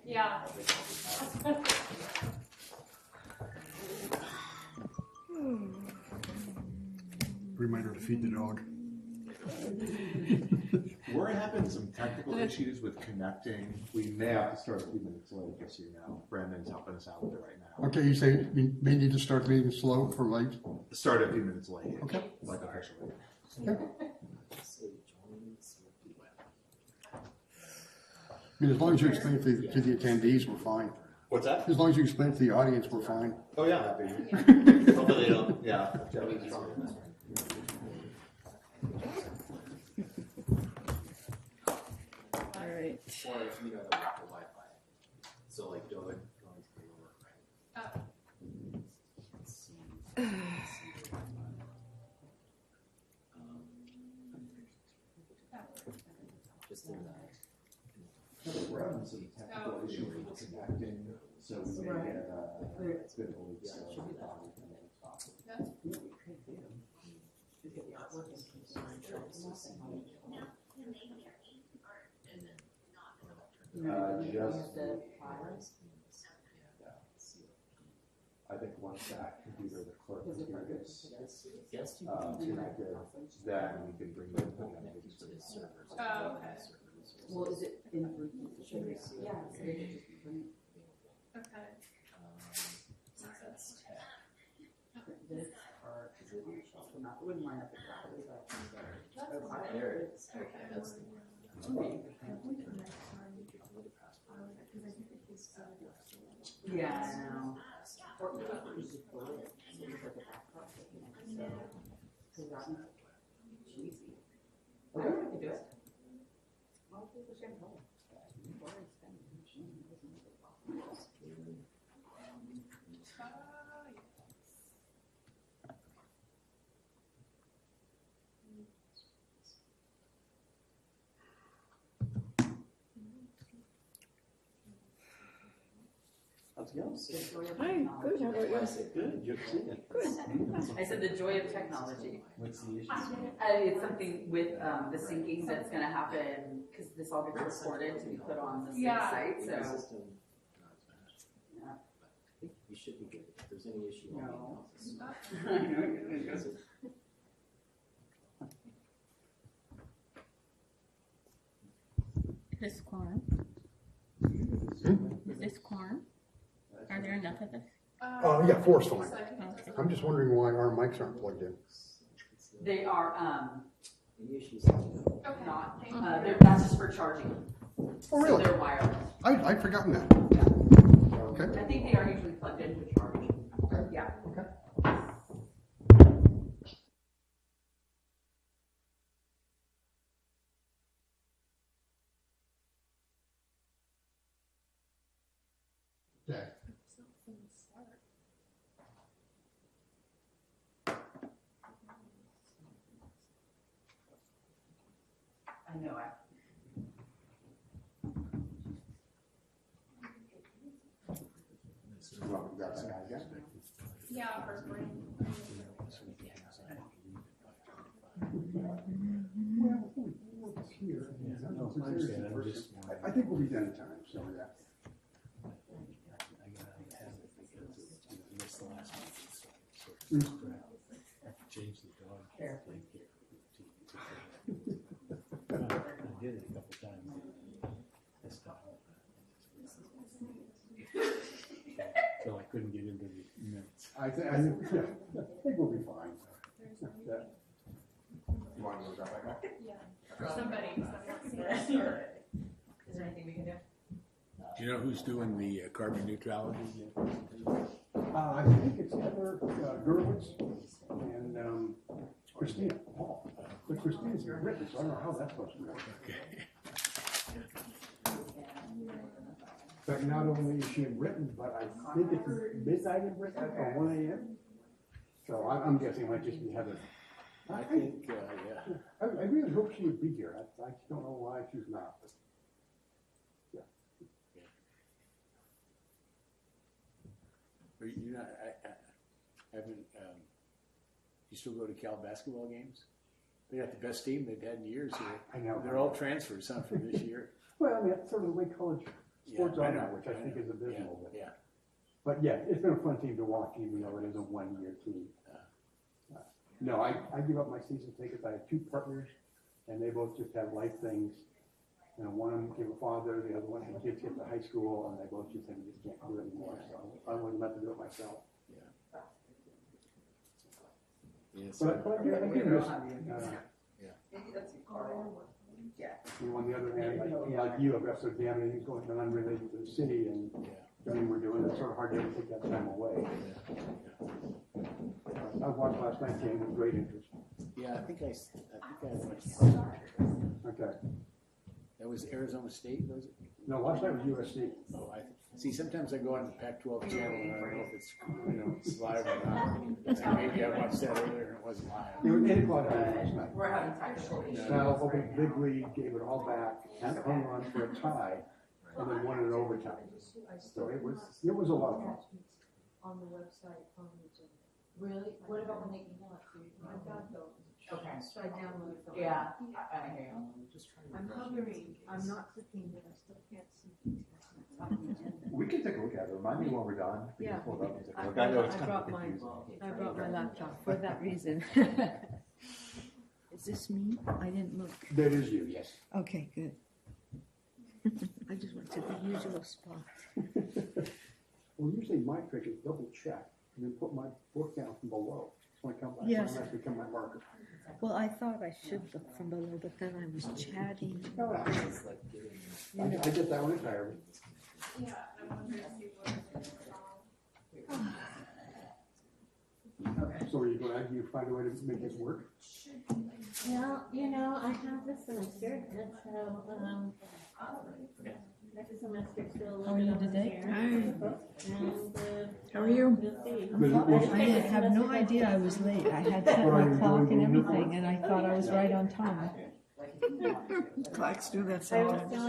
Yeah. Reminder to feed the dog. We're having some technical issues with connecting. We may have to start a few minutes late, just so you know. Brandon's helping us out with it right now. Okay, you say we may need to start meeting slow for late? Start a few minutes late. Okay. Like officially. Okay. I mean, as long as you explain it to the attendees, we're fine. What's that? As long as you explain it to the audience, we're fine. Oh, yeah. Hopefully they don't. Yeah. All right. Or if you know the Wi-Fi. So like don't take over, right? Oh. Let's see. Just in that. We're having some technical issues with connecting, so we may get a bit of a leak. I think once that computer, the clerk computer gets connected, then we can bring the images to the servers. Oh, okay. Well, is it in yeah. Okay. It wouldn't line up exactly, but There it is. Okay, that's the one. yeah, I know. Or you just pull it. It's like a backdrop. Because that one's cheesy. Okay, we can do it. Well, people should know. How's it going? Hi, good. How about you? Good. You're seeing it. Good. I said the joy of technology. What's the issue? It's something with the syncing that's going to happen because this all gets recorded to be put on the site. So yeah. You should be good. If there's any issue, No. This corn. This corn. Are there enough of this? Yeah, four's fine. Okay. I'm just wondering why our mics aren't plugged in. They are any issues? not. Thank you. That's just for charging. Oh, So really? they're wireless. I'd forgotten that. Yeah. Okay. I think they are usually plugged in to charge. Okay. Yeah. Okay. Okay. I know. Well, we got that guy again. Yeah, first grade. Well, it's here. I think we'll be done in time, so yeah. Change the dog. Here. I did it a couple times. I stopped. So I couldn't get into the minutes. I think we'll be fine. Yeah. You want to go back up? Yeah. Somebody. Is there anything we can do? Do you know who's doing the carbon neutrality? I think it's Heather Gurwitz and Christina Paul. But Christina's written, so I don't know how that's supposed to go. Okay. In fact, not only is she written, but I think it's midnight in Britain or 1 a.m. So I'm guessing it might just be Heather. I think, yeah. I really hope she would be here. I don't know why she's not. But yeah. But you know, I haven't, you still go to Cal basketball games? They got the best team they've had in years here. I know. They're all transfers, huh, for this year. Well, I mean, that's sort of the way college sports Yeah, I are know, now, which I think is abysmal. Yeah, But yeah, it's been a fun team to watch, even though it is a one-year team. No, I give up my season tickets. I have two partners, and they both just have life things. You know, one of them became a father, the other one had kids get to high school, and they both just said, we just can't do it anymore. So I wasn't about to do it myself. Yes. But I do miss, Yeah. on the other hand, like you, I've got so damn many things going on unrelated to the city and everything we're doing, it's sort of hard to take that time away. I watched last night's game with great interest. Yeah, I think I watched. Okay. That was Arizona State, was it? No, last night was USC. Oh, see, sometimes I go on the Pac-12 channel and I don't know if it's, it's live or not. And maybe I watched that earlier and it wasn't live. It was 8 o'clock last night. We're having technical issues. Now, opened big lead, gave it all back, and hung on for a tie, and then won it in overtime. So it was a lot of fun. On the website, on the agenda. Really? What about when they email it to you? I've got those. Okay. So I downloaded them. Yeah, I hear you. I'm hovering, I'm not clicking, but I still can't see details on the agenda. We can take a look at it. Remind me when we're done. We can Yeah. pull it up and take a I look. I know it's I kind of brought my, confusing. I brought my laptop for that reason. Is this me? I didn't look. That is you, yes. Okay, good. I just went to the usual spot. Well, usually my trick is double check, and then put my book down from below. So when I come back, Yes. that's become my marker. Well, I thought I should look from below, but then I was chatting. No, I get that one entirely. Yeah, I wonder if you would. So are you going, do you find a way to make this work? Well, I have this semester, and so, next semester still a little bit on the How are you? I have no idea I was late. I had set my clock and everything, and I thought I was right on time. Clocks do that sometimes. Well,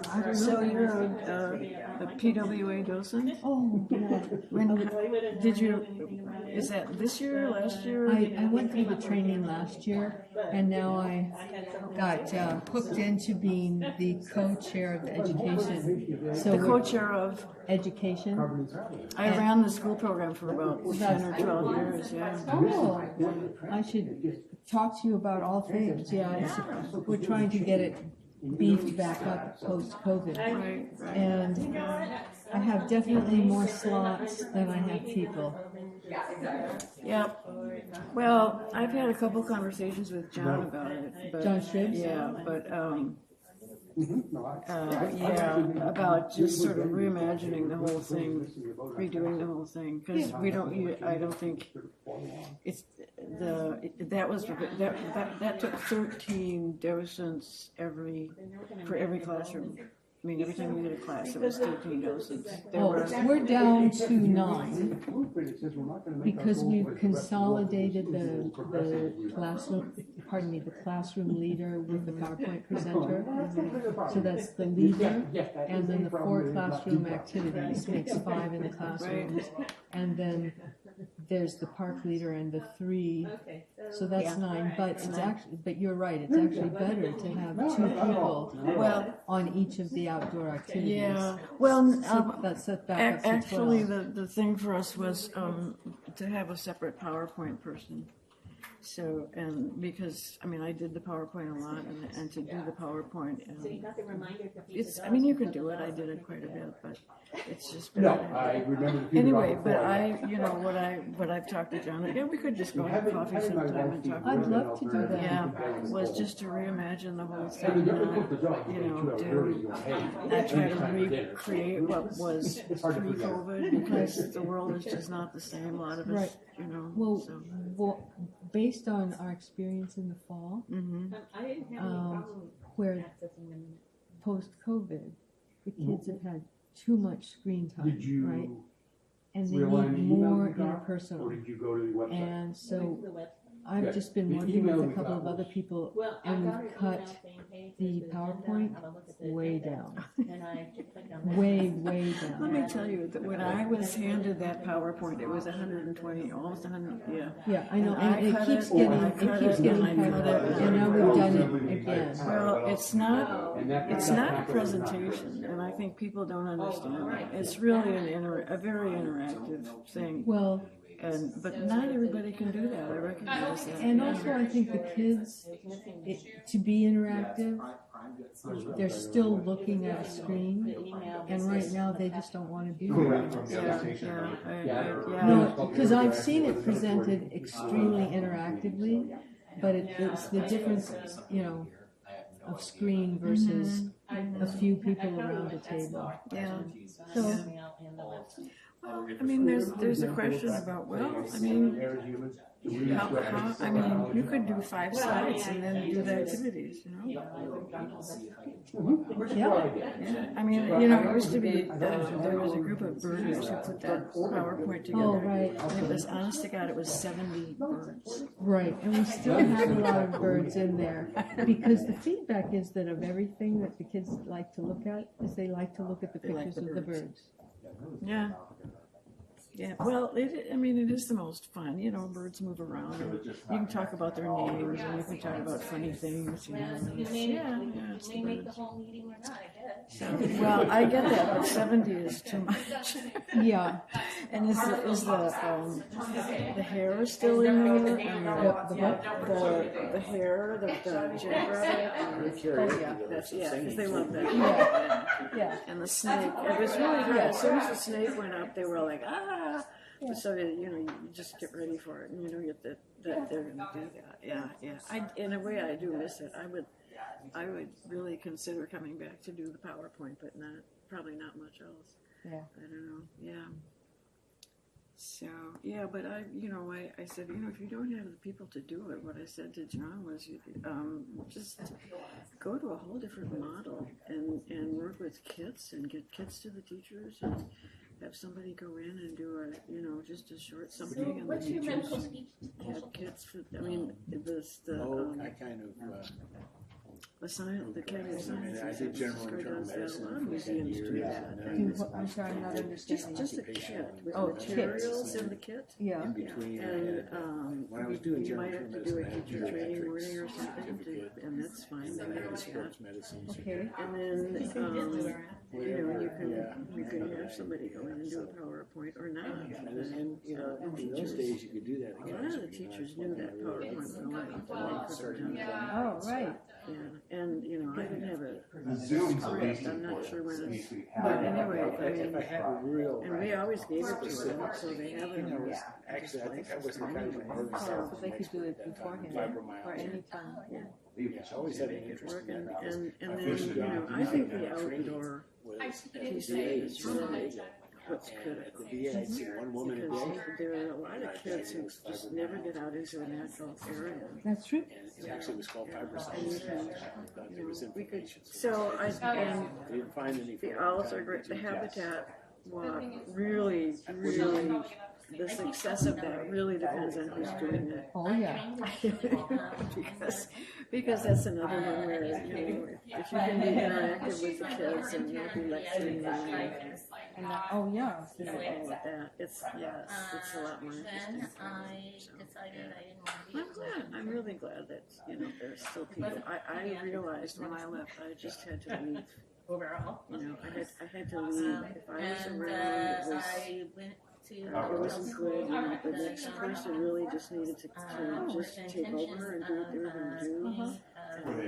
I don't know. So you're a PWA docent? Oh, yeah. When did you, is that this year, last year? I went through the training last year, and now I got hooked into being the co-chair of education. So The co-chair of, education. I ran the school program for about 10 or 12 years, yeah. Oh, I should talk to you about all things. Yeah, we're trying to get it beefed back up post-COVID. Right, right. And I have definitely more slots than I have people. Yep. Well, I've had a couple conversations with John about it, but. John Stribbs? Yeah, but, No, yeah, about just sort of reimagining the whole thing, redoing the whole thing, because I don't think it's that took 13 docents for every classroom. I mean, every time we did a class, it was 13 docents. There were, We're down to 9 because we've consolidated the classroom, the classroom leader with the PowerPoint presenter. So that's the leader, and then the 4 classroom activities makes 5 in the classrooms. And then there's the park leader and the 3, so that's 9. But it's actually, but you're right, it's actually better to have 2 people on each of the outdoor activities. yeah, well, That's set back up to actually, 12. the thing for us was to have a separate PowerPoint person. So, and because, I mean, I did the PowerPoint a lot, and to do the PowerPoint, it's, I mean, you can do it, I did it quite a bit, but it's just been. No, I remember. the Anyway, people but before. what I've talked to John, yeah, we could just go have coffee sometime and talk I'd about it. love to do that. Yeah, was just to reimagine the whole And thing, the difference with the job, you not try to recreate what was pre-COVID, because the world is just not the same, a lot of us, Right. so. Well, based on our experience in the fall, where post-COVID, the kids have had too much screen time, Did you right? And they rely on need the email more you got, or interpersonal. did you go to the website? And so I've Good. just been The working email with a we couple got of other was- people, Well, I and got we've her cut email saying, hey, the here's agenda. PowerPoint Have a look at the way agenda. down. And I clicked on that. way Let me down. tell you that when I was handed that PowerPoint, it was 120, almost 100, yeah. Yeah, I know, And I and it cut keeps it, getting, and I it cut keeps it, getting and I cut, cut it, and now we've done it again. Well, it's not, And that- it's that not packet was not presentation, and I think people don't understand Oh, that. right. It's really a very interactive thing, Well, but not everybody can do that, I recognize that. and also I think the kids, to be interactive, they're still looking at a screen, and right now they just don't want to do Correct. that. Yeah. No, because I've seen it presented extremely interactively, but it's the difference, you know, of screen versus a few people around the table. Yeah. So, Well, I mean, there's a question about, well, I mean, you could do 5 slides and then do the activities, you know? yeah, Yeah, I mean, you know, it used to be, there was a group of birders who put that PowerPoint together. Oh, right. And it was, honest to God, it was 70 birds. right, and we still have a lot of birds in there, because the feedback is that of everything that the kids like to look at, is they like to look at the They like pictures the of the birds. birds. Yeah. Yeah, well, I mean, it is the most fun, you know, birds move around, and you can talk about their names, and you can talk about funny things, you know. and You it's- may, Yeah, you yeah, it's may make the birds. whole meeting or not, I guess. So, well, I get that, but 70 is too much. Yeah, And is the hair still in there? And the hair, the jabber? Oh, Yeah, that's, yeah, because they love that. yeah. And the snake, it was really good. As soon as the snake went up, they were like, ah. So, you know, you just get ready for it, and you know that they're going to do that. Yeah, yeah. In a way, I do miss it. I would really consider coming back to do the PowerPoint, but probably not much else. Yeah. I don't know. Yeah. So, yeah, but I said, you know, if you don't have the people to do it, what I said to John was, just go to a whole different model and work with kids and get kids to the teachers and have somebody go in and do just a short something, and the What's your medical teachers speech? have kids for, I mean, I kind of, the Academy of I mean, I Sciences. did general Sure internal does that. A medicine lot of for 10 museums do years. that. And Do then what- I'm sorry, I'm not understanding. Just a kit with Oh, materials in the kit. Yeah. in between, I And had, when I was doing you general might have internal to do a medicine, I had teacher training geriatrics morning or something, certificate, and that's fine. and They then I have had that. sports medicine Okay. And then, whatever, you can have somebody go in and do a PowerPoint or not. And, you know, in those days, you could do that. A lot of the teachers knew that PowerPoint well enough that they could have done that. Oh, right. Yeah, and, you know, I didn't have a The Zoom script, I'm not sure when needs to be but anyway, I If I mean, had a real, and we always gave it to them, so they have I it. think I was, actually, I think I was the kind of nervous Oh, so out they could do it beforehand, or anytime, yeah. I always had an interest Work in and, that. and My then, first you know, job I think the outdoor was I at took the it in VA Spain. in San Diego. what's good. At the VA, I'd see one woman a Because day. there are a lot of kids who just never get out into a natural area. That's true. And it actually was called fibroscopes. There was We could, inflammation. so I, and I didn't find any. the owls are great, the habitat walk really, the success of that really depends on who's doing it. Oh, yeah. because that's another one where, you know, if you can be interactive with the kids and not be lecturing them and Oh, yeah. you know, all of that, it's a lot more interesting. Then I decided I didn't want to be. I'm glad, I'm really glad that, you know, there's still people, I realized when I left, I just had to leave, Overall. you know, I had to leave, if I was And around, I went to. it wasn't good, you know, the next person really just needed to just take over and do what they were gonna do. And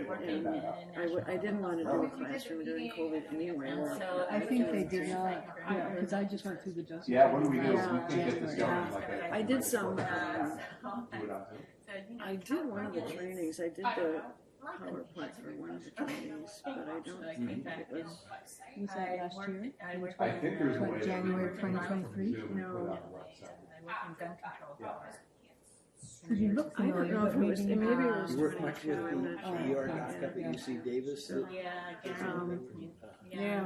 I didn't want to do a classroom during COVID anyway. I think they did not, yeah, because I just went through the Justice. Yeah, what do we do? We Yeah, can't get this yeah. going like that. I did some, Do it on Zoom? I did one of the trainings, I did the PowerPoint for one of the trainings, but I don't think it was, Was that last year? I think there's a way. to- January 2023? Zoom and put it No. on the website. I work in gun control. Did you look I don't familiar, know if but it was, maybe maybe not. it was You work much with 22, I'm the not Oh, sure. ER okay. doc up at UC Davis? Yeah.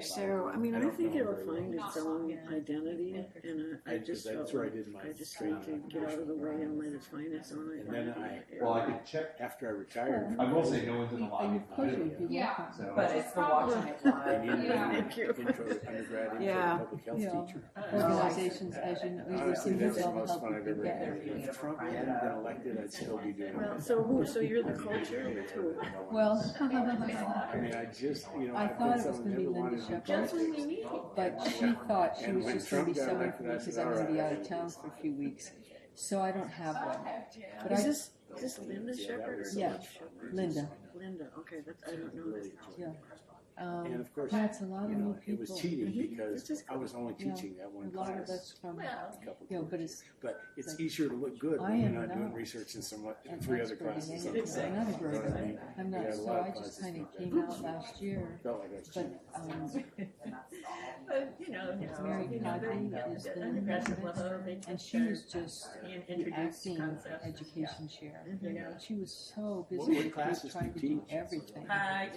So, I mean, I think it'll find its own identity, and I just That's felt where I like did my I just tried to get out of the way and let it find its own And then identity. Well, I could check. after I retired. I will say no one's in the And lobby. of course you'd be Yeah. welcome. So. But it's the watching it live. They needed Yeah. an Thank you. intro to undergrad, intro Yeah. to public health You know, teacher. organizations, as you know, you Honestly, receive that's the all the most help fun you I've can ever get. had. If Trump hadn't been elected, I'd still be doing Well, it. so who? So you're the co-chair with who? Well, I mean, I just, I I've thought been it was someone gonna be never Linda wanted to Shepherd. do Just when you politics. need it. but she thought she And was when just gonna be Trump got sewing elected, for me I because said, I'm gonna be "All out right." of town for a few weeks. So I don't have one. But Is this Linda Shepherd or Yeah. George Shepherd? Linda, Linda. Okay, that's I don't know that. yeah. And of course, Yeah, it's a lot of new it was people. cheating It's because just I was only Yeah. teaching that A one lot of class. us from, a couple you know, but times. it's, But it's easier to look good I when you're am not doing now research in some an three other expert in classes. anything. Exactly. I'm not a You know what I great, mean? I'm We had not, a so lot of I just classes kinda like that. came out last year. Felt like I was But, cheating. But, you know, Mary Codley is the undergraduate level, they and just she was just the introduce acting concepts. education chair. You know. She was so What busy with classes trying do to you do teach? everything. Hi,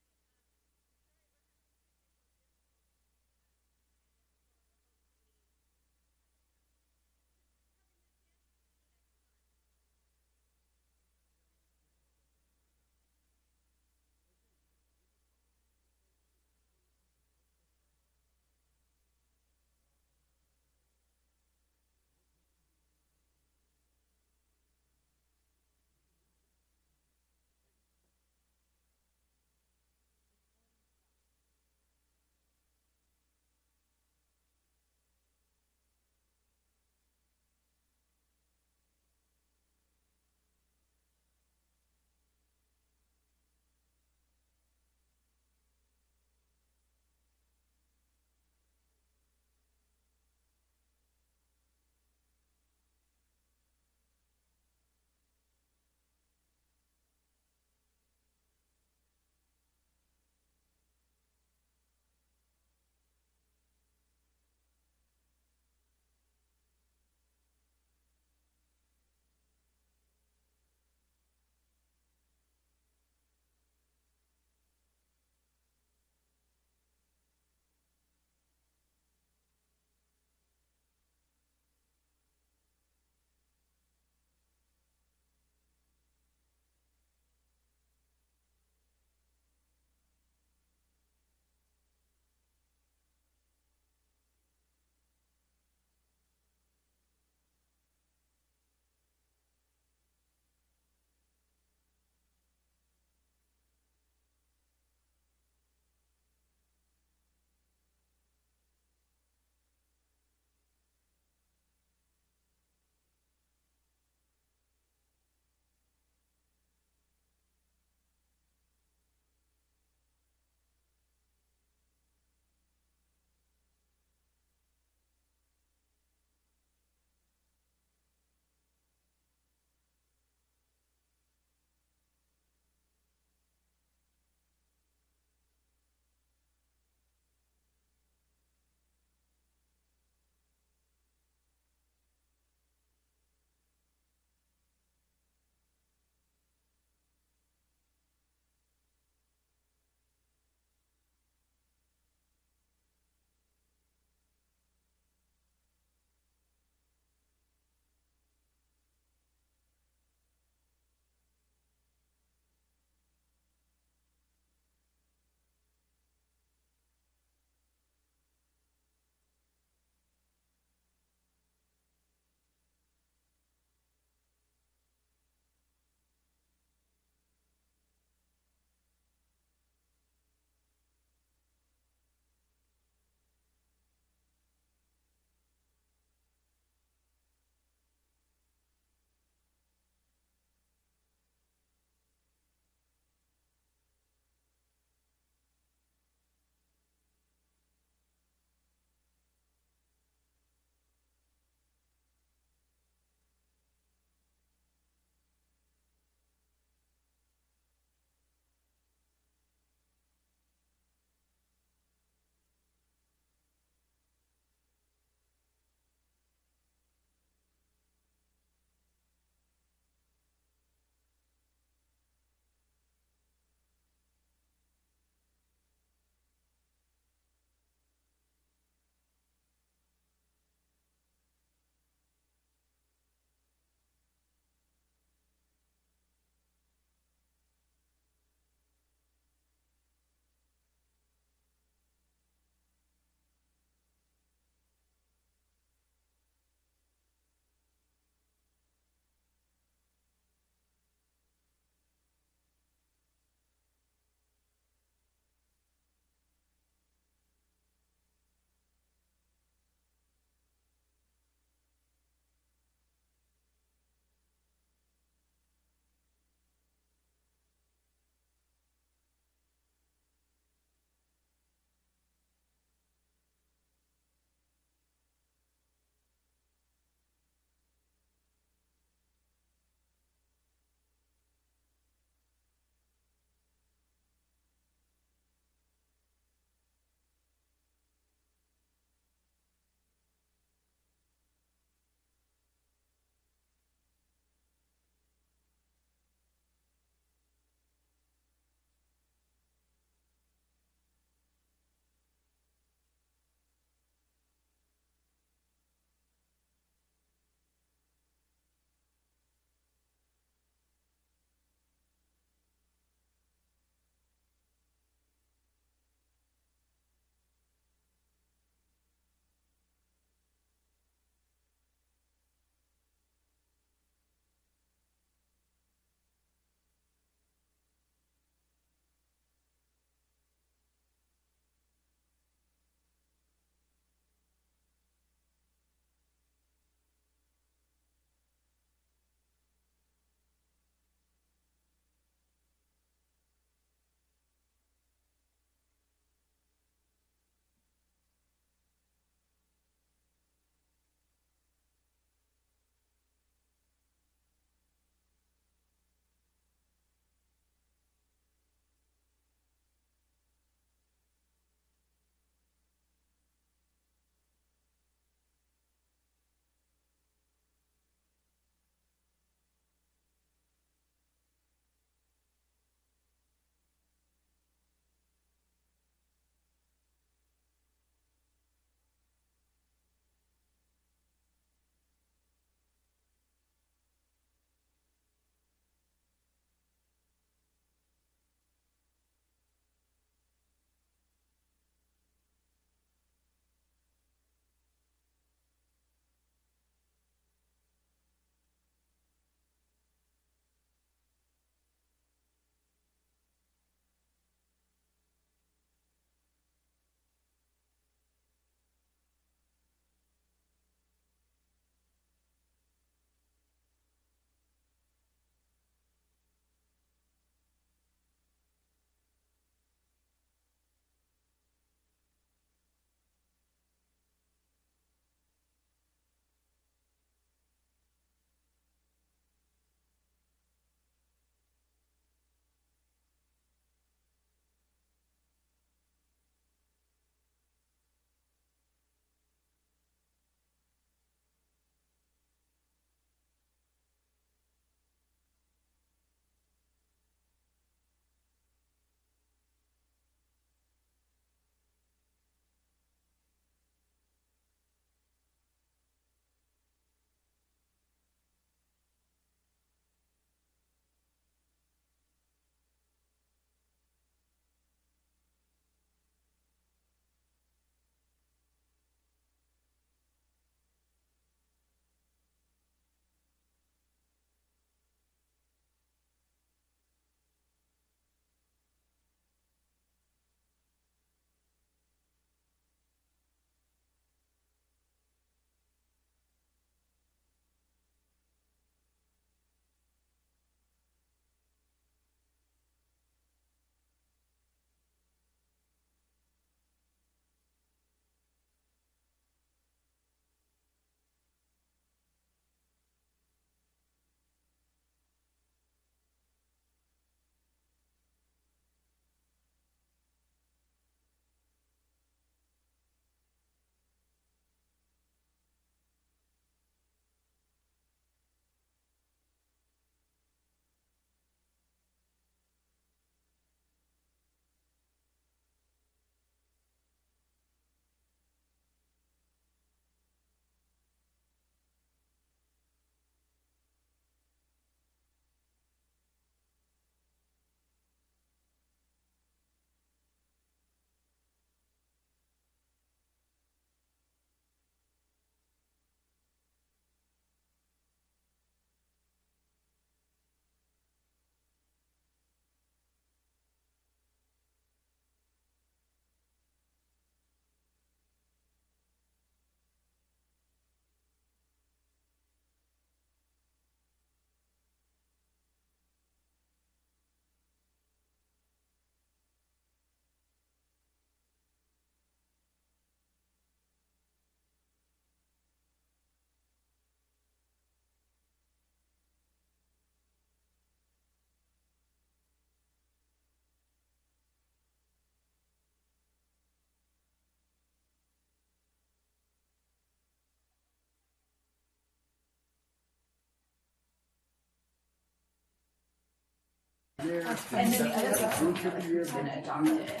there. And then the other thing Once every year, kind of they adopted it.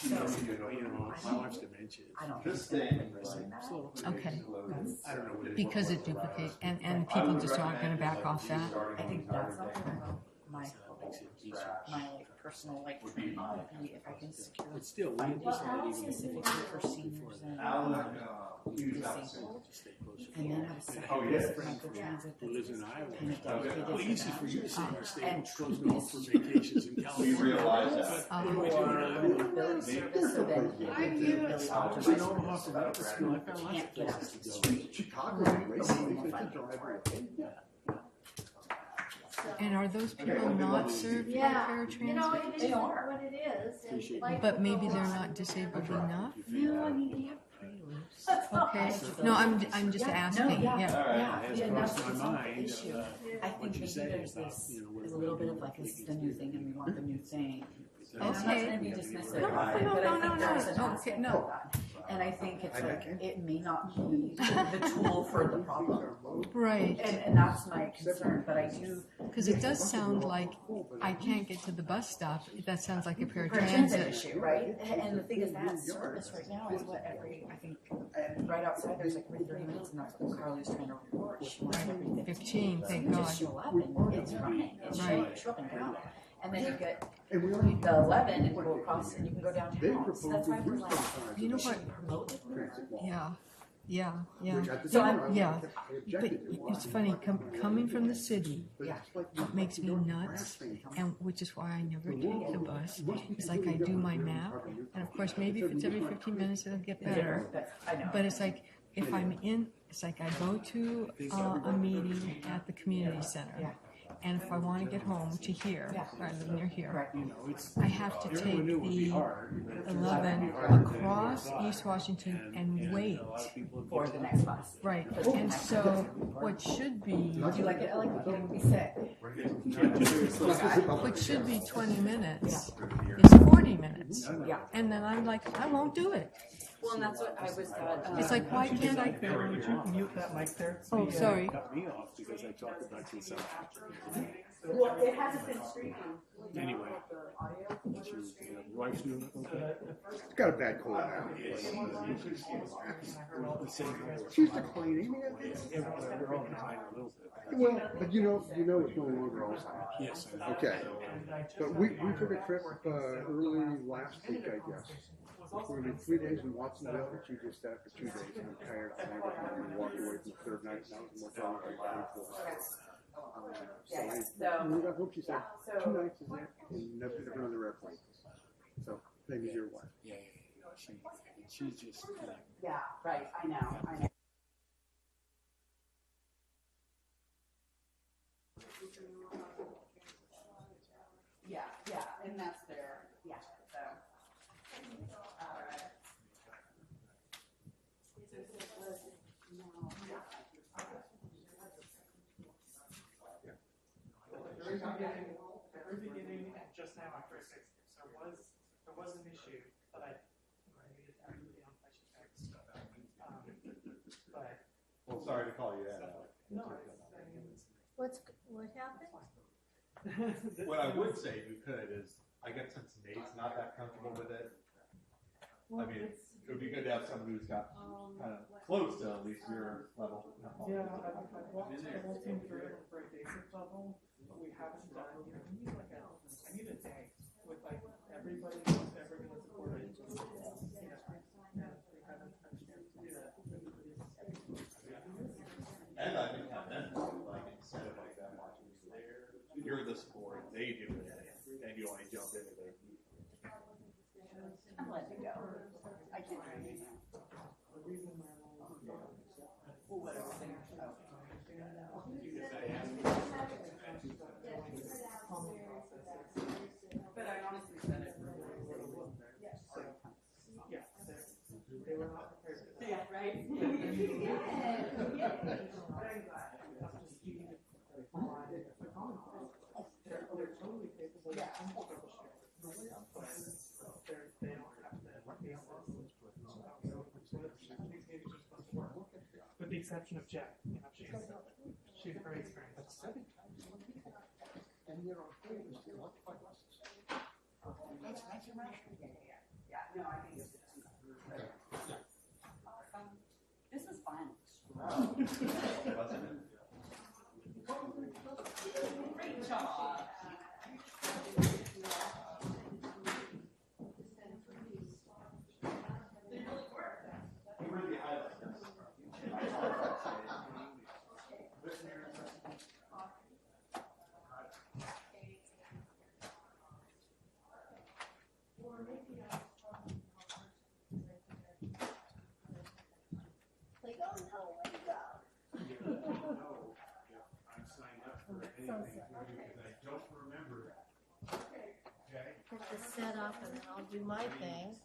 you know, my wife's dementia. I don't This think thing, that really matters. Okay, I don't know what it is. because it duplicates, and people just aren't gonna back off that. I think that's not my like personal like if I can secure But still, we find decided it even specifically for seniors and disabled, to stay closer. and then have a separate Oh, yeah. for mental transit Who lives in that's Iowa? kind of dedicated Well, to easy that. for you to say you stay And close to home for vacations in California. You realize that. But what do we do in Iowa? Billing service, so then you can do Billy I was in Omaha for medical school. I found lots can't of get out places to to the go. street. Chicago, racing, they could drive right. And are those people not served by You know, paratransit? it They is are. what it is. Appreciate Like- But maybe they're not disabled enough? No, I mean, they have pretty loose. Okay, no, I'm just asking, yeah. yeah. It has Yeah, crossed that's my it's not the mind, issue. I what think you maybe say there's about, this, you know, what there's a we're little bit doing of like, with it's the new thing and we want the new thing. So- And I'm not Okay. trying to be dismissive, No, but no, I no, think there's an no, aspect okay, of no. that. And I think it's like, it may not be the tool for the problem. Right, And that's my concern, but I do, because it does sound like I can't get to the bus stop. That sounds like a for a transit paratransit. issue, right? And the thing is that service right now is what I think, right outside, there's like every 30 minutes and that's what Carly's trying to report. She wants every 15, So thank you just God. show up and it's running, it's Right. showing down. And then you get And we already. the 11 and go across and you can go They downtown. proposed So that's why to we're use like, sometimes. You know as a what? promote it. transit law, Yeah. which at the So time, I'm- I yeah. I But objected to. it's funny, coming from the city, But Yeah. it's like what makes me nuts, and which is why I never take the bus, is like I do my map, and of course, maybe if it's every 15 minutes, it'll get better. But I know. But it's like, if I'm in, it's like I go to a meeting at the community center. And if I want to get home to here, I live near here, Correct. You know, it's, I have to take everyone knew it would be the hard. but it's 11 hard to across drive. East Washington and wait. A lot of people have For given the up. next bus. Right, and so what should be, Would you like it? I like it. You'll be sick. what should be 20 minutes is 40 minutes. Yeah. And then I'm like, I won't do it. Well, and that's what I was thought. It's like, why can't I? Would you mute that mic there? Oh, sorry. Cut me off because I talked about yourself. Well, it hasn't been streaming. Anyway. Your wife's doing it okay? It's got a bad cold now. She's declining. We're all behind a little bit. Well, but you know it's no longer Alzheimer's. Yes, I know. Okay. But we took a trip early last week, I guess. We were 3 days in Watsonville, and she just sat for 2 days and I'm tired. And we walked away from the third night, and that was more fun I hope she said 2 nights is it, and never another airplane. So, maybe your wife. Yeah. She's just, Yeah, right. I know. Yeah, and that's their, so. Very beginning and just now after 6 years. There was an issue that I needed everybody on my text. But Well, sorry to call you that, Alex. no, What happened? What I would say you could is, I guess since Nate's not that comfortable with it, I mean, it would be good to have somebody who's got kind of close to at least your level. yeah, I've walked the whole thing through it for a basic level, but we haven't done, I need like I need a day with like everybody who's ever going to support it. We haven't had a chance to do that. And I think have them, like, instead of like them watching you there, you're the sport, they do it, and you only jump into the. I'm letting it go. I can't do anything. But I honestly said it. Yeah, they were not prepared for that. Yeah, right? They're totally capable of they don't have the basis. With the exception of Jack, you know, she's very experienced. And yet our goal is to Great job. Like, oh no, way to go. I'm signed up for anything because I don't remember. Okay. Have to set up and then I'll do my thing.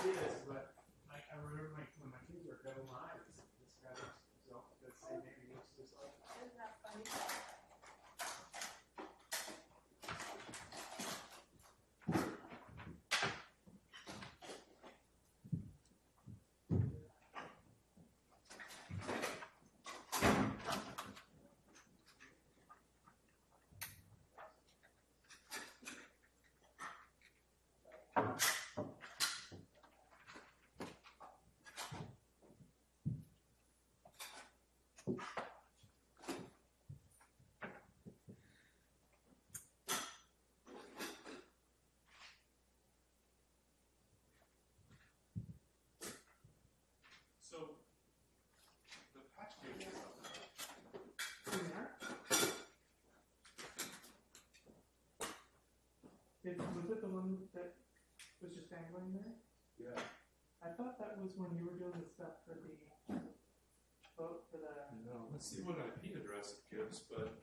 It is, but I remember when my kids were going live, this guy was let's say maybe looks just like. Isn't that funny? So, the patch case is up. Was it the one that was just dangling there? Yeah. I thought that was when you were doing the stuff for the vote for the. No, let's see what IP address it gives, but,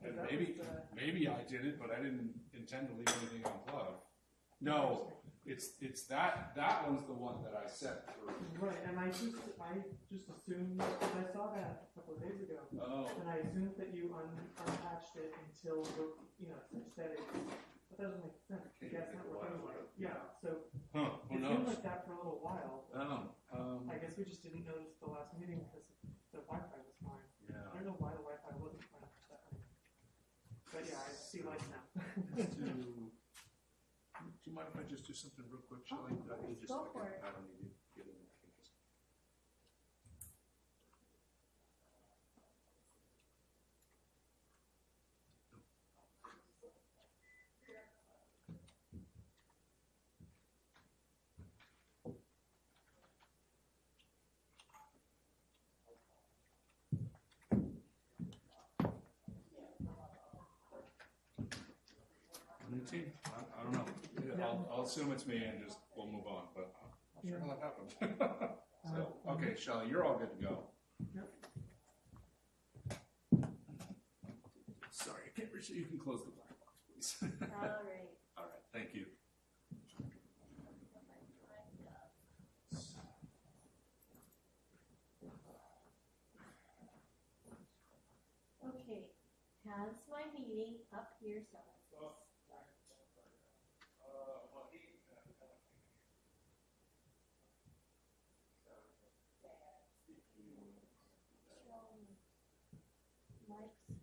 and That maybe, was the- maybe I did it, but I didn't intend to leave anything unplugged. No, it's that one's the one that I set for. Right, and I just assumed, because I saw that a couple of days ago, Oh, and I assumed that you unpatched it until, said it, but that doesn't make sense, I guess that worked anyway. Yeah, so huh, who it seemed knows? like that for a little while. Oh, I guess we just didn't notice the last meeting because the Wi-Fi was fine. I yeah. don't know why the Wi-Fi wasn't fine for that night. But yeah, I see lights now. Do you mind if I just do something real quick, Shelley? Go for it. I don't need to get in there. I don't know. I'll assume it's me and just we'll move on, but I'm not sure how that happened. So, okay, Shelley, you're all good to go. Sorry, I can't reach it. You can close the black box, please. All right. All right, thank you. Okay, how's my meeting up here, so. Mike's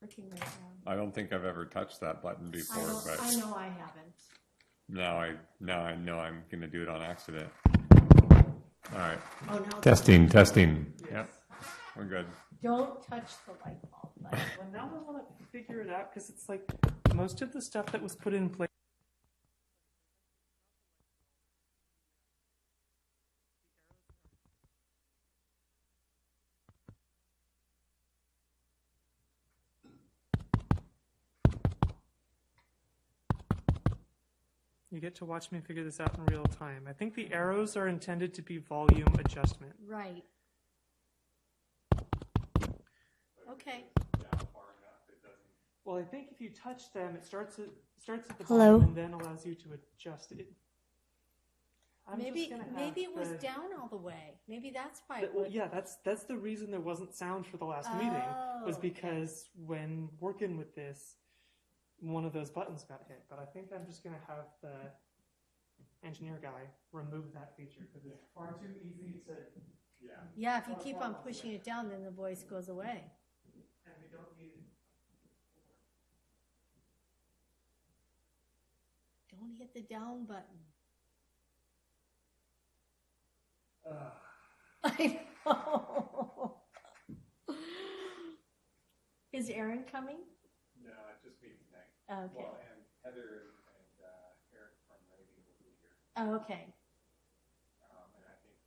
working right now. I don't think I've ever touched that button before, but I know I haven't. now I know I'm going to do it on accident. All right. Oh, now it's- Testing. Yep. We're good. Don't touch the light bulb. Well, now I want to figure it out because it's like most of the stuff that was put in place. You get to watch me figure this out in real time. I think the arrows are intended to be volume adjustment. Right. Okay. Well, I think if you touch them, it starts at the Hello? bottom and then allows you to adjust it. Maybe it was down all the way. Maybe that's why. Yeah, that's the reason there wasn't sound for the last meeting, was because when working with this, one of those buttons got hit. But I think I'm just going to have the engineer guy remove that feature because it's far too easy to. Yeah, if you keep on pushing it down, then the voice goes away. And we don't need. Don't hit the down button. I know. Is Aaron coming? No, just me tonight. Okay. Well, and Heather and Eric from Raimi will be here. Oh, okay. And I think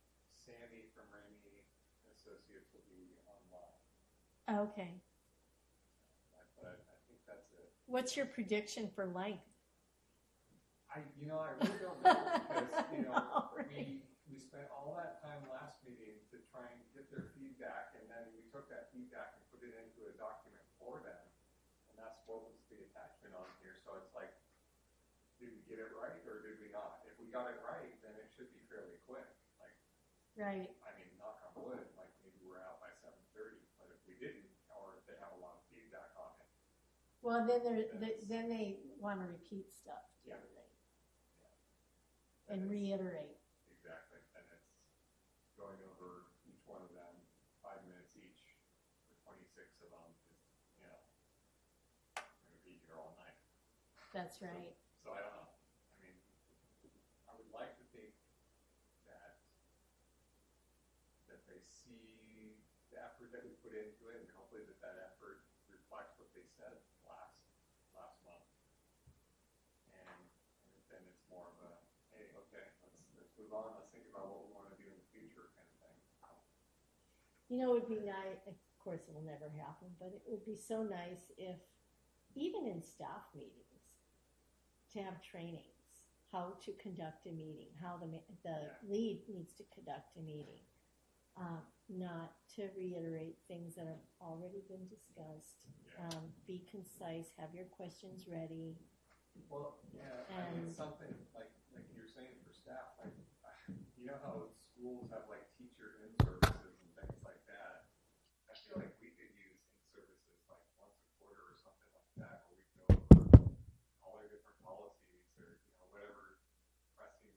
Sandy from Raimi Associates will be online. Okay. But I think that's it. What's your prediction for length? I really don't know because we spent all that time last meeting to try and get their feedback, and then we took that feedback and put it into a document for them, and that's what was the attachment on here. So it's like, did we get it right or did we not? If we got it right, then it should be fairly quick. Like, right. I mean, knock on wood, like maybe we're out by 7:30, but if we didn't, or if they have a lot of feedback on it. Well, then they want to repeat stuff. Yeah. And reiterate. Exactly, and it's going over each one of them 5 minutes each for 26 of them. Is, I'm going to be here all night. That's right. So I don't know. I mean, I would like to think that they see the effort that we put into it, and hopefully that effort reflects what they said last month. And then it's more of a, hey, okay, let's move on. Let's think about what we want to do in the future, kind of thing. You know, it would be nice, of course it will never happen, but it would be so nice if, even in staff meetings, to have trainings, how to conduct a meeting, how the lead needs to conduct a meeting, not to reiterate things that have already been discussed. Be concise, have your questions ready. Well, yeah, I mean, something like you're saying for staff, like, you know how schools have like teacher in-services and things like that. I feel like we could use in-services like once a quarter or something like that, where we go over all our different policies or, whatever pressing.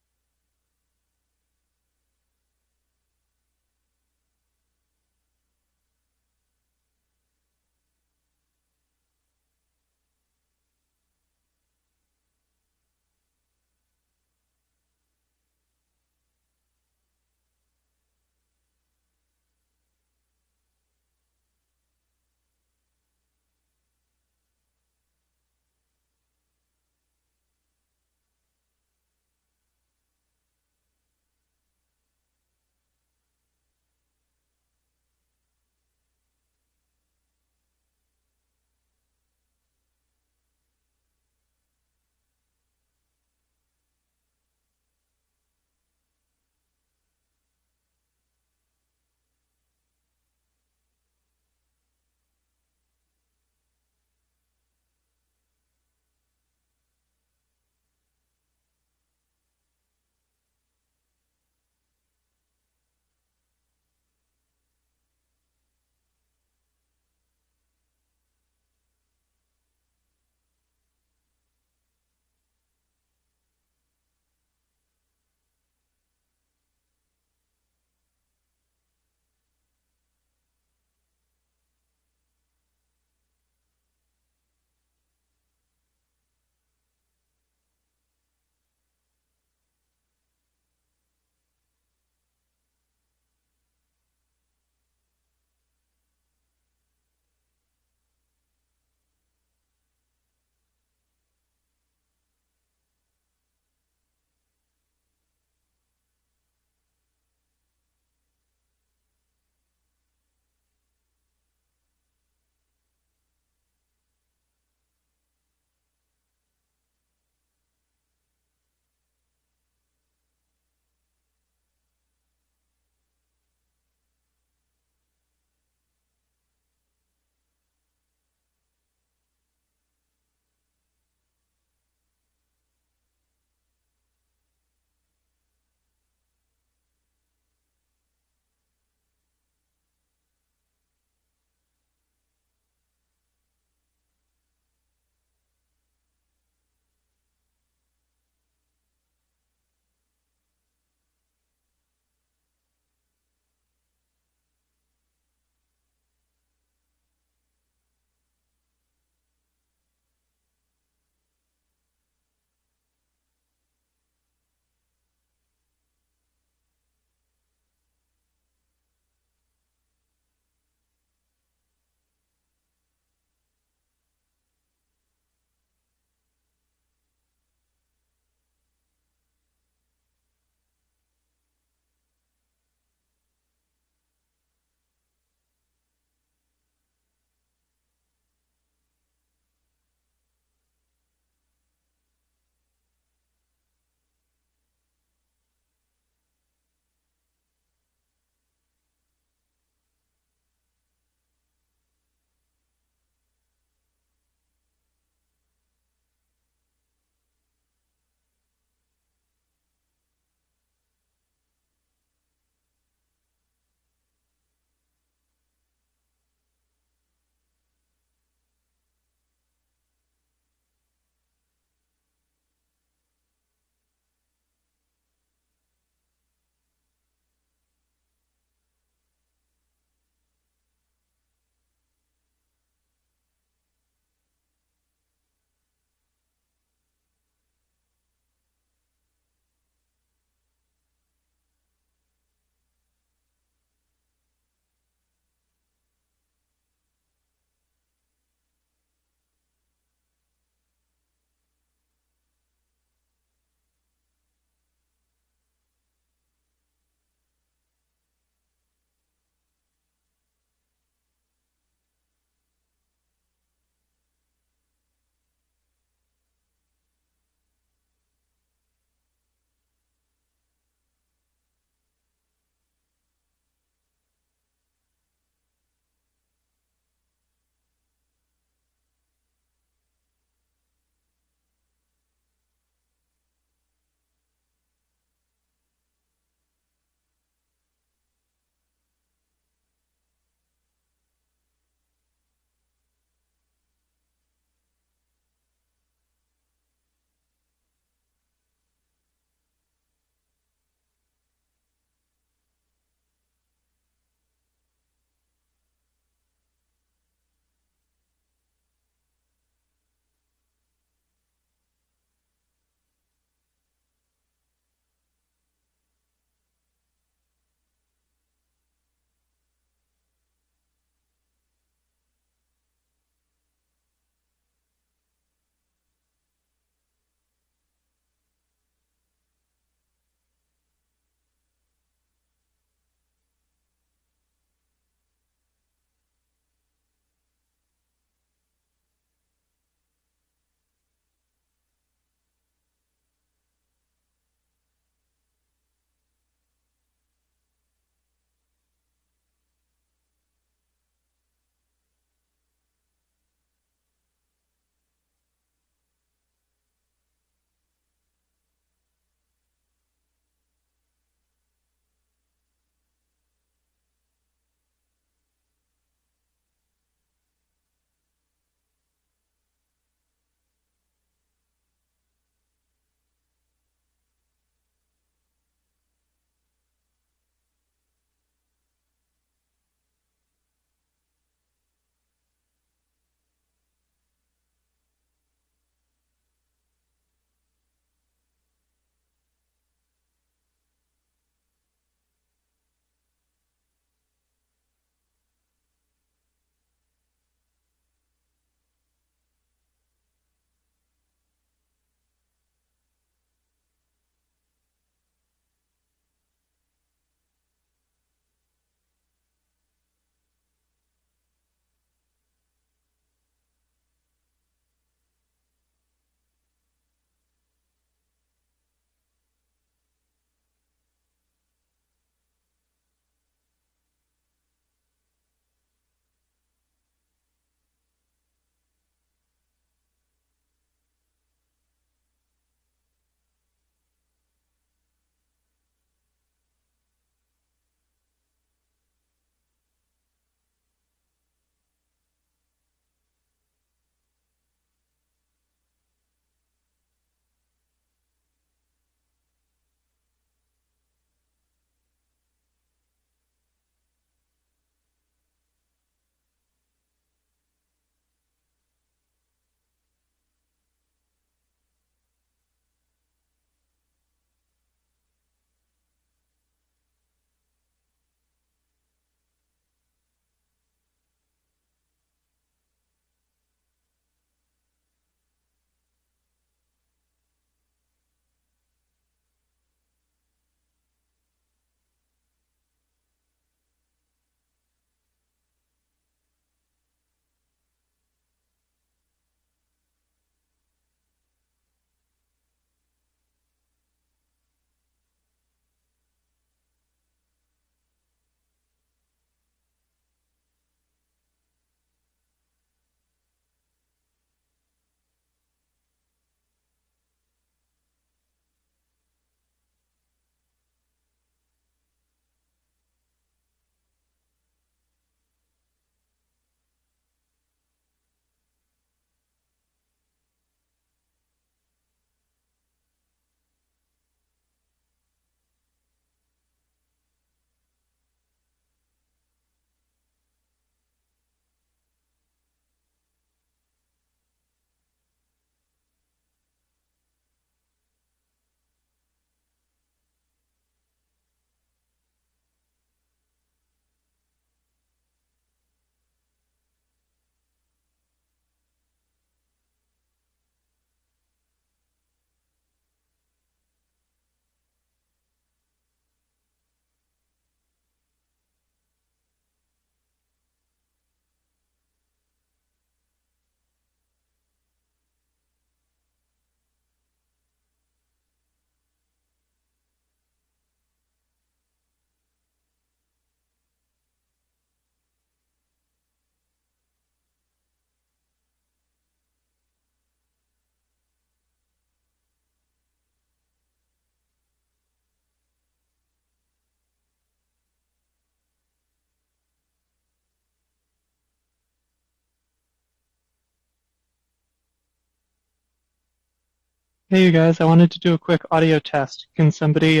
Hey, you guys, I wanted to do a quick audio test. Can somebody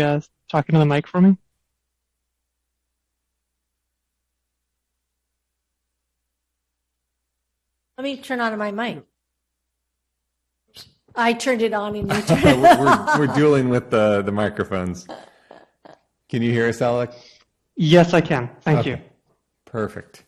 talk into the mic for me? Let me turn on my mic. I turned it on and you turned it on. we're dueling with the microphones. Can you hear us, Alec? Yes, I can. Thank Okay. you. Perfect.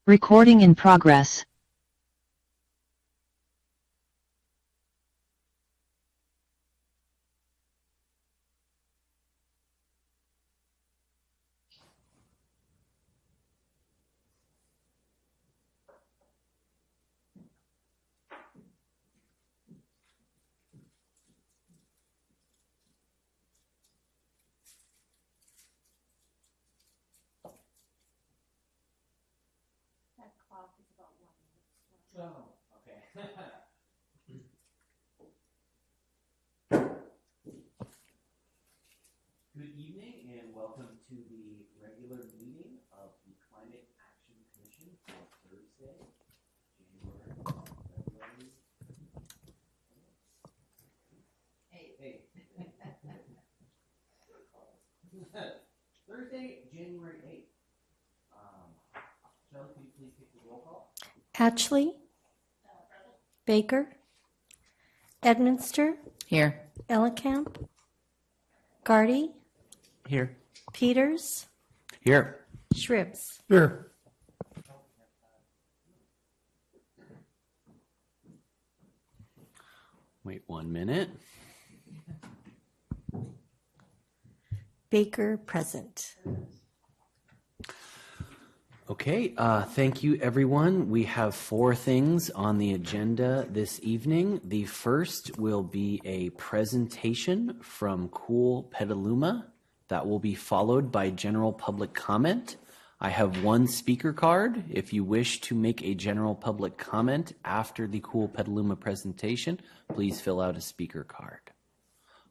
Recording in progress. That clock is about 1 minute. Oh, okay. Good evening and welcome to the regular meeting of the Climate Action Commission for Thursday, February. Hey. Thursday, January 8th. Shelley, can you please take the roll call? Atchley, Baker, Edminster, Here. Ellicamp, Gardy, Here. Peters, Here. Shribs. Here. Wait 1 minute. Baker present. Okay, thank you everyone. We have 4 things on the agenda this evening. The first will be a presentation from Cool Petaluma that will be followed by general public comment. I have 1 speaker card. If you wish to make a general public comment after the Cool Petaluma presentation, please fill out a speaker card.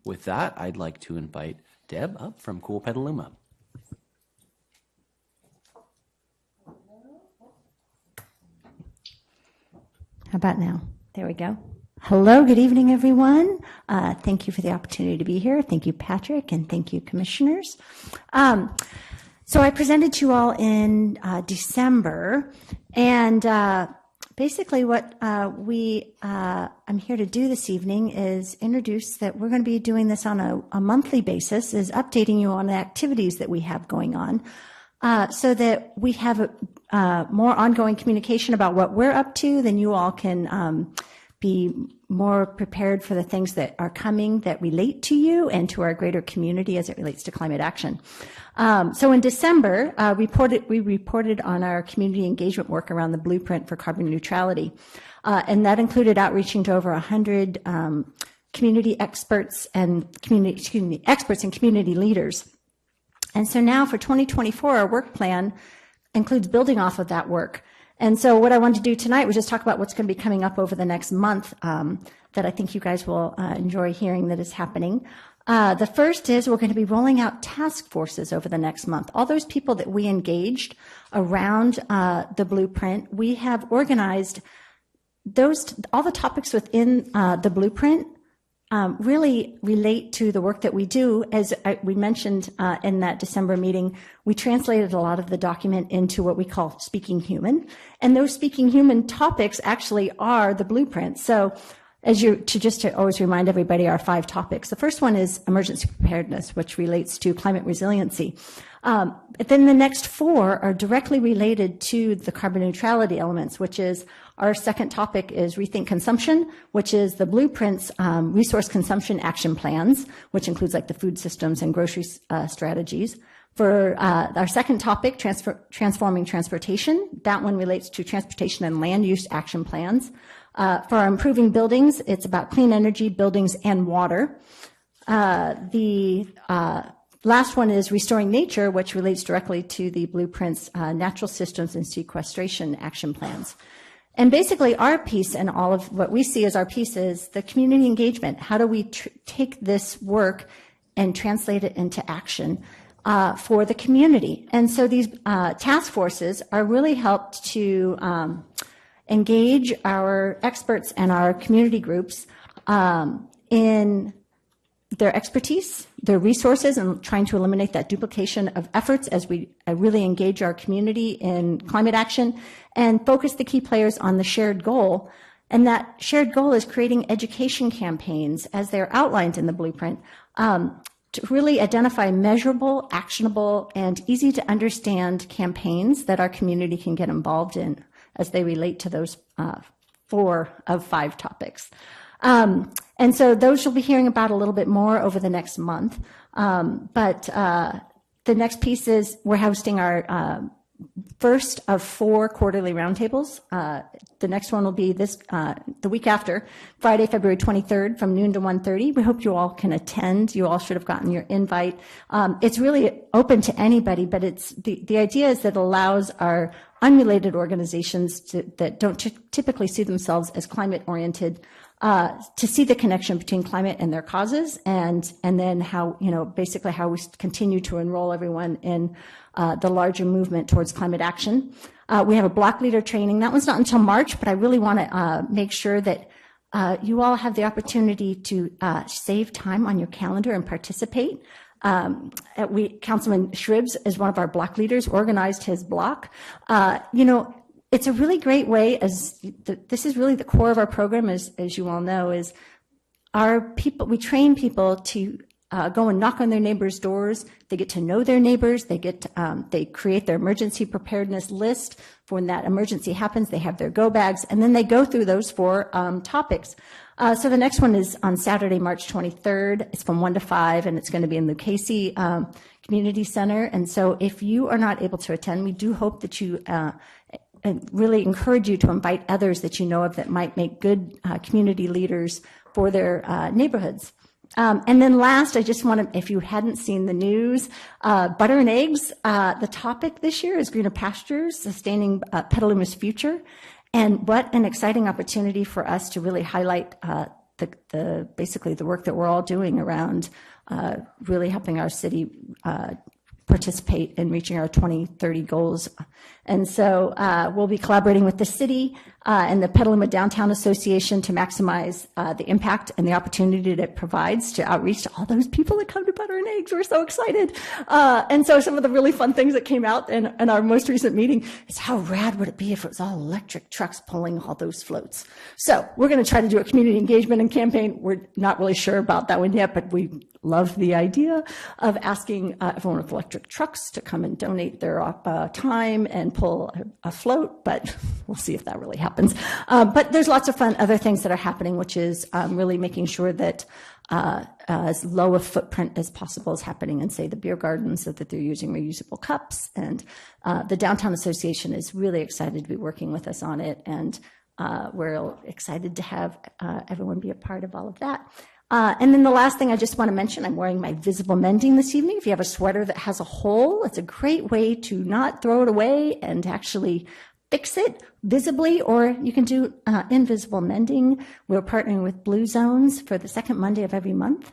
With that, I'd like to invite Deb up from Cool Petaluma. How about now? There we go. Hello, good evening, everyone. Thank you for the opportunity to be here. Thank you, Patrick, and thank you, commissioners. So I presented to you all in December, and basically what I'm here to do this evening is introduce that we're going to be doing this on a monthly basis, is updating you on the activities that we have going on, so that we have more ongoing communication about what we're up to, then you all can be more prepared for the things that are coming that relate to you and to our greater community as it relates to climate action. So in December, we reported on our community engagement work around the blueprint for carbon neutrality. And that included outreaching to over 100 community experts and community leaders. And so now for 2024, our work plan includes building off of that work. And so what I wanted to do tonight was just talk about what's going to be coming up over the next month that I think you guys will enjoy hearing that is happening. The first is we're going to be rolling out task forces over the next month. All those people that we engaged around the blueprint, we have organized all the topics within the blueprint really relate to the work that we do. As we mentioned in that December meeting, we translated a lot of the document into what we call Speaking Human. And those Speaking Human topics actually are the blueprint. So just to always remind everybody, our 5 topics. The first one is emergency preparedness, which relates to climate resiliency. Then the next 4 are directly related to the carbon neutrality elements, which is our second topic is rethink consumption, which is the blueprint's resource consumption action plans, which includes like the food systems and grocery strategies. For our second topic, transforming transportation, that one relates to transportation and land use action plans. For our improving buildings, it's about clean energy, buildings, and water. The last one is restoring nature, which relates directly to the blueprint's natural systems and sequestration action plans. And basically our piece and all of what we see as our piece is the community engagement. How do we take this work and translate it into action for the community? And so these task forces are really helped to engage our experts and our community groups in their expertise, their resources, and trying to eliminate that duplication of efforts as we really engage our community in climate action and focus the key players on the shared goal. And that shared goal is creating education campaigns as they're outlined in the blueprint to to really identify measurable, actionable, and easy to understand campaigns that our community can get involved in as they relate to those 4 of 5 topics. And so those you'll be hearing about a little bit more over the next month. But the next piece is we're hosting our first of 4 quarterly roundtables. The next one will be the week after, Friday, February 23rd from noon to 1:30. We hope you all can attend. You all should have gotten your invite. It's really open to anybody, but it's the idea is that it allows our unrelated organizations that don't typically see themselves as climate oriented to see the connection between climate and their causes, and then how, basically how we continue to enroll everyone in the larger movement towards climate action. We have a block leader training. That one's not until March, but I really want to make sure that you all have the opportunity to save time on your calendar and participate. Councilman Shribs, as one of our block leaders, organized his block. It's a really great way, this is really the core of our program, as you all know, is we train people to go and knock on their neighbors' doors. They get to know their neighbors. They create their emergency preparedness list for when that emergency happens. They have their go bags, and then they go through those 4 topics. So the next one is on Saturday, March 23rd. It's from 1 to 5, and it's going to be in Lucchese Community Center. And so if you are not able to attend, we do hope that you and really encourage you to invite others that you know of that might make good community leaders for their neighborhoods. And then last, I just want to, if you hadn't seen the news, butter and eggs, the topic this year is greener pastures, sustaining Petaluma's future. And what an exciting opportunity for us to really highlight basically the work that we're all doing around really helping our city participate in reaching our 2030 goals. And so we'll be collaborating with the city and the Petaluma Downtown Association to maximize the impact and the opportunity that it provides to outreach to all those people that come to Butter and Eggs. We're so excited. And so some of the really fun things that came out in our most recent meeting is how rad would it be if it was all electric trucks pulling all those floats. So we're going to try to do a community engagement and campaign. We're not really sure about that one yet, but we love the idea of asking everyone with electric trucks to come and donate their time and pull a float, but we'll see if that really happens. But there's lots of fun other things that are happening, which is really making sure that as low a footprint as possible is happening in, say, the beer garden, so that they're using reusable cups. And the Downtown Association is really excited to be working with us on it, and we're excited to have everyone be a part of all of that. And then the last thing I just want to mention, I'm wearing my visible mending this evening. If you have a sweater that has a hole, it's a great way to not throw it away and actually fix it visibly, or you can do invisible mending. We're partnering with Blue Zones for the second Monday of every month.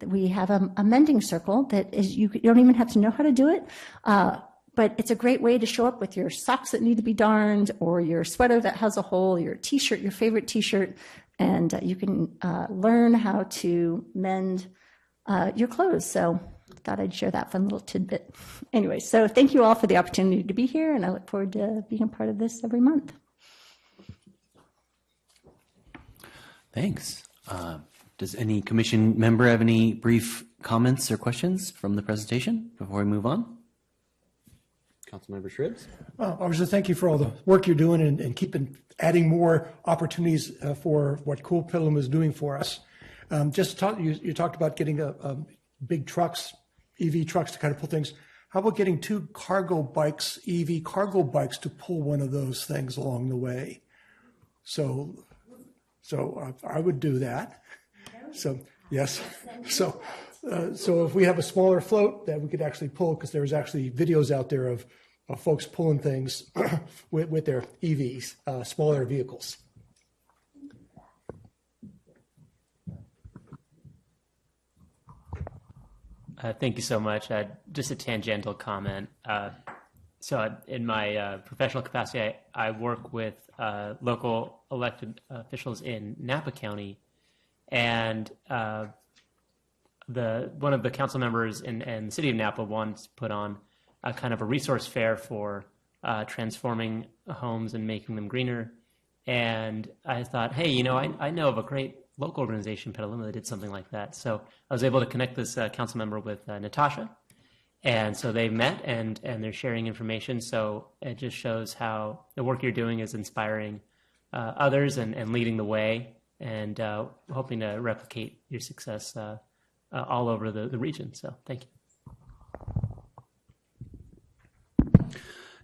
We have a mending circle that is, you don't even have to know how to do it. But it's a great way to show up with your socks that need to be darned, or your sweater that has a hole, your t-shirt, your favorite t-shirt, and you can learn how to mend your clothes. So I thought I'd share that fun little tidbit. Anyway, so thank you all for the opportunity to be here, and I look forward to being a part of this every month. Thanks. Does any commission member have any brief comments or questions from the presentation before we move on? Councilmember Shribs? Well, obviously, thank you for all the work you're doing and keeping adding more opportunities for what Cool Petaluma is doing for us. You talked about getting big trucks, EV trucks to kind of pull things. How about getting 2 cargo bikes, EV cargo bikes, to pull one of those things along the way? So I would do that. So yes. So if we have a smaller float that we could actually pull, because there's actually videos out there of folks pulling things with their EVs, smaller vehicles. Thank you so much. Just a tangential comment. So in my professional capacity, I work with local elected officials in Napa County, and one of the council members in the city of Napa once put on a kind of a resource fair for transforming homes and making them greener. And I thought, hey, I know of a great local organization, Petaluma, that did something like that. So I was able to connect this council member with Natasha. And so they met and they're sharing information. So it just shows how the work you're doing is inspiring others and leading the way, and hoping to replicate your success all over the region. So thank you.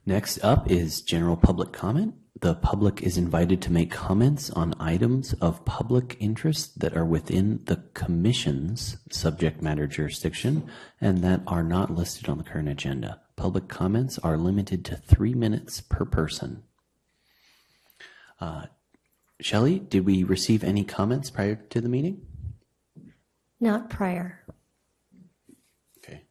Next up is general public comment. The public is invited to make comments on items of public interest that are within the Commission's subject matter jurisdiction and that are not listed on the current agenda. Public comments are limited to 3 minutes per person. Shelley, did we receive any comments prior to the meeting? Not prior. Okay.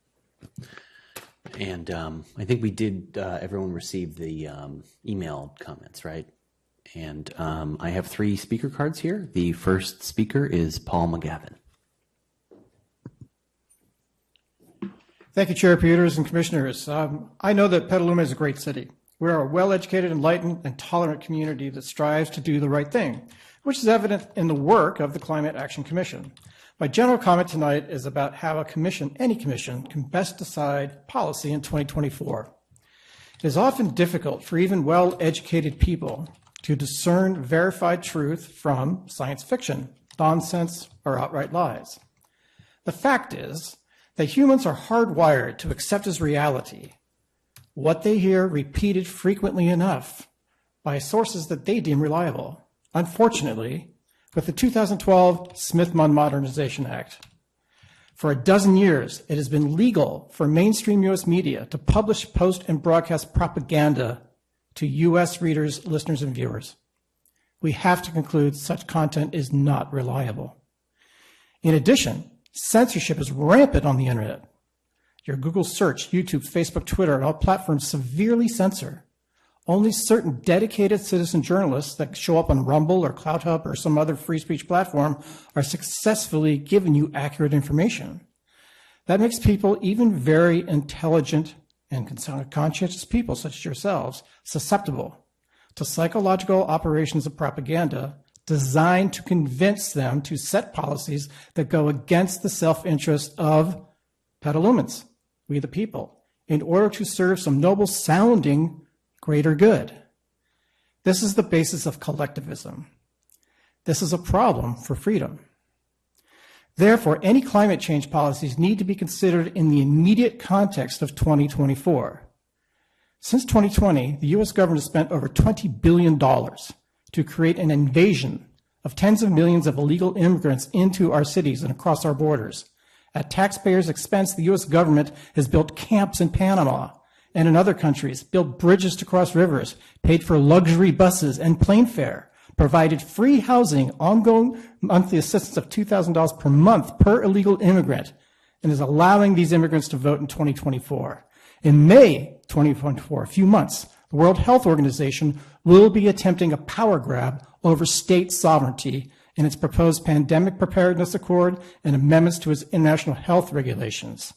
And I think we did, everyone received the email comments, right? And I have 3 speaker cards here. The first speaker is Paul McGavin. Thank you, Chair Peters and Commissioners. I know that Petaluma is a great city. We are a well-educated, enlightened, and tolerant community that strives to do the right thing, which is evident in the work of the Climate Action Commission. My general comment tonight is about how a commission, any commission, can best decide policy in 2024. It is often difficult for even well-educated people to discern verified truth from science fiction, nonsense, or outright lies. The fact is that humans are hardwired to accept as reality what they hear repeated frequently enough by sources that they deem reliable. Unfortunately, with the 2012 Smith-Munn Modernization Act, for a dozen years, it has been legal for mainstream U.S. media to publish, post, and broadcast propaganda to U.S. readers, listeners, and viewers. We have to conclude such content is not reliable. In addition, censorship is rampant on the internet. Your Google search, YouTube, Facebook, Twitter, and all platforms severely censor. Only certain dedicated citizen journalists that show up on Rumble or CloutHub or some other free speech platform are successfully giving you accurate information. That makes people, even very intelligent and conscientious people such as yourselves, susceptible to psychological operations of propaganda designed to convince them to set policies that go against the self-interest of Petalumans, we the people, in order to serve some noble-sounding greater good. This is the basis of collectivism. This is a problem for freedom. Therefore, any climate change policies need to be considered in the immediate context of 2024. Since 2020, the U.S. government has spent over $20 billion to create an invasion of tens of millions of illegal immigrants into our cities and across our borders. At taxpayers' expense, the U.S. government has built camps in Panama and in other countries, built bridges to cross rivers, paid for luxury buses and plane fare, provided free housing, ongoing monthly assistance of $2,000 per month per illegal immigrant, and is allowing these immigrants to vote in 2024. In May 2024, a few months, the World Health Organization will be attempting a power grab over state sovereignty in its proposed Pandemic Preparedness Accord and amendments to its international health regulations.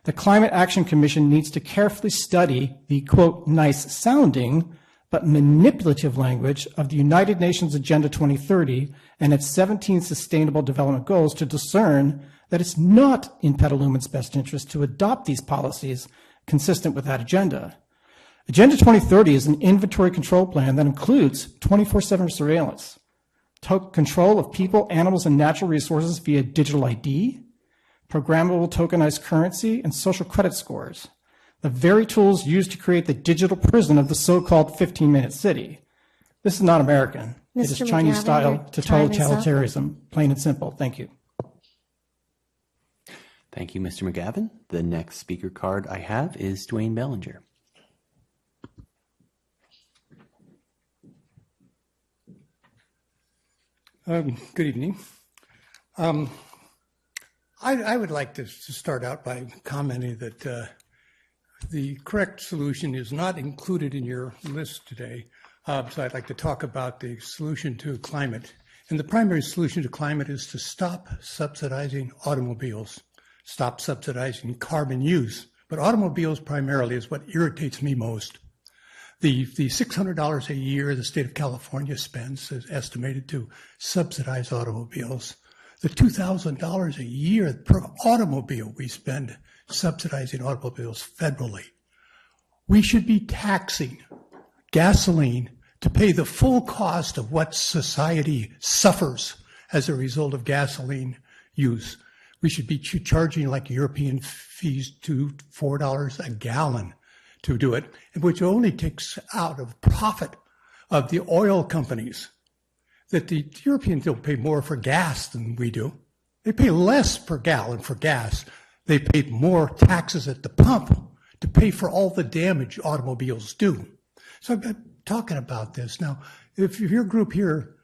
The Climate Action Commission needs to carefully study the, quote, nice-sounding but manipulative language of the United Nations Agenda 2030 and its 17 Sustainable Development Goals to discern that it's not in Petalumans' best interest to adopt these policies consistent with that agenda. Agenda 2030 is an inventory control plan that includes 24/7 surveillance, control of people, animals, and natural resources via digital ID, programmable tokenized currency, and social credit scores, the very tools used to create the digital prison of the so-called 15-minute city. This is not American. It is Chinese style to totalitarianism, plain and simple. Thank you. Thank you, Mr. McGavin. The next speaker card I have is Dwayne Bellinger. Good evening. I would like to start out by commenting that the correct solution is not included in your list today. So I'd like to talk about the solution to climate. And the primary solution to climate is to stop subsidizing automobiles, stop subsidizing carbon use. But automobiles primarily is what irritates me most. The $600 a year the state of California spends is estimated to subsidize automobiles. The $2,000 a year per automobile we spend subsidizing automobiles federally. We should be taxing gasoline to pay the full cost of what society suffers as a result of gasoline use. We should be charging like European fees to $4 a gallon to do it, which only takes out of profit of the oil companies. That the Europeans don't pay more for gas than we do. They pay less per gallon for gas. They pay more taxes at the pump to pay for all the damage automobiles do. So I'm talking about this. Now, if your group here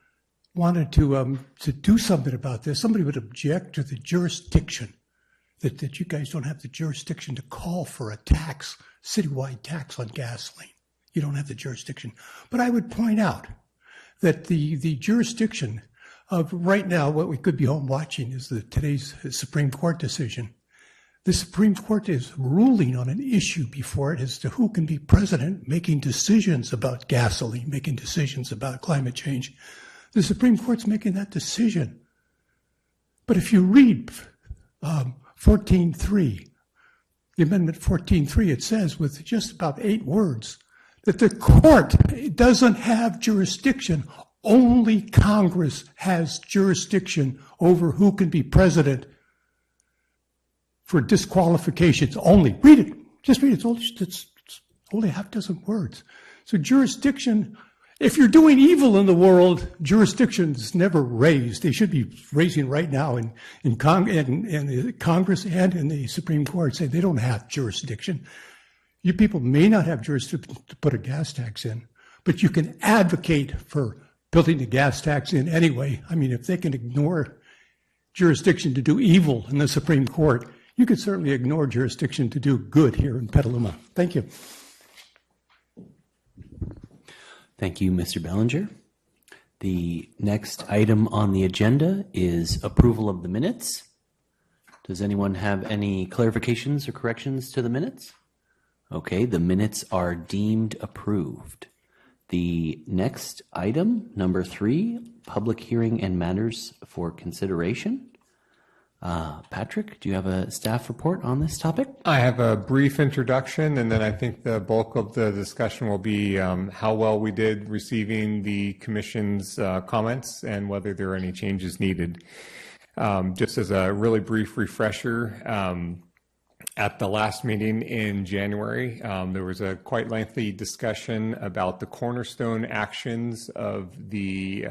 wanted to do something about this, somebody would object to the jurisdiction, that you guys don't have the jurisdiction to call for a tax, citywide tax on gasoline. You don't have the jurisdiction. But I would point out that the jurisdiction of right now, what we could be home watching is today's Supreme Court decision. The Supreme Court is ruling on an issue before it as to who can be president, making decisions about gasoline, making decisions about climate change. The Supreme Court's making that decision. But if you read 14.3, the Amendment 14.3, it says with just about 8 words that the court doesn't have jurisdiction. Only Congress has jurisdiction over who can be president for disqualifications only. Read it. Just read it. It's only half dozen words. So jurisdiction, if you're doing evil in the world, jurisdiction's never raised. They should be raising right now in Congress and in the Supreme Court, saying they don't have jurisdiction. You people may not have jurisdiction to put a gas tax in, but you can advocate for building the gas tax in anyway. I mean, if they can ignore jurisdiction to do evil in the Supreme Court, you could certainly ignore jurisdiction to do good here in Petaluma. Thank you. Thank you, Mr. Bellinger. The next item on the agenda is approval of the minutes. Does anyone have any clarifications or corrections to the minutes? Okay, the minutes are deemed approved. The next item, number 3, public hearing and matters for consideration. Patrick, do you have a staff report on this topic? I have a brief introduction, and then I think the bulk of the discussion will be how well we did receiving the Commission's comments and whether there are any changes needed. Just as a really brief refresher, at the last meeting in January, there was a quite lengthy discussion about the cornerstone actions of the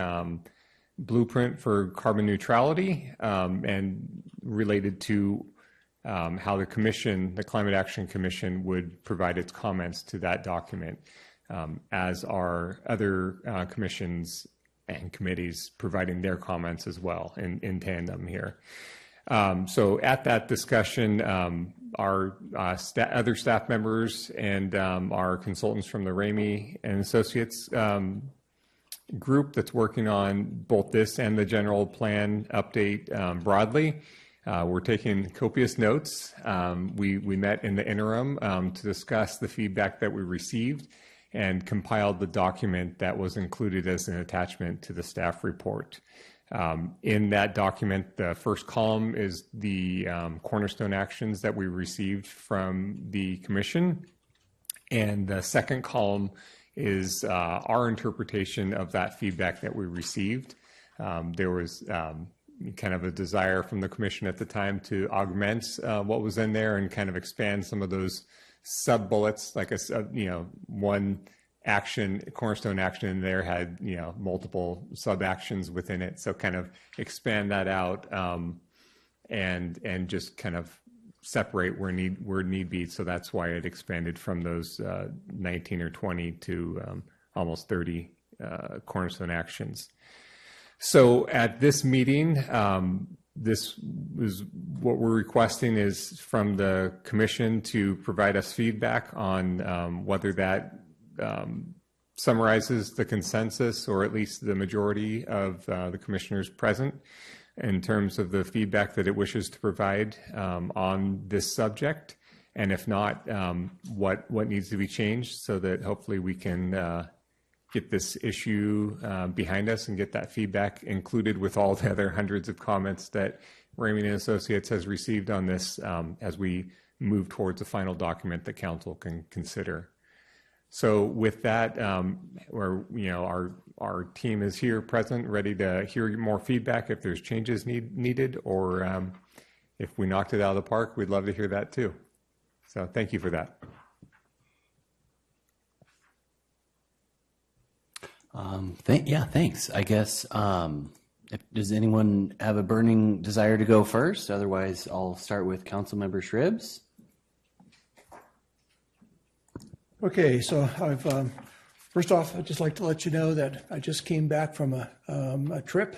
blueprint for carbon neutrality and related to how the Commission, the Climate Action Commission, would provide its comments to that document, as are other commissions and committees providing their comments as well in tandem here. So at that discussion, our other staff members and our consultants from the Ramey and Associates group that's working on both this and the general plan update broadly. We're taking copious notes. We met in the interim to discuss the feedback that we received and compiled the document that was included as an attachment to the staff report. In that document, the first column is the cornerstone actions that we received from the Commission, and the second column is our interpretation of that feedback that we received. There was kind of a desire from the Commission at the time to augment what was in there and kind of expand some of those sub-bullets, like one action, cornerstone action in there had, multiple sub-actions within it. So kind of expand that out and just kind of separate where need be. So that's why it expanded from those 19 or 20 to almost 30 cornerstone actions. So at this meeting, this is what we're requesting is from the Commission to provide us feedback on whether that summarizes the consensus or at least the majority of the commissioners present in terms of the feedback that it wishes to provide on this subject. and if not, what needs to be changed so that hopefully we can get this issue behind us and get that feedback included with all the other hundreds of comments that Raymond and Associates has received on this as we move towards a final document that council can consider. So with that, our team is here present, ready to hear more feedback if there's changes needed, or if we knocked it out of the park, we'd love to hear that too. So thank you for that. Thanks. I guess, does anyone have a burning desire to go first? Otherwise, I'll start with Councilmember Shribs. Okay, so I've first off, I'd just like to let you know that I just came back from a trip.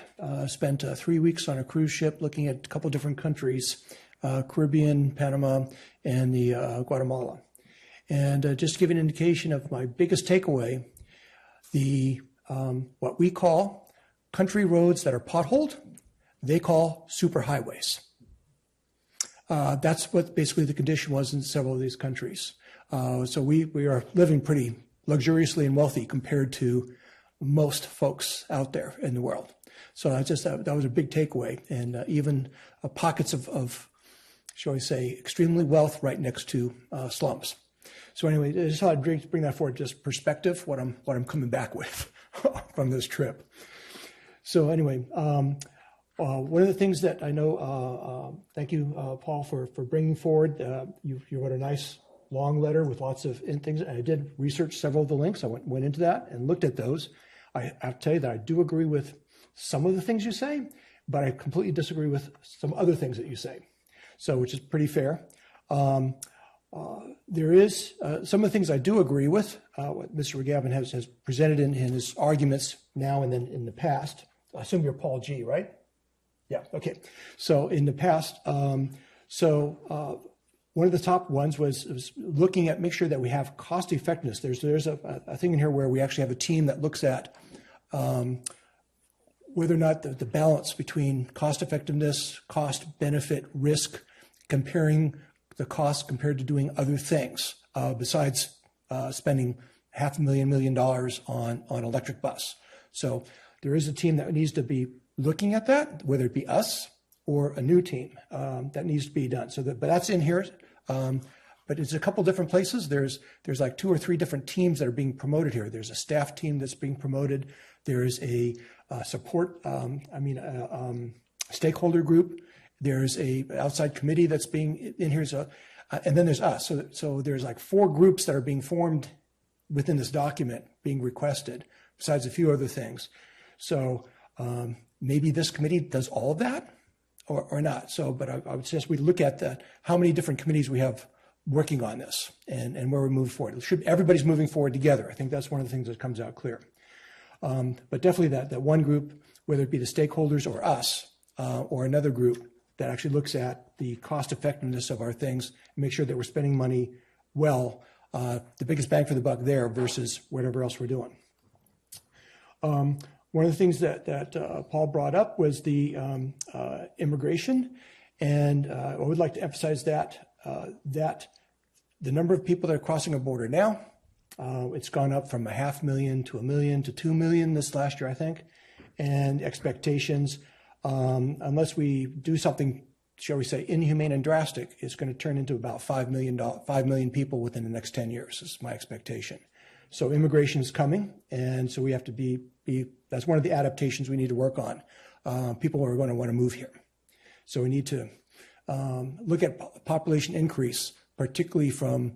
Spent 3 weeks on a cruise ship looking at a couple different countries, Caribbean, Panama, and the Guatemala. And just to give an indication of my biggest takeaway, the what we call country roads that are potholed, they call superhighways. That's what basically the condition was in several of these countries. So we are living pretty luxuriously and wealthy compared to most folks out there in the world. So that was a big takeaway, and even pockets of, shall we say, extremely wealth right next to slums. So anyway, I just thought I'd bring that forward, just perspective, what I'm coming back with from this trip. So anyway, one of the things that I know, thank you, Paul, for bringing forward. You wrote a nice long letter with lots of things. And I did research several of the links. I went into that and looked at those. I have to tell you that I do agree with some of the things you say, but I completely disagree with some other things that you say. So, which is pretty fair. There is some of the things I do agree with, what Mr. McGavin has presented in his arguments now and then in the past. I assume you're Paul G., right? Yeah, okay. So in the past, one of the top ones was looking at, make sure that we have cost effectiveness. There's a thing in here where we actually have a team that looks at whether or not the balance between cost effectiveness, cost, benefit, risk, comparing the cost compared to doing other things besides spending $500,000 million on electric bus. So there is a team that needs to be looking at that, whether it be us or a new team that needs to be done. So but that's in here. But it's a couple different places. There's like 2 or 3 different teams that are being promoted here. There's a staff team that's being promoted. There's a support, stakeholder group. There's a outside committee that's being in here. So, and then there's us. So there's like 4 groups that are being formed within this document being requested, besides a few other things. So maybe this committee does all of that or not. So, but I would suggest we look at how many different committees we have working on this and where we move forward. Everybody's moving forward together. I think that's one of the things that comes out clear. But definitely that one group, whether it be the stakeholders or us or another group that actually looks at the cost effectiveness of our things and make sure that we're spending money well, the biggest bang for the buck there versus whatever else we're doing. One of the things that Paul brought up was the immigration, and I would like to emphasize that the number of people that are crossing a border now, it's gone up from 500,000 to 1 million to 2 million this last year, I think, and expectations, unless we do something, shall we say, inhumane and drastic, it's going to turn into about 5 million people within the next 10 years, is my expectation. So immigration is coming, and so we have to be that's one of the adaptations we need to work on. People are going to want to move here. So we need to look at population increase, particularly from,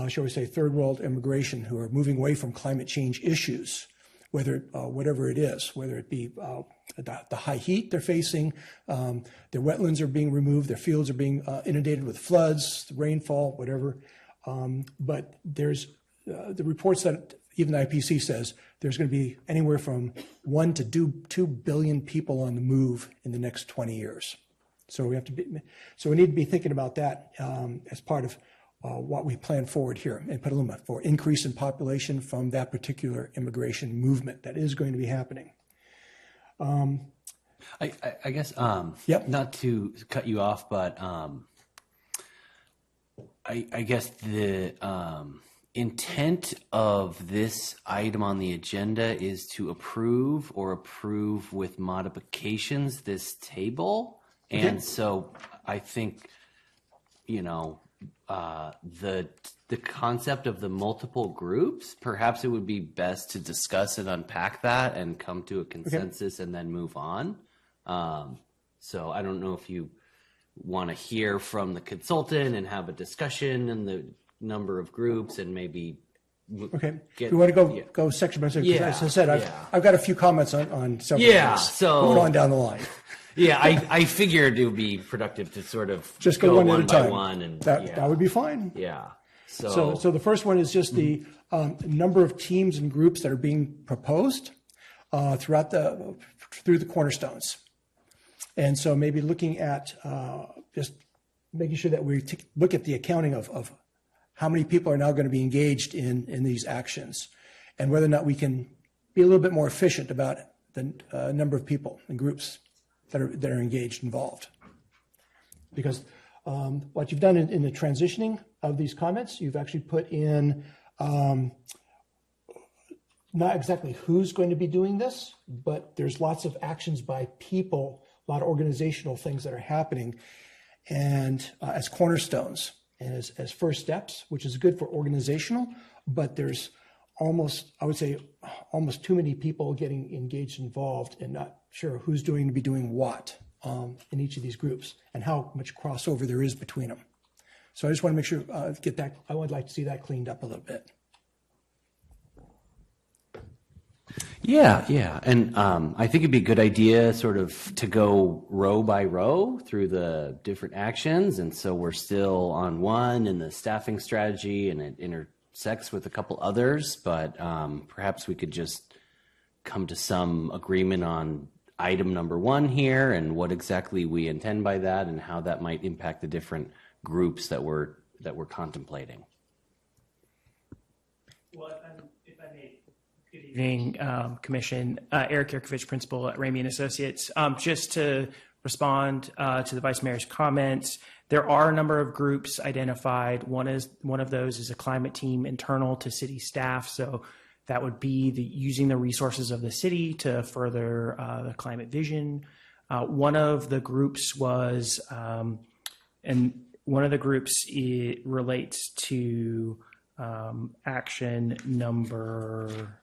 shall we say, third world immigration who are moving away from climate change issues, whether whatever it is, whether it be the high heat they're facing, their wetlands are being removed, their fields are being inundated with floods, the rainfall, whatever. But there's the reports that even the IPC says there's going to be anywhere from 1 to 2 billion people on the move in the next 20 years. So we need to be thinking about that as part of what we plan forward here in Petaluma for increase in population from that particular immigration movement that is going to be happening. I guess, yep. Not to cut you off, but I guess the intent of this item on the agenda is to approve or approve with modifications this table. Okay. And so I think, you know, the concept of the multiple groups, perhaps it would be best to discuss and unpack that and come to a consensus and then move on. So I don't know if you want to hear from the consultant and have a discussion and the number of groups and maybe Okay. Do you want to go section by section? 'Cause as I said, I've got a few comments on several things so going on down the line. Yeah, I figured it would be productive to sort of just go one at a by time. one, and that would be fine. Yeah. So the first one is just the number of teams and groups that are being proposed through the cornerstones, and so maybe looking at just making sure that we look at the accounting of how many people are now going to be engaged in these actions, and whether or not we can be a little bit more efficient about the number of people and groups that are engaged, involved. Because what you've done in the transitioning of these comments, you've actually put in not exactly who's going to be doing this, but there's lots of actions by people, a lot of organizational things that are happening, and as cornerstones and as first steps, which is good for organizational, but there's almost too many people getting engaged, involved, and not sure who's going to be doing what in each of these groups and how much crossover there is between them. So I just want to make sure, I would like to see that cleaned up a little bit. Yeah. And I think it'd be a good idea sort of to go row by row through the different actions. And so we're still on one in the staffing strategy, and it intersects with a couple others, but perhaps we could just come to some agreement on item number one here and what exactly we intend by that and how that might impact the different groups that we're contemplating. Well, if I may, good evening, Commission. Eric Yerkovich, Principal at Ramey & Associates. Just to respond to the Vice Mayor's comments, there are a number of groups identified. One of those is a climate team internal to city staff. So that would be using the resources of the city to further the climate vision. One of the groups was, and one of the groups relates to action number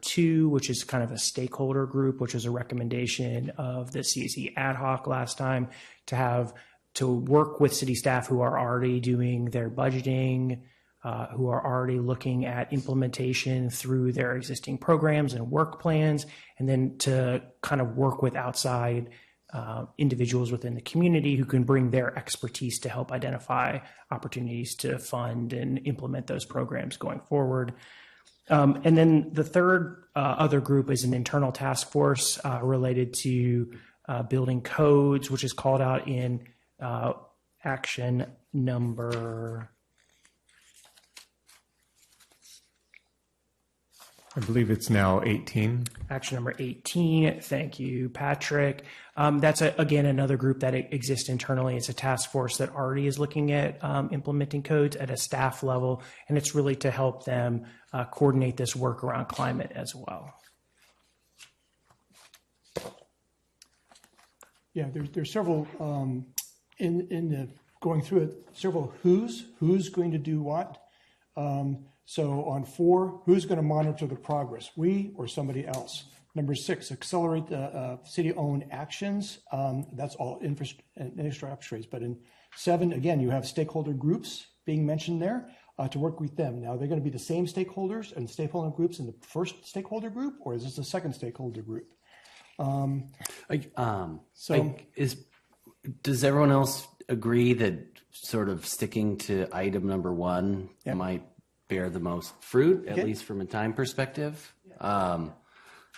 2, which is kind of a stakeholder group, which was a recommendation of the CAC ad hoc last time to work with city staff who are already doing their budgeting, who are already looking at implementation through their existing programs and work plans, and then to kind of work with outside individuals within the community who can bring their expertise to help identify opportunities to fund and implement those programs going forward. And then the third other group is an internal task force related to building codes, which is called out in action number, I believe it's now 18. Action number 18. Thank you, Patrick. That's, again, another group that exists internally. It's a task force that already is looking at implementing codes at a staff level, and it's really to help them coordinate this work around climate as well. Yeah, there's several, in the going through it, several who's going to do what. So on 4, who's going to monitor the progress, we or somebody else? Number 6, accelerate the city-owned actions. That's all infrastructure. But in 7, again, you have stakeholder groups being mentioned there to work with them. Now, they're going to be the same stakeholders and stakeholder groups in the first stakeholder group, or is this the second stakeholder group? Does everyone else agree that sort of sticking to item number 1 might bear the most fruit, at least from a time perspective?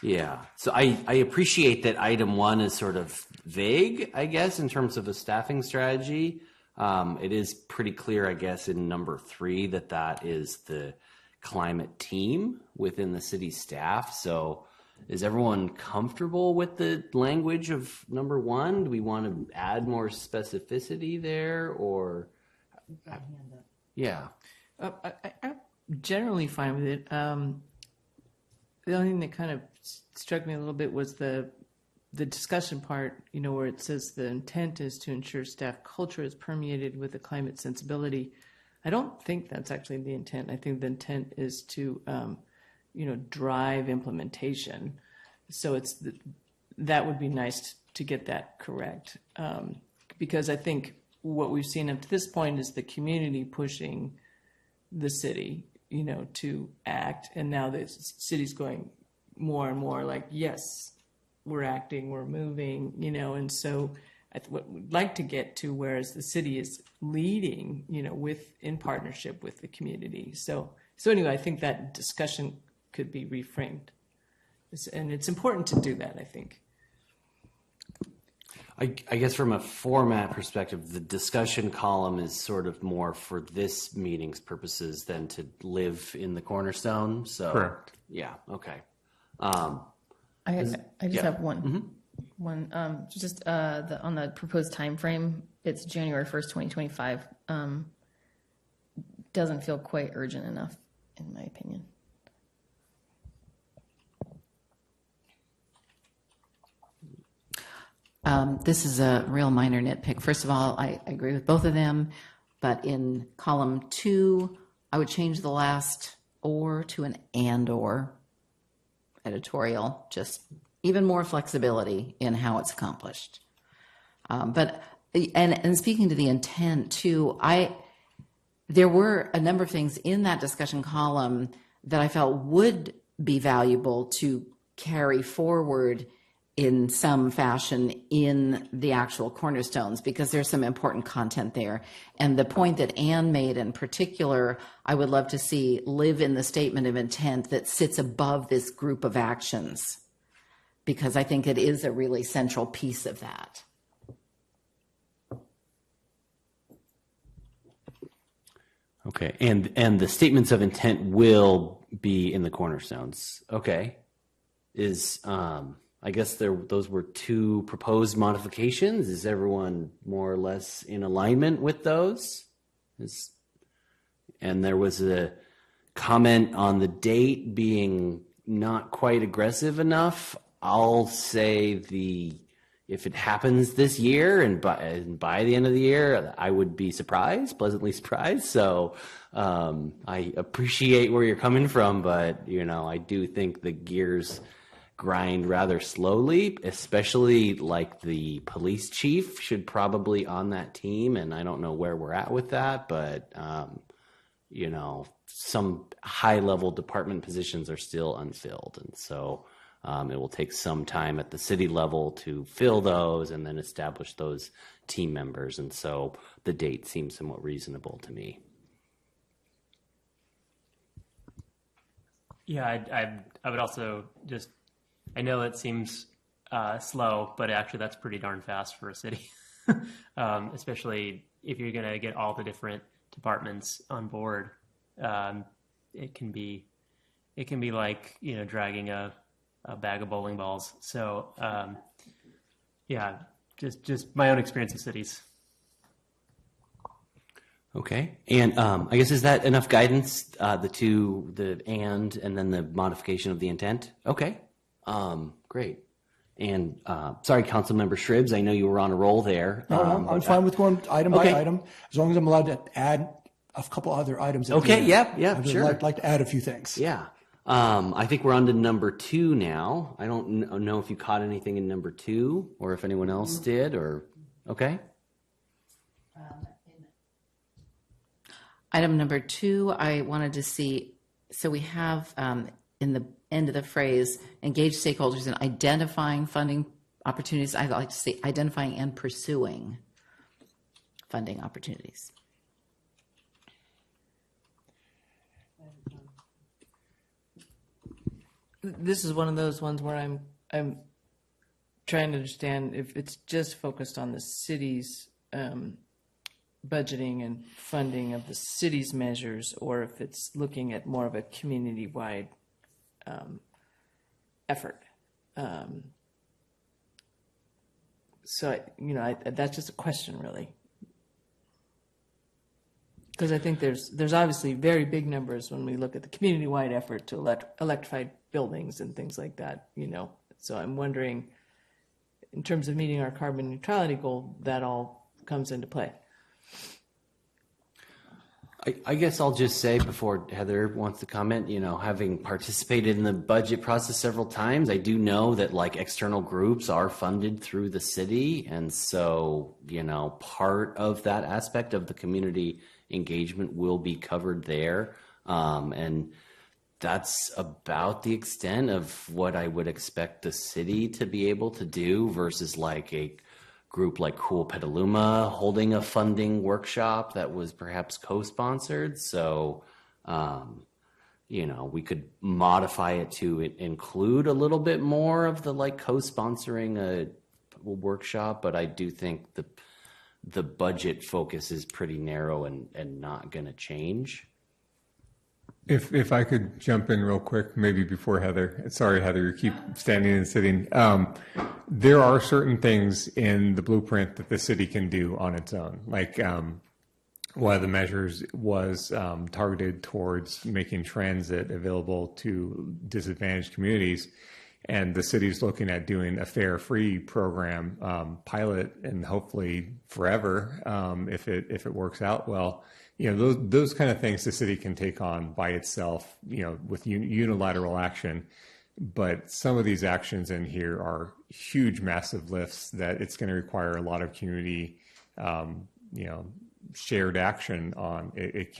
Yeah. So I appreciate that item 1 is sort of vague, I guess, in terms of a staffing strategy. It is pretty clear, I guess, in number 3 that is the climate team within the city staff. So is everyone comfortable with the language of number 1? Do we want to add more specificity there, or? Yeah. I'm generally fine with it. The only thing that kind of struck me a little bit was the discussion part, where it says the intent is to ensure staff culture is permeated with a climate sensibility. I don't think that's actually the intent. I think the intent is to, drive implementation. So that would be nice to get that correct. Because I think what we've seen up to this point is the community pushing the city, to act. And now the city's going more and more like, yes, we're acting, we're moving, and so what we'd like to get to, whereas the city is leading, in partnership with the community. So anyway, I think that discussion could be reframed. And it's important to do that, I think. I guess from a format perspective, the discussion column is sort of more for this meeting's purposes than to live in the Cornerstone. So, correct. Yeah. Okay. I just have one. Mm-hmm. Just on the proposed time frame, it's January 1st, 2025. Doesn't feel quite urgent enough, in my opinion. This is a real minor nitpick. First of all, I agree with both of them, but in column 2, I would change the last or to an and/or editorial, just even more flexibility in how it's accomplished. But speaking to the intent too, there were a number of things in that discussion column that I felt would be valuable to carry forward in some fashion in the actual cornerstones, because there's some important content there. And the point that Anne made in particular, I would love to see live in the statement of intent that sits above this group of actions, because I think it is a really central piece of that. Okay. And the statements of intent will be in the cornerstones. Okay. I guess those were 2 proposed modifications. Is everyone more or less in alignment with those? And there was a comment on the date being not quite aggressive enough. I'll say if it happens this year and by the end of the year, I would be pleasantly surprised. So I appreciate where you're coming from, but I do think the gears grind rather slowly, especially like the police chief should probably on that team. And I don't know where we're at with that, but some high level department positions are still unfilled. And so it will take some time at the city level to fill those and then establish those team members. And so the date seems somewhat reasonable to me. Yeah, I would also just, I know it seems slow, but actually that's pretty darn fast for a city, especially if you're going to get all the different departments on board. It can be like, dragging a bag of bowling balls. So, yeah, just my own experience with cities. Okay. And I guess, is that enough guidance, the and then the modification of the intent? Okay. Great. And sorry, Councilmember Shribs, I know you were on a roll there. No, I'm fine with going item by item, as long as I'm allowed to add a couple other items. Okay, yeah, sure. I'd like to add a few things. Yeah. I think we're on to number 2 now. I don't know if you caught anything in number 2 or if anyone else did, or, okay. Item number 2, I wanted to see, so we have in the end of the phrase, engage stakeholders in identifying funding opportunities. I'd like to say identifying and pursuing funding opportunities. This is one of those ones where I'm trying to understand if it's just focused on the city's budgeting and funding of the city's measures, or if it's looking at more of a community-wide effort. So, that's just a question, really. Because I think there's obviously very big numbers when we look at the community-wide effort to electrify buildings and things like that, So I'm wondering, in terms of meeting our carbon neutrality goal, that all comes into play. I guess I'll just say before Heather wants to comment, having participated in the budget process several times, I do know that external groups are funded through the city. And so, part of that aspect of the community engagement will be covered there. And that's about the extent of what I would expect the city to be able to do versus a group like Cool Petaluma holding a funding workshop that was perhaps co-sponsored. So, we could modify it to include a little bit more of the co-sponsoring a workshop, but I do think the budget focus is pretty narrow and not going to change. If I could jump in real quick, maybe before Heather. Sorry, Heather, you keep standing and sitting. There are certain things in the blueprint that the city can do on its own. One of the measures was targeted towards making transit available to disadvantaged communities. And the city's looking at doing a fare free program, pilot, and hopefully forever, if it works out well. Those kind of things the city can take on by itself, with unilateral action. But some of these actions in here are huge, massive lifts that it's going to require a lot of community, shared action on. It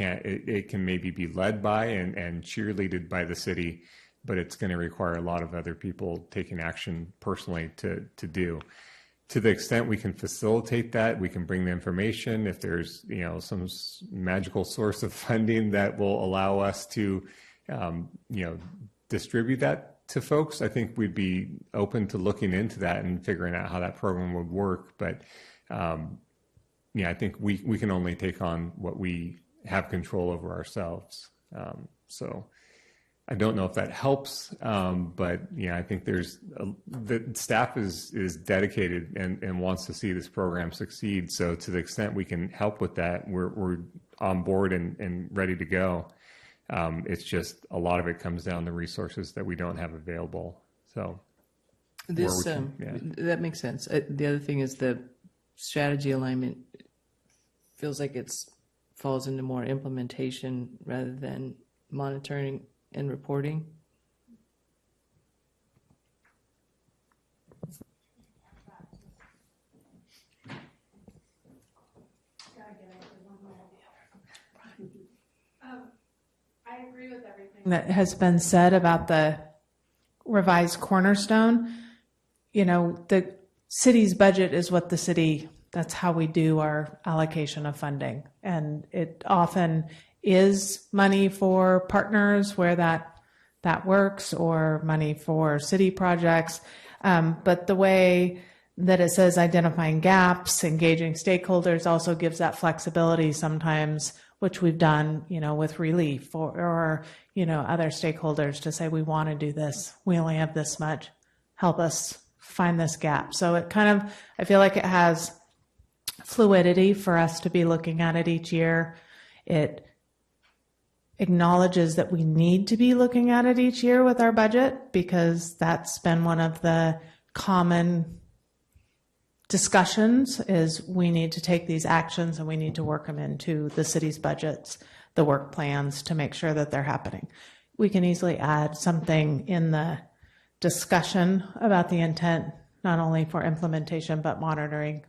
can maybe be led by and cheerleaded by the city, but it's going to require a lot of other people taking action personally to do. To the extent we can facilitate that, we can bring the information. If there's, some magical source of funding that will allow us to, distribute that to folks, I think we'd be open to looking into that and figuring out how that program would work. But, I think we can only take on what we have control over ourselves. So I don't know if that helps, but I think the staff is dedicated and wants to see this program succeed. So to the extent we can help with that, we're on board and ready to go. It's just a lot of it comes down to resources that we don't have available. So that makes sense. The other thing is the strategy alignment feels like falls into more implementation rather than monitoring and reporting. I agree with everything that has been said about the revised cornerstone. The city's budget is what that's how we do our allocation of funding. And it often is money for partners where that works, or money for city projects. But the way that it says identifying gaps, engaging stakeholders also gives that flexibility sometimes, which we've done, with relief or other stakeholders to say, we want to do this. We only have this much. Help us find this gap. So I feel like it has fluidity for us to be looking at it each year. It acknowledges that we need to be looking at it each year with our budget, because that's been one of the common discussions, is we need to take these actions and we need to work them into the city's budgets, the work plans, to make sure that they're happening. We can easily add something in the discussion about the intent, not only for implementation, but monitoring.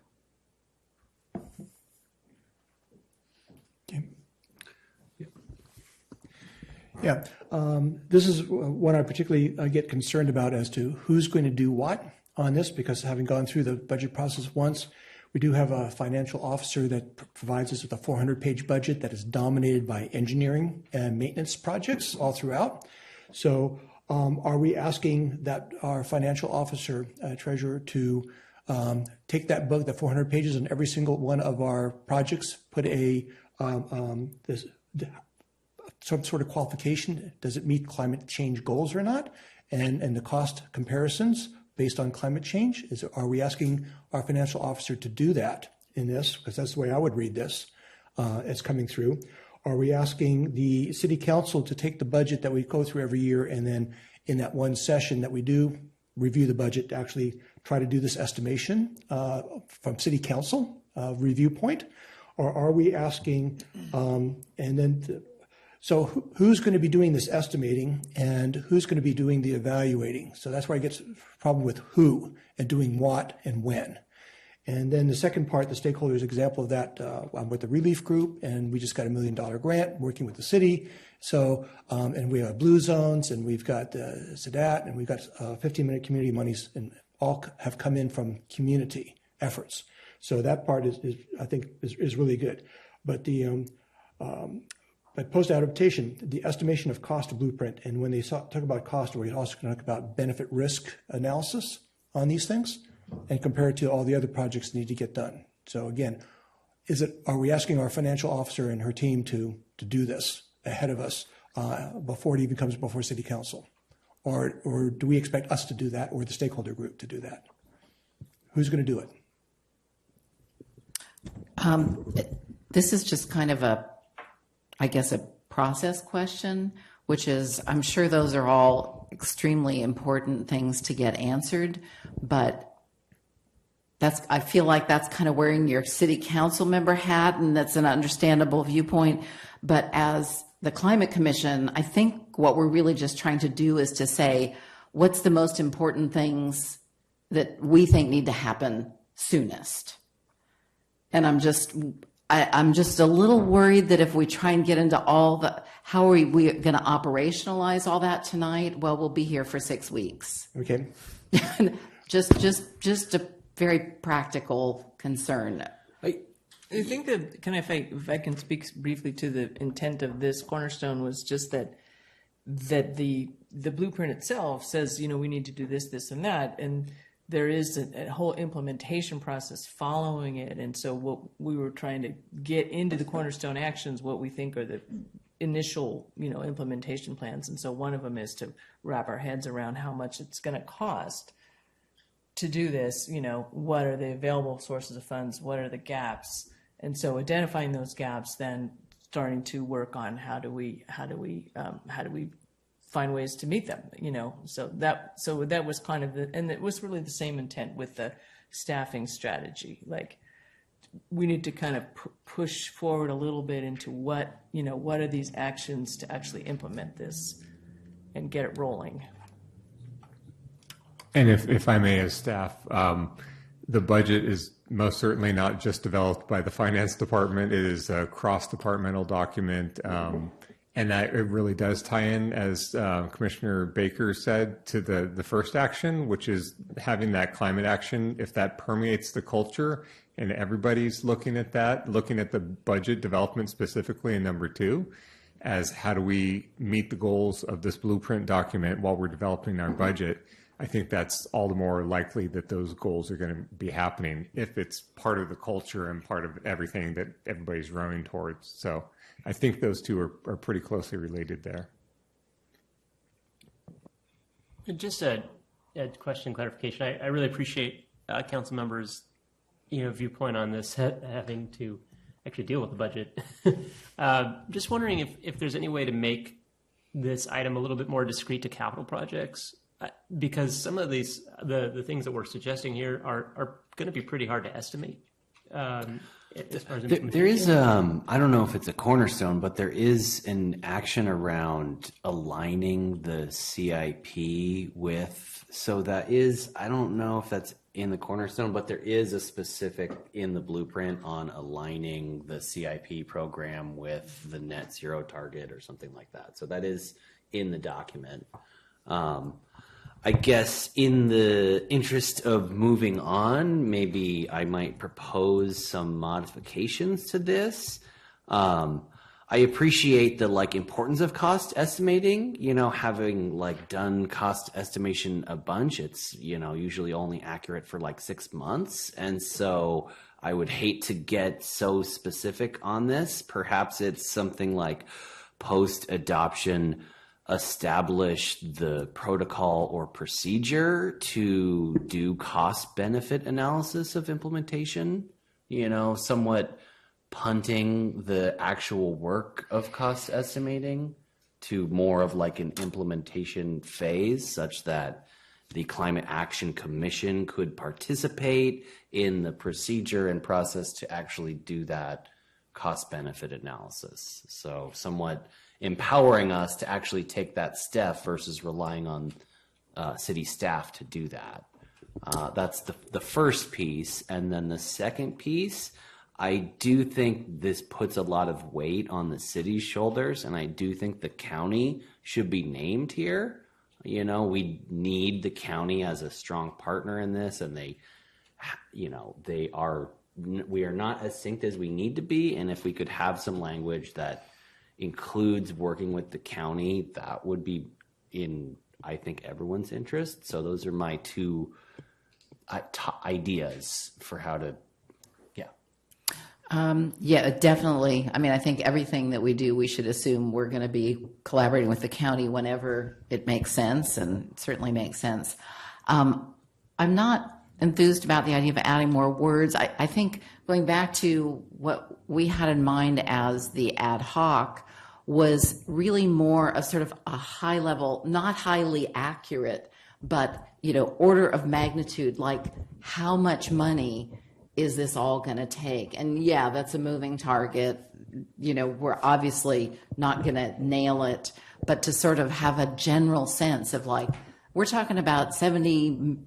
Yeah, this is one I particularly get concerned about as to who's going to do what on this, because having gone through the budget process once, we do have a financial officer that provides us with a 400-page budget that is dominated by engineering and maintenance projects all throughout. So are we asking that our financial officer, treasurer, to take that book, the 400 pages, and every single one of our projects, put some sort of qualification? Does it meet climate change goals or not? and the cost comparisons based on climate change? Are we asking our financial officer to do that in this? Because that's the way I would read this as coming through. Are we asking the city council to take the budget that we go through every year and then in that one session that we do review the budget to actually try to do this estimation from city council review point? Or are we asking, so who's going to be doing this estimating and who's going to be doing the evaluating? So that's where I get a problem with who and doing what and when. And then the second part, the stakeholders example of that, I'm with the Relief Group, and we just got $1 million grant working with the city. So, and we have Blue Zones, and we've got SEDAT, and we've got 15-minute community monies, and all have come in from community efforts. So that part is I think is really good. But the but post-adaptation, the estimation of cost of blueprint, and when they talk about cost, we also talk about benefit risk analysis on these things and compare it to all the other projects that need to get done. So again, are we asking our financial officer and her team to do this ahead of us before it even comes before city council? Or do we expect us to do that or the stakeholder group to do that? Who's going to do it? This is just kind of a process question, which is, I'm sure those are all extremely important things to get answered, but I feel like that's kind of wearing your city council member hat, and that's an understandable viewpoint. But as the Climate Commission, I think what we're really just trying to do is to say, what's the most important things that we think need to happen soonest? And I'm just a little worried that if we try and get into how are we going to operationalize all that tonight? Well, we'll be here for 6 weeks. Okay. just a very practical concern. I think that if I can speak briefly to the intent of this cornerstone, was just that the blueprint itself says, we need to do this, this, and that, and there is a whole implementation process following it. And so what we were trying to get into the cornerstone actions, what we think are the initial, implementation plans. And so one of them is to wrap our heads around how much it's going to cost to do this. What are the available sources of funds? What are the gaps? And so identifying those gaps, then starting to work on how do we find ways to meet them, so that was kind of and it was really the same intent with the staffing strategy. Like, we need to kind of push forward a little bit into what are these actions to actually implement this and get it rolling. And if I may, as staff, the budget is most certainly not just developed by the finance department. It is a cross-departmental document. And that it really does tie in, as Commissioner Baker said, to the first action, which is having that climate action. If that permeates the culture and everybody's looking at that, looking at the budget development specifically in number 2, as how do we meet the goals of this blueprint document while we're developing our budget, I think that's all the more likely that those goals are going to be happening if it's part of the culture and part of everything that everybody's rowing towards. So I think those two are pretty closely related there. Just a question, clarification. I really appreciate council members' viewpoint on this, having to actually deal with the budget. Just wondering if there's any way to make this item a little bit more discrete to capital projects, because some of these the things that we're suggesting here are going to be pretty hard to estimate. As far as there is, I don't know if it's a cornerstone, but there is an action around aligning the CIP with, so that is, I don't know if that's in the cornerstone, but there is a specific in the blueprint on aligning the CIP program with the net zero target or something like that. So that is in the document. I guess in the interest of moving on, maybe I might propose some modifications to this. I appreciate the importance of cost estimating, having done cost estimation a bunch. It's, usually only accurate for 6 months. And so I would hate to get so specific on this. Perhaps it's something like post-adoption establish the protocol or procedure to do cost benefit analysis of implementation, somewhat punting the actual work of cost estimating to more of like an implementation phase, such that the Climate Action Commission could participate in the procedure and process to actually do that cost benefit analysis. So somewhat empowering us to actually take that step versus relying on city staff to do that. That's the first piece. And then the second piece, I do think this puts a lot of weight on the city's shoulders, and I do think the county should be named here. We need the county as a strong partner in this, and we are not as synced as we need to be. And if we could have some language that includes working with the county, that would be in, I think, everyone's interest. So those are my two ideas for how to, Yeah, definitely. I mean, I think everything that we do, we should assume we're going to be collaborating with the county whenever it makes sense, and it certainly makes sense. I'm not enthused about the idea of adding more words. I think going back to what we had in mind as the ad hoc was really more of sort of a high level, not highly accurate, but, order of magnitude, like how much money is this all going to take? And yeah, that's a moving target. We're obviously not going to nail it, but to sort of have a general sense of like, we're talking about 70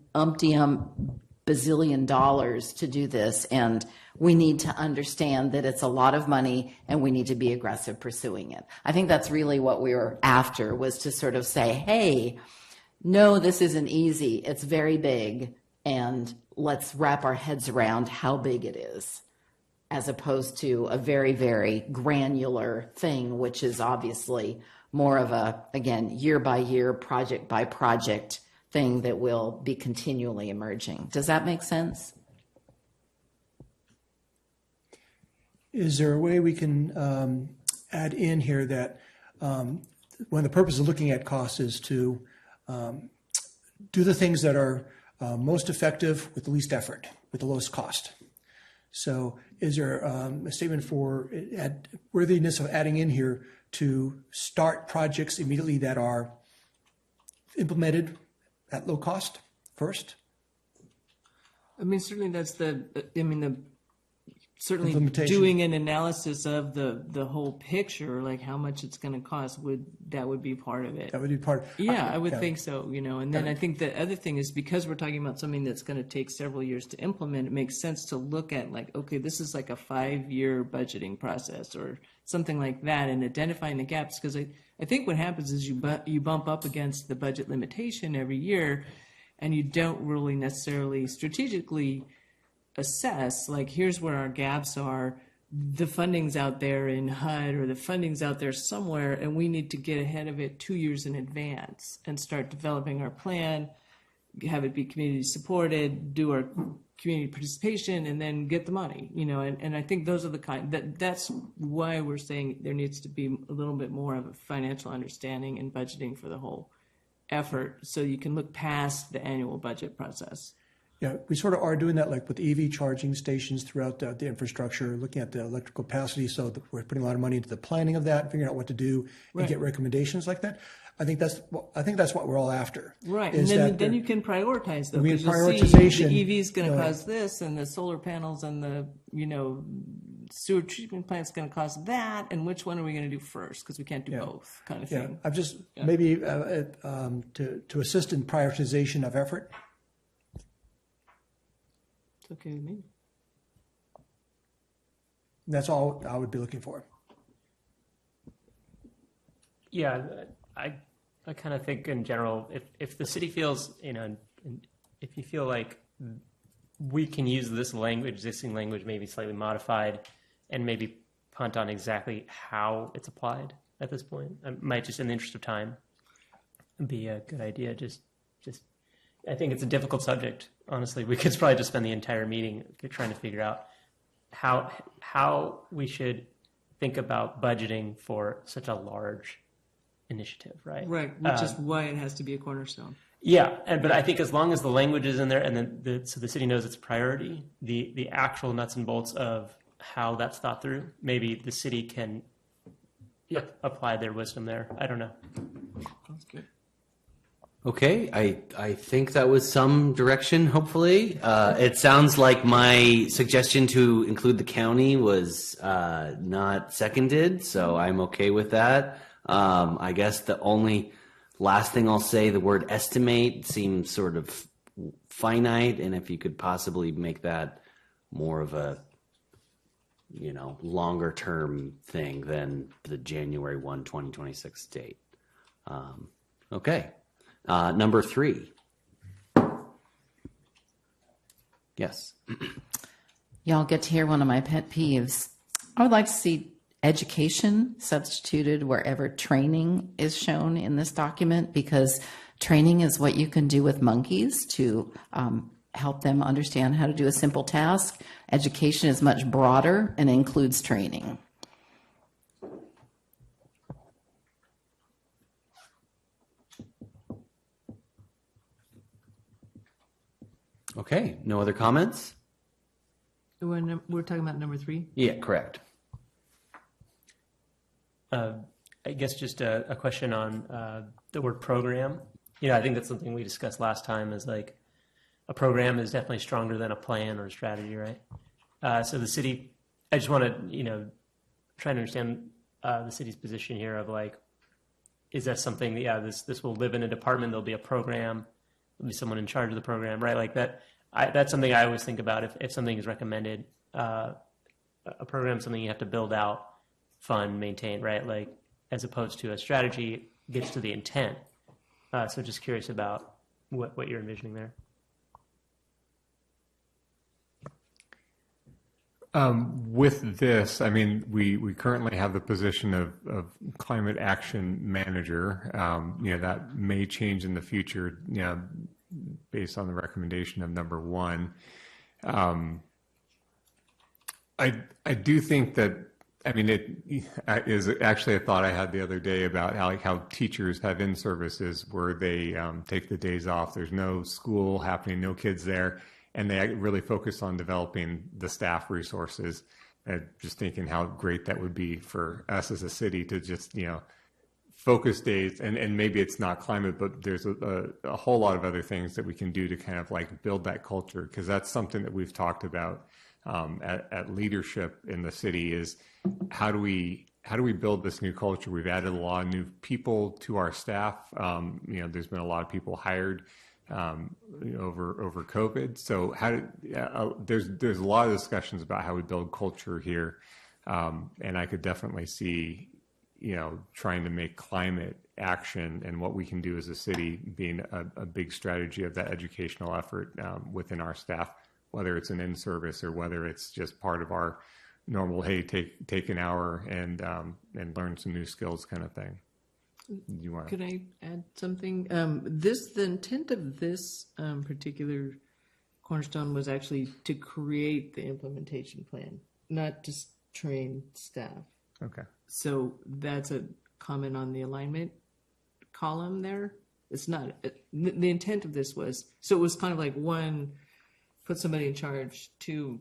bazillion dollars to do this, and we need to understand that it's a lot of money and we need to be aggressive pursuing it. I think that's really what we were after, was to sort of say, hey, no, this isn't easy. It's very big, and let's wrap our heads around how big it is, as opposed to a very, very granular thing, which is obviously more of a, again, year by year, project by project thing that will be continually emerging. Does that make sense? Is there a way we can add in here that when the purpose of looking at costs is to do the things that are most effective with the least effort, with the lowest cost? So is there a statement for worthiness of adding in here to start projects immediately that are implemented at low cost first? I mean, certainly that's certainly doing an analysis of the whole picture, like how much it's going to cost, would be part of it. That would be part. Yeah, I would think so. And then I think the other thing is, because we're talking about something that's going to take several years to implement, it makes sense to look at like, okay, this is like a 5-year budgeting process or something like that, and identifying the gaps. Because I think what happens is you bump up against the budget limitation every year, and you don't really necessarily strategically assess, like, here's where our gaps are, the funding's out there in HUD, or the funding's out there somewhere, and we need to get ahead of it 2 years in advance and start developing our plan, have it be community supported, do our community participation, and then get the money, and I think those are the that's why we're saying there needs to be a little bit more of a financial understanding and budgeting for the whole effort, so you can look past the annual budget process. Yeah, we sort of are doing that, like with EV charging stations throughout the infrastructure, looking at the electrical capacity. So we're putting a lot of money into the planning of that, figuring out what to do, and get recommendations like that. I think that's what we're all after. Right, and then you can prioritize them. We prioritization. See the EV is going to cause this, and the solar panels and the sewer treatment plant is going to cause that, and which one are we going to do first? Because we can't do both, kind of thing. I've just maybe to assist in prioritization of effort. It's okay with me. That's all I would be looking for. Yeah, I kind of think in general, if the city feels, if you feel like we can use this language, existing language, maybe slightly modified, and maybe punt on exactly how it's applied at this point, it might, just in the interest of time, be a good idea. Just I think it's a difficult subject. Honestly, we could probably just spend the entire meeting trying to figure out how we should think about budgeting for such a large initiative, right? Right, which is why it has to be a cornerstone. Yeah, but I think as long as the language is in there, and then so the city knows it's a priority, the actual nuts and bolts of how that's thought through, maybe the city can apply their wisdom there. I don't know. That's good. Okay, I think that was some direction, hopefully. It sounds like my suggestion to include the county was not seconded, so I'm okay with that. I guess the only last thing I'll say, the word estimate seems sort of finite, and if you could possibly make that more of a, longer term thing than the January 1, 2026 date. Okay. Number 3. Yes. Y'all get to hear one of my pet peeves. I would like to see education substituted wherever training is shown in this document, because training is what you can do with monkeys to help them understand how to do a simple task. Education is much broader and includes training. Okay, no other comments? We're talking about number 3? Yeah, correct. I guess just a question on the word program. I think that's something we discussed last time, is like a program is definitely stronger than a plan or a strategy, right? So the city, I just want to, try to understand the city's position here of like, is that something that, this will live in a department, there'll be a program, there'll be someone in charge of the program, right? Like that, that's something I always think about if something is recommended, a program, something you have to build out, fund, maintain, right? Like, as opposed to a strategy gets to the intent. So just curious about what you're envisioning there. With this, I mean, we currently have the position of climate action manager. That may change in the future, based on the recommendation of number 1. I do think that, I mean, it is actually a thought I had the other day about how teachers have in-services where they take the days off. There's no school happening, no kids there, and they really focus on developing the staff resources. Just thinking how great that would be for us as a city to just, focus days, and maybe it's not climate, but there's a whole lot of other things that we can do to kind of like build that culture, because that's something that we've talked about at leadership in the city is how do we build this new culture? We've added a lot of new people to our staff. There's been a lot of people hired over COVID. So there's a lot of discussions about how we build culture here, and I could definitely see trying to make climate action and what we can do as a city being a big strategy of that educational effort within our staff, whether it's an in-service or whether it's just part of our normal, hey, take an hour and learn some new skills kind of thing. Could I add something? The intent of this particular cornerstone was actually to create the implementation plan, not just train staff. Okay. So that's a comment on the alignment column there. It's not, the intent of this was, so it was kind of like 1, put somebody in charge, 2,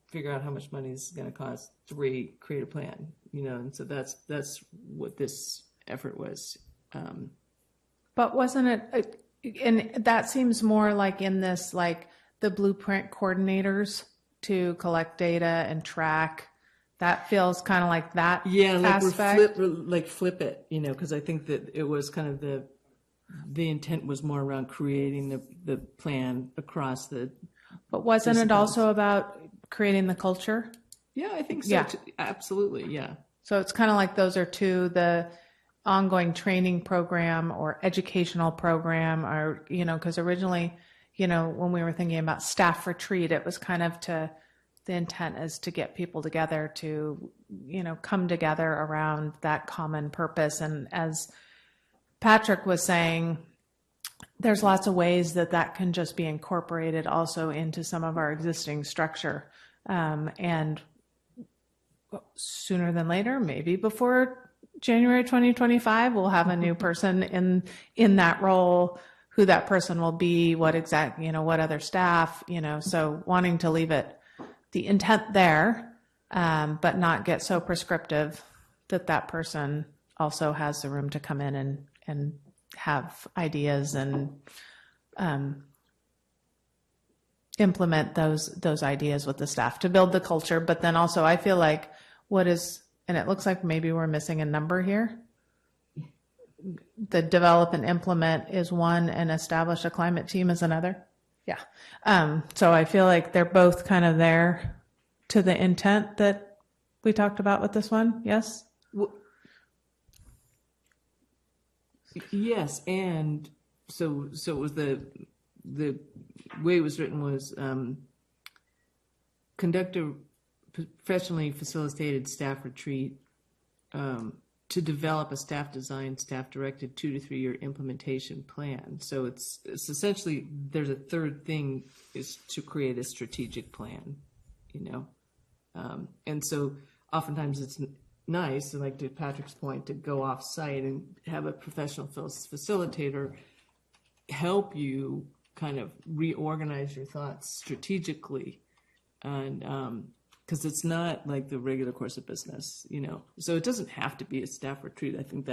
figure out how much money is going to cost, 3, create a plan, and so that's what this effort was. But wasn't it, and that seems more like in this, like the blueprint coordinators to collect data and track. That feels kind of like that aspect. Flip it, because I think that it was kind of the intent was more around creating the plan across the. But wasn't it also about creating the culture? Yeah, I think so. Yeah. Too. Absolutely, yeah. So it's kind of like those are two, the ongoing training program or educational program, or, because originally, when we were thinking about staff retreat, it was kind of the intent is to get people together to, come together around that common purpose. And as Patrick was saying, there's lots of ways that can just be incorporated also into some of our existing structure. And sooner than later, maybe before January 2025, we'll have a new person in that role, who that person will be, what other staff, so wanting to leave it, the intent there, but not get so prescriptive that person also has the room to come in and have ideas and implement those ideas with the staff to build the culture. But then also I feel like and it looks like maybe we're missing a number here. The develop and implement is one and establish a climate team is another. Yeah. So I feel like they're both kind of there to the intent that we talked about with this one. Yes? Yes, and so it was the way it was written was conduct a professionally facilitated staff retreat to develop a staff designed, staff directed 2 to 3 year implementation plan. So it's essentially, there's a third thing is to create a strategic plan, and so oftentimes it's nice, like to Patrick's point, to go off site and have a professional facilitator help you kind of reorganize your thoughts strategically, and because it's not like the regular course of business, so it doesn't have to be a staff retreat. I think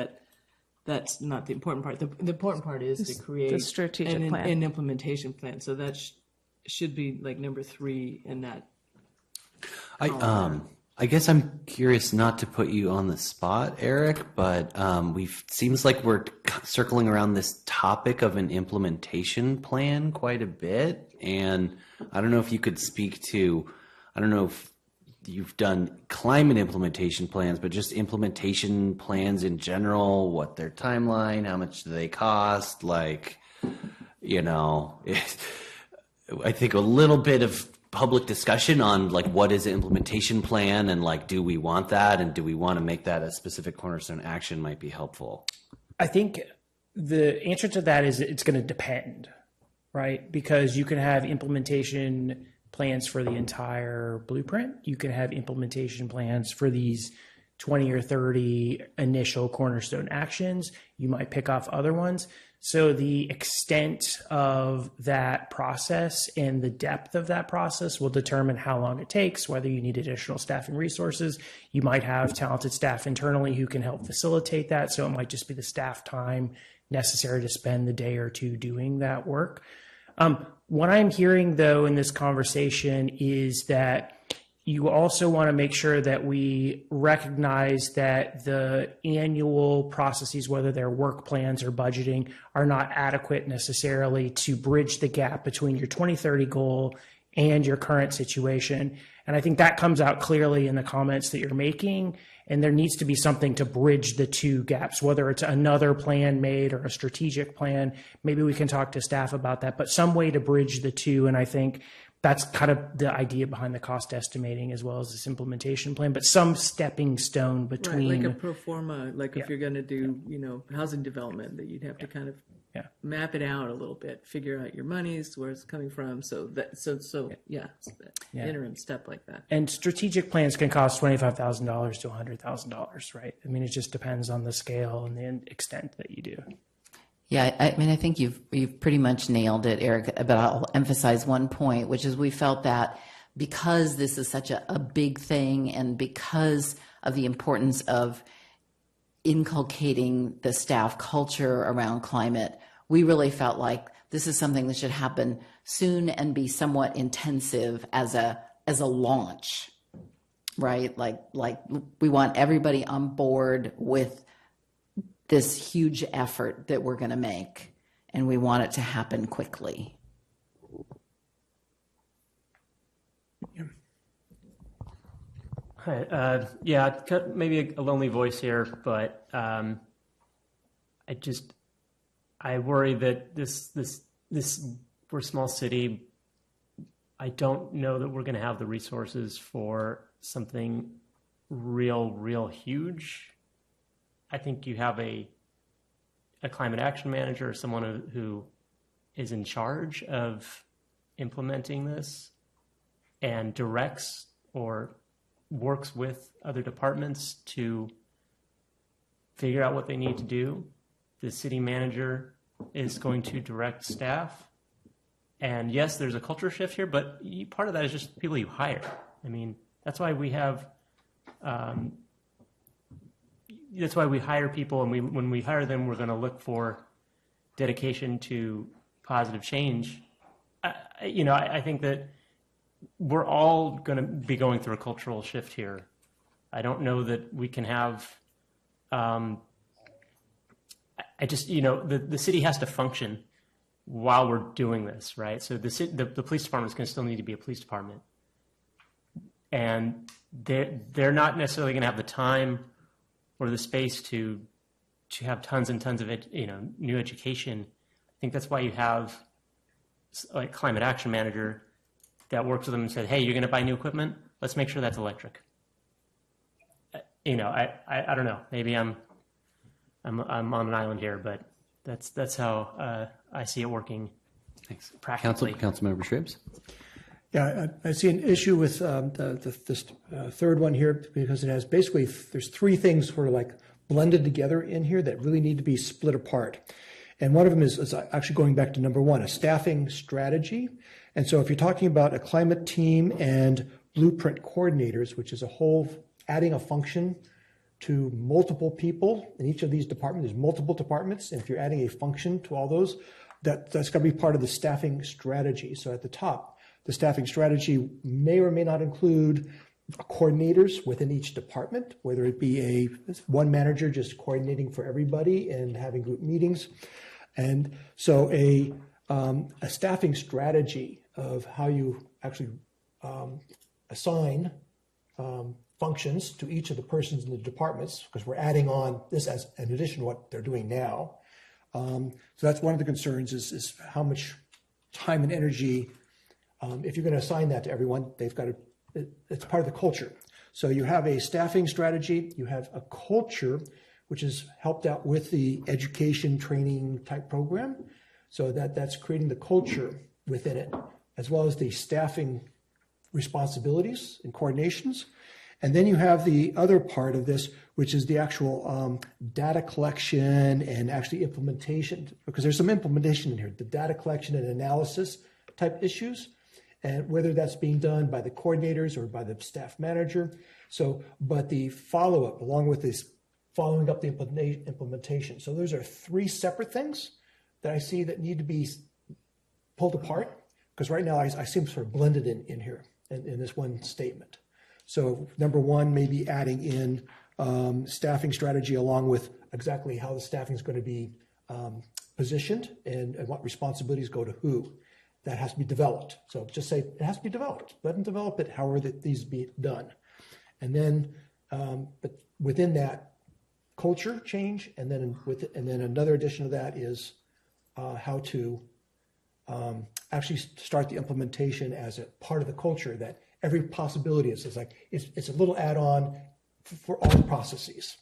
that's not the important part. The important part is to create the strategic plan, an implementation plan. So that should be like number 3 in that. I guess I'm curious, not to put you on the spot, Eric, but seems like we're circling around this topic of an implementation plan quite a bit. And I don't know if you could speak to, I don't know if you've done climate implementation plans, but just implementation plans in general, what their timeline, how much do they cost? I think a little bit of public discussion on what is an implementation plan and do we want that and do we want to make that a specific cornerstone action might be helpful. I think the answer to that is it's going to depend, right? Because you can have implementation plans for the entire blueprint. You can have implementation plans for these 20 or 30 initial cornerstone actions. You might pick off other ones. So the extent of that process and the depth of that process will determine how long it takes, whether you need additional staffing resources. You might have talented staff internally who can help facilitate that. So it might just be the staff time necessary to spend the day or two doing that work. What I'm hearing, though, in this conversation is that you also want to make sure that we recognize that the annual processes, whether they're work plans or budgeting, are not adequate necessarily to bridge the gap between your 2030 goal and your current situation. And I think that comes out clearly in the comments that you're making. And there needs to be something to bridge the two gaps, whether it's another plan made or a strategic plan. Maybe we can talk to staff about that, but some way to bridge the two. And I think that's kind of the idea behind the cost estimating as well as this implementation plan, but some stepping stone between. Right, like a pro forma, if you're going to do, housing development, that you'd have to kind of map it out a little bit, figure out your monies, where it's coming from. Interim step like that. And strategic plans can cost $25,000 to $100,000, right? I mean, it just depends on the scale and the extent that you do. Yeah, I think you've pretty much nailed it, Eric, but I'll emphasize one point, which is we felt that because this is such a big thing and because of the importance of inculcating the staff culture around climate, we really felt like this is something that should happen soon and be somewhat intensive as a launch, right? Like we want everybody on board with this huge effort that we're going to make, and we want it to happen quickly. Hi, maybe a lonely voice here, but I worry that this we're a small city. I don't know that we're going to have the resources for something real huge. I think you have a climate action manager, someone who is in charge of implementing this and directs or works with other departments to figure out what they need to do. The city manager is going to direct staff. And yes, there's a culture shift here, but part of that is just people you hire. I mean, that's why we have, that's why we hire people, and when we hire them, we're going to look for dedication to positive change. I think that we're all going to be going through a cultural shift here. I don't know that we can have. The city has to function while we're doing this, right? So the police department is going to still need to be a police department, and they're not necessarily going to have the time or the space to have tons and tons of new education. I think that's why you have like climate action manager that works with them and said, "Hey, you're going to buy new equipment. Let's make sure that's electric." I don't know. Maybe I'm on an island here, but that's how I see it working. Thanks. Practically. Councilmember Shribs. Yeah, I see an issue with this third one here because it has basically, there's three things sort of like blended together in here that really need to be split apart. And one of them is actually going back to number one, a staffing strategy. And so if you're talking about a climate team and blueprint coordinators, which is a whole adding a function to multiple people in each of these departments, there's multiple departments. And if you're adding a function to all those, that's got to be part of the staffing strategy. So at the top, the staffing strategy may or may not include coordinators within each department, whether it be one manager just coordinating for everybody and having group meetings. And so a staffing strategy of how you actually assign functions to each of the persons in the departments, because we're adding on this as an addition to what they're doing now. So that's one of the concerns is how much time and energy, if you're going to assign that to everyone, they've got to, it's part of the culture. So you have a staffing strategy, you have a culture, which is helped out with the education training type program. So that's creating the culture within it, as well as the staffing responsibilities and coordinations. And then you have the other part of this, which is the actual data collection and actually implementation, because there's some implementation in here, the data collection and analysis type issues, and whether that's being done by the coordinators or by the staff manager. So, but the follow-up along with this following up the implementation. So those are three separate things that I see that need to be pulled apart, because right now I see them sort of blended in here in this one statement. So number one, maybe adding in staffing strategy along with exactly how the staffing is going to be positioned and what responsibilities go to who. That has to be developed. So just say it has to be developed. Let them develop it however these be done. And then, but within that, culture change, and then another addition to that is how to actually start the implementation as a part of the culture, that every possibility is like it's a little add-on for all the processes.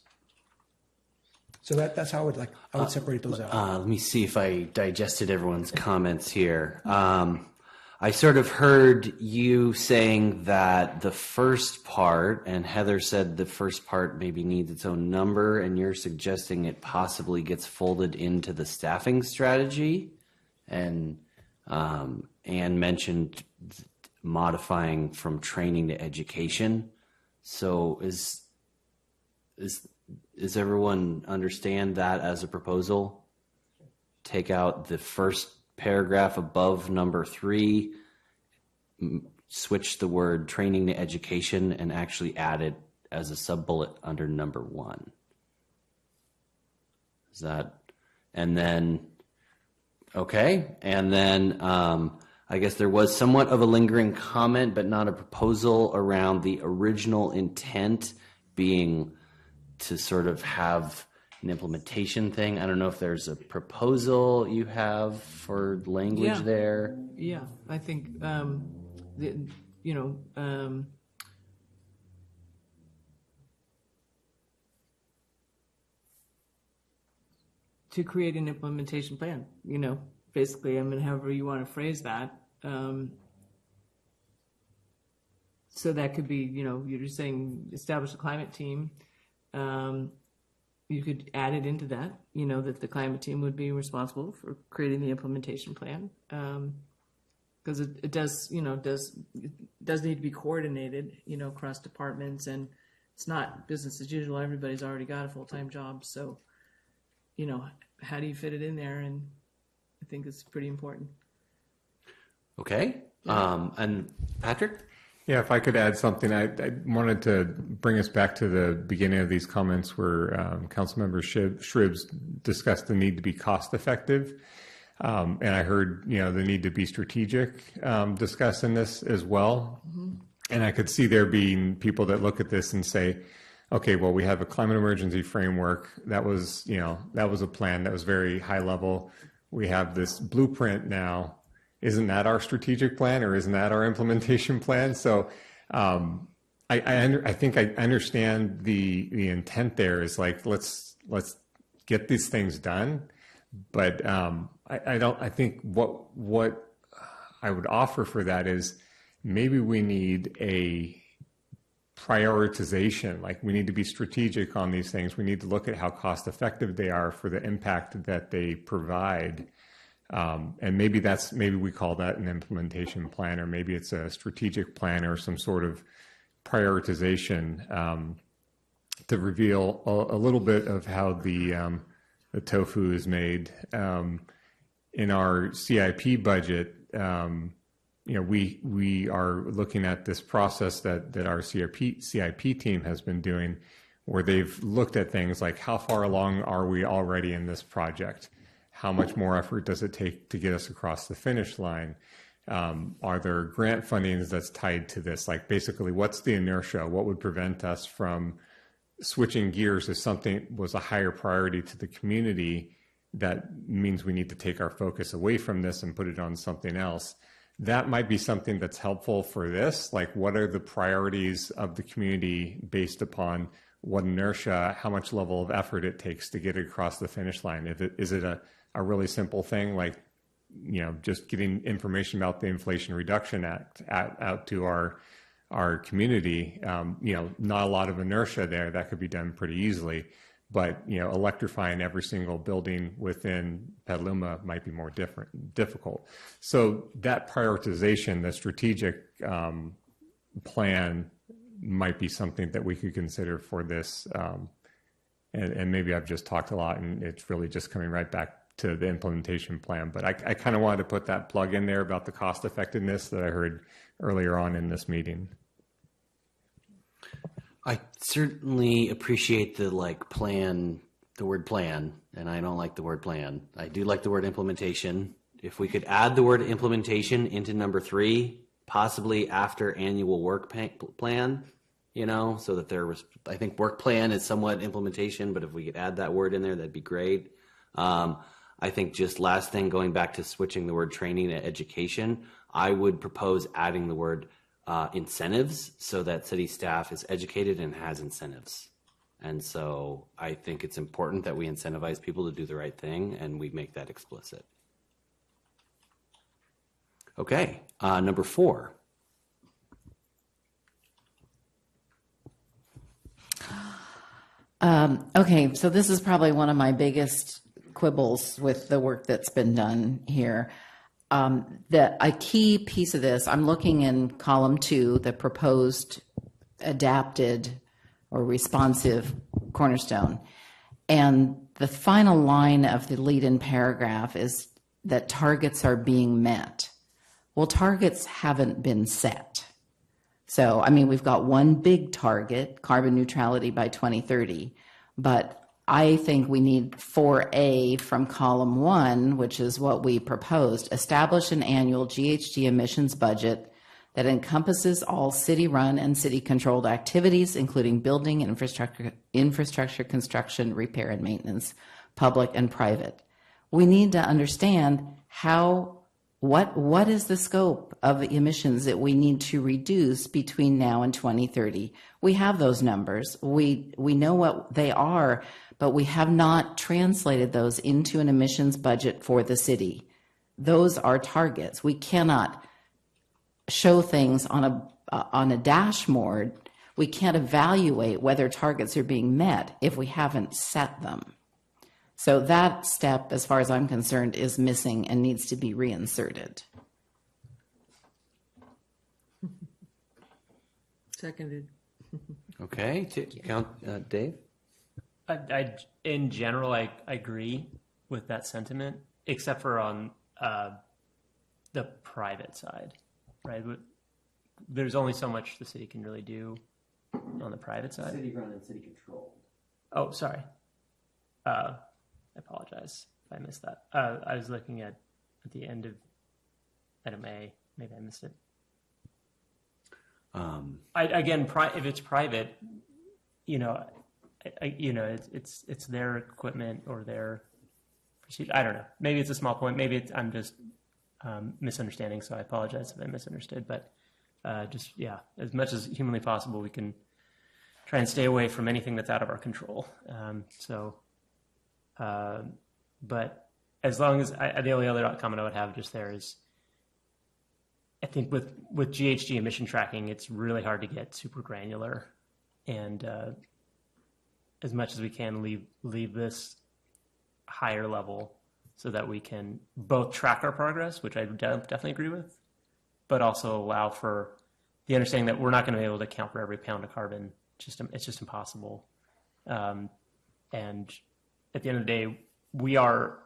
So that's how I would separate those out. Let me see if I digested everyone's comments here. I sort of heard you saying that the first part, and Heather said the first part maybe needs its own number, and you're suggesting it possibly gets folded into the staffing strategy, and Anne mentioned modifying from training to education. So is everyone understand that as a proposal? Take out the first paragraph above number 3, switch the word training to education, and actually add it as a sub-bullet under number 1. Is that, and then, okay, and then I guess there was somewhat of a lingering comment, but not a proposal, around the original intent being to sort of have an implementation thing. I don't know if there's a proposal you have for language there. Yeah, I think, to create an implementation plan, basically, however you want to phrase that. So that could be, you're just saying establish a climate team, you could add it into that, you know, that the climate team would be responsible for creating the implementation plan. Because it does, you know, it does need to be coordinated, you know, across departments, and it's not business as usual. Everybody's already got a full-time job. So, you know, how do you fit it in there? And I think it's pretty important. Okay. And Patrick? Yeah, if I could add something, I wanted to bring us back to the beginning of these comments where Councilmember Shribs discussed the need to be cost effective. And I heard, you know, the need to be strategic discussed in this as well. Mm-hmm. And I could see there being people that look at this and say, okay, well, we have a climate emergency framework. That was, you know, that was a plan that was very high level. We have this blueprint now. Isn't that our strategic plan, or isn't that our implementation plan? So I think I understand the intent there is like, let's get these things done. But I think what I would offer for that is maybe we need a prioritization. Like, we need to be strategic on these things. We need to look at how cost effective they are for the impact that they provide. And maybe we call that an implementation plan, or maybe it's a strategic plan or some sort of prioritization to reveal a little bit of how the tofu is made. In our CIP budget, you know, we are looking at this process that our CIP team has been doing, where they've looked at things like, how far along are we already in this project? How much more effort does it take to get us across the finish line? Are there grant fundings that's tied to this? Like, basically, what's the inertia? What would prevent us from switching gears if something was a higher priority to the community? That means we need to take our focus away from this and put it on something else. That might be something that's helpful for this. Like, what are the priorities of the community based upon what inertia, how much level of effort it takes to get it across the finish line? Is it a really simple thing, like, you know, just getting information about the Inflation Reduction Act out to our community? You know, not a lot of inertia there. That could be done pretty easily. But, you know, electrifying every single building within Petaluma might be more difficult. So that prioritization, the strategic plan, might be something that we could consider for this. And maybe I've just talked a lot, and it's really just coming right back to the implementation plan. But I kind of wanted to put that plug in there about the cost effectiveness that I heard earlier on in this meeting. I certainly appreciate the word plan, and I don't like the word plan. I do like the word implementation. If we could add the word implementation into number 3, possibly after annual work plan, you know, so that I think work plan is somewhat implementation, but if we could add that word in there, that'd be great. I think just last thing, going back to switching the word training to education, I would propose adding the word incentives, so that city staff is educated and has incentives. And so I think it's important that we incentivize people to do the right thing, and we make that explicit. Okay, number 4. Okay, so this is probably one of my biggest quibbles with the work that's been done here. A key piece of this, I'm looking in column 2, the proposed adapted or responsive cornerstone. And the final line of the lead-in paragraph is that targets are being met. Well, targets haven't been set. So, I mean, we've got one big target, carbon neutrality by 2030, but I think we need 4A from column 1, which is what we proposed. Establish an annual GHG emissions budget that encompasses all city-run and city-controlled activities, including building and infrastructure construction, repair, and maintenance, public and private. We need to understand what is the scope of emissions that we need to reduce between now and 2030. We have those numbers. We know what they are, but we have not translated those into an emissions budget for the city. Those are targets. We cannot show things on a dashboard we can't evaluate whether targets are being met if we haven't set them. So that step, as far as I'm concerned, is missing and needs to be reinserted. Seconded. Okay, Dave? In general, I agree with that sentiment, except for on the private side, right? There's only so much the city can really do on the private side. City run and city controlled. Oh, sorry. I apologize if I missed that. I was looking at the end of item A. Maybe I missed it. If it's private, it's their equipment or their procedure. I don't know. Maybe it's a small point. Maybe I'm just misunderstanding. So I apologize if I misunderstood. But as much as humanly possible, we can try and stay away from anything that's out of our control. But as long as the only other comment I would have just there is, I think with GHG emission tracking, it's really hard to get super granular, and as much as we can leave this higher level so that we can both track our progress, which I definitely agree with, but also allow for the understanding that we're not going to be able to account for every pound of carbon. It's just impossible. And at the end of the day, we are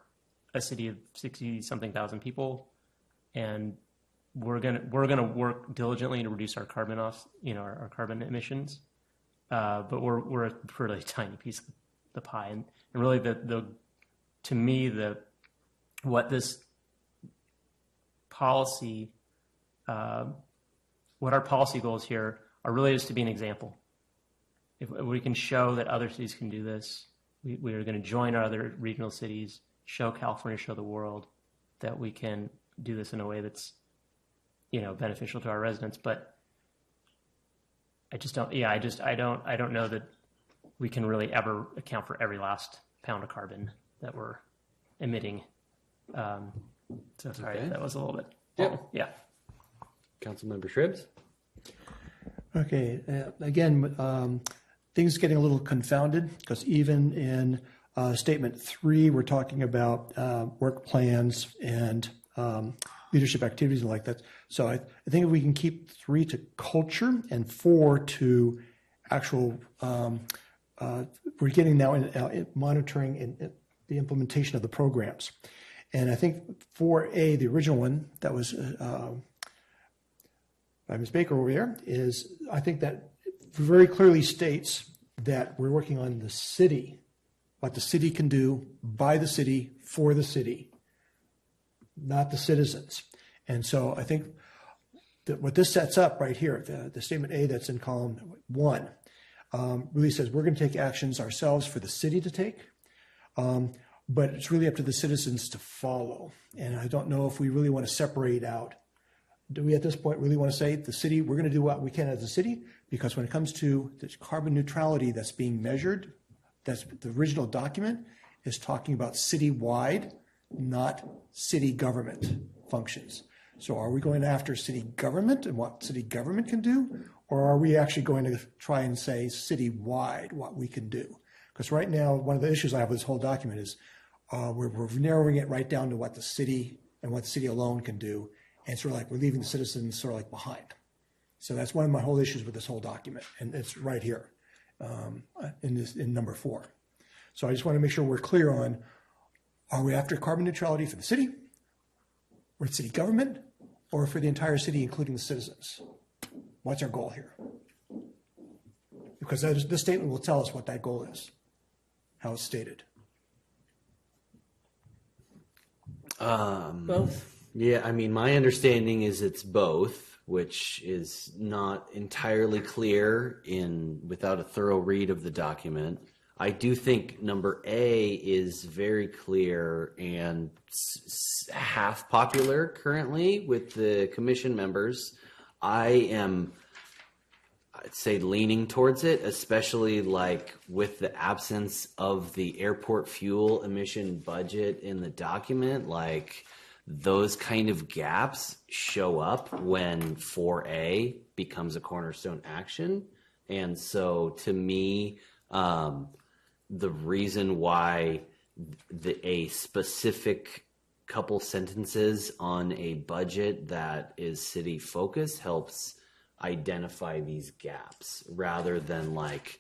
a city of 60-something thousand people, and we're gonna work diligently to reduce our carbon our carbon emissions. But we're a really tiny piece of the pie, and really to me what this policy, what our policy goals here are really is to be an example. If we can show that other cities can do this, we are going to join our other regional cities, show California, show the world that we can do this in a way that's beneficial to our residents. But I just don't. Yeah, I don't know that we can really ever account for every last pound of carbon that we're emitting. So sorry if that was a little bit. Yeah. Councilmember Shribs. Okay. Again, things getting a little confounded because even in statement 3, we're talking about work plans and leadership activities and like that. So I think if we can keep 3 to culture and 4 to actual, we're getting now in monitoring and the implementation of the programs. And I think 4A, the original one that was by Ms. Baker over here, is I think that very clearly states that we're working on the city, what the city can do by the city for the city, not the citizens. And so I think that what this sets up right here, the statement A that's in column 1, really says we're going to take actions ourselves for the city to take, but it's really up to the citizens to follow. And I don't know if we really want to separate out. Do we at this point really want to say the city, we're going to do what we can as a city? Because when it comes to the carbon neutrality that's being measured, that's the original document is talking about citywide, not city government functions. So are we going after city government and what city government can do? Or are we actually going to try and say citywide what we can do? Because right now, one of the issues I have with this whole document is we're narrowing it right down to what the city and what the city alone can do. And sort of like we're leaving the citizens sort of like behind. So that's one of my whole issues with this whole document. And it's right here in number 4. So I just want to make sure we're clear on, are we after carbon neutrality for the city or city government or for the entire city, including the citizens? What's our goal here? Because this statement will tell us what that goal is, how it's stated. Both. Yeah, I mean, my understanding is it's both, which is not entirely clear without a thorough read of the document. I do think number A is very clear and half popular currently with the commission members. I'd say leaning towards it, especially like with the absence of the airport fuel emission budget in the document, like those kind of gaps show up when 4A becomes a cornerstone action. And so to me, the reason why a specific couple sentences on a budget that is city focused helps identify these gaps rather than like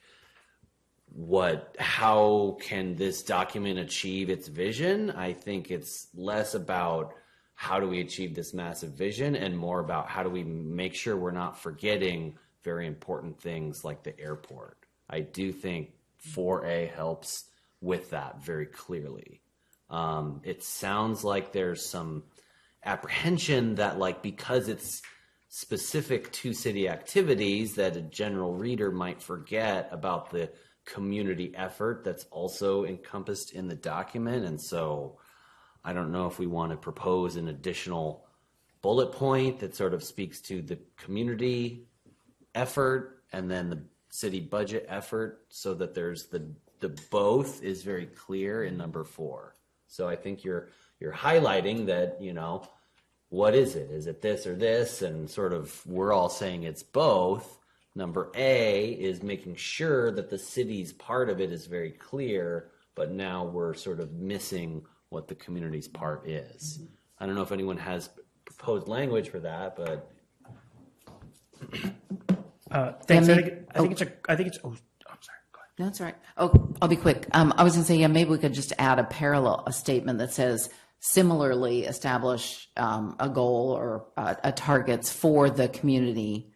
how can this document achieve its vision. I think it's less about how do we achieve this massive vision and more about how do we make sure we're not forgetting very important things like the airport. I do think 4A helps with that very clearly. It sounds like there's some apprehension that like because it's specific to city activities that a general reader might forget about the community effort that's also encompassed in the document. And so I don't know if we want to propose an additional bullet point that sort of speaks to the community effort and then the city budget effort so that there's the both is very clear in number 4. So I think you're highlighting that, you know, what is it? Is it this or this? And sort of we're all saying it's both. Number A is making sure that the city's part of it is very clear, but now we're sort of missing what the community's part is. I don't know if anyone has proposed language for that, but thanks. Yeah, I think it's. Oh, I'm sorry. Go ahead. No, that's all right. Oh, I'll be quick. I was going to say, yeah, maybe we could just add a statement that says similarly establish a goal or targets for the community,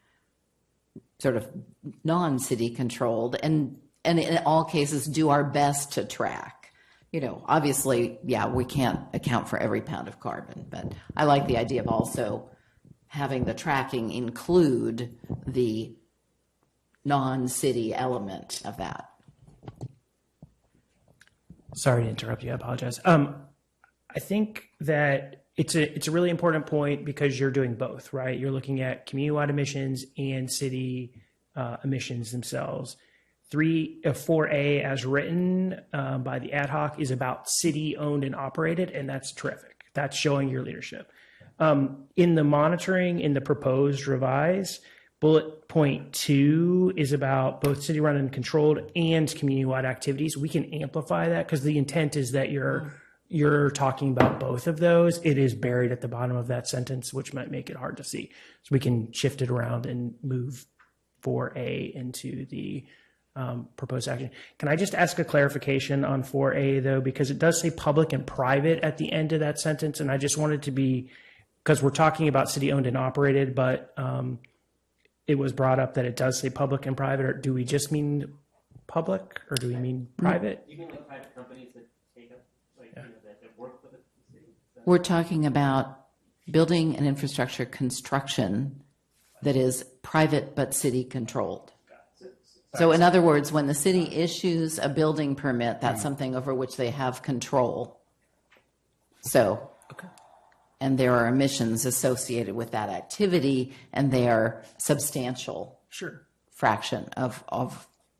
sort of non-city controlled, and in all cases do our best to track. You know, obviously, yeah, we can't account for every pound of carbon, but I like the idea of also having the tracking include the non-city element of that. Sorry to interrupt you. I apologize. I think that it's a really important point because you're doing both, right? You're looking at community-wide emissions and city emissions themselves. 4A as written by the ad hoc is about city owned and operated, and that's terrific. That's showing your leadership. In the monitoring, in the proposed revise, bullet point 2 is about both city run and controlled and community-wide activities. We can amplify that because the intent is that you're talking about both of those. It is buried at the bottom of that sentence, which might make it hard to see. So we can shift it around and move 4A into the proposed action. Can I just ask a clarification on 4A though, because it does say public and private at the end of that sentence, and I just wanted to be, because we're talking about city owned and operated, but it was brought up that it does say public and private, or do we just mean public or do we mean private? You mean like private companies that take up, like, you know, that work with the city? We're talking about building and infrastructure construction that is private but city controlled. So in other words, when the city issues a building permit, that's something over which they have control. So, and there are emissions associated with that activity, and they are substantial fraction of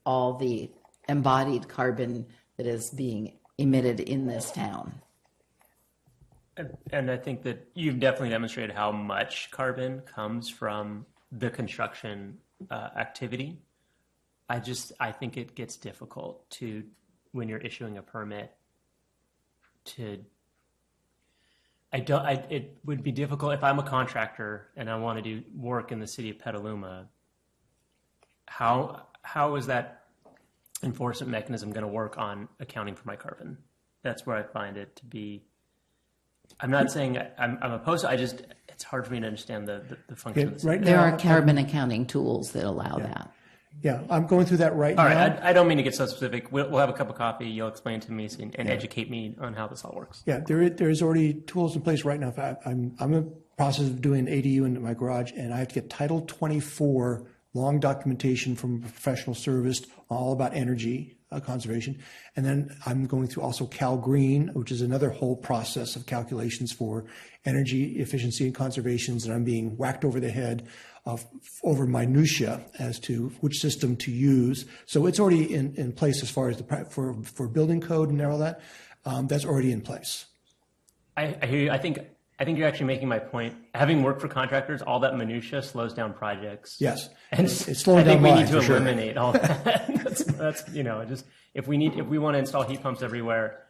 all the embodied carbon that is being emitted in this town. And I think that you've definitely demonstrated how much carbon comes from the construction activity. I think it gets difficult to, when you're issuing a permit, it would be difficult if I'm a contractor and I want to do work in the city of Petaluma. How is that enforcement mechanism going to work on accounting for my carbon? That's where I find it to be. I'm not saying I'm opposed to it, it's hard for me to understand the function of the right There now, are carbon accounting tools that allow that. Yeah, I'm going through that right now. All right, I don't mean to get so specific. We'll have a cup of coffee. You'll explain to me and educate me on how this all works. Yeah, there's already tools in place right now. I'm in the process of doing an ADU in my garage, and I have to get Title 24 long documentation from a professional service all about energy conservation. And then I'm going through also Cal Green, which is another whole process of calculations for energy efficiency and conservations, and I'm being whacked over the head over minutia as to which system to use. So it's already in place as far as for building code and all that. That's already in place. I hear you. I think I think you're actually making my point. Having worked for contractors, all that minutia slows down projects. Yes, and it's slowing I think down we mine, need to for sure. eliminate all that. that's just if we want to install heat pumps everywhere,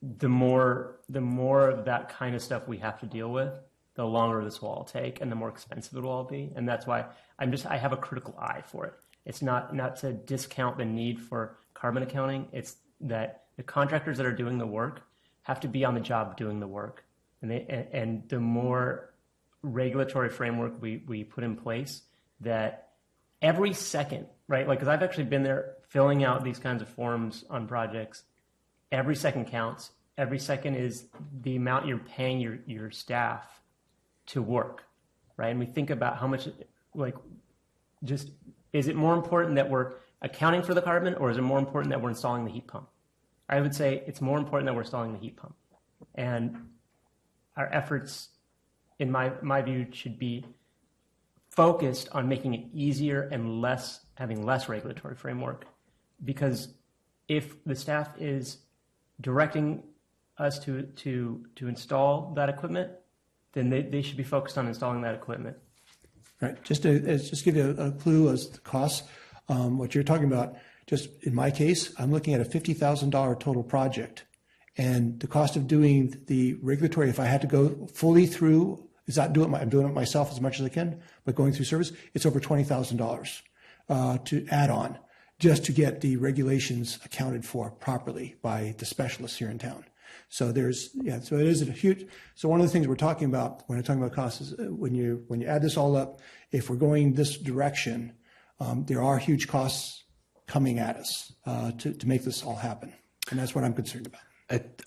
the more of that kind of stuff we have to deal with, the longer this will all take, and the more expensive it will all be. And that's why I have a critical eye for it. It's not to discount the need for carbon accounting. It's that the contractors that are doing the work have to be on the job doing the work. And the more regulatory framework we put in place, that every second, right? Like, because I've actually been there filling out these kinds of forms on projects. Every second counts. Every second is the amount you're paying your staff to work, right? And we think about how much, is it more important that we're accounting for the carbon, or is it more important that we're installing the heat pump? I would say it's more important that we're installing the heat pump. And our efforts, in my view, should be focused on making it easier and having less regulatory framework. Because if the staff is directing us to install that equipment, then they should be focused on installing that equipment. Right. Just give you a clue as to costs. What you're talking about, just in my case, I'm looking at a $50,000 total project. And the cost of doing the regulatory, if I had to go fully through, I'm doing it myself as much as I can, but going through service, it's over $20,000 to add on just to get the regulations accounted for properly by the specialists here in town. So it is a huge. So one of the things we're talking about when I'm talking about costs is when you add this all up, if we're going this direction, there are huge costs coming at us to make this all happen, and that's what I'm concerned about. It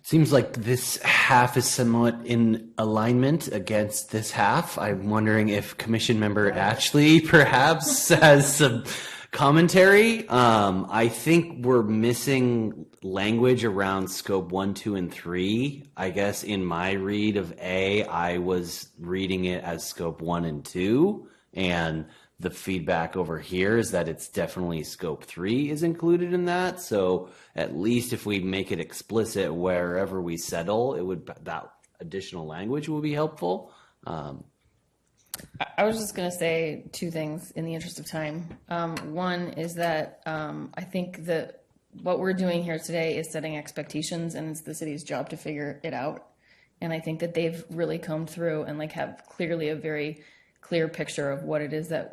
seems like this half is somewhat in alignment against this half. I'm wondering if Commission Member Ashley perhaps has some commentary. I think we're missing language around scope 1, 2, and 3. I guess in my read of A, I was reading it as scope 1 and 2, and the feedback over here is that it's definitely scope 3 is included in that. So at least if we make it explicit wherever we settle, that additional language will be helpful. I was just going to say two things in the interest of time. One is that I think that what we're doing here today is setting expectations, and it's the city's job to figure it out. And I think that they've really come through and have clearly a very clear picture of what it is that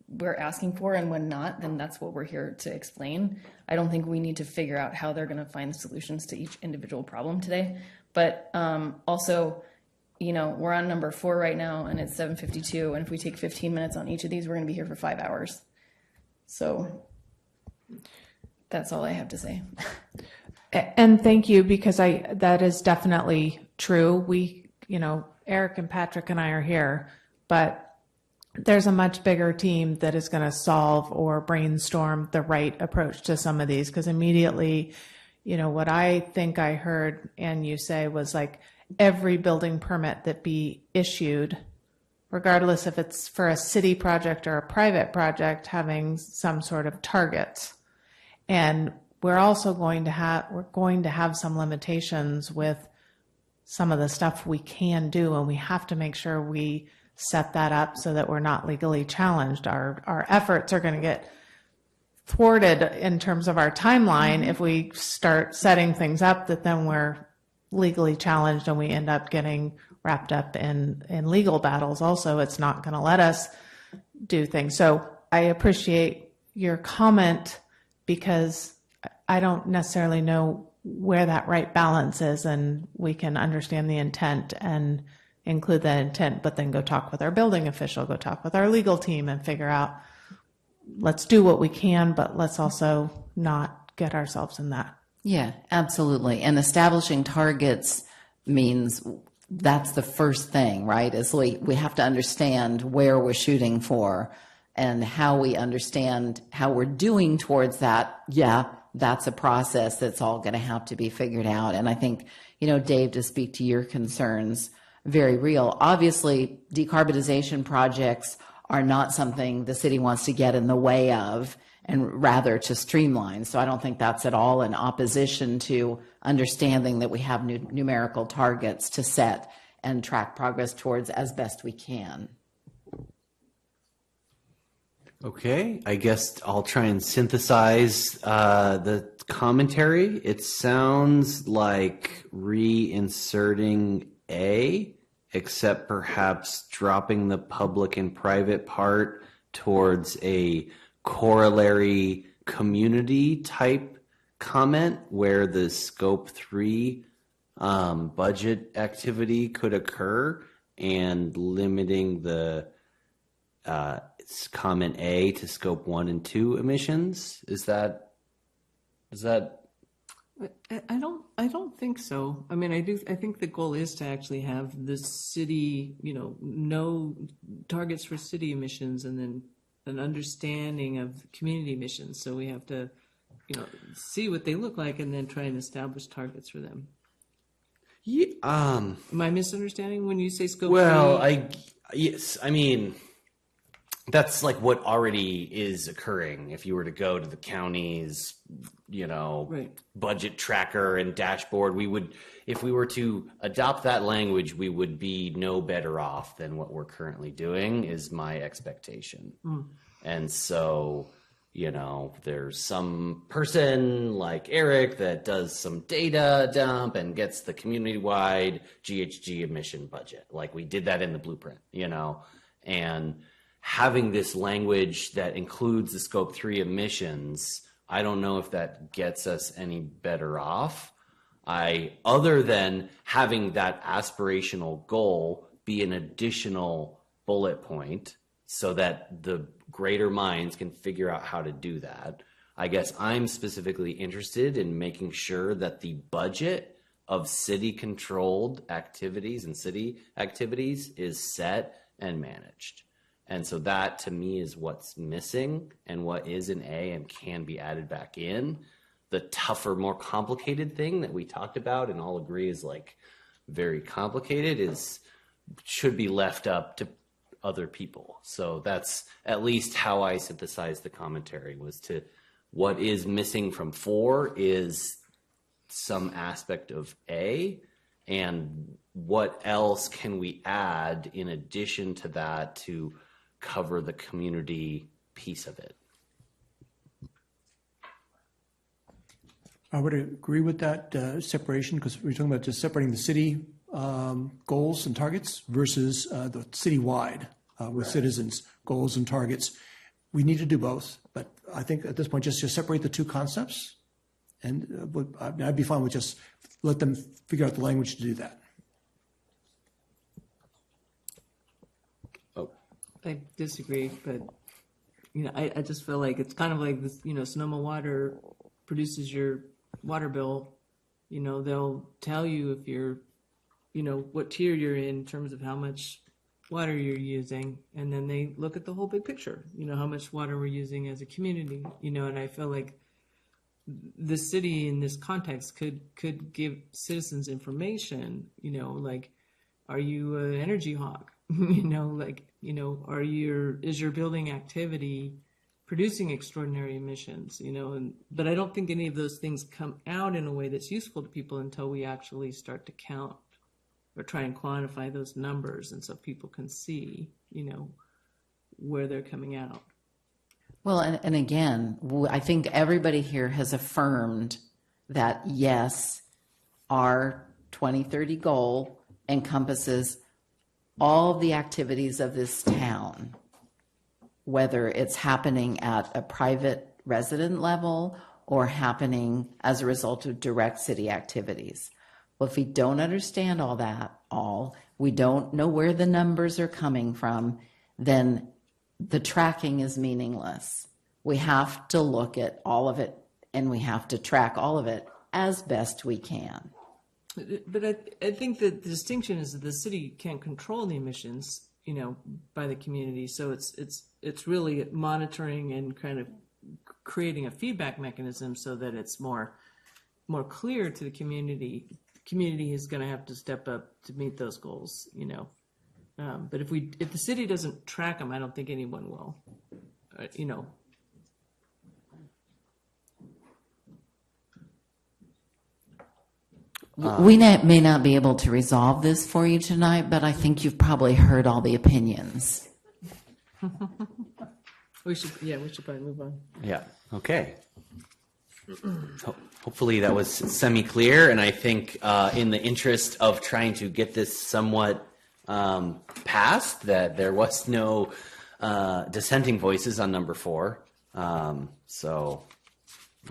we're asking for, and when not, then that's what we're here to explain. I don't think we need to figure out how they're going to find solutions to each individual problem today. But also, we're on number 4 right now, and it's 7:52. And if we take 15 minutes on each of these, we're going to be here for 5 hours. So that's all I have to say. And thank you, because that is definitely true. We, Eric and Patrick and I are here, but there's a much bigger team that is going to solve or brainstorm the right approach to some of these. Because immediately, what I think I heard and you say was every building permit that be issued, regardless if it's for a city project or a private project, having some sort of targets. And we're also going to have some limitations with some of the stuff we can do, and we have to make sure we set that up so that we're not legally challenged. Our efforts are going to get thwarted in terms of our timeline if we start setting things up that then we're legally challenged and we end up getting wrapped up in legal battles. Also, it's not going to let us do things. So I appreciate your comment, because I don't necessarily know where that right balance is, and we can understand the intent and include that intent, but then go talk with our building official, go talk with our legal team and figure out, let's do what we can, but let's also not get ourselves in that. Yeah, absolutely. And establishing targets means that's the first thing, right? Is we have to understand where we're shooting for and how we understand how we're doing towards that. Yeah, that's a process that's all going to have to be figured out. And I think, Dave, to speak to your concerns, very real. Obviously, decarbonization projects are not something the city wants to get in the way of. and rather to streamline. So I don't think that's at all in opposition to understanding that we have numerical targets to set and track progress towards as best we can. Okay, I guess I'll try and synthesize the commentary. It sounds like reinserting A, except perhaps dropping the public and private part towards a corollary community type comment where the scope 3 budget activity could occur, and limiting the comment A to scope 1 and 2 emissions. Is that I don't think so. I mean, I think the goal is to actually have the city, know targets for city emissions, and then an understanding of community emissions. So we have to, see what they look like and then try and establish targets for them. Yeah, am I misunderstanding when you say scope 3? Yes, I mean, that's like what already is occurring. If you were to go to the county's, right. budget tracker and dashboard, if we were to adopt that language, we would be no better off than what we're currently doing, is my expectation. And so, there's some person like Eric that does some data dump and gets the community-wide GHG emission budget. Like we did that in the blueprint, and having this language that includes the scope 3 emissions, I don't know if that gets us any better off. Other than having that aspirational goal be an additional bullet point so that the greater minds can figure out how to do that. I guess I'm specifically interested in making sure that the budget of city-controlled activities and city activities is set and managed. And so that, to me, is what's missing and what is in A and can be added back in. The tougher, more complicated thing that we talked about and all agree is like very complicated should be left up to other people. So that's at least how I synthesized the commentary, was to what is missing from 4 is some aspect of A, and what else can we add in addition to that to cover the community piece of it. I would agree with that separation, because we're talking about just separating the city goals and targets versus the citywide with citizens' goals and targets. We need to do both, but I think at this point just separate the two concepts, and I'd be fine with just let them figure out the language to do that. I disagree, but I just feel like it's kind of like this. Sonoma Water produces your water bill. They'll tell you if you're, what tier you're in terms of how much water you're using, and then they look at the whole big picture. How much water we're using as a community. And I feel like the city in this context could give citizens information. Like, are you an energy hog? Is your building activity producing extraordinary emissions, but I don't think any of those things come out in a way that's useful to people until we actually start to count or try and quantify those numbers, and so people can see, where they're coming out. Well, and again, I think everybody here has affirmed that, yes, our 2030 goal encompasses all of the activities of this town, whether it's happening at a private resident level or happening as a result of direct city activities. Well, if we don't understand we don't know where the numbers are coming from, then the tracking is meaningless. We have to look at all of it, and we have to track all of it as best we can. But I think that the distinction is that the city can't control the emissions, by the community. So it's really monitoring and kind of creating a feedback mechanism so that it's more clear to the community. Community is going to have to step up to meet those goals, But if the city doesn't track them, I don't think anyone will, We may not be able to resolve this for you tonight, but I think you've probably heard all the opinions. We should probably move on. Yeah. Okay. Hopefully that was semi-clear, and I think in the interest of trying to get this somewhat passed, that there was no dissenting voices on number 4. So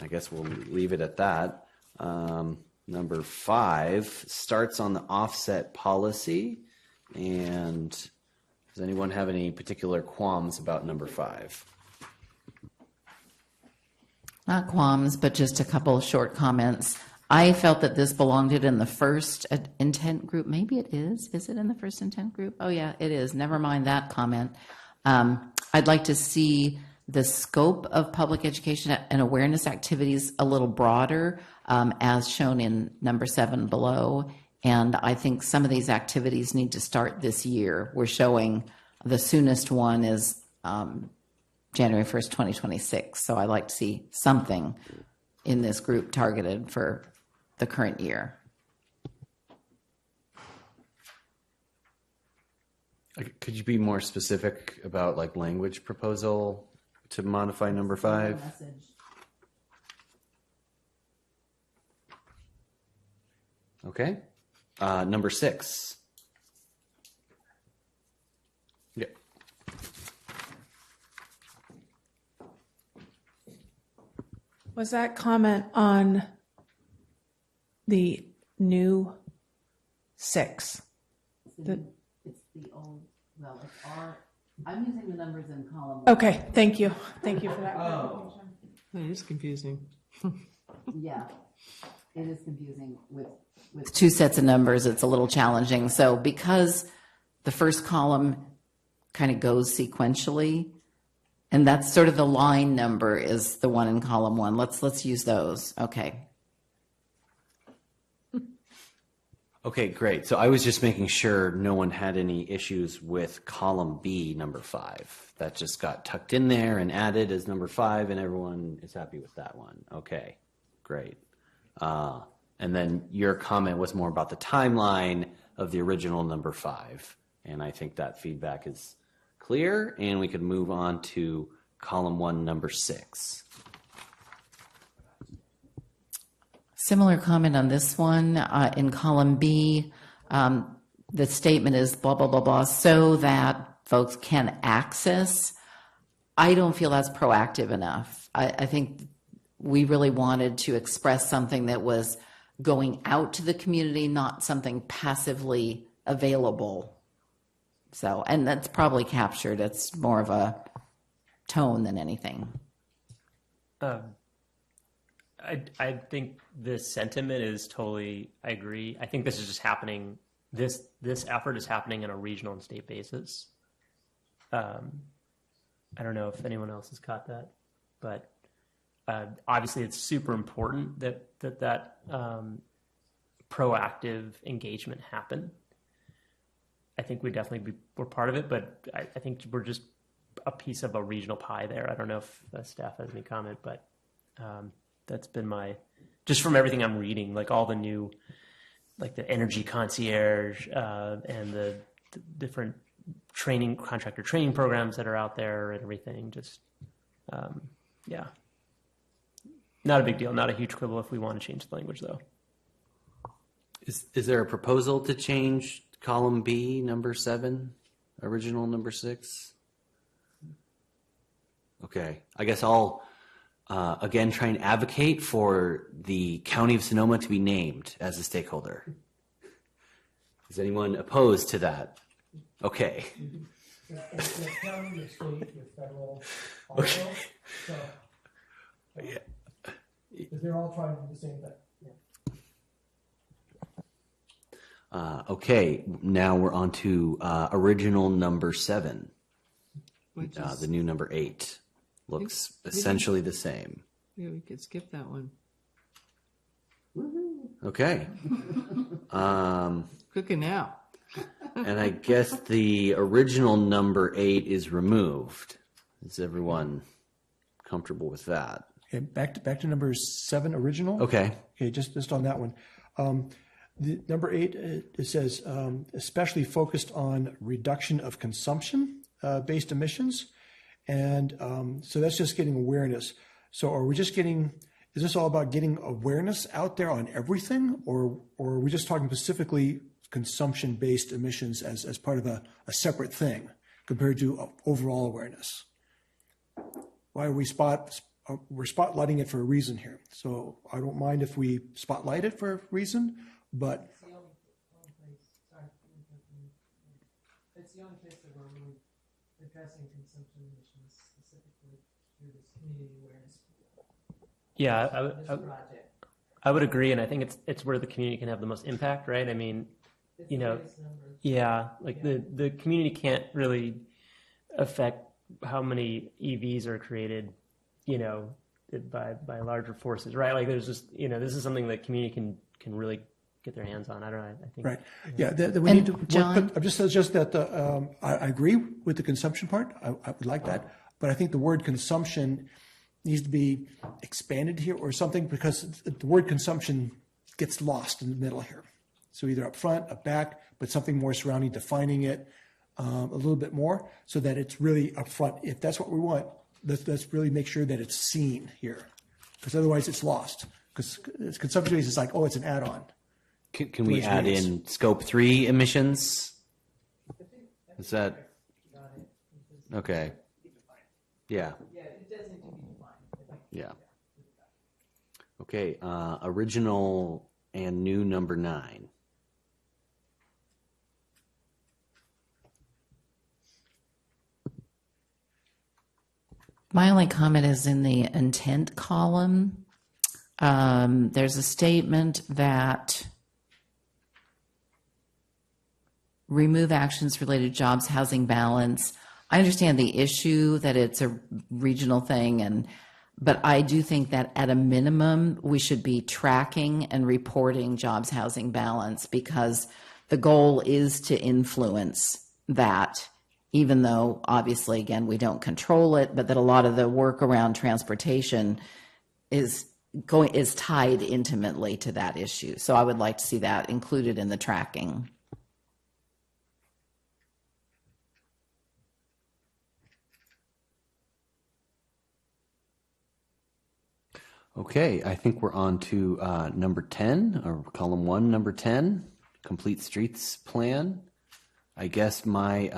I guess we'll leave it at that. Number 5 starts on the offset policy, and does anyone have any particular qualms about number 5? Not qualms, but just a couple of short comments. I felt that this belonged in the first intent group. Maybe it is. Is it in the first intent group? Oh, yeah, it is. Never mind that comment. I'd like to see the scope of public education and awareness activities a little broader, as shown in number 7 below. And I think some of these activities need to start this year. We're showing the soonest one is January 1st, 2026. So I'd like to see something in this group targeted for the current year. Could you be more specific about like language proposal to modify number 5? Okay. Number 6. Yeah. Was that comment on the new 6? It's the old, well, it's I'm using the numbers in column 1. Okay, thank you. Thank you for that. Oh. That is confusing. Yeah, it is confusing with 2 sets of numbers. It's a little challenging. So because the first column kind of goes sequentially, and that's sort of the line number is the one in column 1. Let's use those. Okay. Okay, great. So I was just making sure no one had any issues with column B, number 5. That just got tucked in there and added as number 5, and everyone is happy with that one. Okay, great. And then your comment was more about the timeline of the original number 5. And I think that feedback is clear, and we could move on to column 1, number 6. Similar comment on this one. In column B, the statement is blah, blah, blah, blah, so that folks can access. I don't feel that's proactive enough. I think we really wanted to express something that was going out to the community, not something passively available. So, and that's probably captured. It's more of a tone than anything. I think this sentiment is totally, I agree. I think this is just happening, this effort is happening on a regional and state basis. I don't know if anyone else has caught that, but obviously it's super important that proactive engagement happen. I think we definitely we're part of it, but I think we're just a piece of a regional pie there. I don't know if the staff has any comment, but that's been just from everything I'm reading, like all the new, like the energy concierge and the different contractor training programs that are out there and everything. Just, yeah. Not a big deal, not a huge quibble if we want to change the language though. Is there a proposal to change column B, number 7, original number 6? Okay, I guess I'll again try and advocate for the County of Sonoma to be named as a stakeholder. Is anyone opposed to that? Okay. The county, the state, the federal, also. Okay. So, Yeah. because they're all trying to do the same thing. Okay, now we're on to original number 7. The new number 8 looks essentially the same. Yeah, we could skip that one. Okay. Cooking now. And I guess the original number 8 is removed. Is everyone comfortable with that? Okay, back to number 7 original. Okay. Okay, just on that one. The number 8, it says, especially focused on reduction of consumption based emissions. And so that's just getting awareness. So are we just getting, is this all about getting awareness out there on everything? Or are we just talking specifically consumption-based emissions as part of a separate thing compared to overall awareness? Why are we're spotlighting it for a reason here. So I don't mind if we spotlight it for a reason, but it's the only place that we're really addressing consumption emissions specifically through this community awareness. Yeah, I would agree, and I think it's where the community can have the most impact, right? I mean, you know, like the community can't really affect how many EVs are created, you know, by larger forces, right? Like there's just, you know, this is something that community can really get their hands on. I don't know. I think. Right. Yeah. We need to work, but just that I agree with the consumption part. I would like that, but I think the word consumption needs to be expanded here or something, because the word consumption gets lost in the middle here. So either up front, up back, but something more surrounding, defining it a little bit more so that it's really up front. If that's what we want, let's really make sure that it's seen here, because otherwise it's lost. Because consumption is like, oh, it's an add-on. Can we add in scope 3 emissions? Is that okay? Yeah. Yeah, it does need to be defined. Yeah. Okay. Original and new number 9. My only comment is in the intent column. There's a statement that remove actions related to jobs, housing balance. I understand the issue that it's a regional thing, but I do think that at a minimum we should be tracking and reporting jobs, housing balance, because the goal is to influence that, even though obviously, again, we don't control it, but that a lot of the work around transportation is tied intimately to that issue. So I would like to see that included in the tracking. Okay, I think we're on to number 10, or column 1, number 10, complete streets plan. I guess my,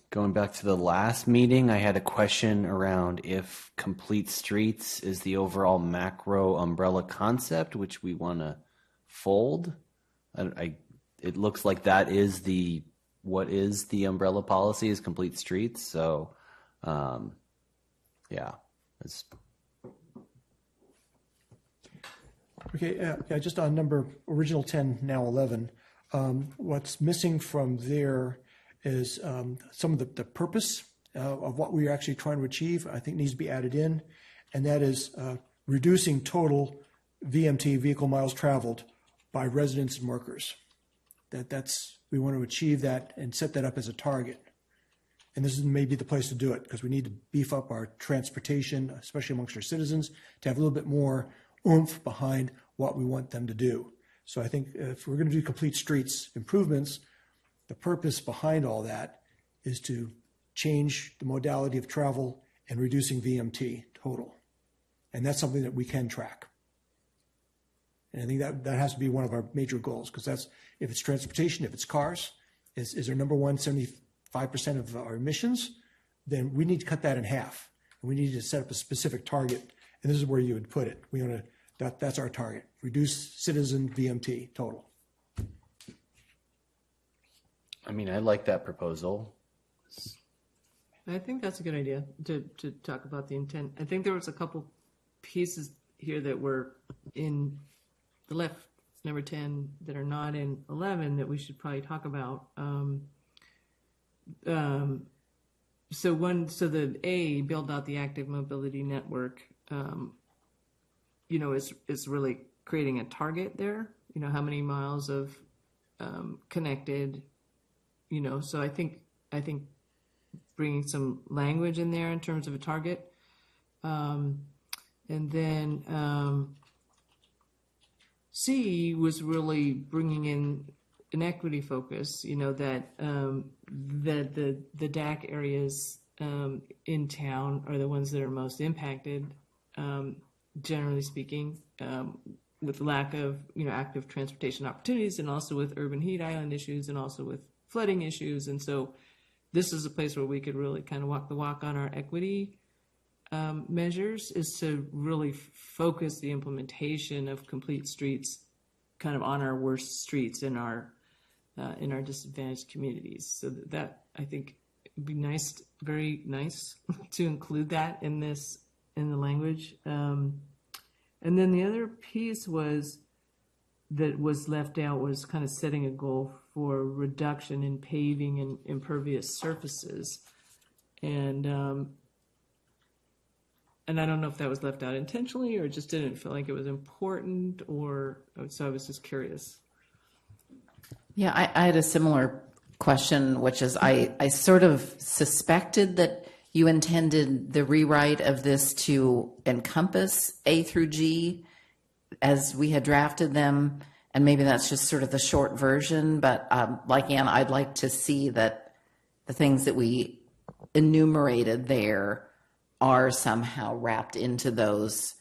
going back to the last meeting, I had a question around if complete streets is the overall macro umbrella concept, which we want to fold. It looks like that is what is the umbrella policy is complete streets. So, yeah, it's. Okay, yeah, just on original 10, now 11. What's missing from there is some of the purpose of what we're actually trying to achieve, I think needs to be added in, and that is reducing total VMT, vehicle miles traveled, by residents and workers. We want to achieve that and set that up as a target. And this is maybe the place to do it, because we need to beef up our transportation, especially amongst our citizens, to have a little bit more oomph behind what we want them to do. So I think if we're going to do complete streets improvements, the purpose behind all that is to change the modality of travel and reducing VMT total. And that's something that we can track. And I think that has to be one of our major goals, because that's, if it's transportation, if it's cars, is our number one, 75% of our emissions, then we need to cut that in half. And we need to set up a specific target. And this is where you would put it. We want to, that's our target. Reduce citizen VMT total. I mean, I like that proposal. I think that's a good idea to talk about the intent. I think there was a couple pieces here that were in the left, number 10, that are not in 11 that we should probably talk about. So the A, build out the active mobility network, is really creating a target there. How many miles of connected, so I think bringing some language in there in terms of a target. C was really bringing in an equity focus, you know, that the DAC areas in town are the ones that are most impacted, generally speaking, with lack of, you know, active transportation opportunities, and also with urban heat island issues, and also with flooding issues. And so this is a place where we could really kind of walk the walk on our equity measures, is to really focus the implementation of complete streets kind of on our worst streets in our disadvantaged communities. So that I think would be nice, very nice to include that in this, in the language. And then the other piece that was left out was kind of setting a goal for reduction in paving and impervious surfaces. And I don't know if that was left out intentionally or just didn't feel like it was important, or so I was just curious. Yeah, I had a similar question, which is I sort of suspected that you intended the rewrite of this to encompass A through G as we had drafted them, and maybe that's just sort of the short version, but like Ann, I'd like to see that the things that we enumerated there are somehow wrapped into those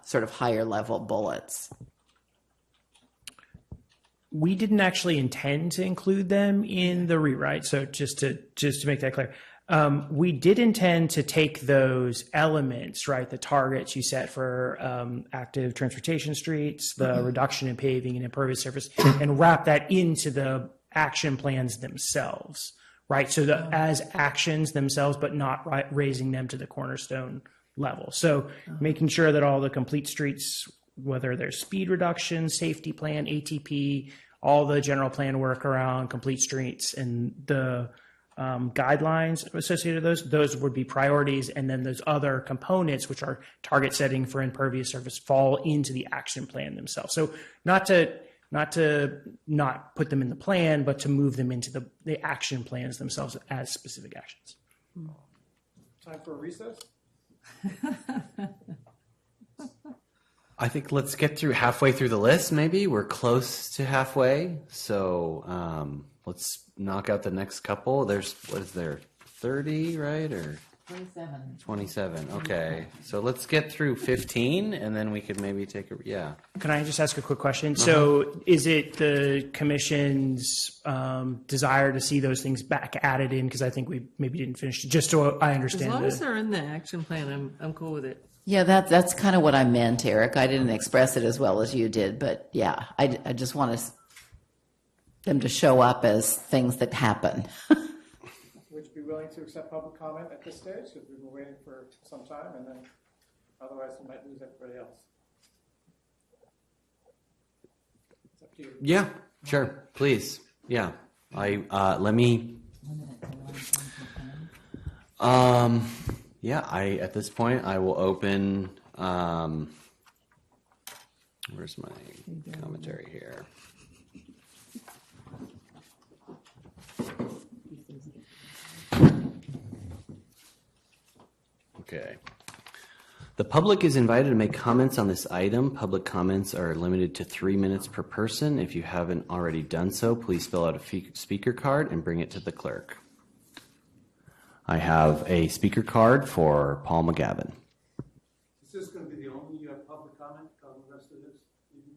sort of higher level bullets. We didn't actually intend to include them in the rewrite. So just to make that clear, we did intend to take those elements, right, the targets you set for active transportation streets, the reduction in paving and impervious surface, and wrap that into the action plans themselves, right? So as actions themselves, but not raising them to the cornerstone level. So making sure that all the complete streets, whether there's speed reduction, safety plan, ATP, all the general plan work around complete streets and the guidelines associated with those would be priorities. And then those other components, which are target setting for impervious surface, fall into the action plan themselves. So not to not put them in the plan, but to move them into the action plans themselves as specific actions. Time for a recess? I think let's get through halfway through the list. Maybe we're close to halfway. So let's knock out the next couple. There's, what is there, 30, right? Or 27. 27. Okay. So let's get through 15 and then we could maybe take a, yeah. Can I just ask a quick question? So is it the commission's desire to see those things back added in? Because I think we maybe didn't finish, just so I understand. As long as they're in the action plan, I'm cool with it. Yeah, that's kind of what I meant, Eric. I didn't express it as well as you did, but yeah, I just want them to show up as things that happen. Would you be willing to accept public comment at this stage? Because we've been waiting for some time, and then otherwise we might lose everybody else. It's up to you. Yeah, sure. Please. Yeah. Let me, yeah, at this point, I will open, where's my commentary here? Okay. The public is invited to make comments on this item. Public comments are limited to 3 minutes per person. If you haven't already done so, please fill out a speaker card and bring it to the clerk. I have a speaker card for Paul McGavin. Is this going to be the only public comment on the rest of this evening?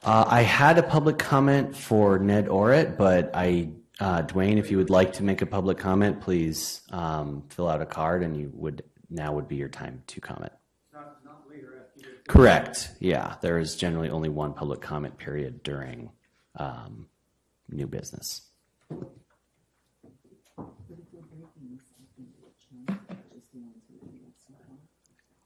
I had a public comment for Ned Orrit, but Dwayne, if you would like to make a public comment, please fill out a card, and now would be your time to comment. Not later after you get Correct. Yeah, there is generally only one public comment period during new business.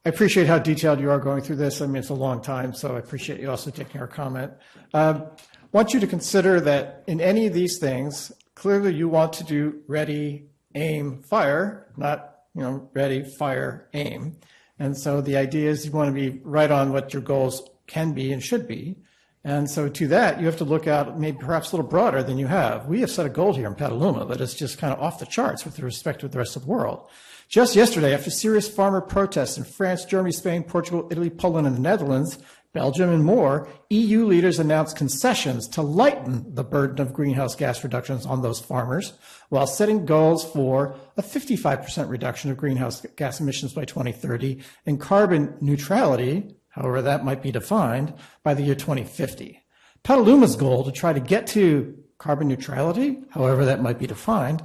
I appreciate how detailed you are going through this. I mean, it's a long time, so I appreciate you also taking our comment. Want you to consider that in any of these things, clearly you want to do ready, aim, fire, not, ready, fire, aim. And so the idea is you want to be right on what your goals can be and should be. And so to that, you have to look out maybe perhaps a little broader than you have. We have set a goal here in Petaluma that is just kind of off the charts with respect to the rest of the world. Just yesterday, after serious farmer protests in France, Germany, Spain, Portugal, Italy, Poland, and the Netherlands, Belgium, and more, EU leaders announced concessions to lighten the burden of greenhouse gas reductions on those farmers, while setting goals for a 55% reduction of greenhouse gas emissions by 2030 and carbon neutrality, however that might be defined, by the year 2050. Petaluma's goal to try to get to carbon neutrality, however that might be defined,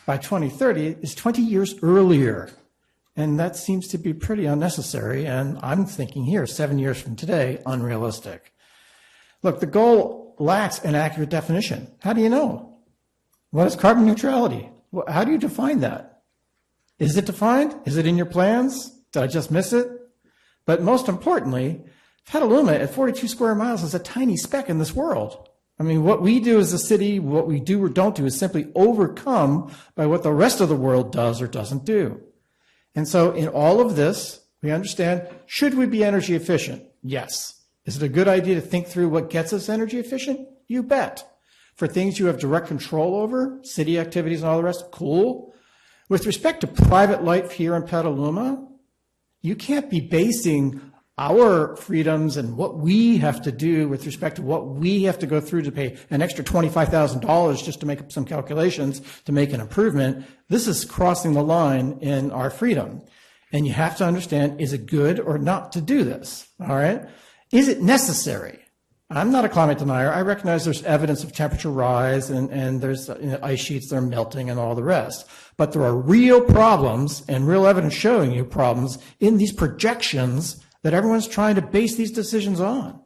by 2030 is 20 years earlier. And that seems to be pretty unnecessary. And I'm thinking here, 7 years from today, unrealistic. Look, the goal lacks an accurate definition. How do you know? What is carbon neutrality? How do you define that? Is it defined? Is it in your plans? Did I just miss it? But most importantly, Petaluma at 42 square miles is a tiny speck in this world. I mean, what we do as a city, what we do or don't do is simply overcome by what the rest of the world does or doesn't do. And so in all of this, we understand, should we be energy efficient? Yes. Is it a good idea to think through what gets us energy efficient? You bet. For things you have direct control over, city activities and all the rest, cool. With respect to private life here in Petaluma, you can't be basing our freedoms and what we have to do with respect to what we have to go through to pay an extra $25,000 just to make up some calculations to make an improvement. This is crossing the line in our freedom. And you have to understand, is it good or not to do this? All right. Is it necessary? I'm not a climate denier. I recognize there's evidence of temperature rise and there's ice sheets that are melting and all the rest. But there are real problems and real evidence showing you problems in these projections that everyone's trying to base these decisions on.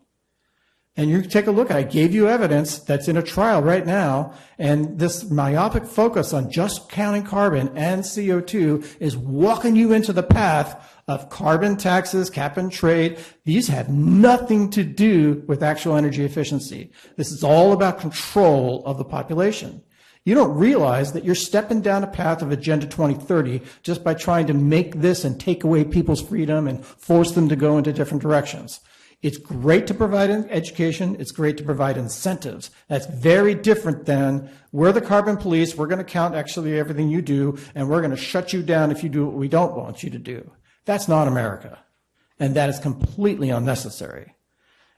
And you take a look, I gave you evidence that's in a trial right now, and this myopic focus on just counting carbon and CO2 is walking you into the path of carbon taxes, cap and trade. These have nothing to do with actual energy efficiency. This is all about control of the population. You don't realize that you're stepping down a path of Agenda 2030 just by trying to make this and take away people's freedom and force them to go into different directions. It's great to provide education. It's great to provide incentives. That's very different than we're the carbon police. We're going to count actually everything you do, and we're going to shut you down if you do what we don't want you to do. That's not America. And that is completely unnecessary.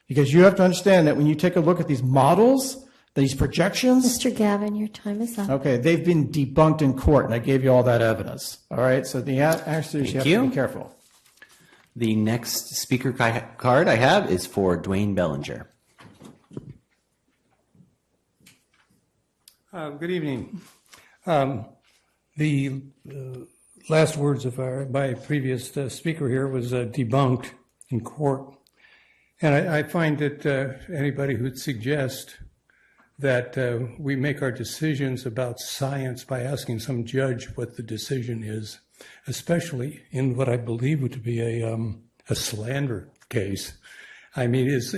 Because you have to understand that when you take a look at these models, these projections. Mr. Gavin, your time is up. Okay, they've been debunked in court, and I gave you all that evidence. All right, so the answer is you have to be careful. The next speaker card I have is for Dwayne Bellinger. Good evening. The last words of my previous speaker here was debunked in court. And I find that anybody who'd suggest that we make our decisions about science by asking some judge what the decision is, especially in what I believe to be a slander case. I mean, it's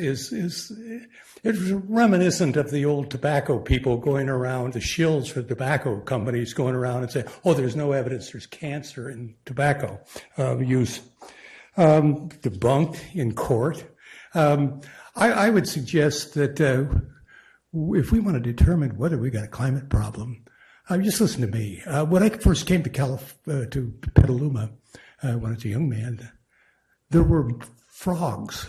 reminiscent of the old tobacco people going around, the shills for tobacco companies going around and saying, oh, there's no evidence there's cancer in tobacco use. Debunked in court. I would suggest that if we want to determine whether we got a climate problem, just listen to me. When I first came to Petaluma, when I was a young man, there were frogs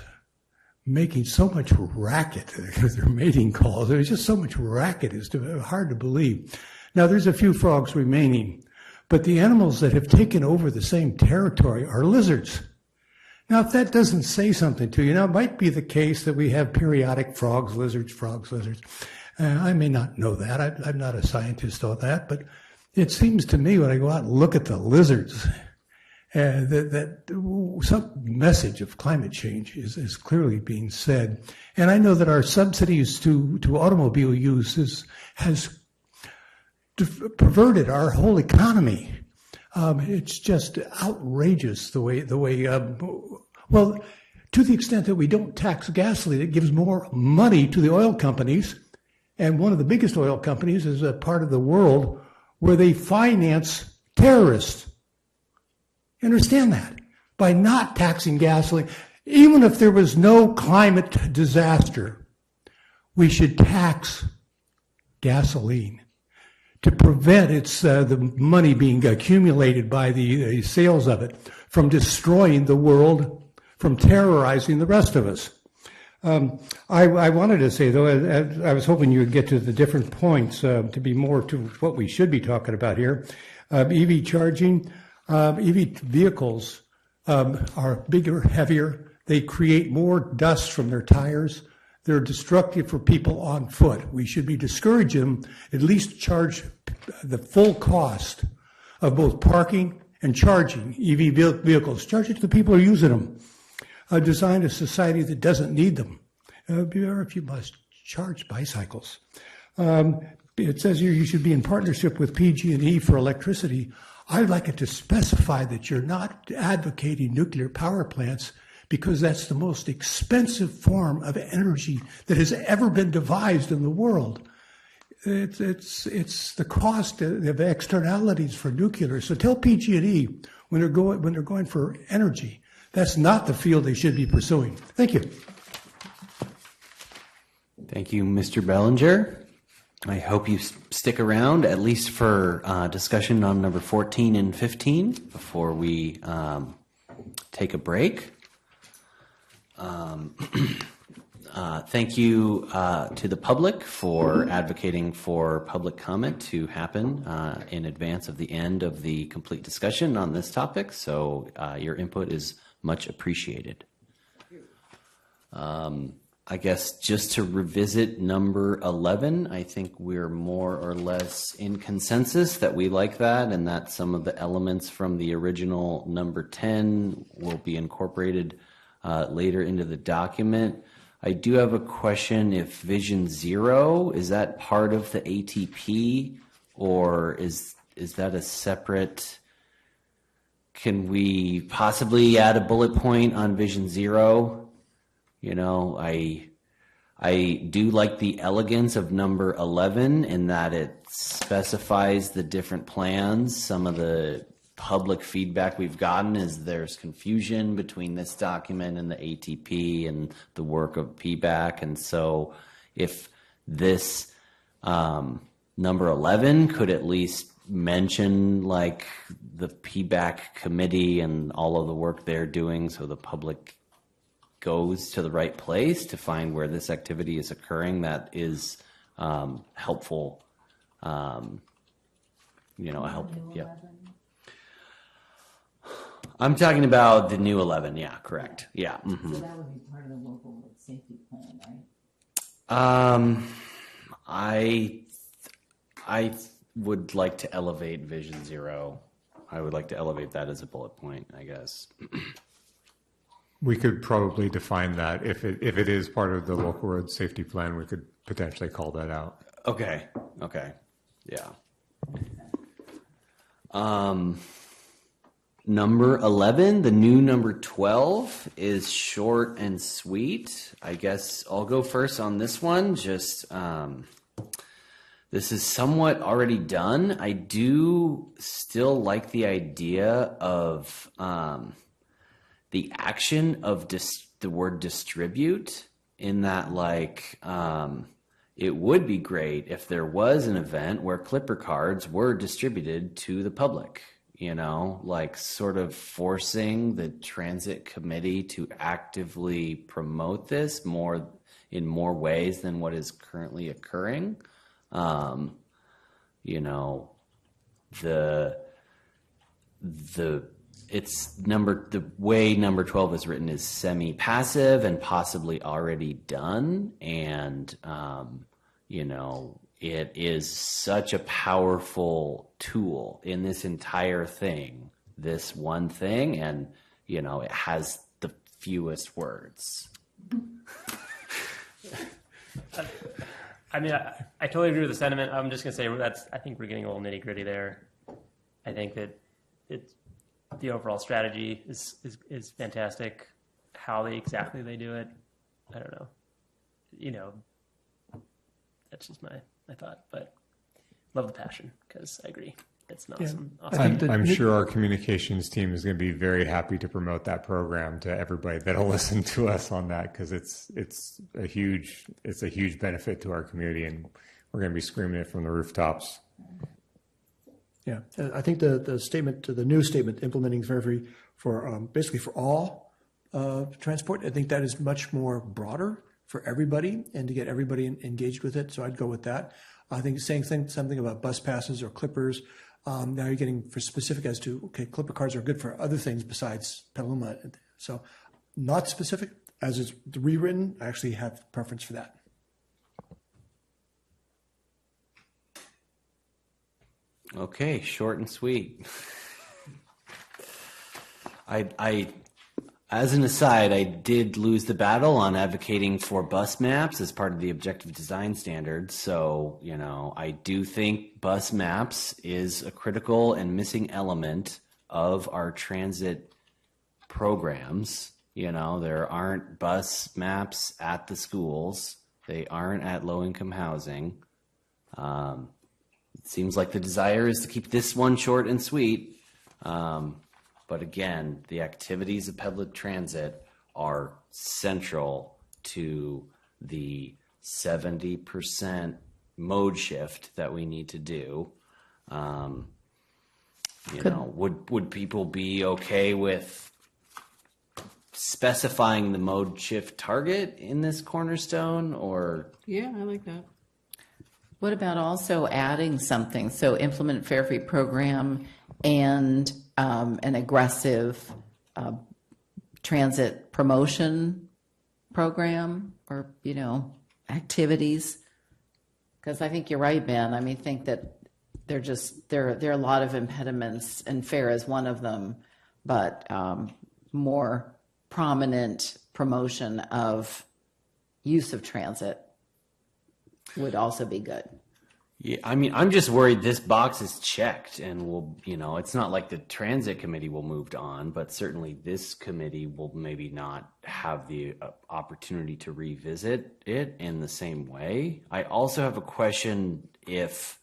making so much racket with their mating calls. There was just so much racket, it's hard to believe. Now, there's a few frogs remaining, but the animals that have taken over the same territory are lizards. Now, if that doesn't say something to you, now it might be the case that we have periodic frogs, lizards. I may not know that. I'm not a scientist on that, but it seems to me when I go out and look at the lizards, that some message of climate change is clearly being said. And I know that our subsidies to automobile use has perverted our whole economy. It's just outrageous the way, well, to the extent that we don't tax gasoline, it gives more money to the oil companies. And one of the biggest oil companies is a part of the world where they finance terrorists. You understand that? By not taxing gasoline, even if there was no climate disaster, we should tax gasoline to prevent the money being accumulated by the sales of it from destroying the world, from terrorizing the rest of us. I wanted to say, though, I was hoping you would get to the different points to be more to what we should be talking about here. EV charging, EV vehicles are bigger, heavier. They create more dust from their tires. They're destructive for people on foot. We should be discouraging them, at least charge the full cost of both parking and charging EV vehicles. Charge it to the people who are using them. Design a society that doesn't need them. If you must charge bicycles. It says here you should be in partnership with PG&E for electricity. I'd like it to specify that you're not advocating nuclear power plants, because that's the most expensive form of energy that has ever been devised in the world. It's the cost of externalities for nuclear. So tell PG&E when they're going for energy, that's not the field they should be pursuing. Thank you. Thank you, Mr. Bellinger. I hope you stick around at least for discussion on number 14 and 15 before we take a break. Thank you to the public for advocating for public comment to happen in advance of the end of the complete discussion on this topic. So your input is much appreciated. I guess just to revisit number 11, I think we're more or less in consensus that we like that, and that some of the elements from the original number 10 will be incorporated later into the document. I do have a question if Vision Zero, is that part of the ATP, or is that a separate, can we possibly add a bullet point on Vision Zero? You know, I do like the elegance of number 11 in that it specifies the different plans. Some of the public feedback we've gotten is there's confusion between this document and the ATP and the work of PBAC. And so if this number 11 could at least mention like the PBAC committee and all of the work they're doing so the public goes to the right place to find where this activity is occurring, that is helpful. Yeah. I'm talking about the new 11. Yeah, correct. Yeah. Mm-hmm. So that would be part of the local safety plan, right? I would like to elevate Vision Zero. I would like to elevate that as a bullet point, I guess. We could probably define that. If it is part of the local road safety plan, we could potentially call that out. Okay. Yeah. Number 11, the new number 12 is short and sweet. I guess I'll go first on this one. Just, this is somewhat already done. I do still like the idea of, the action of the word distribute, in that like it would be great if there was an event where Clipper cards were distributed to the public, you know, like sort of forcing the transit committee to actively promote this in more ways than what is currently occurring. You know, the way number 12 is written is semi-passive and possibly already done. And, you know, it is such a powerful tool in this entire thing, this one thing. And, you know, it has the fewest words. I mean, I totally agree with the sentiment. I'm just going to say I think we're getting a little nitty gritty there. I think that the overall strategy is fantastic. How exactly they do it, I don't know. You know, that's just my thought. But love the passion, because I agree. It's an awesome. I'm sure our communications team is going to be very happy to promote that program to everybody that'll listen to us on that, because it's a huge benefit to our community, and we're going to be screaming it from the rooftops. Yeah, I think the statement, the new statement, implementing fare free for basically for all transport, I think that is much more broader for everybody and to get everybody engaged with it. So I'd go with that. I think saying something about bus passes or clippers. Now you're getting for specific as to, okay, Clipper cards are good for other things besides Petaluma. So not specific, as it's rewritten, I actually have preference for that. Okay, short and sweet. As an aside, I did lose the battle on advocating for bus maps as part of the objective design standards. So, you know, I do think bus maps is a critical and missing element of our transit programs. You know, there aren't bus maps at the schools. They aren't at low-income housing. It seems like the desire is to keep this one short and sweet. But again, the activities of public transit are central to the 70% mode shift that we need to do. Would people be okay with specifying the mode shift target in this cornerstone, or? Yeah, I like that. What about also adding something? So implement fare free program and an aggressive transit promotion program, or, you know, activities. Because I think you're right, Ben. I mean, I think that there are a lot of impediments, and fare is one of them, but more prominent promotion of use of transit would also be good. Yeah, I mean, I'm just worried this box is checked, and we'll, you know, it's not like the transit committee will move on, but certainly this committee will maybe not have the opportunity to revisit it in the same way. I also have a question if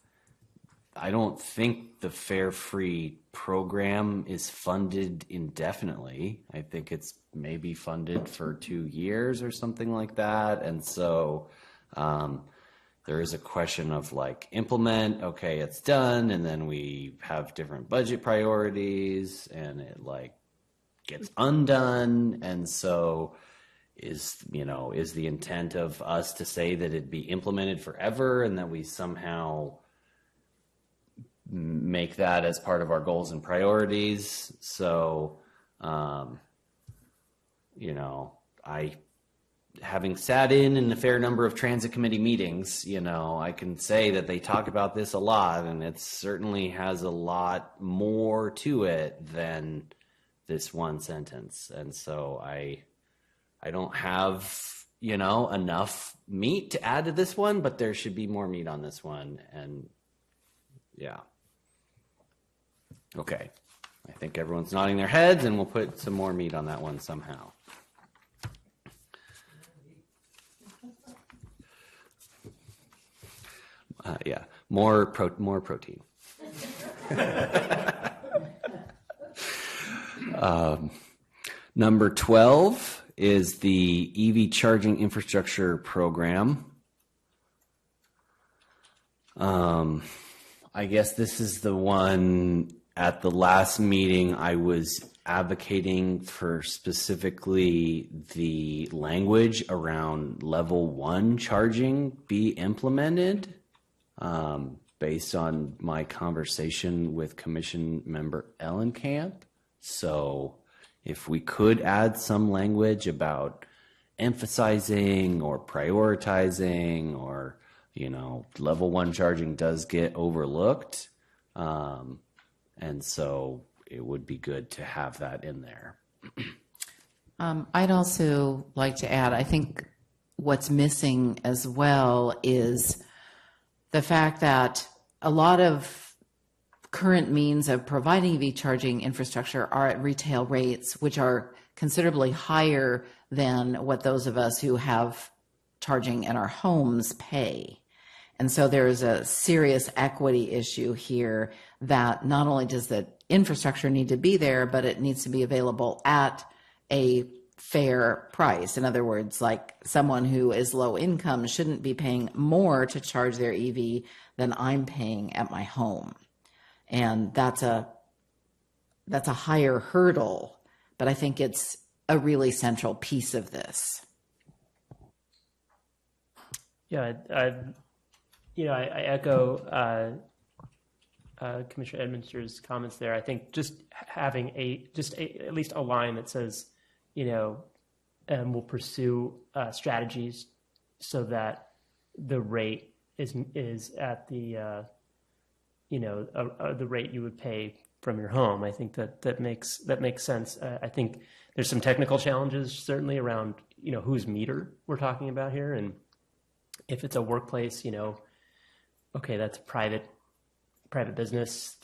I don't think the fare free program is funded indefinitely. I think it's maybe funded for 2 years or something like that. And so, there is a question of like implement, okay, it's done, and then we have different budget priorities and it like gets undone. And so is the intent of us to say that it'd be implemented forever and that we somehow make that as part of our goals and priorities? So, having sat in a fair number of transit committee meetings, you know, I can say that they talk about this a lot, and it certainly has a lot more to it than this one sentence. And so I don't have, you know, enough meat to add to this one, but there should be more meat on this one. And yeah. Okay. I think everyone's nodding their heads, and we'll put some more meat on that one somehow. More protein. Number 12 is the EV charging infrastructure program. I guess this is the one at the last meeting I was advocating for specifically the language around level 1 charging be implemented. Based on my conversation with Commission Member Ellenkamp. So if we could add some language about emphasizing or prioritizing, or, you know, level 1 charging does get overlooked. And so it would be good to have that in there. I'd also like to add, I think what's missing as well is the fact that a lot of current means of providing EV charging infrastructure are at retail rates, which are considerably higher than what those of us who have charging in our homes pay. And so there is a serious equity issue here that not only does the infrastructure need to be there, but it needs to be available at a fair price. In other words, like someone who is low income shouldn't be paying more to charge their EV than I'm paying at my home. And that's a higher hurdle, but I think it's a really central piece of this. Yeah, I echo Commissioner Edminster's comments there. I think just having at least a line that says, we'll pursue strategies so that the rate is at the the rate you would pay from your home. I think that makes sense. I think there's some technical challenges certainly around whose meter we're talking about here, and if it's a workplace, okay, that's private business,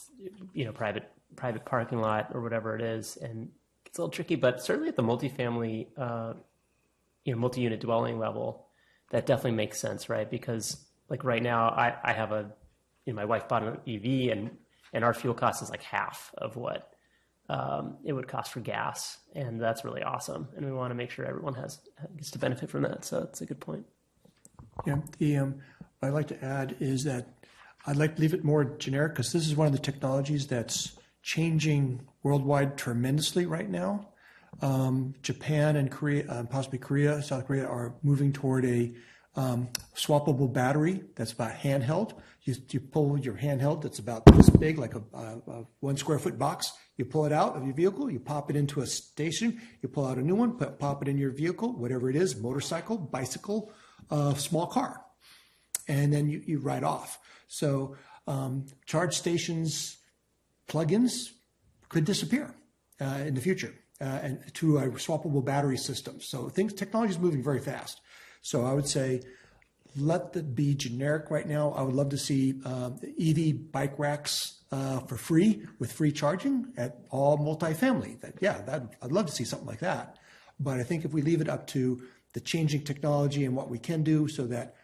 private parking lot or whatever it is, and it's a little tricky. But certainly at the multifamily, multi-unit dwelling level, that definitely makes sense, right? Because like right now, I have my wife bought an EV, and our fuel cost is like half of what it would cost for gas, and that's really awesome. And we want to make sure everyone gets to benefit from that. So it's a good point. Yeah, what I'd like to add is that I'd like to leave it more generic because this is one of the technologies that's changing worldwide tremendously right now. Japan and Korea, possibly Korea, South Korea, are moving toward a swappable battery that's about handheld. You pull your handheld that's about this big, like a 1 square foot box. You pull it out of your vehicle, you pop it into a station, you pull out a new one, pop it in your vehicle, whatever it is, motorcycle, bicycle, small car, and then you ride off. So charge stations, plugins could disappear in the future, and to a swappable battery system. So technology is moving very fast. So I would say let that be generic right now. I would love to see EV bike racks for free with free charging at all multifamily. I'd love to see something like that. But I think if we leave it up to the changing technology and what we can do so that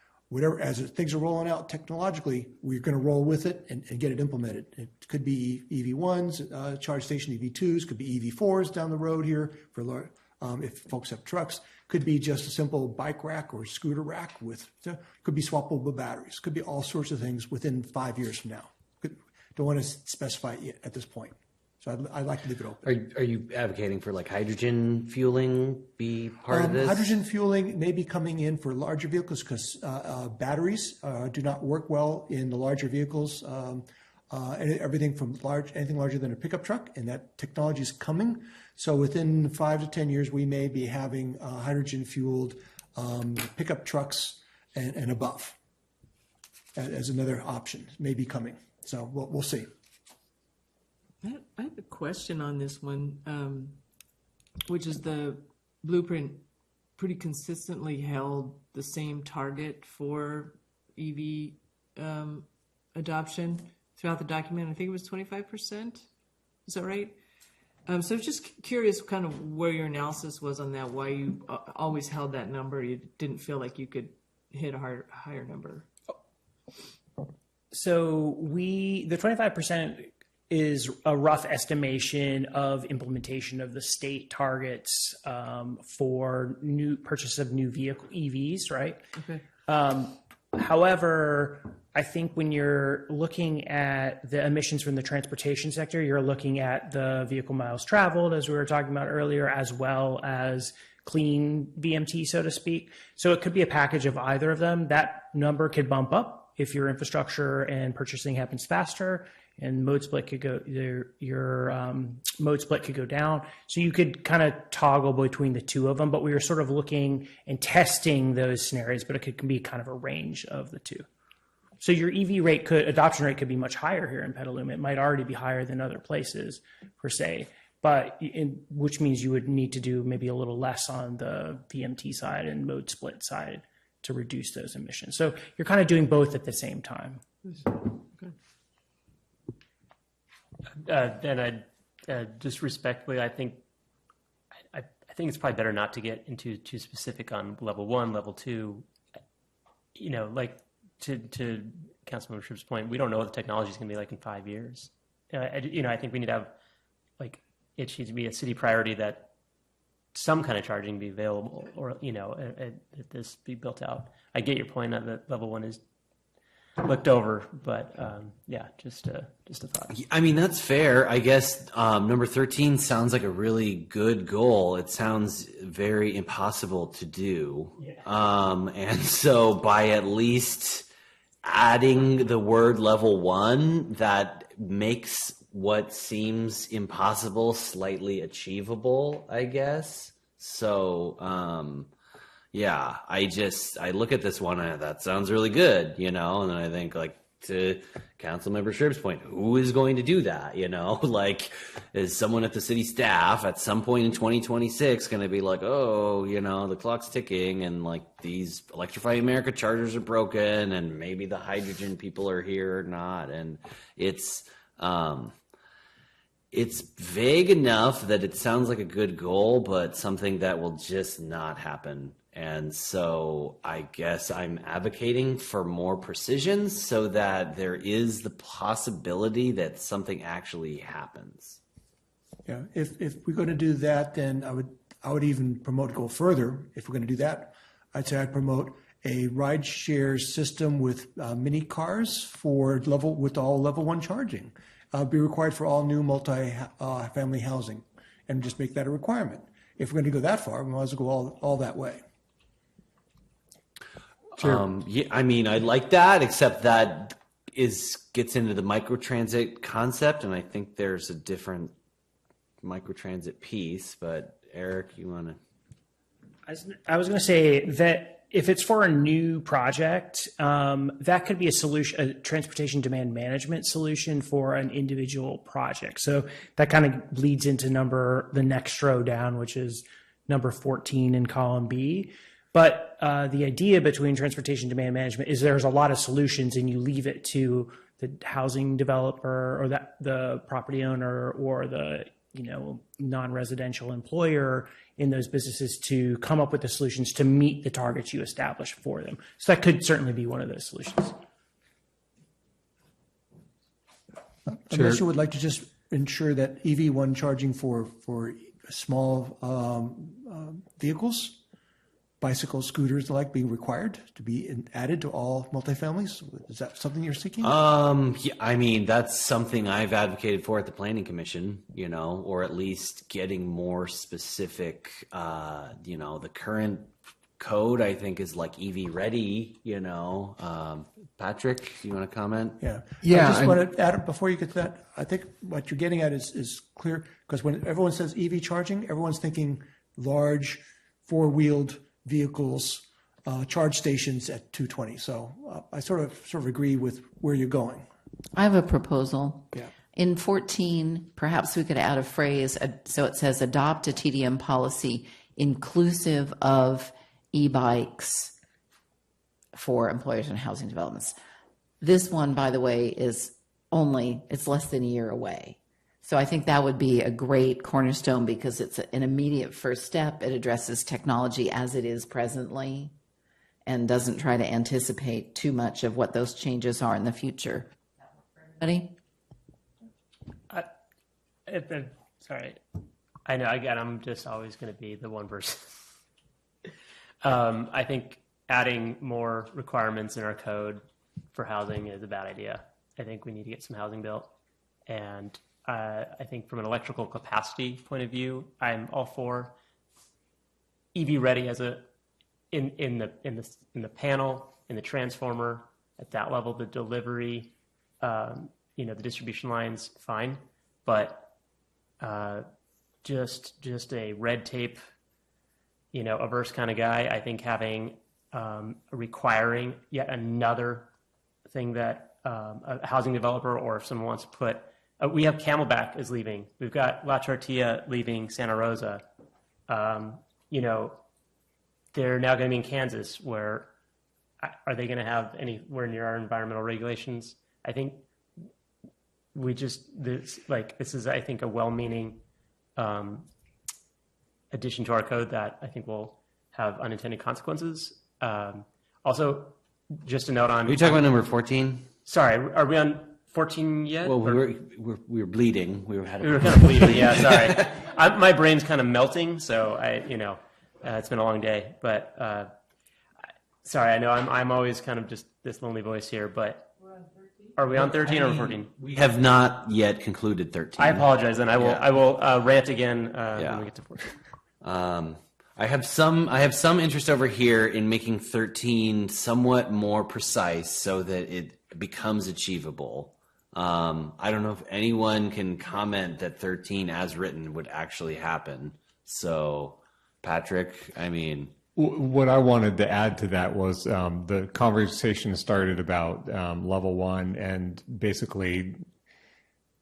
as things are rolling out technologically, we're going to roll with it and get it implemented. It could be EV1s, charge station EV2s, could be EV4s down the road here for if folks have trucks. Could be just a simple bike rack or scooter rack could be swappable batteries. Could be all sorts of things within 5 years from now. Don't want to specify it at this point. So I'd like to leave it open. Are you advocating for like hydrogen fueling be part of this? Hydrogen fueling may be coming in for larger vehicles because batteries do not work well in the larger vehicles. Anything larger than a pickup truck, and that technology is coming. So within 5 to 10 years, we may be having hydrogen-fueled pickup trucks and above as another option. May be coming. So we'll see. I have a question on this one, which is the blueprint pretty consistently held the same target for EV adoption throughout the document. I think it was 25%. Is that right? So just curious kind of where your analysis was on that, why you always held that number. You didn't feel like you could hit a higher number. So the 25% is a rough estimation of implementation of the state targets for new purchase of new vehicle EVs, right? Okay. However, I think when you're looking at the emissions from the transportation sector, you're looking at the vehicle miles traveled, as we were talking about earlier, as well as clean VMT, so to speak. So it could be a package of either of them. That number could bump up if your infrastructure and purchasing happens faster, and mode split could go, your mode split could go down. So you could kind of toggle between the two of them, but we were sort of looking and testing those scenarios, but it could be kind of a range of the two. So your EV adoption rate could be much higher here in Petaluma. It might already be higher than other places per se, but which means you would need to do maybe a little less on the VMT side and mode split side to reduce those emissions. So you're kind of doing both at the same time. And I just respectfully, I think it's probably better not to get into too specific on level 1, level 2. Like to Councilmember Tripp's point, we don't know what the technology is going to be like in 5 years. I think we need to have it needs to be a city priority that some kind of charging be available, or that this be built out. I get your point that level 1 is looked over. But yeah, just a thought. I mean, that's fair. I guess number 13 sounds like a really good goal. It sounds very impossible to do. And so by at least adding the word level 1, that makes what seems impossible slightly achievable, I guess. So, yeah, I look at this one, that sounds really good, and then I think, like, to Councilmember Sherp's point, who is going to do that, Like, is someone at the city staff at some point in 2026 going to be like, oh, the clock's ticking and, like, these Electrify America chargers are broken and maybe the hydrogen people are here or not, and it's vague enough that it sounds like a good goal, but something that will just not happen. And so I guess I'm advocating for more precision so that there is the possibility that something actually happens. Yeah, if we're going to do that, then I would even promote go further. If we're going to do that, I'd say I'd promote a ride share system with mini cars with all level 1 charging. Be required for all new multi-family housing, and just make that a requirement. If we're going to go that far, we might as well go all that way. Yeah, I mean, I like that, except that gets into the microtransit concept, and I think there's a different microtransit piece. But Eric, you want to? I was going to say that if it's for a new project, that could be a solution, a transportation demand management solution for an individual project. So that kind of leads into the next row down, which is number 14 in column B. But the idea between transportation demand management is there's a lot of solutions, and you leave it to the housing developer or the property owner or the non-residential employer in those businesses to come up with the solutions to meet the targets you establish for them. So that could certainly be one of those solutions. Unless you would like to just ensure that EV1 charging for small vehicles, bicycles, scooters, the like, being required to be added to all multifamilies? Is that something you're seeking? Yeah, I mean, that's something I've advocated for at the Planning Commission, or at least getting more specific. The current code, I think, is like EV ready, Patrick, do you want to comment? Yeah. I just want to add, before you get to that, I think what you're getting at is clear, because when everyone says EV charging, everyone's thinking large, four-wheeled vehicles, charge stations at 220. So I sort of agree with where you're going. I have a proposal. Yeah. In 14, perhaps we could add a phrase, so it says adopt a TDM policy inclusive of e-bikes for employers and housing developments. This one, by the way, it's less than a year away. So I think that would be a great cornerstone because it's an immediate first step. It addresses technology as it is presently and doesn't try to anticipate too much of what those changes are in the future. Ready? Sorry. I know, again, I'm just always going to be the one person. I think adding more requirements in our code for housing is a bad idea. I think we need to get some housing built. And I think from an electrical capacity point of view, I'm all for EV ready as in the panel, in the transformer, at that level, the delivery, the distribution lines, fine. But just a red tape, averse kind of guy, I think having requiring yet another thing that a housing developer, or if someone wants to put, we have Camelback is leaving. We've got La Tortilla leaving Santa Rosa. They're now going to be in Kansas, where are they going to have anywhere near our environmental regulations? I think this is, I think, a well-meaning addition to our code that I think will have unintended consequences. Also, just a note on... Are you talking about number 14? Sorry, are we on 14 yet? Well, we were bleeding. We were kind of bleeding, yeah, sorry. My brain's kind of melting, so it's been a long day. But sorry, I know I'm always kind of just this lonely voice here, but are we on 13 or 14? We have not yet concluded 13. I apologize, and I will rant again Yeah. when we get to 14. I have some interest over here in making 13 somewhat more precise so that it becomes achievable. I don't know if anyone can comment that 13 as written would actually happen. So, Patrick, I mean, what I wanted to add to that was the conversation started about level 1 and basically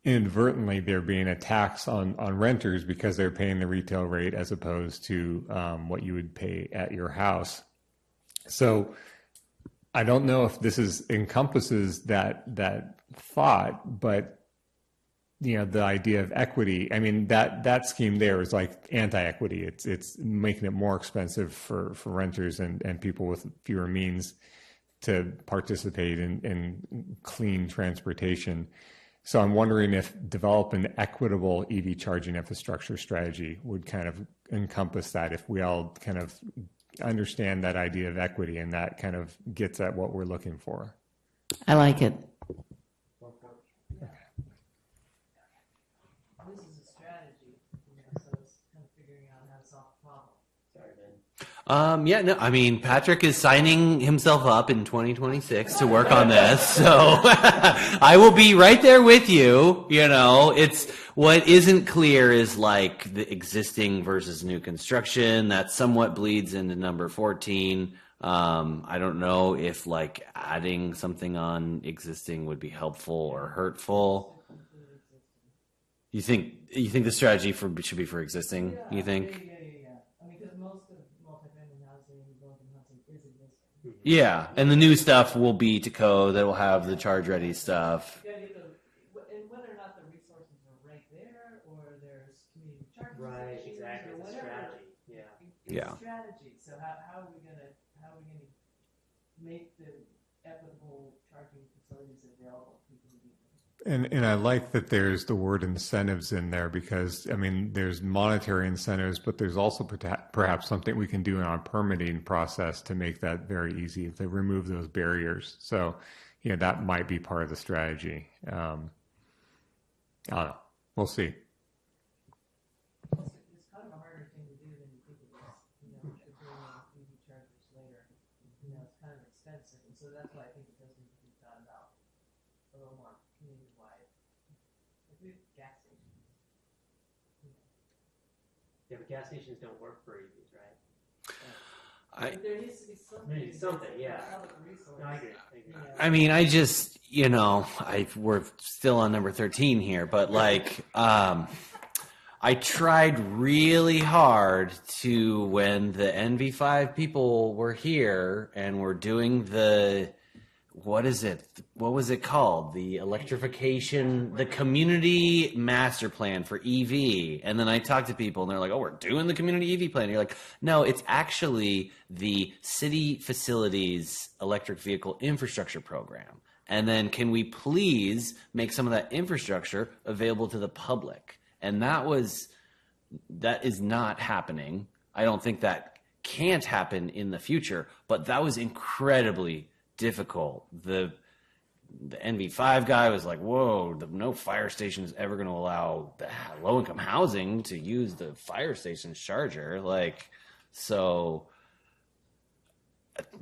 inadvertently there being a tax on renters because they're paying the retail rate as opposed to what you would pay at your house. So I don't know if this encompasses that thought, but the idea of equity, I mean, that scheme there is like anti-equity. It's making it more expensive for renters and people with fewer means to participate in clean transportation. So I'm wondering if develop an equitable EV charging infrastructure strategy would kind of encompass that, if we all kind of understand that idea of equity, and that kind of gets at what we're looking for. I like it. This is a strategy, so it's kind of figuring out how to solve the problem. Sorry, Ben. yeah, no, I mean, Patrick is signing himself up in 2026 to work on this. So I will be right there with you. It's what isn't clear is like the existing versus new construction. That somewhat bleeds into number 14. I don't know if like adding something on existing would be helpful or hurtful. You think the strategy should be for existing? You think? I mean, because most of multifamily housing, low-income housing is existing. Yeah, and the new stuff will be to code that will have the charge-ready stuff. And whether or not the resources are right there, or there's community charging stations, exactly. or It's a whatever. strategy. Yeah. It's Yeah. a strategy. So how are we gonna make the equitable charging facilities available to people who need them? And I like that there's the word incentives in there, because I mean there's monetary incentives, but there's also perhaps something we can do in our permitting process to make that very easy, to remove those barriers. So that might be part of the strategy. I don't know. We'll see. It's kind of a harder thing to do than you think it is. To bring in EV chargers later. It's kind of expensive, and so that's why I think it does need to be thought about a little more community-wide. Like we have gas stations. Yeah, but gas stations don't work for EVs, right? But there needs to be something. Maybe something, yeah. Public resource. No, I agree. I mean, I just, we're still on number 13 here, but like, I tried really hard to, when the NV5 people were here and were doing what was it called? The electrification, the community master plan for EV. And then I talked to people and they're like, oh, we're doing the community EV plan. And you're like, no, it's actually the city facilities electric vehicle infrastructure program. And then can we please make some of that infrastructure available to the public? And that is not happening. I don't think that can't happen in the future, but that was incredibly difficult. The NV5 guy was like, whoa, no fire station is ever going to allow the low-income housing to use the fire station's charger. So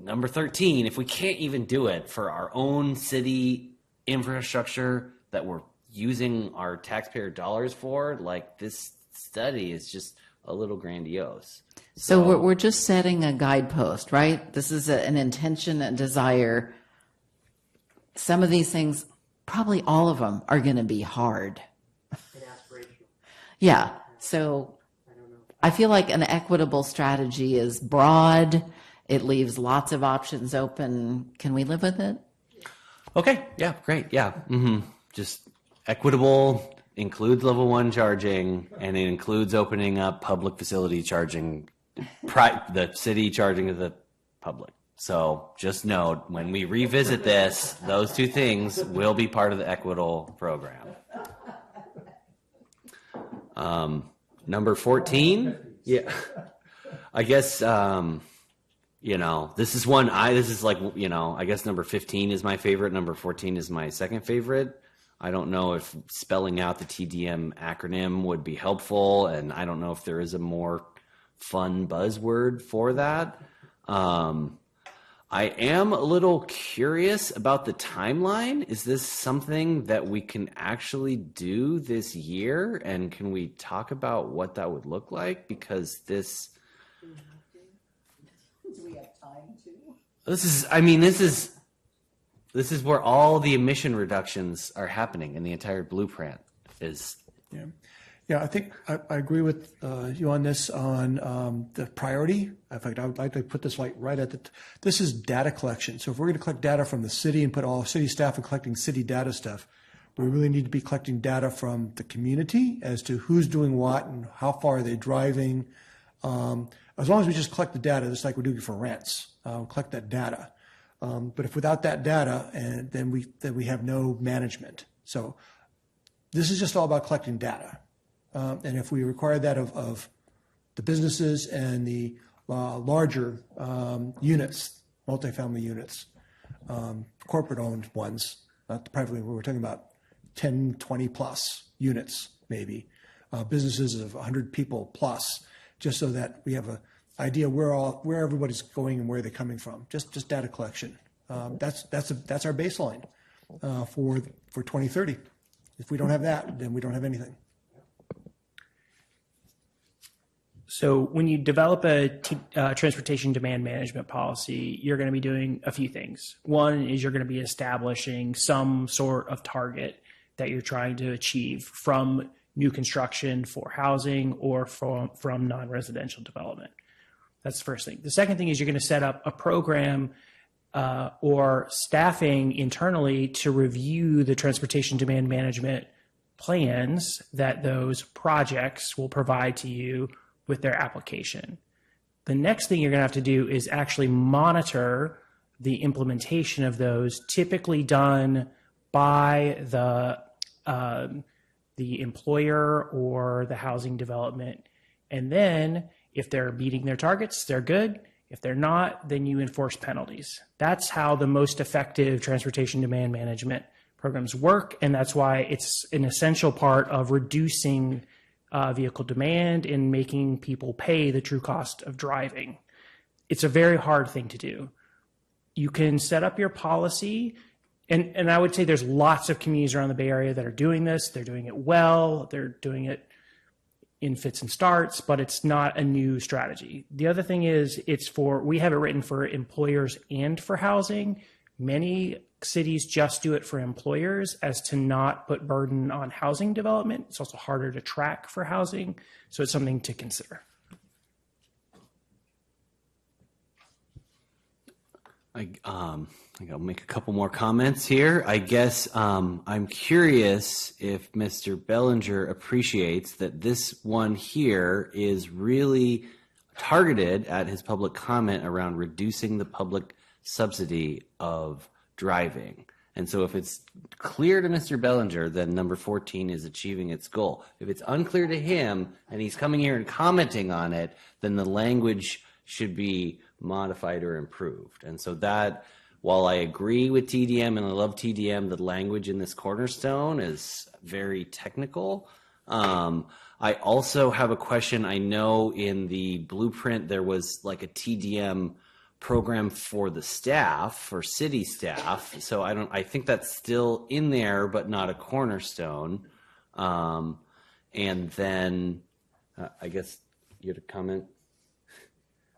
number 13, if we can't even do it for our own city infrastructure that we're using our taxpayer dollars for, this study is just a little grandiose. So we're just setting a guidepost, right? This is an intention and desire. Some of these things, probably all of them, are going to be hard. And aspirational. Yeah. So I feel like an equitable strategy is broad. It leaves lots of options open. Can we live with it? Okay. Yeah. Great. Yeah. Just equitable, includes level 1 charging, and it includes opening up public facility charging, the city charging to the public. So just note, when we revisit this, those two things will be part of the equitable program. Number 14, yeah, I guess This is one this is like, I guess number 15 is my favorite. Number 14 is my second favorite. I don't know if spelling out the TDM acronym would be helpful, and I don't know if there is a more fun buzzword for that. I am a little curious about the timeline. Is this something that we can actually do this year? And can we talk about what that would look like? Because this... Do we have time to? This is where all the emission reductions are happening in the entire blueprint is... Yeah, I think I agree with you on this, on the priority. In fact, I would like to put this right at this is data collection. So if we're going to collect data from the city and put all city staff in collecting city data stuff, we really need to be collecting data from the community as to who's doing what and how far are they driving. As long as we just collect the data, just like we're doing for rents, collect that data. But if without that data, then we have no management. So this is just all about collecting data. And if we require that of the businesses and the larger units, multifamily units, corporate-owned ones, not the privately, we're talking about 10, 20 plus units, maybe, businesses of 100 people plus, just so that we have an idea where everybody's going and where they're coming from. Just data collection. That's our baseline for 2030. If we don't have that, then we don't have anything. So when you develop a transportation demand management policy, you're going to be doing a few things. One is you're going to be establishing some sort of target that you're trying to achieve from new construction for housing or from non-residential development. That's the first thing. The second thing is you're going to set up a program or staffing internally to review the transportation demand management plans that those projects will provide to you with their application. The next thing you're going to have to do is actually monitor the implementation of those, typically done by the employer or the housing development. And then if they're meeting their targets, they're good. If they're not, then you enforce penalties. That's how the most effective transportation demand management programs work. And that's why it's an essential part of reducing vehicle demand and making people pay the true cost of driving. It's a very hard thing to do. You can set up your policy, and I would say there's lots of communities around the Bay Area that are doing this. They're doing it well. They're doing it in fits and starts, but it's not a new strategy. The other thing is we have it written for employers and for housing. Many cities just do it for employers as to not put burden on housing development. It's also harder to track for housing, so it's something to consider. I'll make a couple more comments here. I guess I'm curious if Mr. Bellinger appreciates that this one here is really targeted at his public comment around reducing the public subsidy of driving. And so if it's clear to Mr. Bellinger, then number 14 is achieving its goal. If it's unclear to him and he's coming here and commenting on it, then the language should be modified or improved. And so that, while I agree with TDM and I love TDM, the language in this cornerstone is very technical. I also have a question. I know in the blueprint there was like a TDM program for the staff, for city staff. So I think that's still in there, but not a cornerstone. And then I guess you had a comment.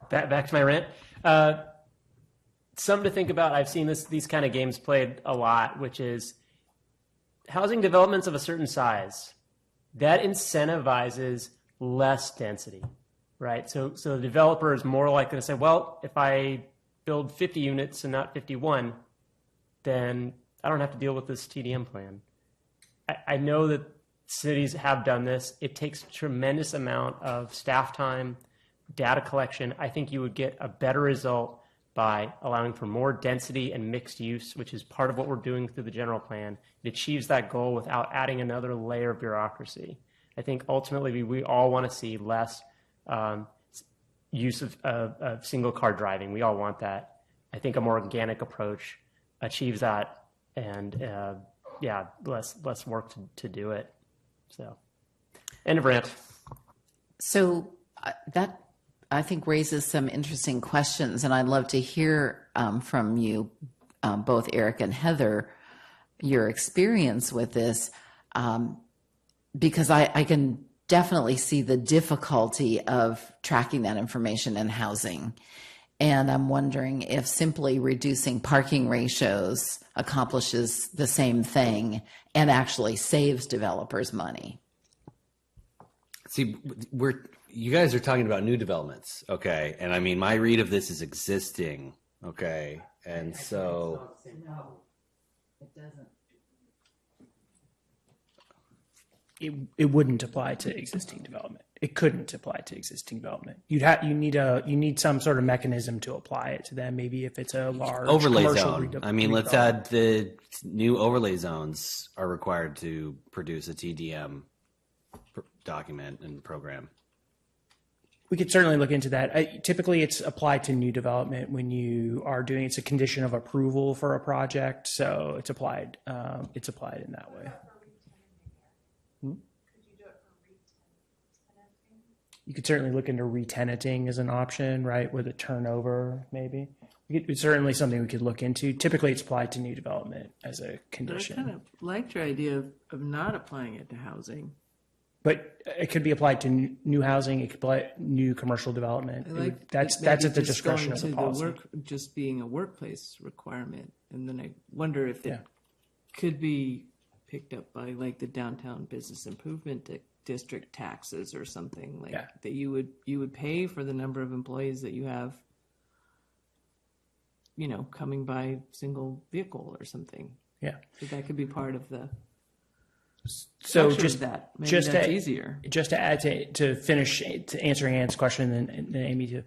Back to my rant. Something to think about. I've seen these kind of games played a lot, which is housing developments of a certain size that incentivizes less density, right? So the developer is more likely to say, well, if I build 50 units and not 51, then I don't have to deal with this TDM plan. I know that cities have done this. It takes a tremendous amount of staff time, data collection. I think you would get a better result by allowing for more density and mixed use, which is part of what we're doing through the general plan. It achieves that goal without adding another layer of bureaucracy. I think ultimately we all want to see less use of single car driving. We all want that. I think a more organic approach achieves that, and less work to do it. So, end of rant. So that, I think, raises some interesting questions, and I'd love to hear from you, both Eric and Heather, your experience with this, because I can definitely see the difficulty of tracking that information in housing. And I'm wondering if simply reducing parking ratios accomplishes the same thing and actually saves developers money. See, you guys are talking about new developments, okay? And I mean, my read of this is existing, okay? And so... No, it doesn't. It wouldn't apply to existing development. It couldn't apply to existing development. You need some sort of mechanism to apply it to them. Maybe if it's a large overlay commercial zone. I mean, let's add the new overlay zones are required to produce a TDM document and program. We could certainly look into that. Typically, it's applied to new development when you are doing. It's a condition of approval for a project, so it's applied. It's applied in that way. You could certainly look into re-tenanting as an option, right, with a turnover, maybe. It's certainly something we could look into. Typically, it's applied to new development as a condition. I kind of liked your idea of not applying it to housing. But it could be applied to new housing. It could apply new commercial development. That's at the discretion of the policy. Just being a workplace requirement, and then I wonder if it could be picked up by like the downtown business improvement district taxes or something like that. You would pay for the number of employees that you have, coming by single vehicle or something. Yeah, so that could be part of the. So that's easier. Just to add to finish to answering Ann's question and Amy too.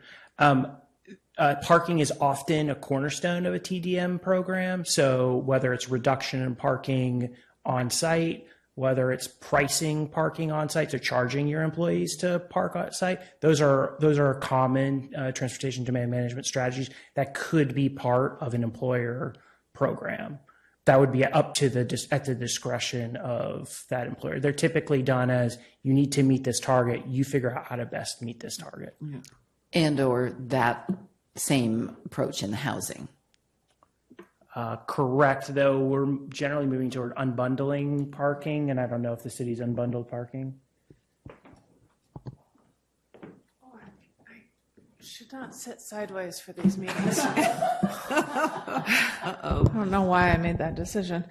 Parking is often a cornerstone of a TDM program. So whether it's reduction in parking on site, whether it's pricing parking on site, so charging your employees to park on site, those are common transportation demand management strategies that could be part of an employer program. That would be up to at the discretion of that employer. They're typically done as, you need to meet this target, you figure out how to best meet this target. Yeah. And or that same approach in the housing. Correct, though we're generally moving toward unbundling parking, and I don't know if the city's unbundled parking. Should not sit sideways for these meetings. I don't know why I made that decision.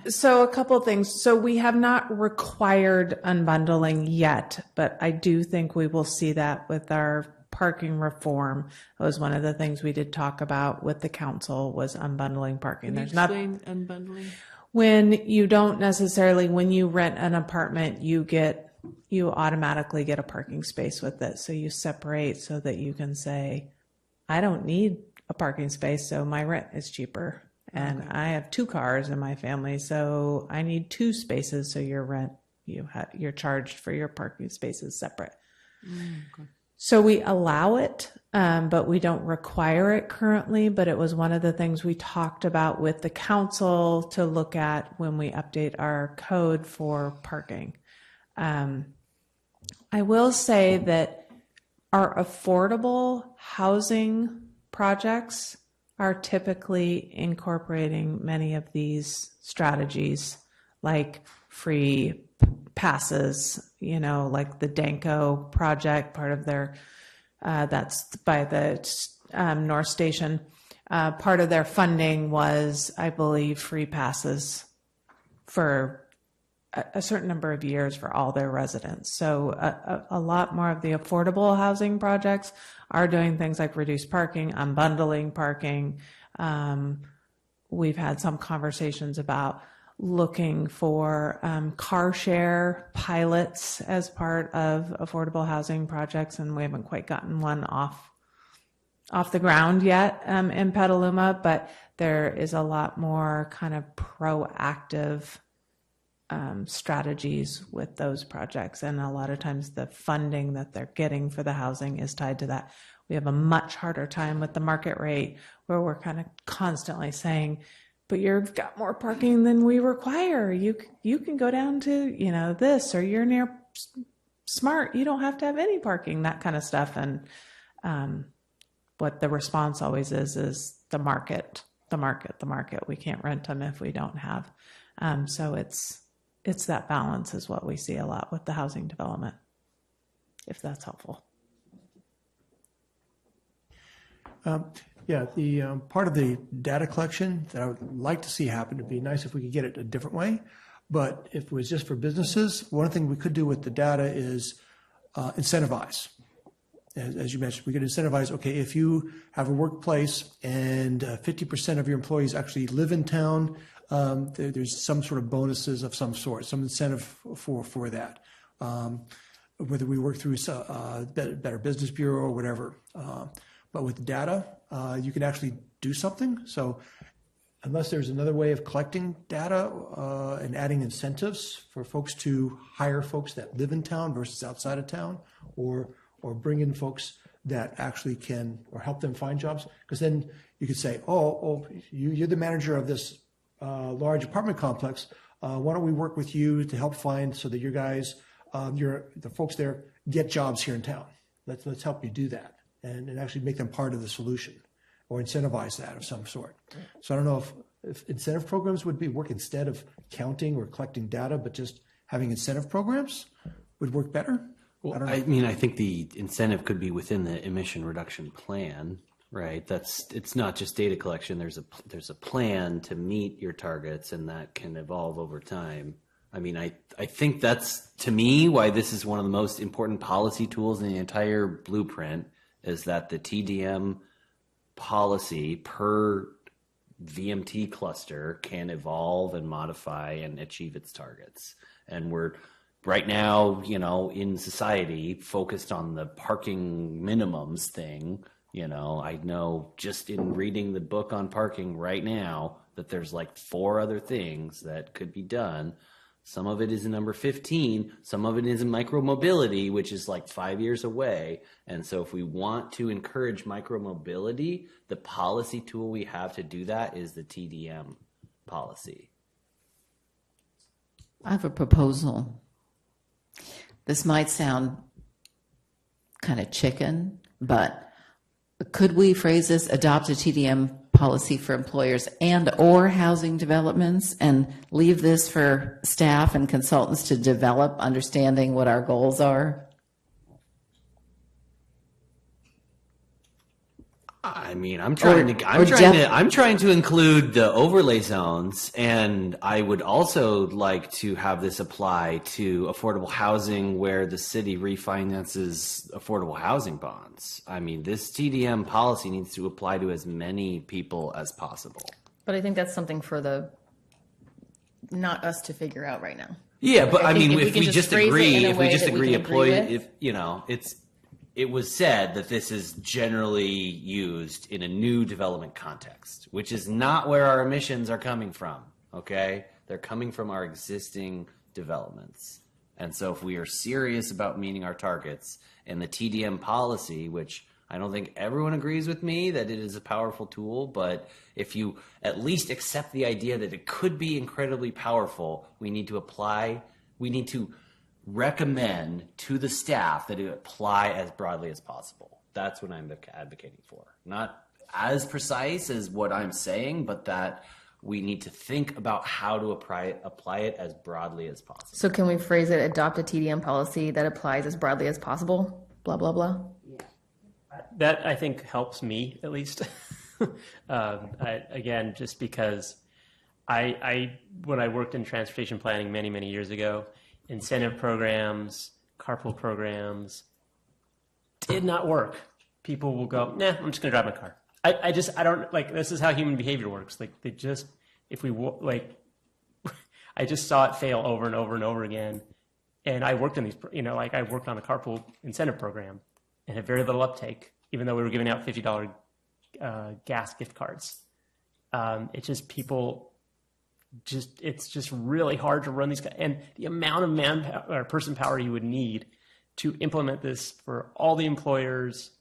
So a couple of things. So we have not required unbundling yet, but I do think we will see that with our parking reform. That was one of the things we did talk about with the council, was unbundling parking. Can you explain unbundling? When you don't necessarily, when you rent an apartment, you automatically get a parking space with it. So you separate so that you can say, I don't need a parking space, so my rent is cheaper. And I have 2 cars in my family, so I need 2 spaces. So your rent, you're charged for your parking spaces separate. Okay. So we allow it, but we don't require it currently. But it was one of the things we talked about with the council to look at when we update our code for parking. I will say that our affordable housing projects are typically incorporating many of these strategies, like free passes, like the Danco project, part of their, that's by the North Station. Part of their funding was, I believe, free passes for a certain number of years for all their residents. So a lot more of the affordable housing projects are doing things like reduced parking, unbundling parking. We've had some conversations about looking for car share pilots as part of affordable housing projects, and we haven't quite gotten one off the ground yet in Petaluma, but there is a lot more kind of proactive strategies with those projects. And a lot of times the funding that they're getting for the housing is tied to that. We have a much harder time with the market rate, where we're kind of constantly saying, but you've got more parking than we require. You can go down to, this, or you're near Smart. You don't have to have any parking, that kind of stuff. And what the response always is the market. We can't rent them if we don't have. So it's that balance is what we see a lot with the housing development, if that's helpful. The part of the data collection that I would like to see happen, it'd be nice if we could get it a different way. But if it was just for businesses, one thing we could do with the data is incentivize. As you mentioned, we could incentivize, okay, if you have a workplace and 50% of your employees actually live in town, there's some sort of bonuses of some sort, some incentive for that. Whether we work through Better Business Bureau or whatever. But with data, you can actually do something. So unless there's another way of collecting data and adding incentives for folks to hire folks that live in town versus outside of town, or bring in folks that actually can, or help them find jobs, because then you could say, you're the manager of this large apartment complex. Why don't we work with you to help find so that your guys, the folks there get jobs here in town. Let's help you do that and actually make them part of the solution, or incentivize that of some sort. So I don't know if incentive programs would work instead of counting or collecting data, but just having incentive programs would work better. Well, I think the incentive could be within the emission reduction plan, right? It's not just data collection. There's a plan to meet your targets, and that can evolve over time. I think that's, to me, why this is one of the most important policy tools in the entire blueprint, is that the TDM policy per VMT cluster can evolve and modify and achieve its targets. And we're right now, in society, focused on the parking minimums thing. I know just in reading the book on parking right now that there's like 4 other things that could be done. Some of it is in number 15. Some of it is in micromobility, which is like 5 years away. And so if we want to encourage micromobility, the policy tool we have to do that is the TDM policy. I have a proposal. This might sound kind of chicken, but could we phrase this, adopt a TDM policy for employers and or housing developments, and leave this for staff and consultants to develop, understanding what our goals are? I'm trying to include the overlay zones, and I would also like to have this apply to affordable housing where the city refinances affordable housing bonds. This TDM policy needs to apply to as many people as possible. But I think that's something for not us to figure out right now. Yeah, but if we just agree, it was said that this is generally used in a new development context, which is not where our emissions are coming from, okay? They're coming from our existing developments. And so if we are serious about meeting our targets, and the TDM policy, which I don't think everyone agrees with me that it is a powerful tool, but if you at least accept the idea that it could be incredibly powerful, we need to recommend to the staff that it apply as broadly as possible. That's what I'm advocating for. Not as precise as what I'm saying, but that we need to think about how to apply it as broadly as possible. So can we phrase it, adopt a TDM policy that applies as broadly as possible? Blah, blah, blah. That, I think, helps me, at least. Again, just because when I worked in transportation planning many, many years ago, incentive programs, carpool programs did not work. People will go, nah, I'm just going to drive my car. I don't, this is how human behavior works. I just saw it fail over and over and over again. And I worked in these, I worked on a carpool incentive program and had very little uptake, even though we were giving out $50 gas gift cards. It's just people it's just really hard to run these guys. And the amount of manpower or person power you would need to implement this for all the employers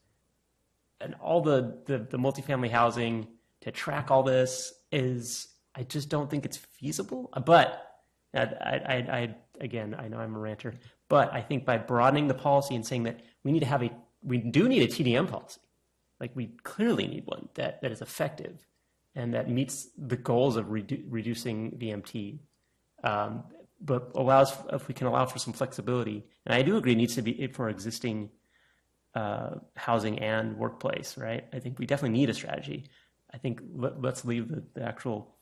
and all the multifamily housing to track all this I just don't think it's feasible. But again, I know I'm a ranter, but I think by broadening the policy and saying that we do need a TDM policy. Like we clearly need one that is effective and that meets the goals of reducing VMT, but if we can allow for some flexibility. And I do agree it needs to be for existing housing and workplace, right? I think we definitely need a strategy. I think let's leave the actual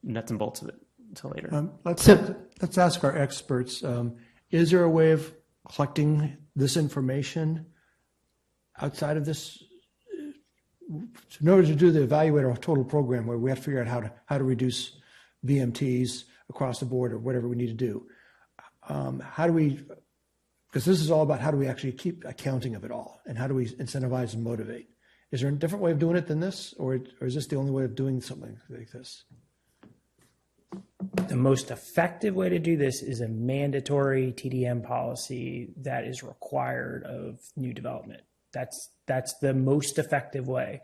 nuts and bolts of it until later. Let's ask our experts. Is there a way of collecting this information outside of this? In order to do the evaluate our total program, where we have to figure out how to reduce VMTs across the board or whatever we need to do, how do we? Because this is all about how do we actually keep accounting of it all, and how do we incentivize and motivate? Is there a different way of doing it than this, or is this the only way of doing something like this? The most effective way to do this is a mandatory TDM policy that is required of new development. That's the most effective way.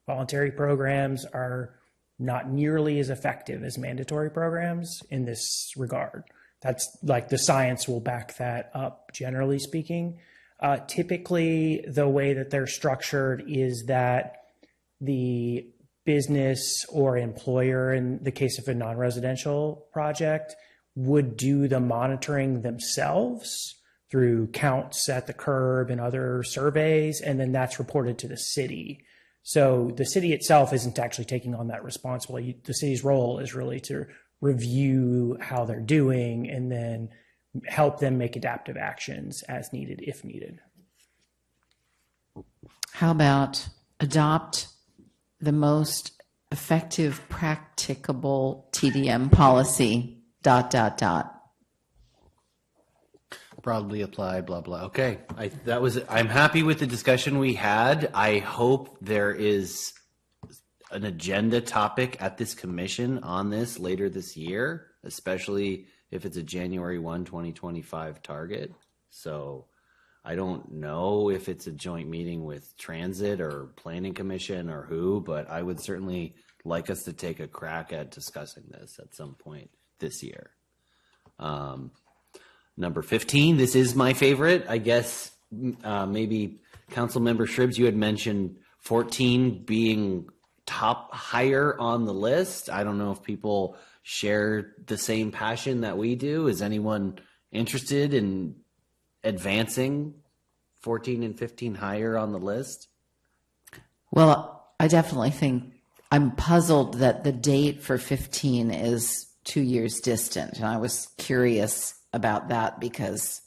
Voluntary programs are not nearly as effective as mandatory programs in this regard. That's like the science will back that up, generally speaking. Typically, the way that they're structured is that the business or employer, in the case of a non-residential project, would do the monitoring themselves through counts at the curb and other surveys, and then that's reported to the city. So the city itself isn't actually taking on that responsibility. The city's role is really to review how they're doing and then help them make adaptive actions as needed, if needed. How about adopt the most effective, practicable TDM policy, ... Broadly apply, blah, blah. Okay. I'm happy with the discussion we had. I hope there is an agenda topic at this commission on this later this year, especially if it's a January 1, 2025 target. So I don't know if it's a joint meeting with Transit or Planning Commission or who, but I would certainly like us to take a crack at discussing this at some point this year. Number 15, this is my favorite. I guess maybe Councilmember Shribs, you had mentioned 14 being higher on the list. I don't know if people share the same passion that we do. Is anyone interested in advancing 14 and 15 higher on the list? Well, I definitely think I'm puzzled that the date for 15 is 2 years distant. And I was curious about that because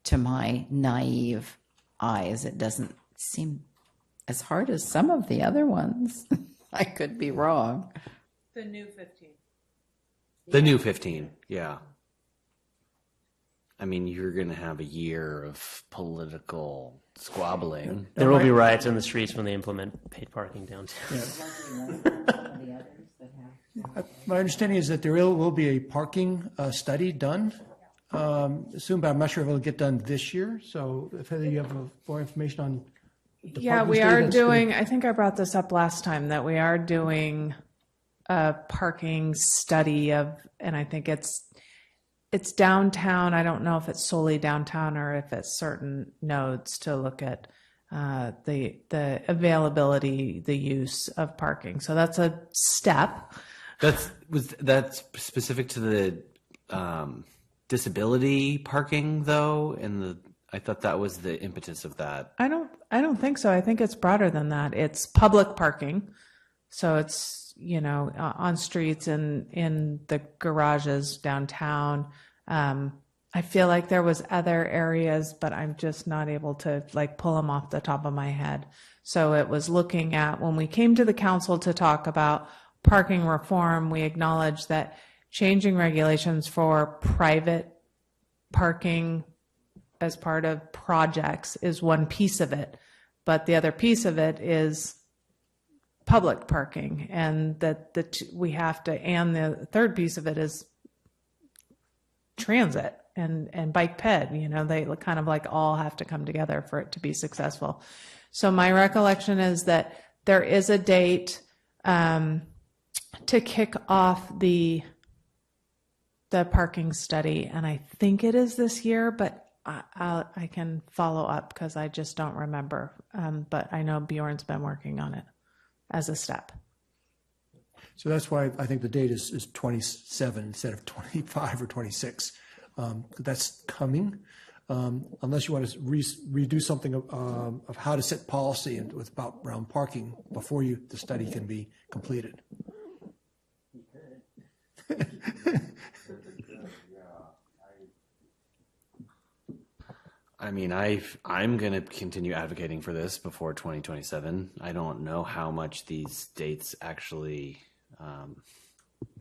to my naive eyes, it doesn't seem as hard as some of the other ones. I could be wrong. The new 15. The new 15, yeah. I mean, you're going to have a year of political squabbling. There will be riots in the streets when they implement paid parking downtown. My understanding is that there will be a parking study done soon, but I'm not sure if it'll get done this year. So if you have more information on the parking we study, are that's doing, good. I think I brought this up last time, that we are doing a parking study and I think it's downtown. I don't know if it's solely downtown or if it's certain nodes to look at the availability, the use of parking. So that's a step. That's specific to the disability parking though, and I thought that was the impetus of that. I don't think so. I think it's broader than that. It's public parking. So it's, on streets and in the garages downtown. I feel like there was other areas, but I'm just not able to pull them off the top of my head. So it was looking at, when we came to the council to talk about parking reform, we acknowledged that changing regulations for private parking as part of projects is one piece of it. But the other piece of it is public parking, and that we have to, and the third piece of it is transit and bike ped, they kind of like all have to come together for it to be successful. So my recollection is that there is a date to kick off the parking study, and I think it is this year, but I can follow up because I just don't remember. But I know Bjorn's been working on it as a step. So that's why I think the date is 27 instead of 25 or 26. That's coming. Unless you want to redo something of how to set policy and about around parking before the study can be completed. I mean, I'm going to continue advocating for this before 2027. I don't know how much these dates actually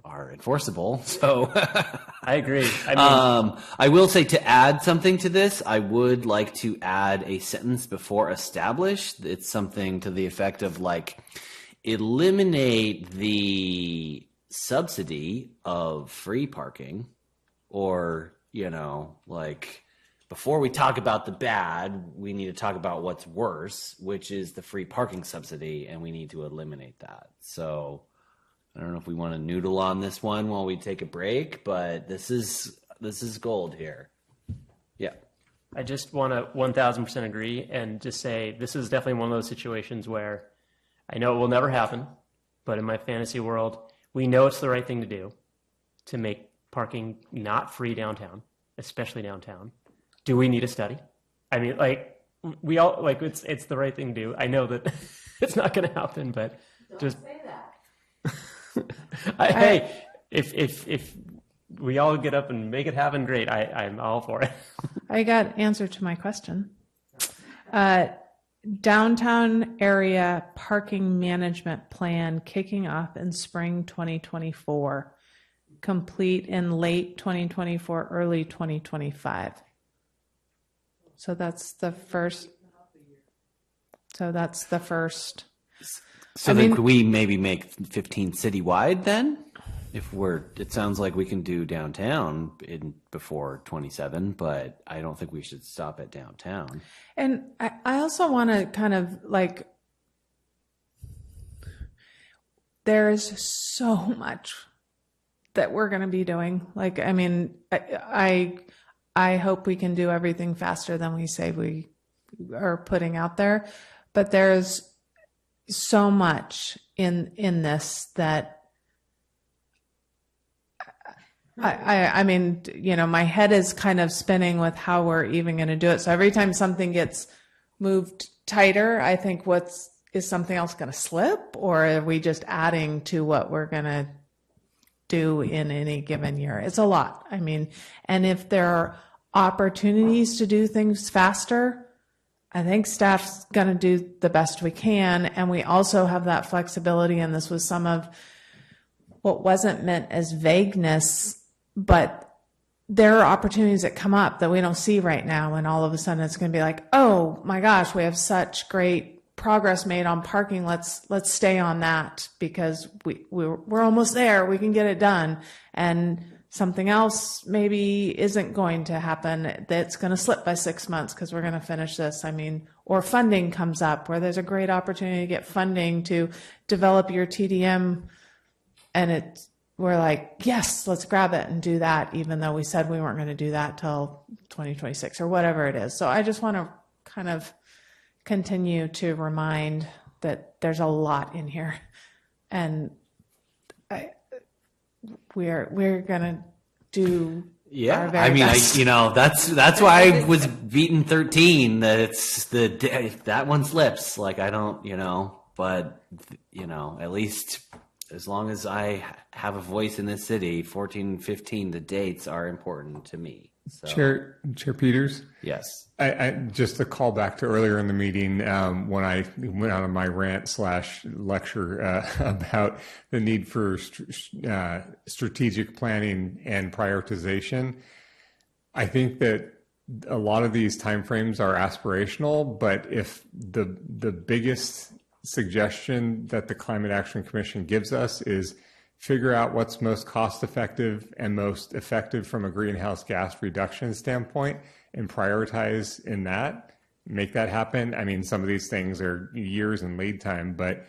are enforceable. So I agree. I will say, to add something to this, I would like to add a sentence before established. It's something to the effect of like, eliminate the subsidy of free parking, or, like, before we talk about the bad, we need to talk about what's worse, which is the free parking subsidy, and we need to eliminate that. So I don't know if we want to noodle on this one while we take a break, but this is gold here. Yeah. I just want to 1000% agree and just say this is definitely one of those situations where I know it will never happen, but in my fantasy world, we know it's the right thing to do to make parking not free downtown, especially downtown. Do we need a study? I mean, like, we all, like, it's the right thing to do. I know that it's not going to happen, but just say that. Hey, if we all get up and make it happen, great. I'm all for it. I got answer to my question. Downtown area parking management plan kicking off in spring 2024, complete in late 2024, early 2025. So that's the first. So then could we maybe make 15 citywide then? It sounds like we can do downtown before 27, but I don't think we should stop at downtown. And I also want to kind of like, there is so much that we're going to be doing. Like, I mean, I hope we can do everything faster than we say we are putting out there, but there's so much in this that I mean, my head is kind of spinning with how we're even going to do it. So every time something gets moved tighter, I think is something else going to slip, or are we just adding to what we're going to do in any given year? It's a lot. I mean, and if there are opportunities to do things faster, I think staff's going to do the best we can. And we also have that flexibility. And this was some of what wasn't meant as vagueness, but there are opportunities that come up that we don't see right now. And all of a sudden it's going to be like, oh my gosh, we have such great progress made on parking. Let's stay on that because we're almost there. We can get it done. And something else maybe isn't going to happen. That's going to slip by 6 months because we're going to finish this. I mean, or funding comes up where there's a great opportunity to get funding to develop your TDM. And we're like, yes, let's grab it and do that, even though we said we weren't going to do that till 2026 or whatever it is. So I just want to kind of continue to remind that there's a lot in here, and we're going to do our very best. That's why I was beating 13. That one slips. Like, I don't, but at least as long as I have a voice in this city, 14, 15, the dates are important to me. So. Chair Peters? Yes. I just a call back to earlier in the meeting when I went out on my rant/lecture about the need for strategic planning and prioritization. I think that a lot of these timeframes are aspirational, but if the biggest suggestion that the Climate Action Commission gives us is figure out what's most cost effective and most effective from a greenhouse gas reduction standpoint and prioritize in that, make that happen. I mean, some of these things are years in lead time, but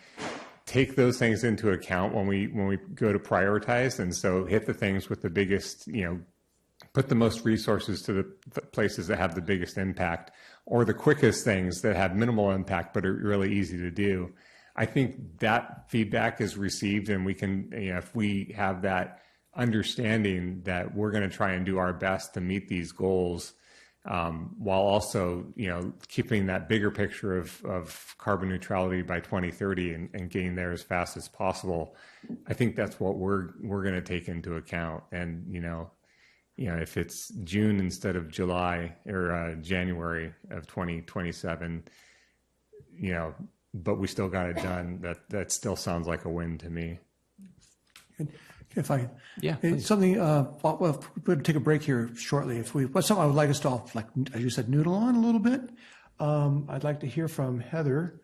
take those things into account when we go to prioritize. And so hit the things with the biggest, put the most resources to the places that have the biggest impact, or the quickest things that have minimal impact but are really easy to do. I think that feedback is received, and we can, if we have that understanding that we're going to try and do our best to meet these goals, while also, keeping that bigger picture of carbon neutrality by 2030 and getting there as fast as possible. I think that's what we're going to take into account. And, if it's June instead of July or January of 2027, but we still got it done, that still sounds like a win to me. If I, yeah, something, we're going to take a break here shortly. What's something I would like us to all, like, as you said, noodle on a little bit. I'd like to hear from Heather,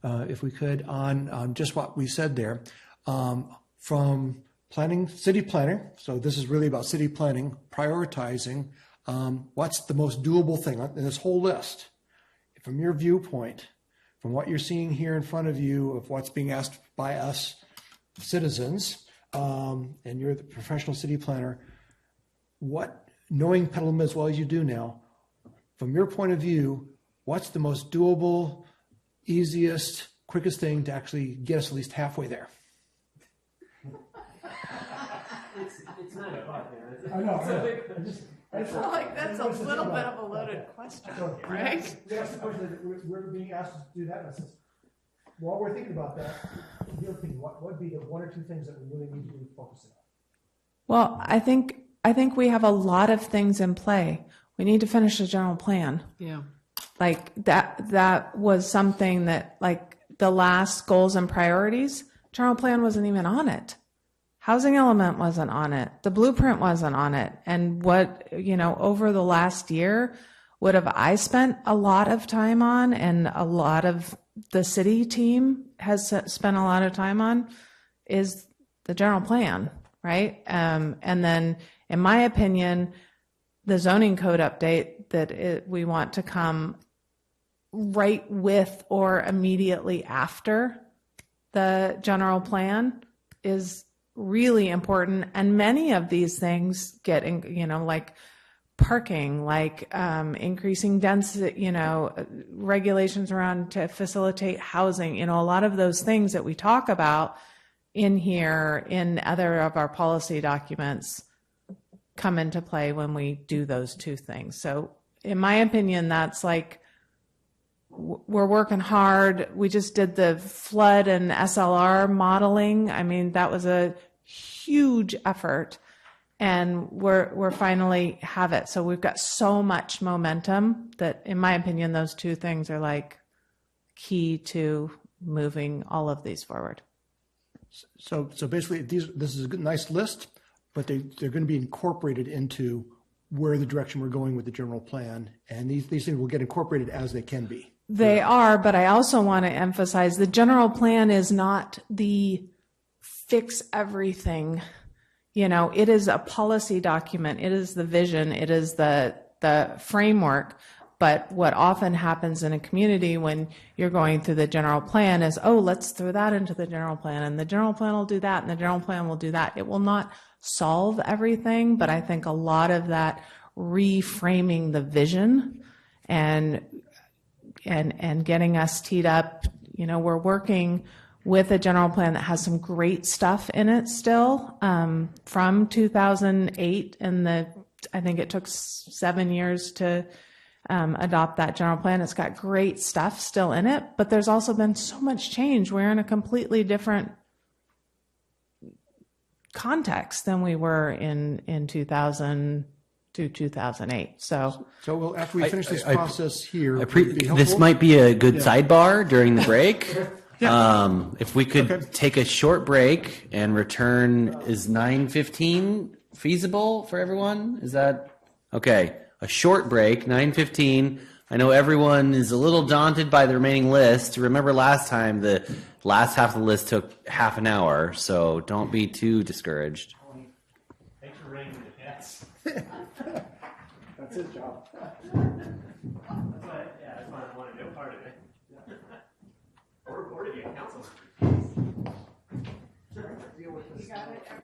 if we could, on just what we said there. From planning, city planner. So this is really about city planning, prioritizing. What's the most doable thing in this whole list? From your viewpoint, from what you're seeing here in front of you of what's being asked by us citizens, and you're the professional city planner, knowing Petaluma as well as you do now, from your point of view, what's the most doable, easiest, quickest thing to actually get us at least halfway there? It's 9 o'clock, man. I know. I feel like that's a little bit of a loaded question, right? We asked the question that we're being asked to do that, and I said, while we're thinking about that, in your opinion, what would be the one or two things that we really need to be focusing on? Well, I think we have a lot of things in play. We need to finish the general plan. Yeah. Like that was something that, like, the last goals and priorities, general plan wasn't even on it. Housing element wasn't on it. The blueprint wasn't on it. And what, over the last year, what have I spent a lot of time on, and a lot of the city team has spent a lot of time on, is the general plan, right? And then, in my opinion, the zoning code update that we want to come right with or immediately after the general plan is really important. And many of these things get, like parking, like increasing density, regulations around to facilitate housing, a lot of those things that we talk about in here in other of our policy documents come into play when we do those two things. So in my opinion, that's like, we're working hard. We just did the flood and SLR modeling. I mean, that was a huge effort, and we're finally have it. So we've got so much momentum that, in my opinion, those two things are like key to moving all of these forward. So basically, this is a good, nice list, but they're going to be incorporated into where the direction we're going with the general plan, and these things will get incorporated as they can be. They are, but I also want to emphasize the general plan is not the fix everything. It is a policy document. It is the vision. It is the framework. But what often happens in a community when you're going through the general plan is, let's throw that into the general plan, and the general plan will do that, and the general plan will do that. It will not solve everything, but I think a lot of that reframing the vision and getting us teed up, we're working with a general plan that has some great stuff in it still, from 2008, and I think it took 7 years to adopt that general plan. It's got great stuff still in it, but there's also been so much change. We're in a completely different context than we were in 2000 to 2008. So we'll, after we finish this process here, this might be a good sidebar during the break. If we could take a short break and return, is 9:15 feasible for everyone? Is that okay? A short break, 9:15. I know everyone is a little daunted by the remaining list. Remember last time, the last half of the list took half an hour, so don't be too discouraged. Thanks for reining the cats. That's his job. That's why I wanted no part of it. Or reporting it, council. Deal with this. You got it?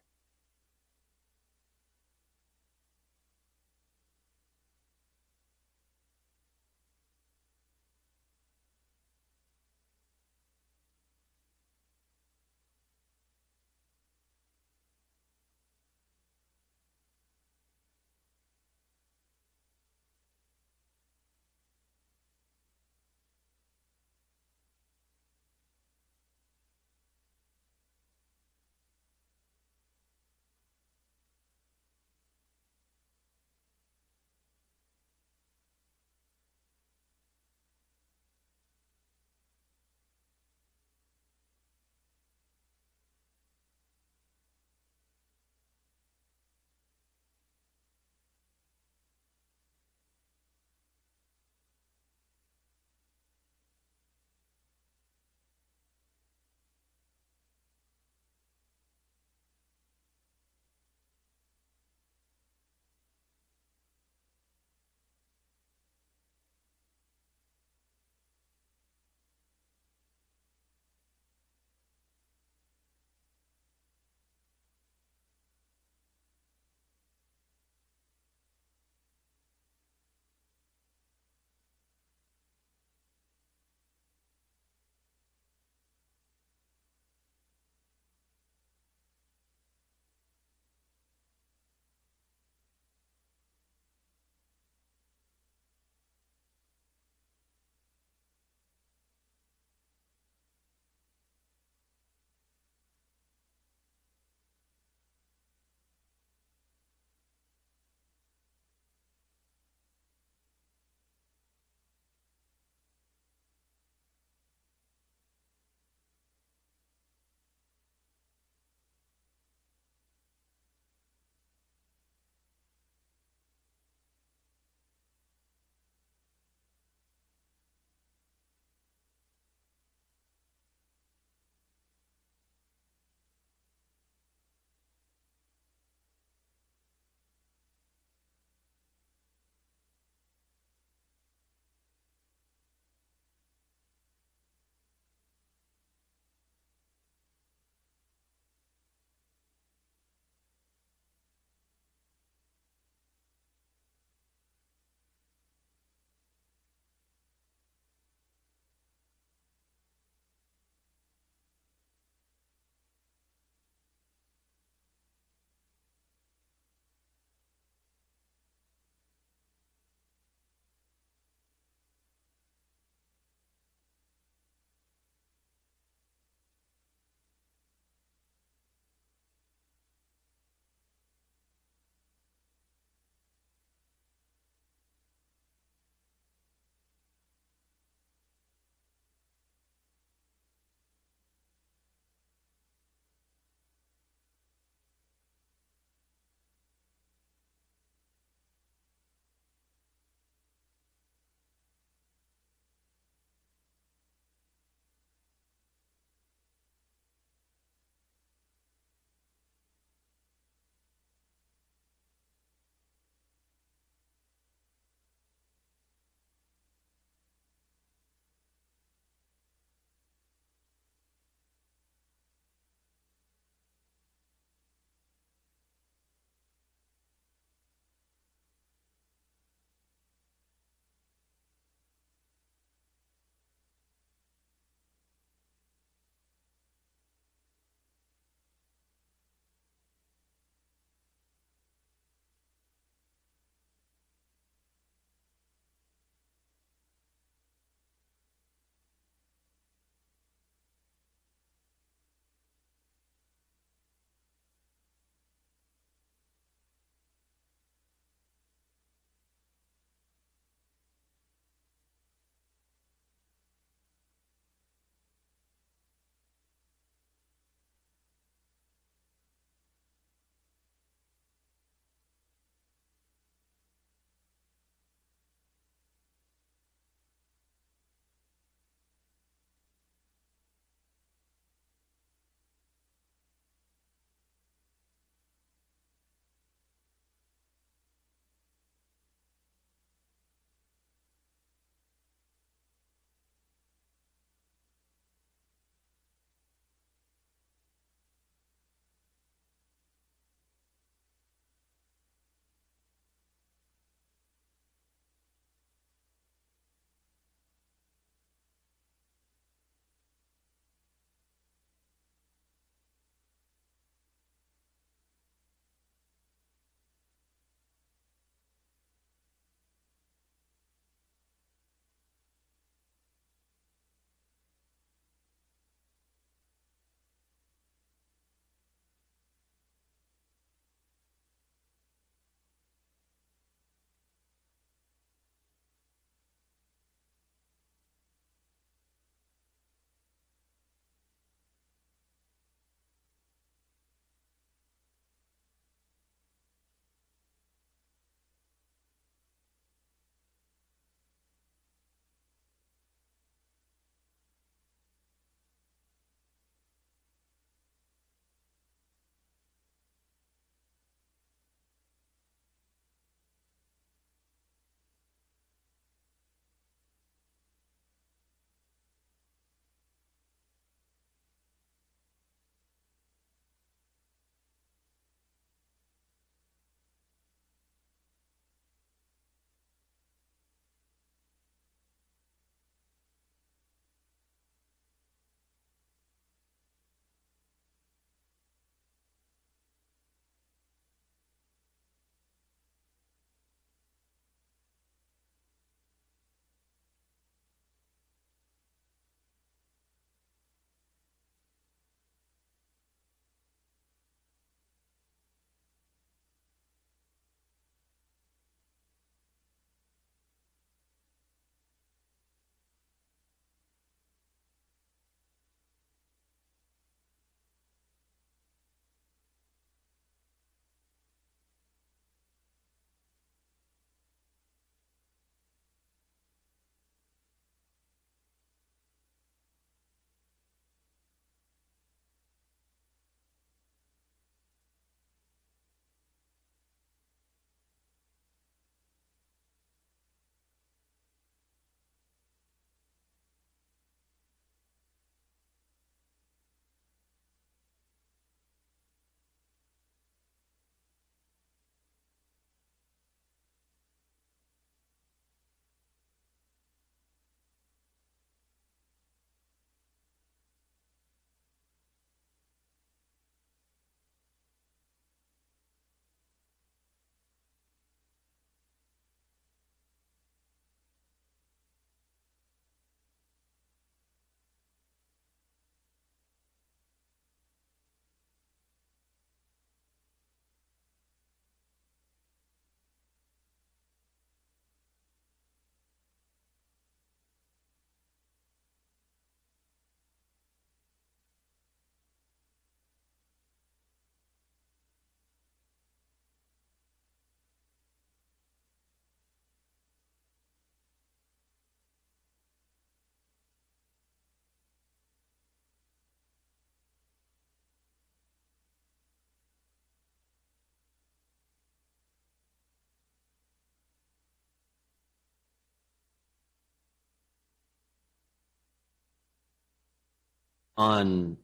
on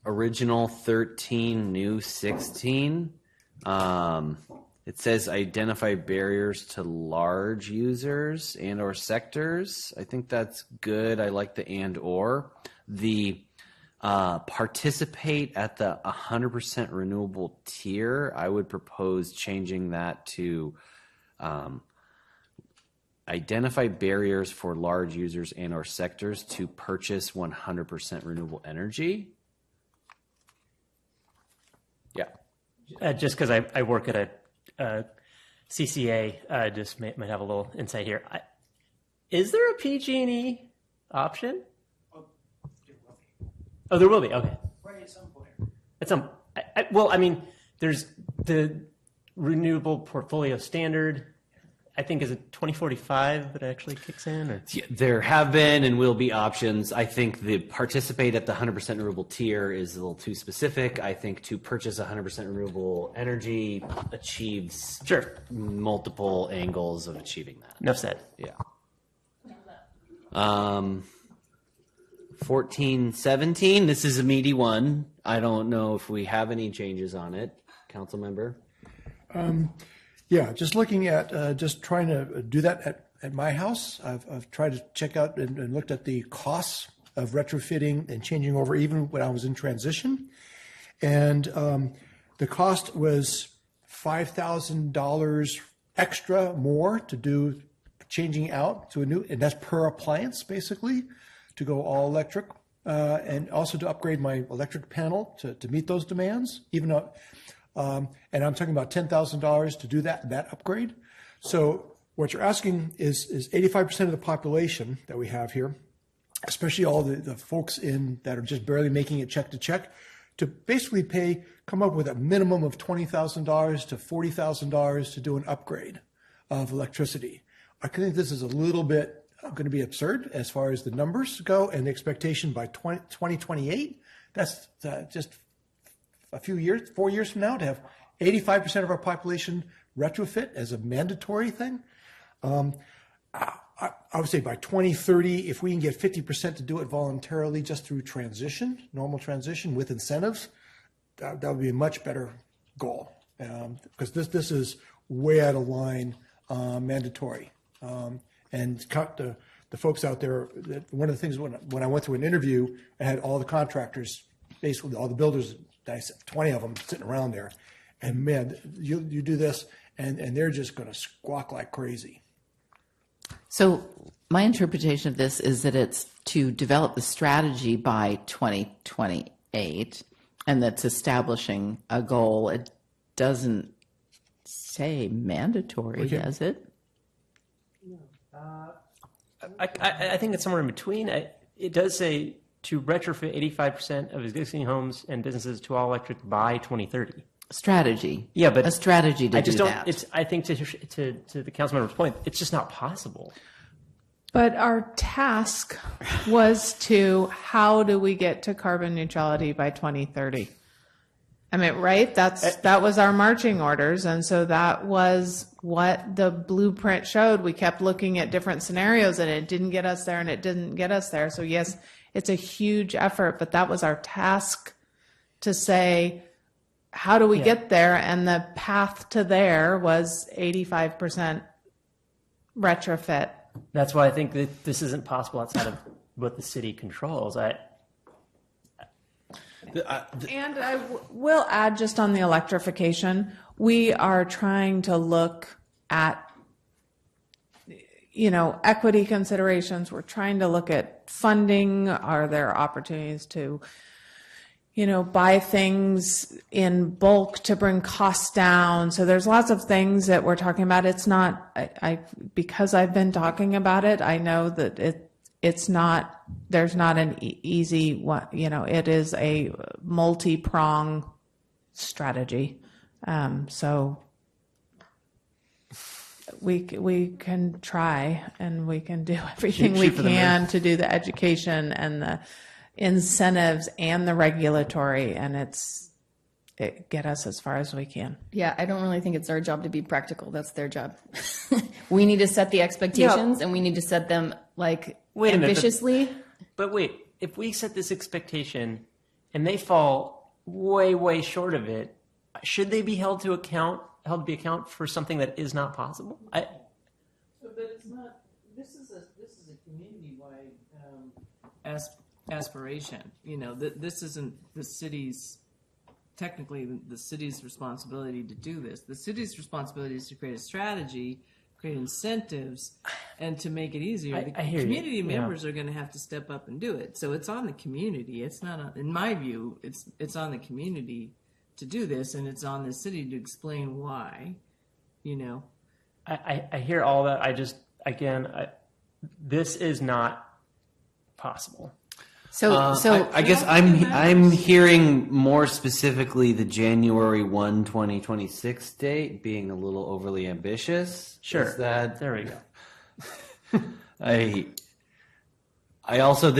original 13, new 16, it says identify barriers to large users and or sectors. I think that's good. I like the and or. The participate at the 100% renewable tier, I would propose changing that to identify barriers for large users and or sectors to purchase 100% renewable energy. Yeah. Just because I work at a CCA, just might have a little insight here. Is there a PG&E option? Oh, there will be. Okay. Right at some point. At some. Well, I mean, there's the renewable portfolio standard. I think is it 2045 that actually kicks in? Or? Yeah, there have been and will be options. I think the participate at the 100% renewable tier is a little too specific. I think to purchase 100% renewable energy achieves multiple angles of achieving that. Enough said. Yeah. 14, 17. This is a meaty one. I don't know if we have any changes on it. Council member? Yeah, just looking at, just trying to do that at my house. I've tried to check out and looked at the costs of retrofitting and changing over even when I was in transition. And the cost was $5,000 extra more to do changing out to a new, and that's per appliance basically, to go all electric. And also to upgrade my electric panel to meet those demands, even though, and I'm talking about $10,000 to do that upgrade. So what you're asking is 85% of the population that we have here, especially all the folks that are just barely making it check to check, to basically come up with a minimum of $20,000 to $40,000 to do an upgrade of electricity. I think this is a little bit going to be absurd as far as the numbers go, and the expectation by 2028, that's just a few years, 4 years from now, to have 85% of our population retrofit as a mandatory thing. I would say by 2030, if we can get 50% to do it voluntarily just through transition, normal transition with incentives, that would be a much better goal. Because this is way out of line, mandatory. And the folks out there, one of the things when I went through an interview, I had all the contractors, basically all the builders, 20 of them sitting around there. And man, you do this, and they're just going to squawk like crazy. So my interpretation of this is that it's to develop the strategy by 2028, and that's establishing a goal. It doesn't say mandatory, does it? I think it's somewhere in between. It does say to retrofit 85% of existing homes and businesses to all electric by 2030. Strategy. Yeah, but a strategy to I just do don't. that. I think to the council member's point, it's just not possible. But our task was to how do we get to carbon neutrality by 2030? I mean, right? That was our marching orders. And so that was what the blueprint showed. We kept looking at different scenarios and it didn't get us there and it didn't get us there. So yes, it's a huge effort, but that was our task to say, how do we get there? And the path to there was 85% retrofit. That's why I think that this isn't possible outside of what the city controls. And I will add just on the electrification, we are trying to look at, equity considerations. We're trying to look at funding. Are there opportunities to, buy things in bulk to bring costs down? So there's lots of things that we're talking about. It's not, because I've been talking about it, I know that it's not, there's not an easy one, it is a multi-prong strategy. So we can try and we can do everything we can to do the education and the incentives and the regulatory, and get us as far as we can. Yeah, I don't really think it's our job to be practical. That's their job. We need to set the expectations and we need to set them ambitiously. But wait, if we set this expectation and they fall way, way short of it, should they be held to account for something that is not possible? But it's not. This is a community-wide aspiration. You know, this isn't the city's. Technically, the city's responsibility to do this. The city's responsibility is to create a strategy, create incentives, and to make it easier. I hear you. Community members are going to have to step up and do it. So it's on the community. It's not, in my view, it's on the community to do this, and it's on the city to explain why. You know, I hear all that. This is not possible. I guess I'm hearing more specifically the January 1, 2026 date being a little overly ambitious. Sure. Is that there we go. I also,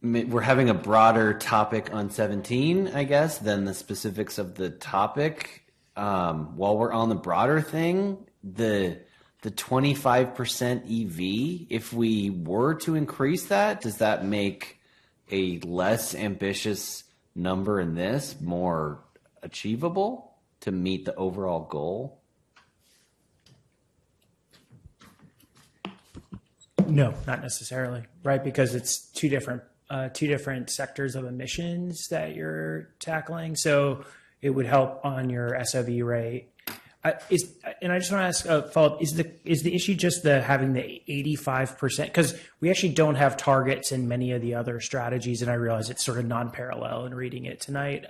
we're having a broader topic on 17, I guess, than the specifics of the topic. While we're on the broader thing, the 25% EV, if we were to increase that, does that make a less ambitious number in this more achievable to meet the overall goal? No, not necessarily, right? Because it's two different sectors of emissions that you're tackling. So it would help on your SOV rate. And I just want to ask a follow-up: is the issue just having the 85%? Because we actually don't have targets in many of the other strategies, and I realize it's sort of non-parallel in reading it tonight.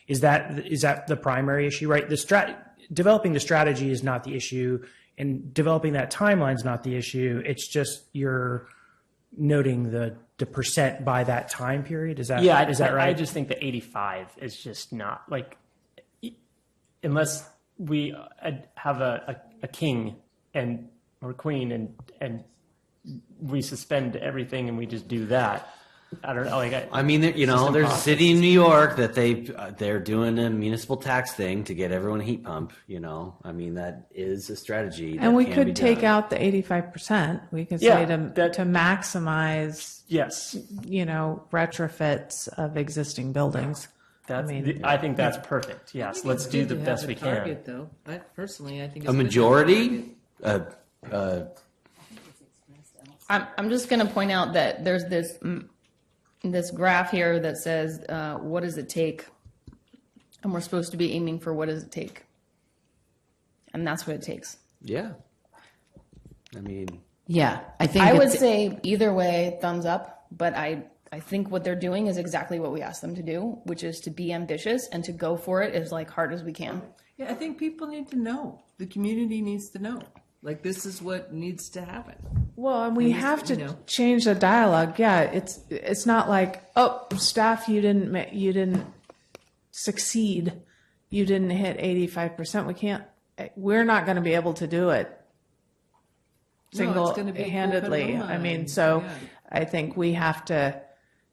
Is that the primary issue, right? Developing the strategy is not the issue, and developing that timeline is not the issue. It's just you're noting the percent by that time period. Is that right? I just think the 85 is just not like, unless we have a king or queen and we suspend everything and we just do that. I don't know. There's a city in New York that they're doing a municipal tax thing to get everyone a heat pump. That is a strategy. And we could take out the 85%. We could say to maximize, retrofits of existing buildings. I think that's perfect. Yes, let's do the best we can. Target, though. I think a majority. I'm just going to point out that there's this graph here that says what does it take, and we're supposed to be aiming for what does it take, and that's what it takes. Yeah. I think I would say either way, thumbs up. But I think what they're doing is exactly what we asked them to do, which is to be ambitious and to go for it as hard as we can. Yeah, I think people need to know. The community needs to know. This is what needs to happen. Well, and we have to change the dialogue. Yeah, it's not like, oh, staff, you didn't succeed, you didn't hit 85%. We're not going to be able to do it single-handedly. I think we have to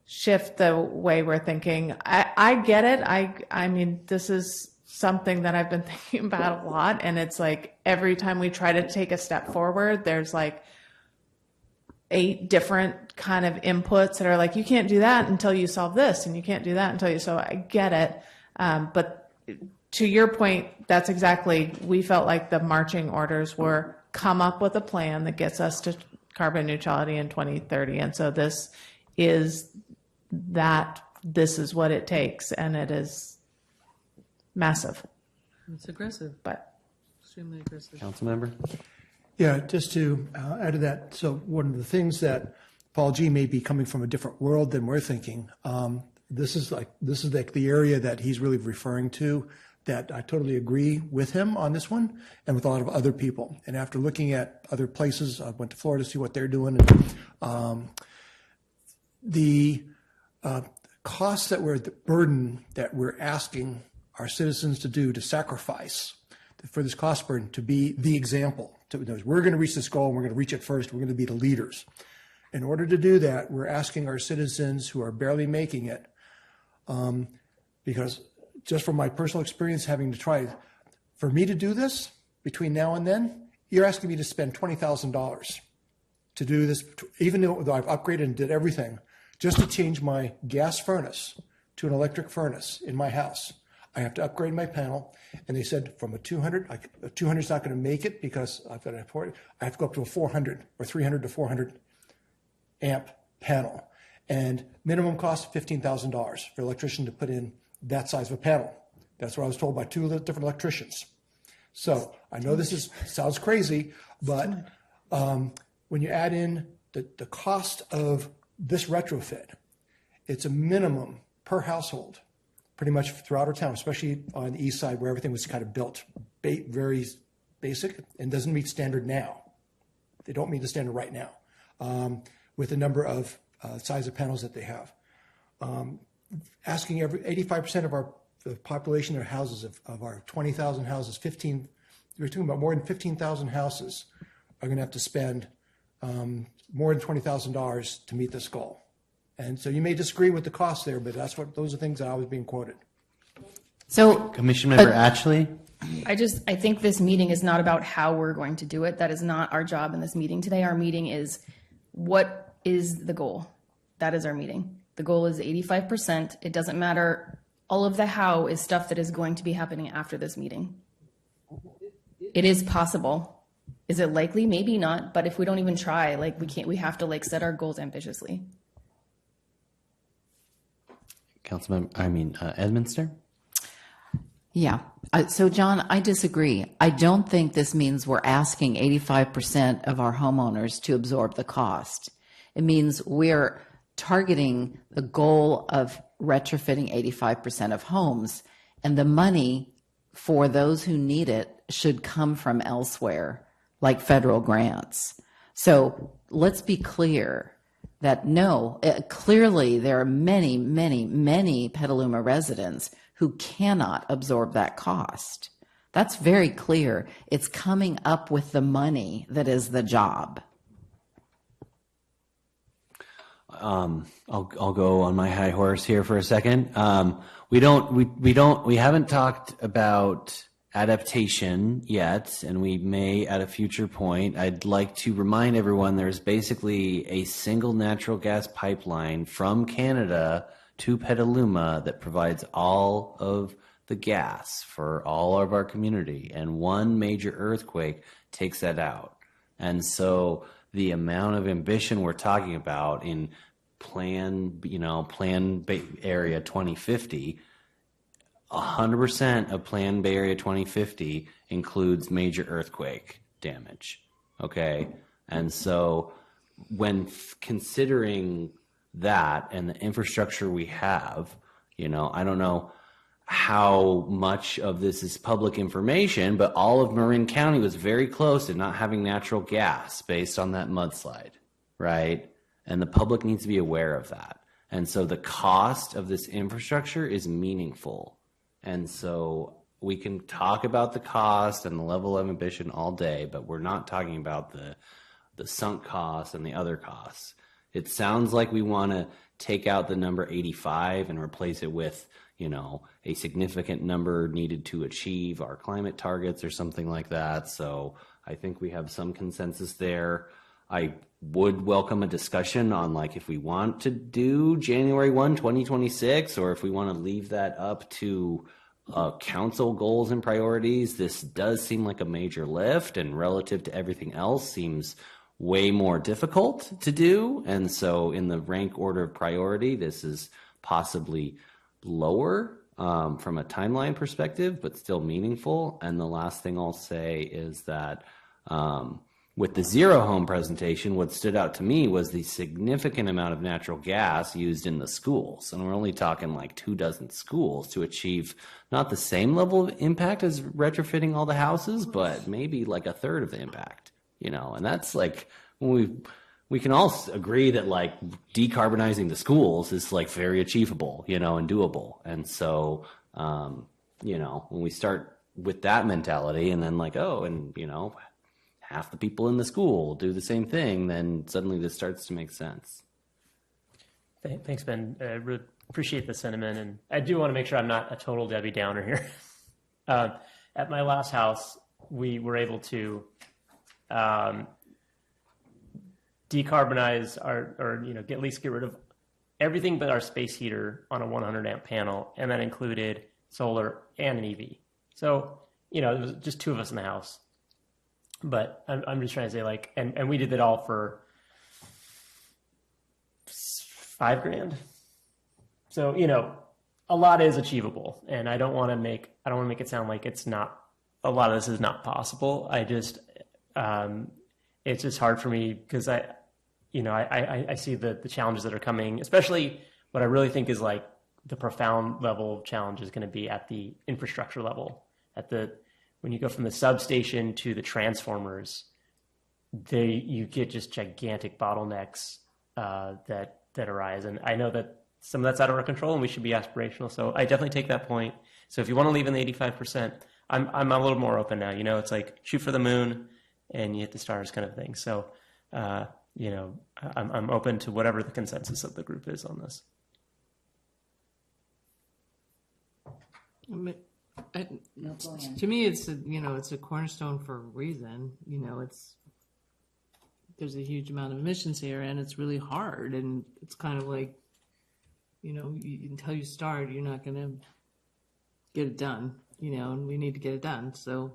shift the way we're thinking. I get it. I mean, this is something that I've been thinking about a lot, and it's like every time we try to take a step forward, there's 8 different kind of inputs that are like, you can't do that until you solve this, and you can't do that until you. So I get it, but to your point, that's exactly. We felt like the marching orders were come up with a plan that gets us to carbon neutrality in 2030, and so this is what it takes, and it is massive. It's aggressive, but extremely aggressive. Councilmember? Yeah, just to add to that. So one of the things that Paul G may be coming from a different world than we're thinking. This is the area that he's really referring to. That I totally agree with him on this one, and with a lot of other people. And after looking at other places, I went to Florida to see what they're doing. And, the costs the burden that we're asking our citizens to sacrifice for this cost burden, to be the example. We're going to reach this goal, and we're going to reach it first. We're going to be the leaders. In order to do that, we're asking our citizens who are barely making it, because just from my personal experience having to try, for me to do this between now and then, you're asking me to spend $20,000 to do this, even though I've upgraded and did everything, Just to change my gas furnace to an electric furnace in my house, I have to upgrade my panel. And they said from a 200, a 200 is not going to make it because I've got to, I have to go up to a 400 or 300 to 400 amp panel. And minimum cost $15,000 for an electrician to put in that size of a panel. That's what I was told by 2 different electricians. So I know this sounds crazy, but when you add in the cost of this retrofit, it's a minimum per household, pretty much throughout our town, especially on the east side where everything was kind of built very basic and doesn't meet standard now. They don't meet the standard right now with the number of size of panels that they have. Asking 85% of the population of houses, of our 20,000 houses, we're talking about more than 15,000 houses are going to have to spend more than $20,000 to meet this goal. And so you may disagree with the cost there, but those are things that I was being quoted. So, Commission Member Ashley? I think this meeting is not about how we're going to do it. That is not our job in this meeting today. Our meeting is, what is the goal? That is our meeting. The goal is 85%. It doesn't matter. All of the how is stuff that is going to be happening after this meeting. It is possible. Is it likely? Maybe not. But if we don't even try, we have to set our goals ambitiously. Edminster? Yeah. So, John, I disagree. I don't think this means we're asking 85% of our homeowners to absorb the cost. It means we're targeting the goal of retrofitting 85% of homes, and the money for those who need it should come from elsewhere, like federal grants. So let's be clear that no, clearly there are many, many, many Petaluma residents who cannot absorb that cost. That's very clear. It's coming up with the money that is the job. I'll go on my high horse here for a second. We haven't talked about adaptation yet, and we may at a future point. I'd like to remind everyone there's basically a single natural gas pipeline from Canada to Petaluma that provides all of the gas for all of our community, and one major earthquake takes that out. And so the amount of ambition we're talking about in Plan Bay Area 2050, 100% of Plan Bay Area 2050 includes major earthquake damage. Okay. And so when considering that and the infrastructure we have, I don't know how much of this is public information, but all of Marin County was very close to not having natural gas based on that mudslide, right? And the public needs to be aware of that. And so the cost of this infrastructure is meaningful. And so we can talk about the cost and the level of ambition all day, but we're not talking about the sunk costs and the other costs. It sounds like we want to take out the number 85 and replace it with, a significant number needed to achieve our climate targets or something like that. So I think we have some consensus there. I would welcome a discussion on if we want to do January 1, 2026, or if we want to leave that up to council goals and priorities. This does seem like a major lift, and relative to everything else seems way more difficult to do. And so in the rank order of priority, this is possibly lower from a timeline perspective, but still meaningful. And the last thing I'll say is that with the Zero Home presentation, what stood out to me was the significant amount of natural gas used in the schools. And we're only talking 24 schools to achieve not the same level of impact as retrofitting all the houses, but maybe a third of the impact, and that's when we can all agree that decarbonizing the schools is very achievable, and doable. And so, when we start with that mentality and then half the people in the school do the same thing, then suddenly this starts to make sense. Thanks, Ben. I really appreciate the sentiment. And I do want to make sure I'm not a total Debbie Downer here. At my last house, we were able to decarbonize at least get rid of everything but our space heater on a 100 amp panel, and that included solar and an EV. So, you know, there was just two of us in the house. But I'm just trying to say, like, and we did it all for $5,000. So, you know, a lot is achievable, and I don't want to make it sound like it's not, a lot of this is not possible. I just, it's just hard for me because I see the challenges that are coming, especially what I really think is like the profound level of challenge is going to be at the infrastructure level, when you go from the substation to the transformers, you get just gigantic bottlenecks that arise. And I know that some of that's out of our control and we should be aspirational. So I definitely take that point. So if you want to leave in the 85%, I'm a little more open now. You know, it's like shoot for the moon and you hit the stars kind of thing. So, you know, I'm open to whatever the consensus of the group is on this. To me, it's a cornerstone for a reason. You know, there's a huge amount of emissions here, and it's really hard. And it's kind of like, you know, until you start, you're not going to get it done. You know, and we need to get it done. So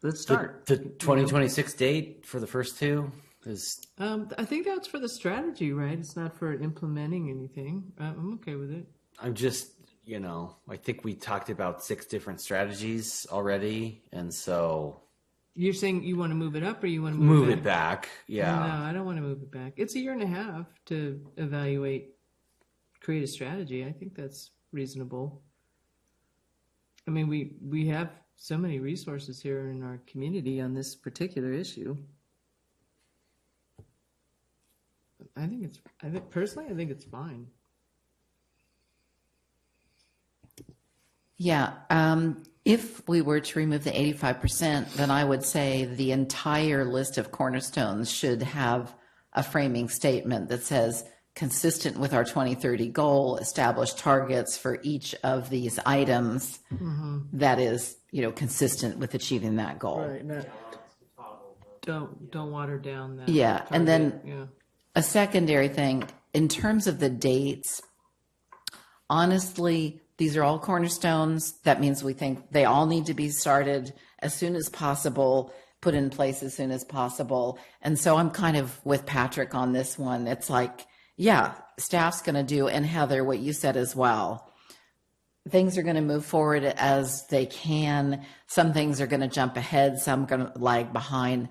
let's start. The 2026 date for the first two is. I think that's for the strategy, right? It's not for implementing anything. I'm okay with it. I'm just. You know, I think we talked about 6 different strategies already, and so you're saying you want to move it up, or you want to move it back? Yeah. No, I don't want to move it back. It's a year and a half to evaluate, create a strategy. I think that's reasonable. I mean, we have so many resources here in our community on this particular issue. Personally, I think it's fine. Yeah. If we were to remove the 85%, then I would say the entire list of cornerstones should have a framing statement that says, consistent with our 2030 goal, establish targets for each of these items that is, you know, consistent with achieving that goal. Right. Don't water down that. Yeah. target. And then Yeah. a secondary thing, in terms of the dates, honestly, these are all cornerstones. That means we think they all need to be started as soon as possible, put in place as soon as possible. And so I'm kind of with Patrick on this one. It's like, yeah, staff's going to do, and Heather, what you said as well. Things are going to move forward as they can. Some things are going to jump ahead. Some are going to lag behind.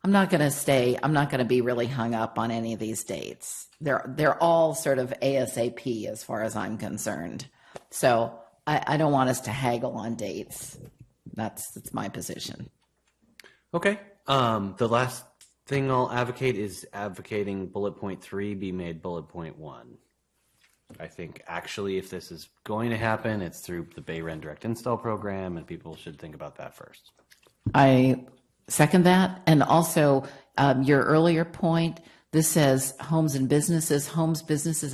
I'm not going to be really hung up on any of these dates. They're all sort of ASAP as far as I'm concerned. So I don't want us to haggle on dates. That's my position. Okay. The last thing I'll advocate is advocating bullet point 3 be made bullet point 1. I think actually if this is going to happen, it's through the Bay Rent Direct Install program, and people should think about that first. I second that. And also your earlier point, this says homes, businesses,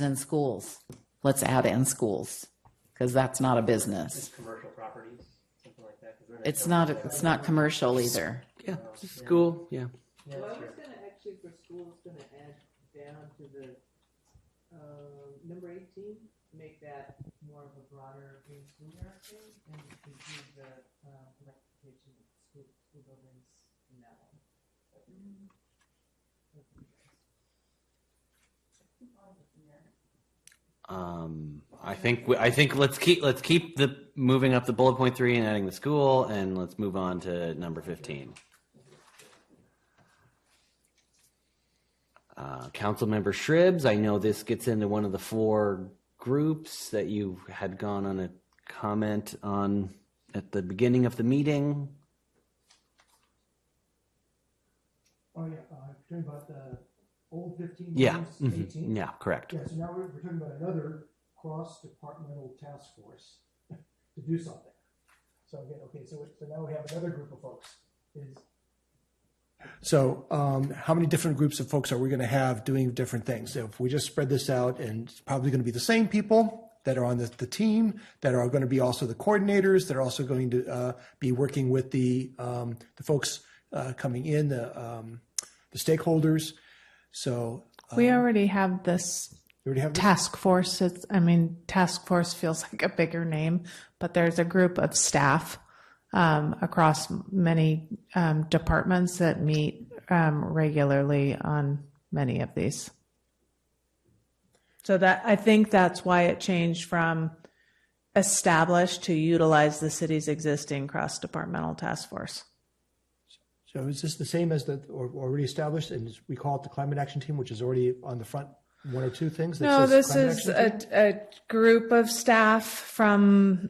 and schools. Let's add in schools, because that's not a business. Just commercial properties, something like that. It's not commercial either. Yeah, school, yeah. Well, I was going to actually, for schools, going to add down to the number 18, make that more of a broader school yard thing, and include the electrification of school buildings in that one. I think let's keep the moving up the bullet point 3 and adding the school, and let's move on to number 15. Councilmember Shribs, I know this gets into one of the 4 groups that you had gone on a comment on at the beginning of the meeting. Oh, yeah, you're talking about the old 15 Yeah. versus 18? Yeah, correct. Yeah, so now we're talking about another cross-departmental task force to do something. So again, so now we have another group of folks. So how many different groups of folks are we going to have doing different things? So if we just spread this out, and it's probably going to be the same people that are on the team, that are going to be also the coordinators, that are also going to be working with the folks coming in, the stakeholders. So we already have this already have this? Task force. Task force feels like a bigger name, but there's a group of staff across many departments that meet regularly on many of these. So that I think that's why it changed from established to utilize the city's existing cross-departmental task force. So is this the same as already established, and we call it the Climate Action Team, which is already on the front one or two things? No, this is a group of staff from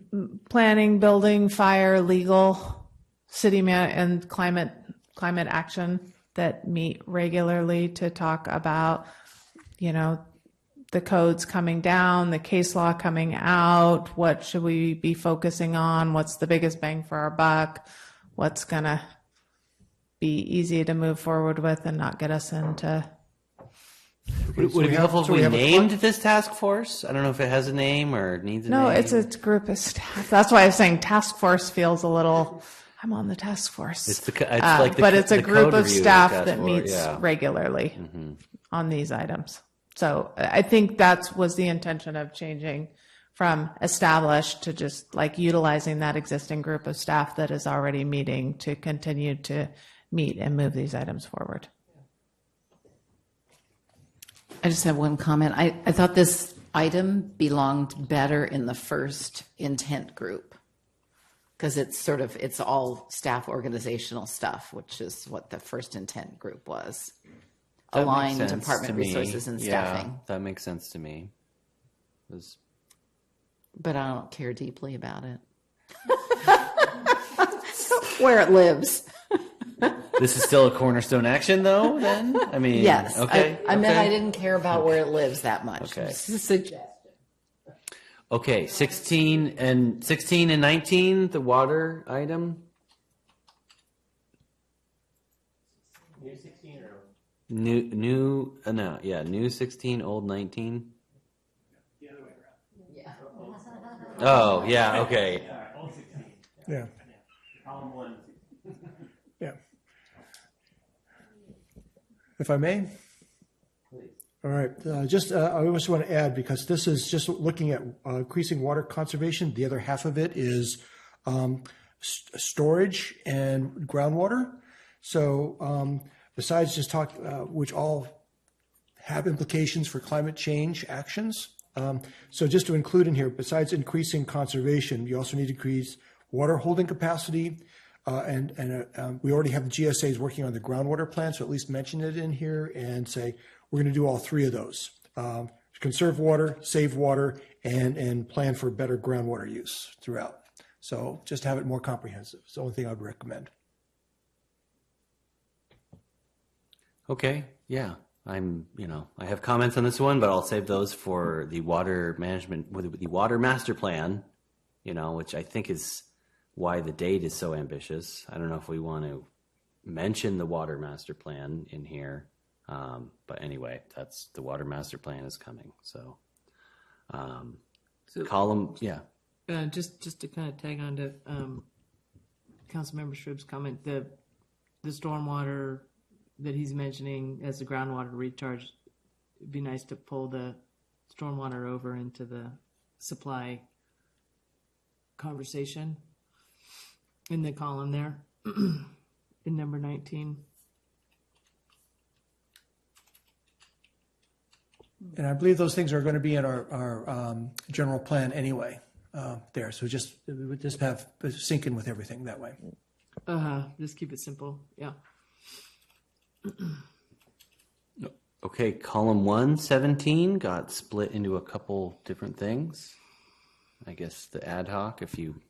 planning, building, fire, legal, city and climate action that meet regularly to talk about, the codes coming down, the case law coming out, what should we be focusing on, what's the biggest bang for our buck, what's going to be easy to move forward with and not get us into... Would it be helpful if we named this task force? I don't know if it has a name or needs a name. No, it's a group of staff. That's why I was saying task force feels a little... I'm on the task force. It's a group of staff that meets regularly on these items. So I think that was the intention of changing from established to just like utilizing that existing group of staff that is already meeting to continue to meet and move these items forward. I just have one comment. I thought this item belonged better in the first intent group because it's all staff organizational stuff, which is what the first intent group was. That Aligned makes sense department to me. resources and staffing. Yeah, that makes sense to me. But I don't care deeply about it. Where it lives. This is still a cornerstone action, though, then? Yes. Okay. I meant I didn't care about where it lives that much. Okay. It's a suggestion. Okay, 16 and 19, the water item. New 16 or new 16, old 19. the other way around. Yeah. Oh, yeah, okay. Old 16. Yeah. Column 1. Yeah. If I may? All right. I just want to add, because this is just looking at increasing water conservation. The other half of it is storage and groundwater. So besides just which all have implications for climate change actions. So just to include in here, besides increasing conservation, you also need to increase water holding capacity. And we already have the GSAs working on the groundwater plan, so at least mention it in here and say, we're going to do all three of those. Conserve water, save water, and plan for better groundwater use throughout. So just to have it more comprehensive. It's the only thing I would recommend. Okay, yeah. I have comments on this one, but I'll save those for the water management, the water master plan, which I think is why the date is so ambitious. I don't know if we want to mention the water master plan in here. But anyway, that's the water master plan is coming. So column, yeah. Just to kind of tag on to Councilmember Shrub's comment, the stormwater that he's mentioning as the groundwater recharge, it'd be nice to pull the stormwater over into the supply conversation in the column there in number 19. And I believe those things are going to be in our general plan anyway there. So just have sync in with everything that way. Just keep it simple. Yeah. Okay, column 117 got split into a couple different things. I guess the ad hoc, if you...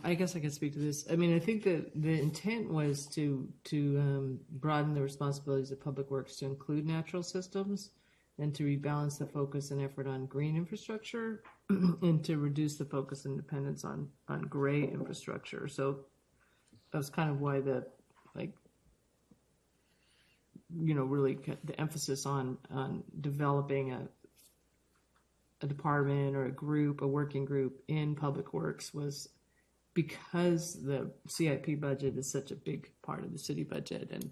I guess I can speak to this. I mean, I think that the intent was to broaden the responsibilities of public works to include natural systems and to rebalance the focus and effort on green infrastructure and to reduce the focus and dependence on gray infrastructure. So that's kind of why really the emphasis on developing a department or a working group in public works was because the CIP budget is such a big part of the city budget and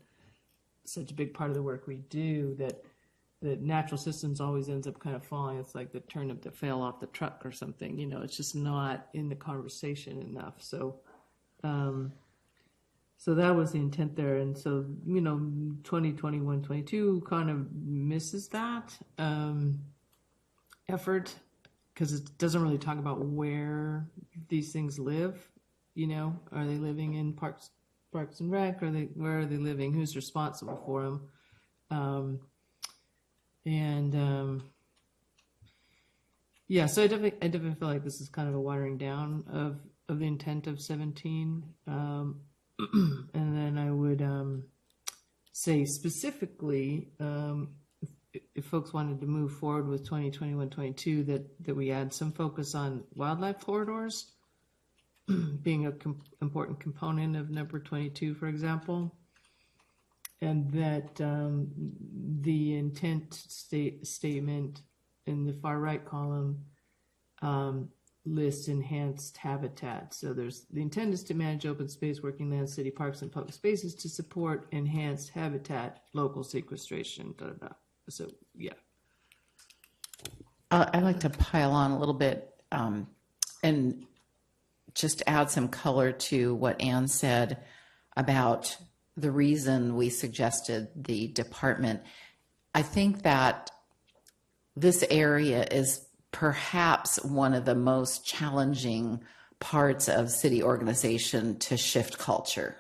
such a big part of the work we do, that natural systems always ends up kind of falling. It's like the turnip that fell off the truck or something. It's just not in the conversation enough. So, so that was the intent there. And so, 2021, 22 kind of misses that effort, because it doesn't really talk about where these things live. Are they living in Parks and Rec? Where are they living? Who's responsible for them? So I definitely feel like this is kind of a watering down of the intent of 17. And then I would say specifically, if folks wanted to move forward with 2021, 22, that we add some focus on wildlife corridors being an important component of number 22, for example. And that the intent statement in the far right column lists enhanced habitat. So the intent is to manage open space, working land, city parks, and public spaces to support enhanced habitat, local sequestration, So, yeah. I'd like to pile on a little bit and just add some color to what Ann said about the reason we suggested the department. I think that this area is perhaps one of the most challenging parts of city organization to shift culture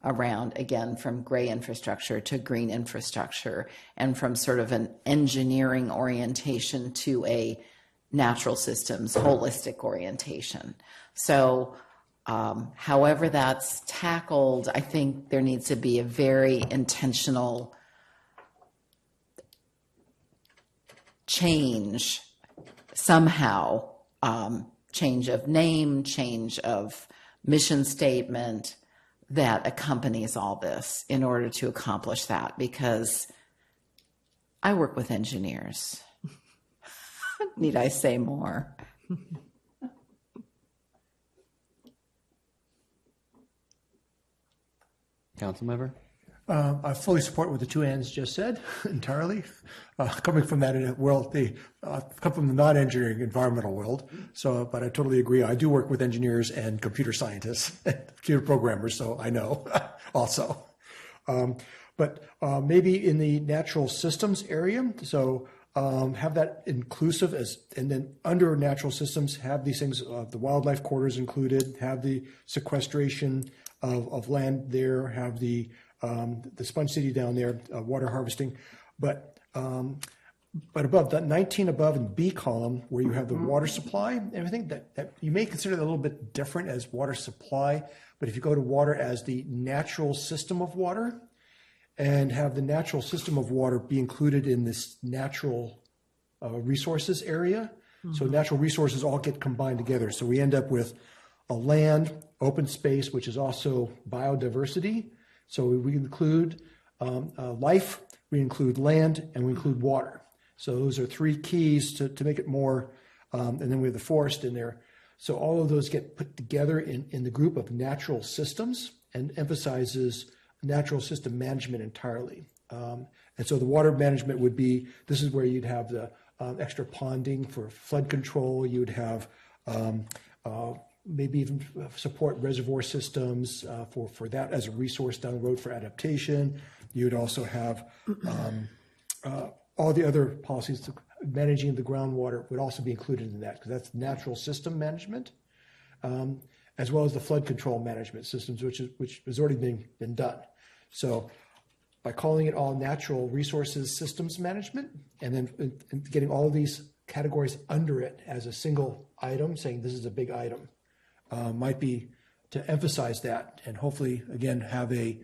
around, again, from gray infrastructure to green infrastructure, and from sort of an engineering orientation to a natural systems holistic orientation. So however that's tackled, I think there needs to be a very intentional change somehow, change of name, change of mission statement that accompanies all this in order to accomplish that, because I work with engineers. Need I say more? Councilmember? I fully support what the two Anns just said entirely. Coming from that world, come from the non-engineering environmental world. So, but I totally agree. I do work with engineers and computer scientists, and computer programmers, so I know also. But maybe in the natural systems area, so have that inclusive and then under natural systems, have these things, the wildlife corridors included, have the sequestration of land there, have the Sponge City down there, water harvesting, but above that 19 above in B column where you have the water supply and everything, that you may consider that a little bit different as water supply, but if you go to water as the natural system of water and have the natural system of water be included in this natural resources area, so natural resources all get combined together. So we end up with a land, open space, which is also biodiversity. So we include life, we include land, and we include water. So those are three keys to make it more, and then we have the forest in there. So all of those get put together in the group of natural systems and emphasizes natural system management entirely. And so the water management would be, this is where you'd have the extra ponding for flood control, you would have maybe even support reservoir systems for that as a resource down the road for adaptation. You would also have all the other policies managing the groundwater would also be included in that, because that's natural system management, as well as the flood control management systems, which has already been done. So by calling it all natural resources systems management, and then getting all of these categories under it as a single item, saying this is a big item, might be to emphasize that, and hopefully, again, have a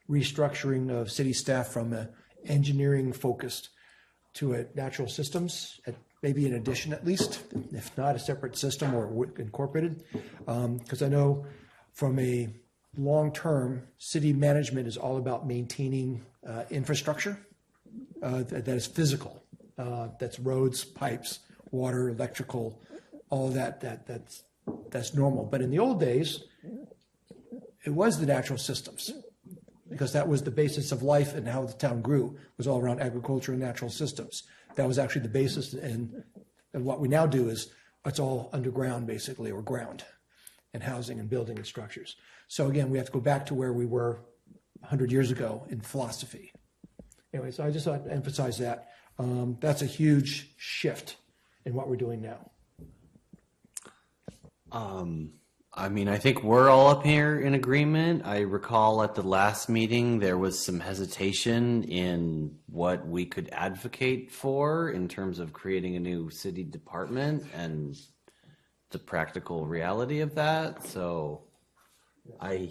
restructuring of city staff from an engineering focused to a natural systems, maybe in addition at least, if not a separate system or incorporated. Because I know from a long-term, city management is all about maintaining infrastructure that is physical. That's roads, pipes, water, electrical, all that's that's normal. But in the old days, it was the natural systems, because that was the basis of life and how the town grew, was all around agriculture and natural systems. That was actually the basis, and what we now do is it's all underground, basically, or ground, and housing and building and structures. So again, we have to go back to where we were 100 years ago in philosophy. Anyway, so I just thought to emphasize that. That's a huge shift in what we're doing now. I mean, I think we're all up here in agreement. I recall at the last meeting there was some hesitation in what we could advocate for in terms of creating a new city department and the practical reality of that. So I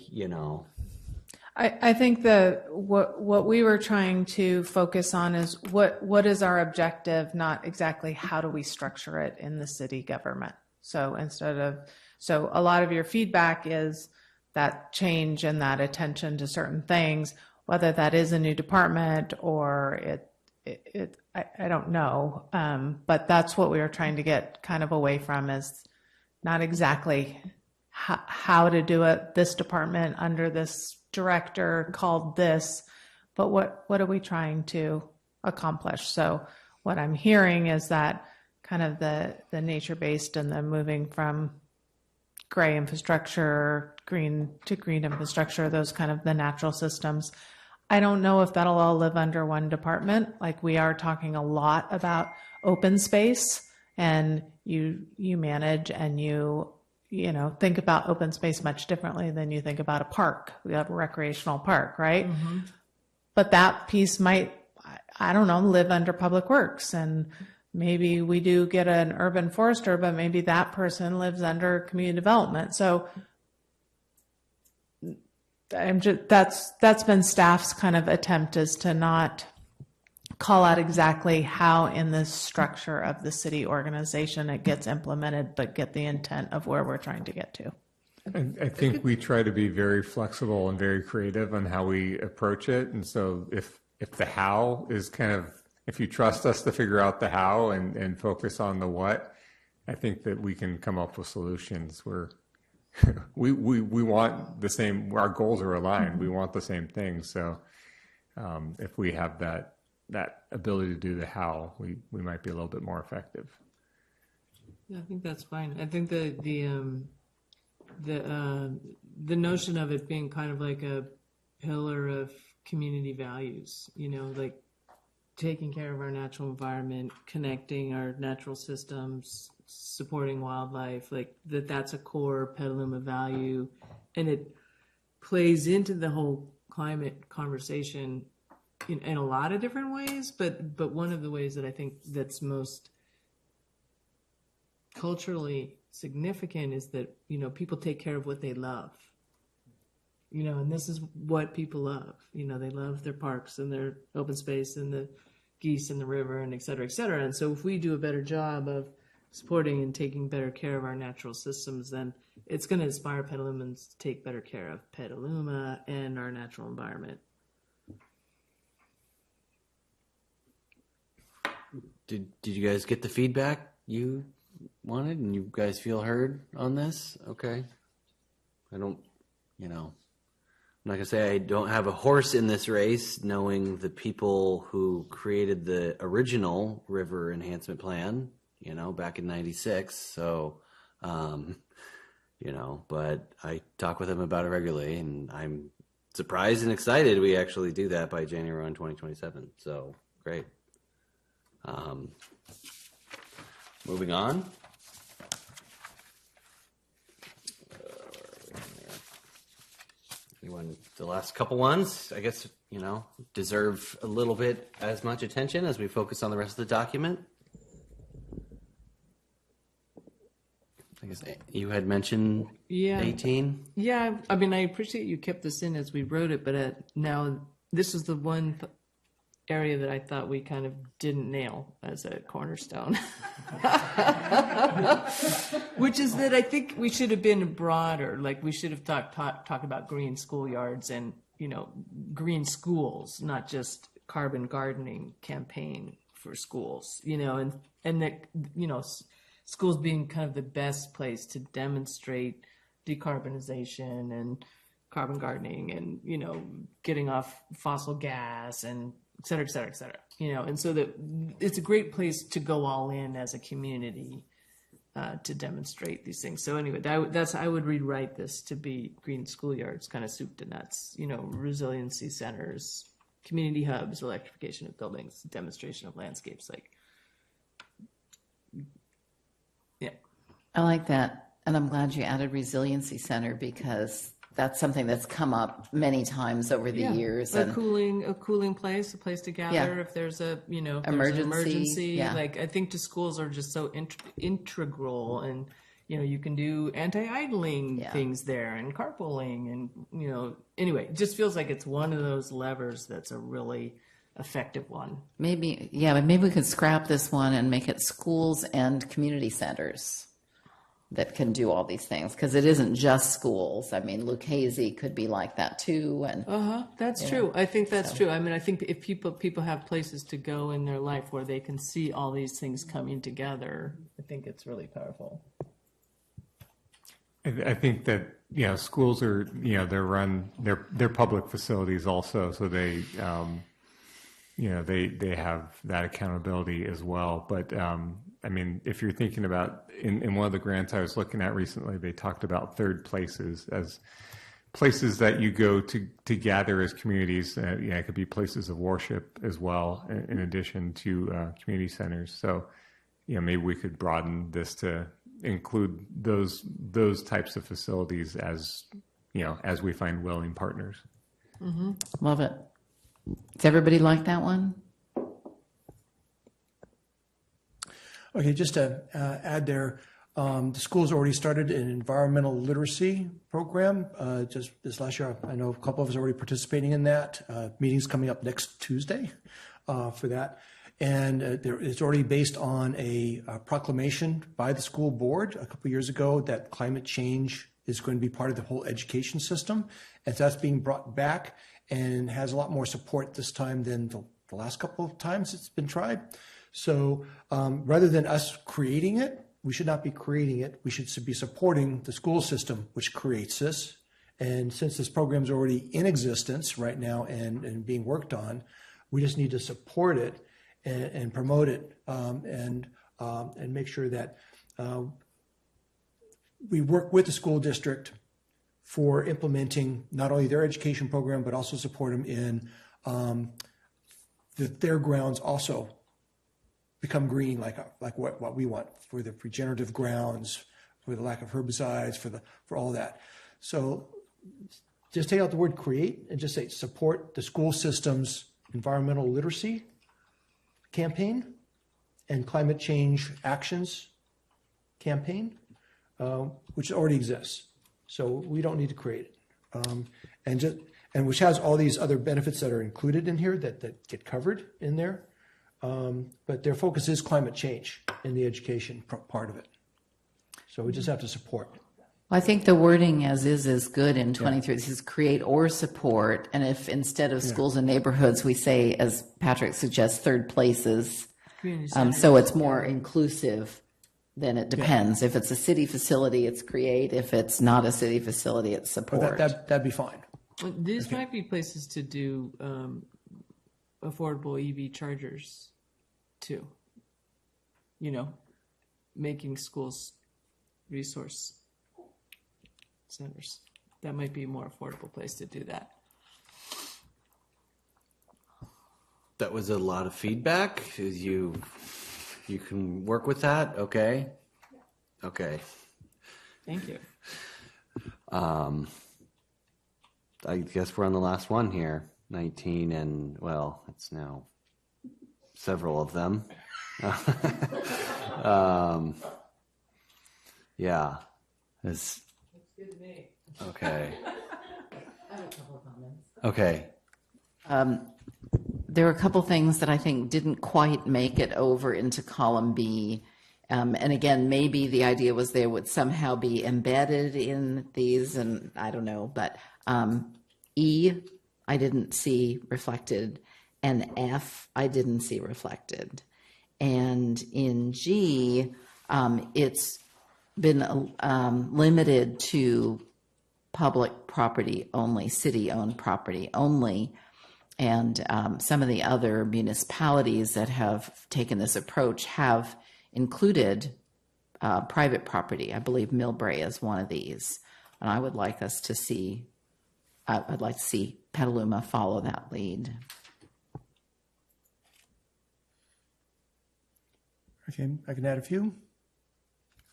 think what we were trying to focus on is what is our objective, not exactly how do we structure it in the city government. So a lot of your feedback is that change and that attention to certain things, whether that is a new department or I don't know. But that's what we were trying to get kind of away from, is not exactly how to do it, this department under this director called this, but what are we trying to accomplish? So what I'm hearing is that kind of the nature-based and the moving from gray infrastructure, green to green infrastructure, those kind of the natural systems. I don't know if that'll all live under one department. Like, we are talking a lot about open space, and you manage and you think about open space much differently than you think about a park. We have a recreational park, right? Mm-hmm. But that piece might, I don't know, live under public works, and maybe we do get an urban forester, but maybe that person lives under community development. So that's been staff's kind of attempt, is to not call out exactly how in the structure of the city organization it gets implemented, but get the intent of where we're trying to get to. I think we try to be very flexible and very creative on how we approach it. And so if the how is kind of, if you trust us to figure out the how and focus on the what, I think that we can come up with solutions where we want the same, our goals are aligned. We want the same thing. So if we have that ability to do the how, we might be a little bit more effective. Yeah, I think that's fine. I think the notion of it being kind of like a pillar of community values, like taking care of our natural environment, connecting our natural systems, supporting wildlife, like that's a core Petaluma value, and it plays into the whole climate conversation in a lot of different ways, but one of the ways that I think that's most culturally significant is that people take care of what they love, and this is what people love. They love their parks and their open space and the geese and the river and et cetera, et cetera. And so if we do a better job of supporting and taking better care of our natural systems, then it's going to inspire Petalumans to take better care of Petaluma and our natural environment. Did you guys get the feedback you wanted, and you guys feel heard on this? Okay. I'm not gonna say I don't have a horse in this race, knowing the people who created the original river enhancement plan, back in '96. So, but I talk with them about it regularly, and I'm surprised and excited we actually do that by January 1, 2027. So great. Moving on. The last couple ones, I guess, deserve a little bit as much attention as we focus on the rest of the document. I guess you had mentioned 18. Yeah, I mean, I appreciate you kept this in as we wrote it, but now this is the one area that I thought we kind of didn't nail as a cornerstone, which is that I think we should have been broader. Like, we should have talked about green schoolyards and green schools, not just carbon gardening campaign for schools. And that schools being kind of the best place to demonstrate decarbonization and carbon gardening and, you know, getting off fossil gas and et cetera, et cetera, et cetera. You know, and so that it's a great place to go all in as a community to demonstrate these things. So anyway, that's I would rewrite this to be green schoolyards, kind of soup to nuts. You know, resiliency centers, community hubs, electrification of buildings, demonstration of landscapes. Like, yeah, I like that, and I'm glad you added resiliency center because that's something that's come up many times over the years. A cooling place, a place to gather if there's a, you know, if there's an emergency. Yeah. Like, I think just schools are just so integral, and, you know, you can do anti-idling things there and carpooling and, you know, anyway, it just feels like it's one of those levers that's a really effective one. Maybe we could scrap this one and make it schools and community centers that can do all these things, because it isn't just schools. I mean, Lucchese could be like that too. And that's true. I think that's true. I mean, I think if people have places to go in their life where they can see all these things coming together, I think it's really powerful. I think that, you know, schools are, you know, they're public facilities also, so they you know, they have that accountability as well. But I mean, if you're thinking about in one of the grants I was looking at recently, they talked about third places as places that you go to gather as communities. You know, it could be places of worship as well, in addition to community centers. So, you know, maybe we could broaden this to include those types of facilities as, you know, as we find willing partners. Mm-hmm. Love it. Does everybody like that one? Okay, just to add there, the school's already started an environmental literacy program. Just this last year, I know a couple of us are already participating in that. Meeting's coming up next Tuesday for that. And it's already based on a proclamation by the school board a couple of years ago that climate change is going to be part of the whole education system. And so that's being brought back and has a lot more support this time than the last couple of times it's been tried. So rather than us creating it, we should not be creating it. We should be supporting the school system, which creates this. And since this program is already in existence right now and being worked on, we just need to support it and promote it and make sure that we work with the school district for implementing not only their education program, but also support them in their grounds also become green, like what we want for the regenerative grounds, for the lack of herbicides, for all that. So just take out the word create and just say support the school system's environmental literacy campaign and climate change actions campaign, which already exists. So we don't need to create it. And which has all these other benefits that are included in here that get covered in there. But their focus is climate change in the education part of it. So we just have to support. Well, I think the wording as is good in 23. This is create or support. And if instead of schools and neighborhoods, we say, as Patrick suggests, third places. So it's more inclusive, then it depends. If it's a city facility, it's create. If it's not a city facility, it's support. That'd be fine. These might be places to do affordable EV chargers too. You know, making schools resource centers. That might be a more affordable place to do that. That was a lot of feedback. You can work with that, okay? Okay. Thank you. I guess we're on the last one here. 19 and, well, it's now several of them. Yeah. It's good to me. Okay. I have a couple of comments. Okay. There are a couple things that I think didn't quite make it over into column B. And again, maybe the idea was they would somehow be embedded in these, and I don't know, but E, I didn't see reflected, and F, I didn't see reflected. And in G, It's been limited to public property only, city-owned property only. And some of the other municipalities that have taken this approach have included private property. I believe Millbrae is one of these. And I would like us to see, I'd like to see Petaluma follow that lead. Okay, I can add a few.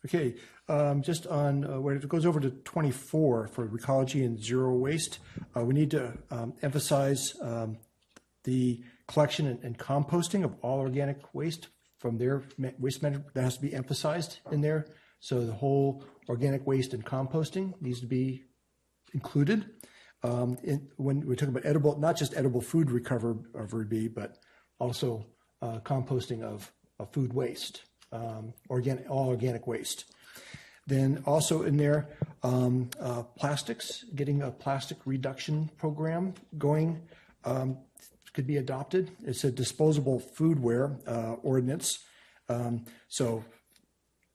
Okay, just on where it goes over to 24 for ecology and zero waste, we need to emphasize the collection and composting of all organic waste from their waste management. That has to be emphasized in there. So the whole organic waste and composting needs to be included. When we're talking about edible, not just edible food recovery, but also composting of food waste. All organic waste. Then also in there, plastics, getting a plastic reduction program going could be adopted. It's a disposable foodware ordinance. So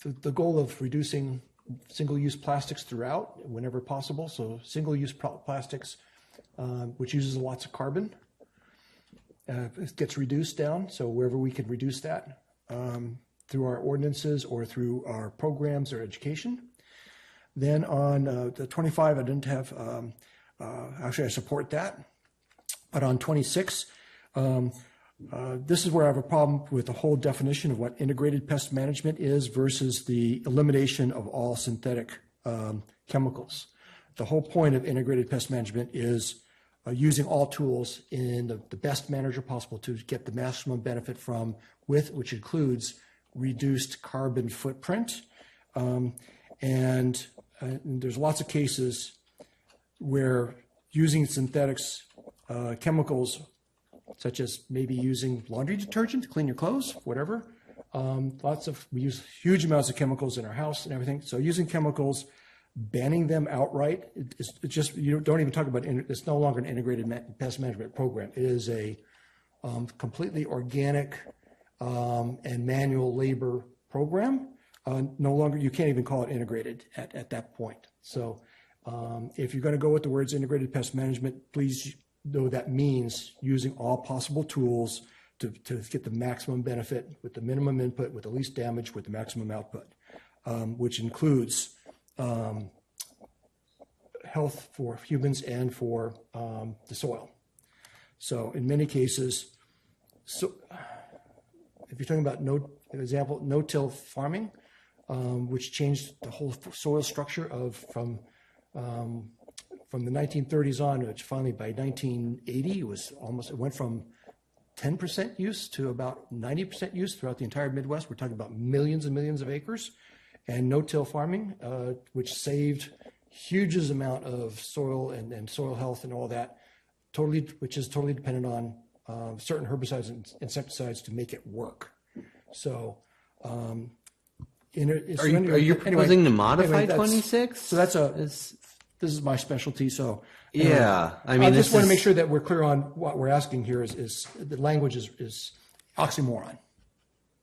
the goal of reducing single-use plastics throughout whenever possible. So single-use plastics, which uses lots of carbon, it gets reduced down. So wherever we can reduce that, through our ordinances or through our programs or education. Then on the 25, I didn't have, actually I support that. But on 26, this is where I have a problem with the whole definition of what integrated pest management is versus the elimination of all synthetic chemicals. The whole point of integrated pest management is using all tools in the best manner possible to get the maximum benefit from which includes reduced carbon footprint. And there's lots of cases where using synthetics, chemicals, such as maybe using laundry detergent to clean your clothes, whatever. We use huge amounts of chemicals in our house and everything. So using chemicals, banning them outright, it's just, you don't even talk about, it's no longer an integrated pest management program. It is a completely organic and manual labor program. No longer, you can't even call it integrated at that point. So if you're going to go with the words integrated pest management, please know that means using all possible tools to get the maximum benefit with the minimum input, with the least damage, with the maximum output, which includes health for humans and for the soil. So in many cases, if you're talking about no-till farming, which changed the whole soil structure from the 1930s on, which finally by 1980 it went from 10% use to about 90% use throughout the entire Midwest. We're talking about millions and millions of acres. And no-till farming, which saved huge amount of soil and soil health and all that, which is totally dependent on certain herbicides and insecticides to make it work. So, are you proposing to modify 26? So this is my specialty. So yeah, I mean, I just want to make sure that we're clear on what we're asking here. Is the language is oxymoron.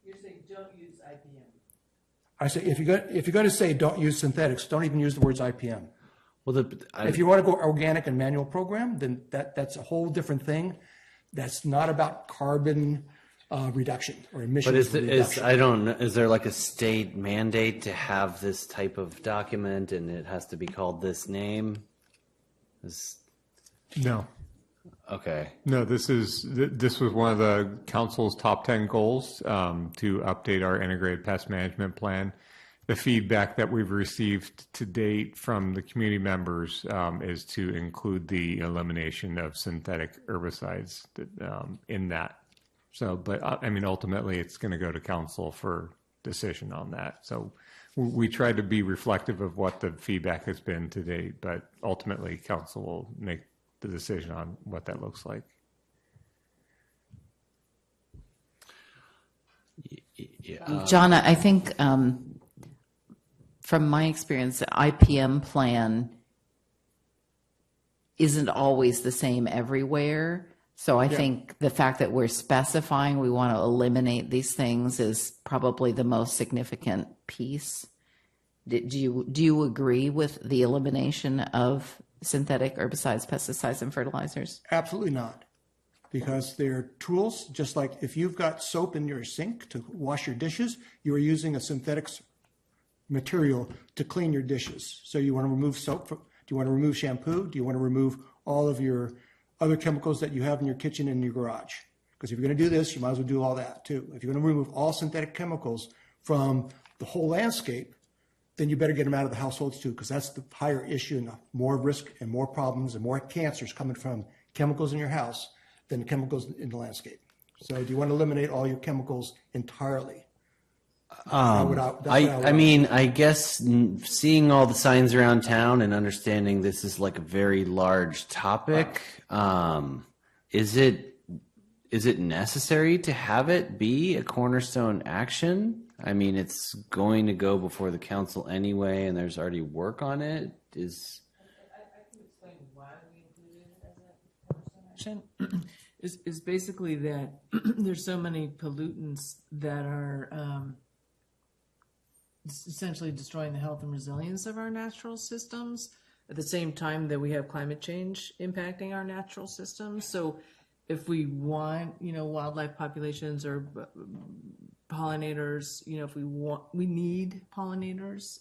You're saying don't use IPM. I say if you're going to say don't use synthetics, don't even use the words IPM. Well, if you want to go organic and manual program, then that's a whole different thing. That's not about carbon reduction or emissions. But is there like a state mandate to have this type of document and it has to be called this name? No. Okay. No, this was one of the council's top 10 goals to update our integrated pest management plan. The feedback that we've received to date from the community members is to include the elimination of synthetic herbicides in that. So, but I mean, ultimately, it's going to go to council for decision on that. So we try to be reflective of what the feedback has been to date, but ultimately, council will make the decision on what that looks like. Yeah. John, I think from my experience, the IPM plan isn't always the same everywhere. So I Yeah. think the fact that we're specifying we want to eliminate these things is probably the most significant piece. Do you agree with the elimination of synthetic herbicides, pesticides, and fertilizers? Absolutely not. Because they're tools, just like if you've got soap in your sink to wash your dishes, you are using a synthetic material to clean your dishes. So you want to remove soap, do you want to remove shampoo? Do you want to remove all of your other chemicals that you have in your kitchen and in your garage? Because if you're going to do this, you might as well do all that too. If you're going to remove all synthetic chemicals from the whole landscape, then you better get them out of the households too, because that's the higher issue and the more risk and more problems and more cancers coming from chemicals in your house than chemicals in the landscape. So do you want to eliminate all your chemicals entirely? I mean, I guess seeing all the signs around town and understanding this is like a very large topic, is it necessary to have it be a cornerstone action? I mean, it's going to go before the council anyway, and there's already work on it. I can explain why we included it as a cornerstone action. Is basically that there's so many pollutants that are essentially destroying the health and resilience of our natural systems at the same time that we have climate change impacting our natural systems. So if we want, wildlife populations or pollinators, if we need pollinators,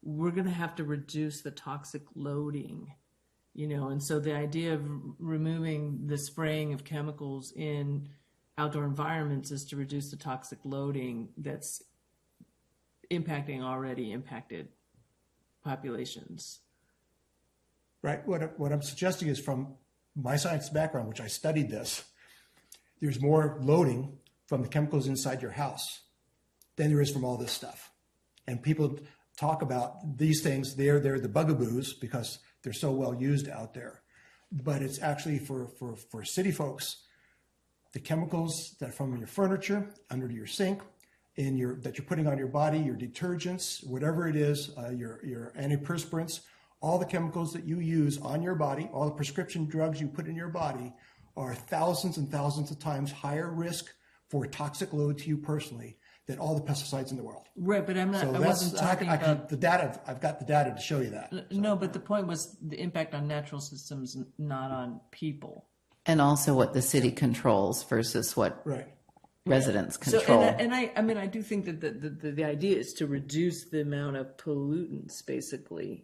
we're going to have to reduce the toxic loading, and so the idea of removing the spraying of chemicals in outdoor environments is to reduce the toxic loading that's impacting already impacted populations. Right. What I'm suggesting is, from my science background, which I studied this, there's more loading from the chemicals inside your house than there is from all this stuff. And people talk about these things, they're the bugaboos because they're so well used out there. But it's actually for city folks, the chemicals that are from your furniture, under your sink, that you're putting on your body, your detergents, whatever it is, your antiperspirants, all the chemicals that you use on your body, all the prescription drugs you put in your body are thousands and thousands of times higher risk for toxic load to you personally than all the pesticides in the world. Right, but I wasn't talking about the data. I've got the data to show you that. No, but the point was the impact on natural systems, not on people. And also what the city controls versus what residents control. So, I do think that the idea is to reduce the amount of pollutants, basically,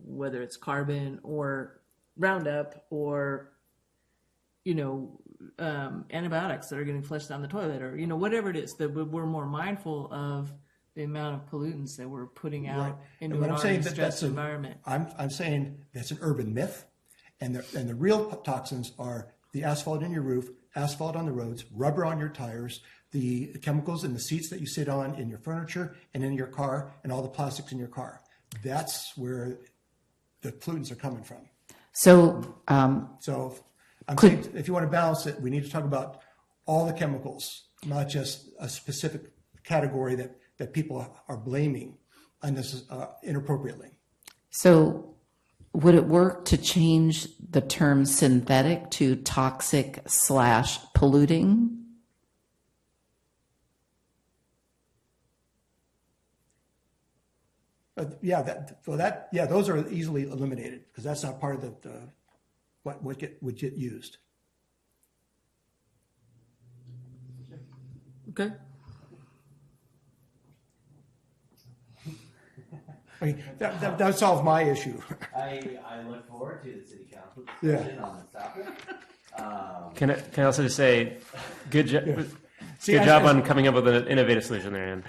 whether it's carbon or Roundup or, antibiotics that are getting flushed down the toilet, or whatever it is, that we're more mindful of the amount of pollutants that we're putting out into an already stressed environment. I'm saying that's an urban myth, and the real toxins are the asphalt in your roof, asphalt on the roads, rubber on your tires, the chemicals in the seats that you sit on, in your furniture and in your car, and all the plastics in your car. That's where the pollutants are coming from. So I'm saying, if you want to balance it, we need to talk about all the chemicals, not just a specific category that people are blaming inappropriately. So would it work to change the term synthetic to toxic / polluting? Those are easily eliminated because that's not part of what would get used. Okay. I mean, that solves my issue. I look forward to the city council discussion on this topic. Can I also just say, good job on coming up with an innovative solution there, Ann.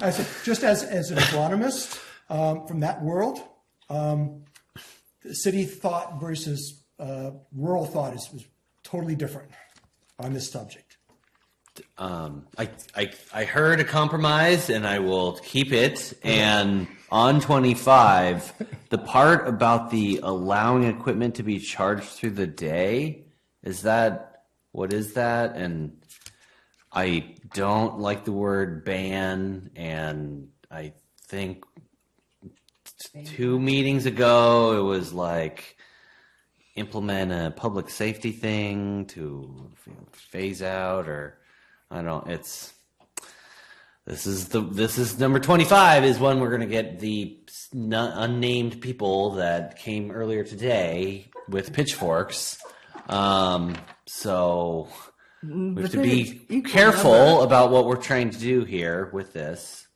I said, just as an agronomist from that world, city thought versus rural thought is totally different on this subject. I heard a compromise, and I will keep it. And on 25, the part about the allowing equipment to be charged through the day, what is that? And I don't like the word ban, and I think 2 meetings ago it was like implement a public safety thing to phase out, or I don't. This is number 25 is one we're going to get the unnamed people that came earlier today with pitchforks. So we have to be careful about what we're trying to do here with this.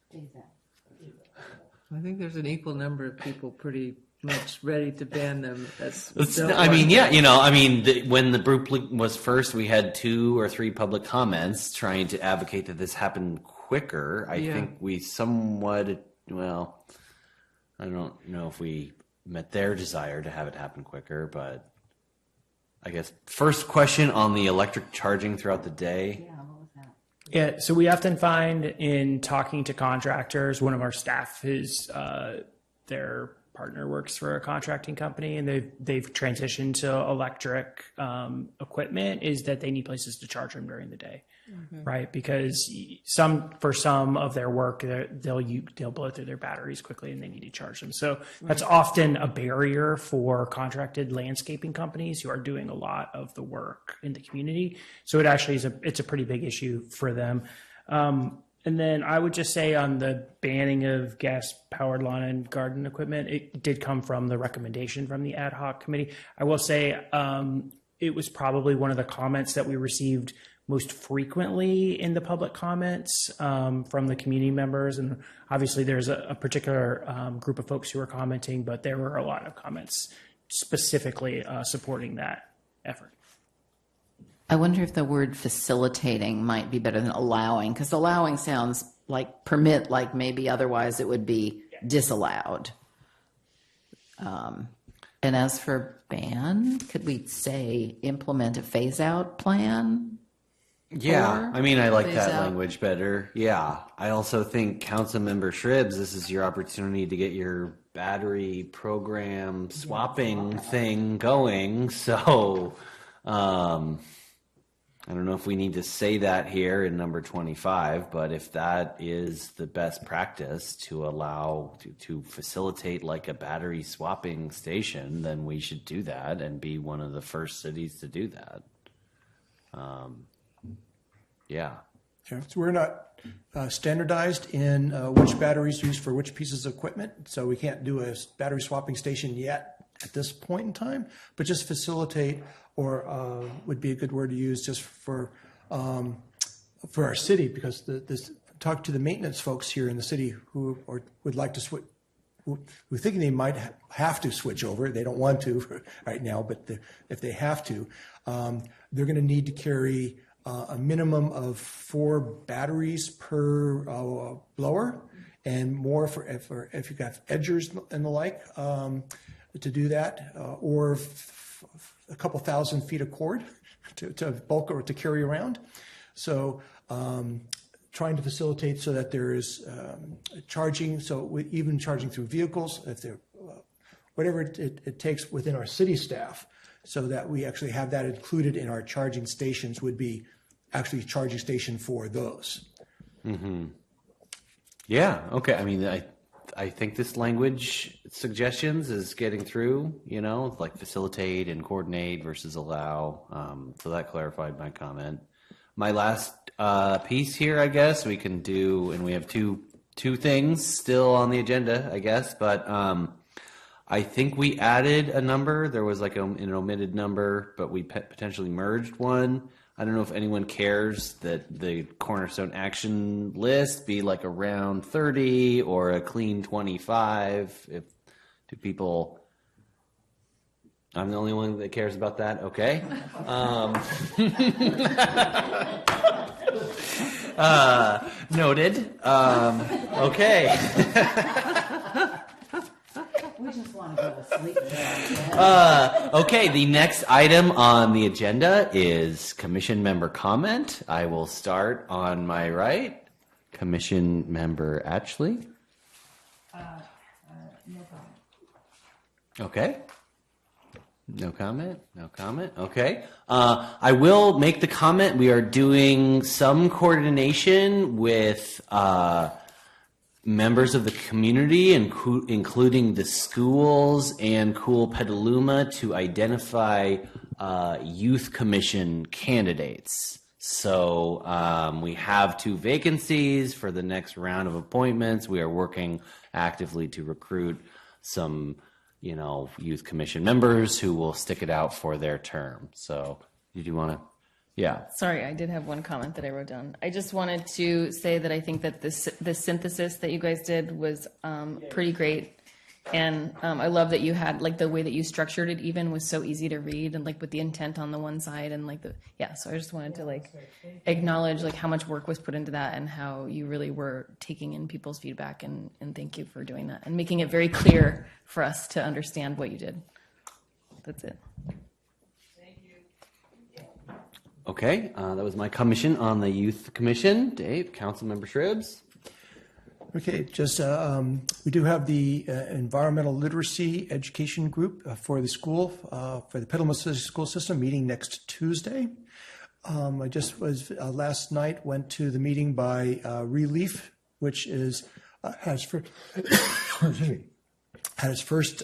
I think there's an equal number of people pretty much ready to ban them. When the group was first, we had 2 or 3 public comments trying to advocate that this happen quicker. I think we somewhat, well, I don't know if we met their desire to have it happen quicker, but I guess first question on the electric charging throughout the day. Yeah, so we often find in talking to contractors, one of our staff is their partner works for a contracting company, and they've transitioned to electric equipment, is that they need places to charge them during the day. Right, because for some of their work, they'll blow through their batteries quickly, and they need to charge them. So that's often a barrier for contracted landscaping companies who are doing a lot of the work in the community. So it actually it's a pretty big issue for them. And then I would just say on the banning of gas-powered lawn and garden equipment, it did come from the recommendation from the ad hoc committee. I will say it was probably one of the comments that we received most frequently in the public comments from the community members. And obviously there's a particular group of folks who are commenting, but there were a lot of comments specifically supporting that effort. I wonder if the word facilitating might be better than allowing, because allowing sounds like permit, like maybe otherwise it would be disallowed. And as for ban, could we say implement a phase-out plan? Yeah, I like that language better. Yeah, I also think Councilmember Shribs, this is your opportunity to get your battery program swapping thing going. So I don't know if we need to say that here in number 25, but if that is the best practice to allow to facilitate like a battery swapping station, then we should do that and be one of the first cities to do that. Yeah. So we're not standardized in which batteries used for which pieces of equipment. So we can't do a battery swapping station yet at this point in time, but just facilitate, or would be a good word to use just for our city, because talk to the maintenance folks here in the city who would like to switch, who think they might have to switch over. They don't want to right now, but if they have to, they're going to need to carry a minimum of 4 batteries per blower, and more if you've got edgers and the like to do that, or a couple thousand feet of cord to bulk or to carry around. So trying to facilitate so that there is charging, so even charging through vehicles, if they're whatever it takes within our city staff, so that we actually have that included in our charging stations, would be actually charging station for those. Mm-hmm. Yeah. Okay. I think this language suggestions is getting through, like facilitate and coordinate versus allow. So that clarified my comment. My last piece here, I guess we can do, and we have two things still on the agenda, I guess, but I think we added a number. There was like an omitted number, but we potentially merged one. I don't know if anyone cares that the Cornerstone action list be like around 30 or a clean 25. Do people? I'm the only one that cares about that. Okay. Noted. Okay. We just want to go to sleep. Okay, the next item on the agenda is commission member comment. I will start on my right. Commission member Atchley. No comment. Okay. No comment? No comment? Okay. I will make the comment. We are doing some coordination with members of the community, including the schools and Cool Petaluma, to identify youth commission candidates. So we have 2 vacancies for the next round of appointments. We are working actively to recruit some, youth commission members who will stick it out for their term. So did you want to? Yeah. Sorry, I did have one comment that I wrote down. I just wanted to say that I think that the synthesis that you guys did was pretty great. And I love that you had, like, the way that you structured it even was so easy to read, and like with the intent on the one side and like so I just wanted to like acknowledge like how much work was put into that and how you really were taking in people's feedback, and thank you for doing that and making it very clear for us to understand what you did. That's it. Okay, that was my commission on the Youth Commission. Dave, Councilmember Shribs. Okay, just we do have the environmental literacy education group for the school, for the Petaluma City School System, meeting next Tuesday. I just was last night went to the meeting by Relief, which is had its first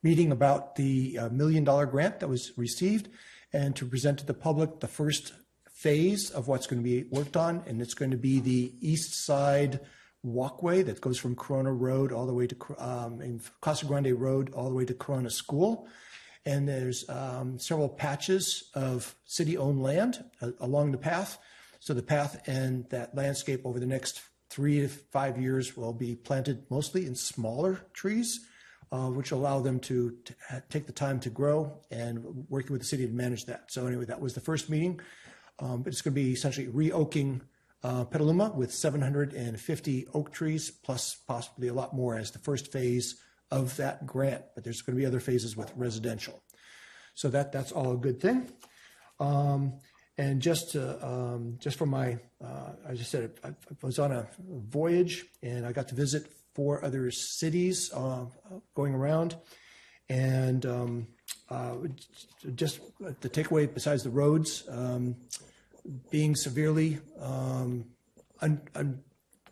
meeting about the $1 million grant that was received, and to present to the public the first phase of what's going to be worked on, and it's going to be the east side walkway that goes from Corona Road all the way to Casa Grande Road all the way to Corona School. And there's several patches of city-owned land along the path. So the path and that landscape over the next 3 to 5 years will be planted mostly in smaller trees, which allow them to take the time to grow, and working with the city to manage that. So anyway, that was the first meeting. But it's going to be essentially re-oaking Petaluma with 750 oak trees, plus possibly a lot more as the first phase of that grant. But there's going to be other phases with residential. So that's all a good thing. And just for my, I just said I was on a voyage, and I got to visit 4 other cities going around. And just the takeaway, besides the roads being severely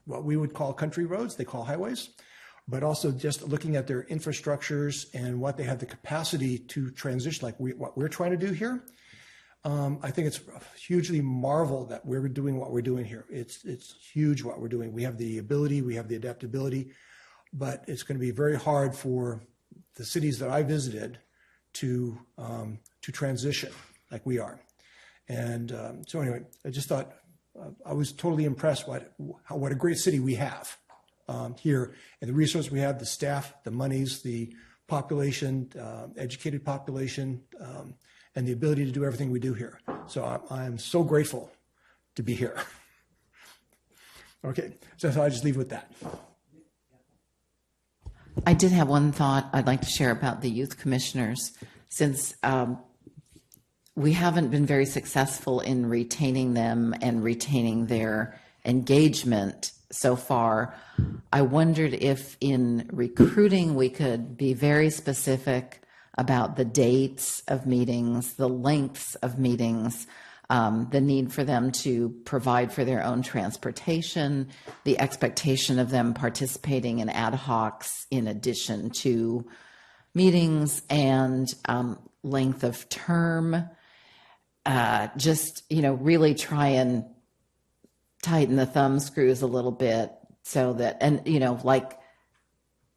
what we would call country roads, they call highways, but also just looking at their infrastructures and what they have the capacity to transition, like what we're trying to do here. I think it's hugely marvel that we're doing what we're doing here. It's huge what we're doing. We have the ability, we have the adaptability, but it's going to be very hard for the cities that I visited to transition like we are. And so anyway, I just thought I was totally impressed what a great city we have here, and the resources we have, the staff, the monies, the population, educated population, and the ability to do everything we do here. So I'm so grateful to be here. Okay, so I just leave with that. I did have one thought I'd like to share about the youth commissioners. Since we haven't been very successful in retaining them and retaining their engagement so far, I wondered if in recruiting we could be very specific about the dates of meetings, the lengths of meetings, the need for them to provide for their own transportation, the expectation of them participating in ad hocs in addition to meetings, and length of term. Just, really try and tighten the thumb screws a little bit so that, and, like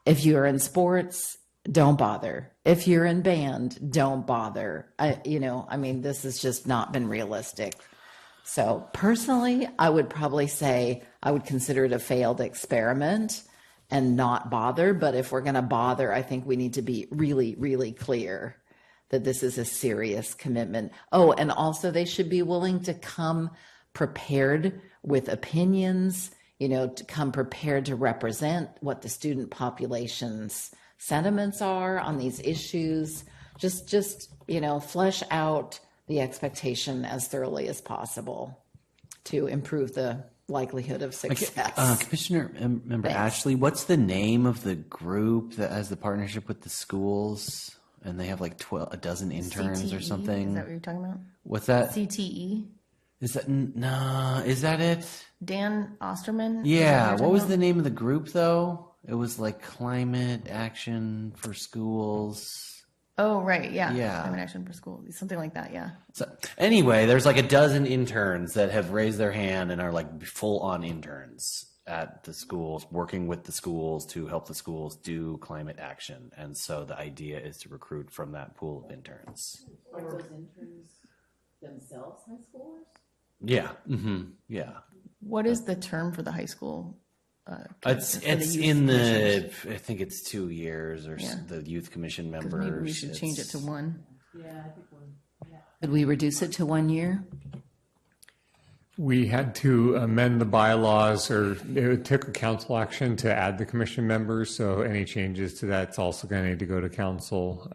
if you're in sports, don't bother. If you're in band, don't bother. This has just not been realistic. So personally, I would probably say I would consider it a failed experiment and not bother. But if we're going to bother, I think we need to be really, really clear that this is a serious commitment. Oh, and also they should be willing to come prepared with opinions, to come prepared to represent what the student population's sentiments are on these issues. Just flesh out the expectation as thoroughly as possible to improve the likelihood of success. Commissioner Member Ashley, what's the name of the group that has the partnership with the schools? And they have like a dozen interns CTE, or something. Is that what you're talking about? What's that? CTE. Is that no? Is that it? Dan Osterman? Yeah. Is that What was who the name of the group though? It was like Climate Action for Schools. Oh, right. Yeah. Yeah. Climate Action for School. Something like that. Yeah. So anyway, there's like a dozen interns that have raised their hand and are like full on interns at the schools, working with the schools to help the schools do climate action. And so the idea is to recruit from that pool of interns. Are those interns themselves high schoolers? Yeah. Mm-hmm. Yeah. What is the term for the high school? It's youth in the, commissioners? I think it's 2 years or Yeah. the youth commission 'Cause members. maybe we should change it to 1. Yeah, I think 1. Yeah. Could we reduce it to 1 year? We had to amend the bylaws, or it took a council action to add the commission members. So any changes to that's also going to need to go to council.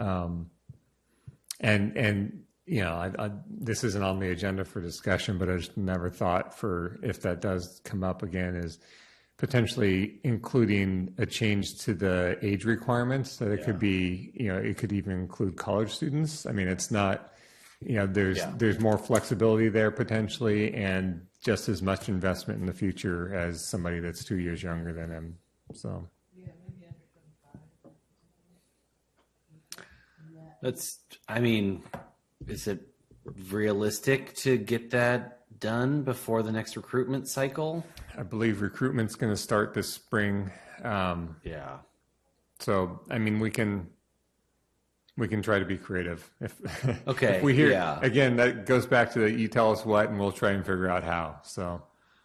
And you know, this isn't on the agenda for discussion, but I just never thought for if that does come up again is potentially including a change to the age requirements that it could be, you know, it could even include college students. I mean, it's not. You know, there's more flexibility there potentially, and just as much investment in the future as somebody that's 2 years younger than him. So that's, I mean, is it realistic to get that done before the next recruitment cycle? I believe recruitment's going to start this spring. Yeah. So, I mean, we can try to be creative. Okay, If we hear, yeah. again, that goes back to the you tell us what, and we'll try and figure out how. So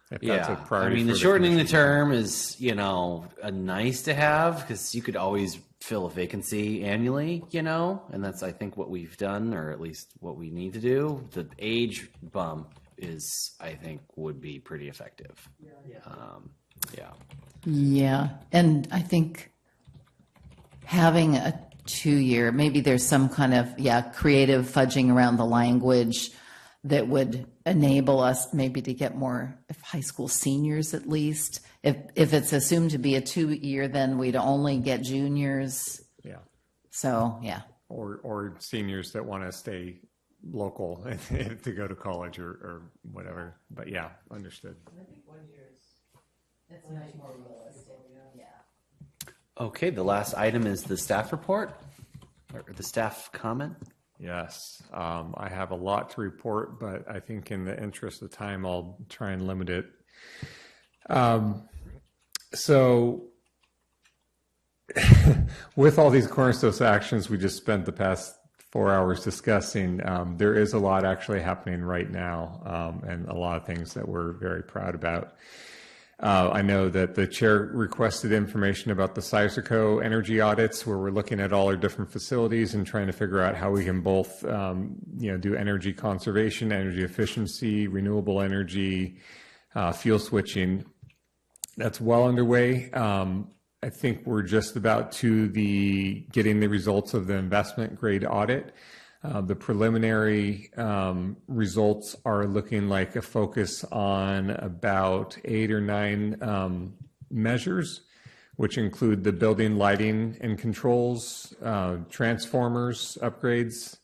if that's a priority. I mean, for the shortening the commission. term is, you know, a nice to have because you could always fill a vacancy annually, you know, and that's, I think, what we've done, or at least what we need to do. The age bump is, I think, would be pretty effective. Yeah. Yeah, and I think having a 2-year, maybe there's some kind of, creative fudging around the language that would enable us maybe to get more high school seniors at least. If it's assumed to be a 2-year, then we'd only get juniors. Yeah. So, yeah. Or seniors that want to stay local to go to college or whatever. But yeah, understood. I think 1 year that's much more realistic. Yeah. Okay, the last item is the staff report, or the staff comment. Yes, I have a lot to report, but I think in the interest of time, I'll try and limit it. So with all these Cornerstone actions we just spent the past 4 hours discussing, there is a lot actually happening right now, and a lot of things that we're very proud about. I know that the chair requested information about the Siserco energy audits, where we're looking at all our different facilities and trying to figure out how we can both, do energy conservation, energy efficiency, renewable energy, fuel switching. That's well underway. I think we're just about to getting the results of the investment grade audit. The preliminary results are looking like a focus on about 8 or 9 measures, which include the building lighting and controls, transformers upgrades,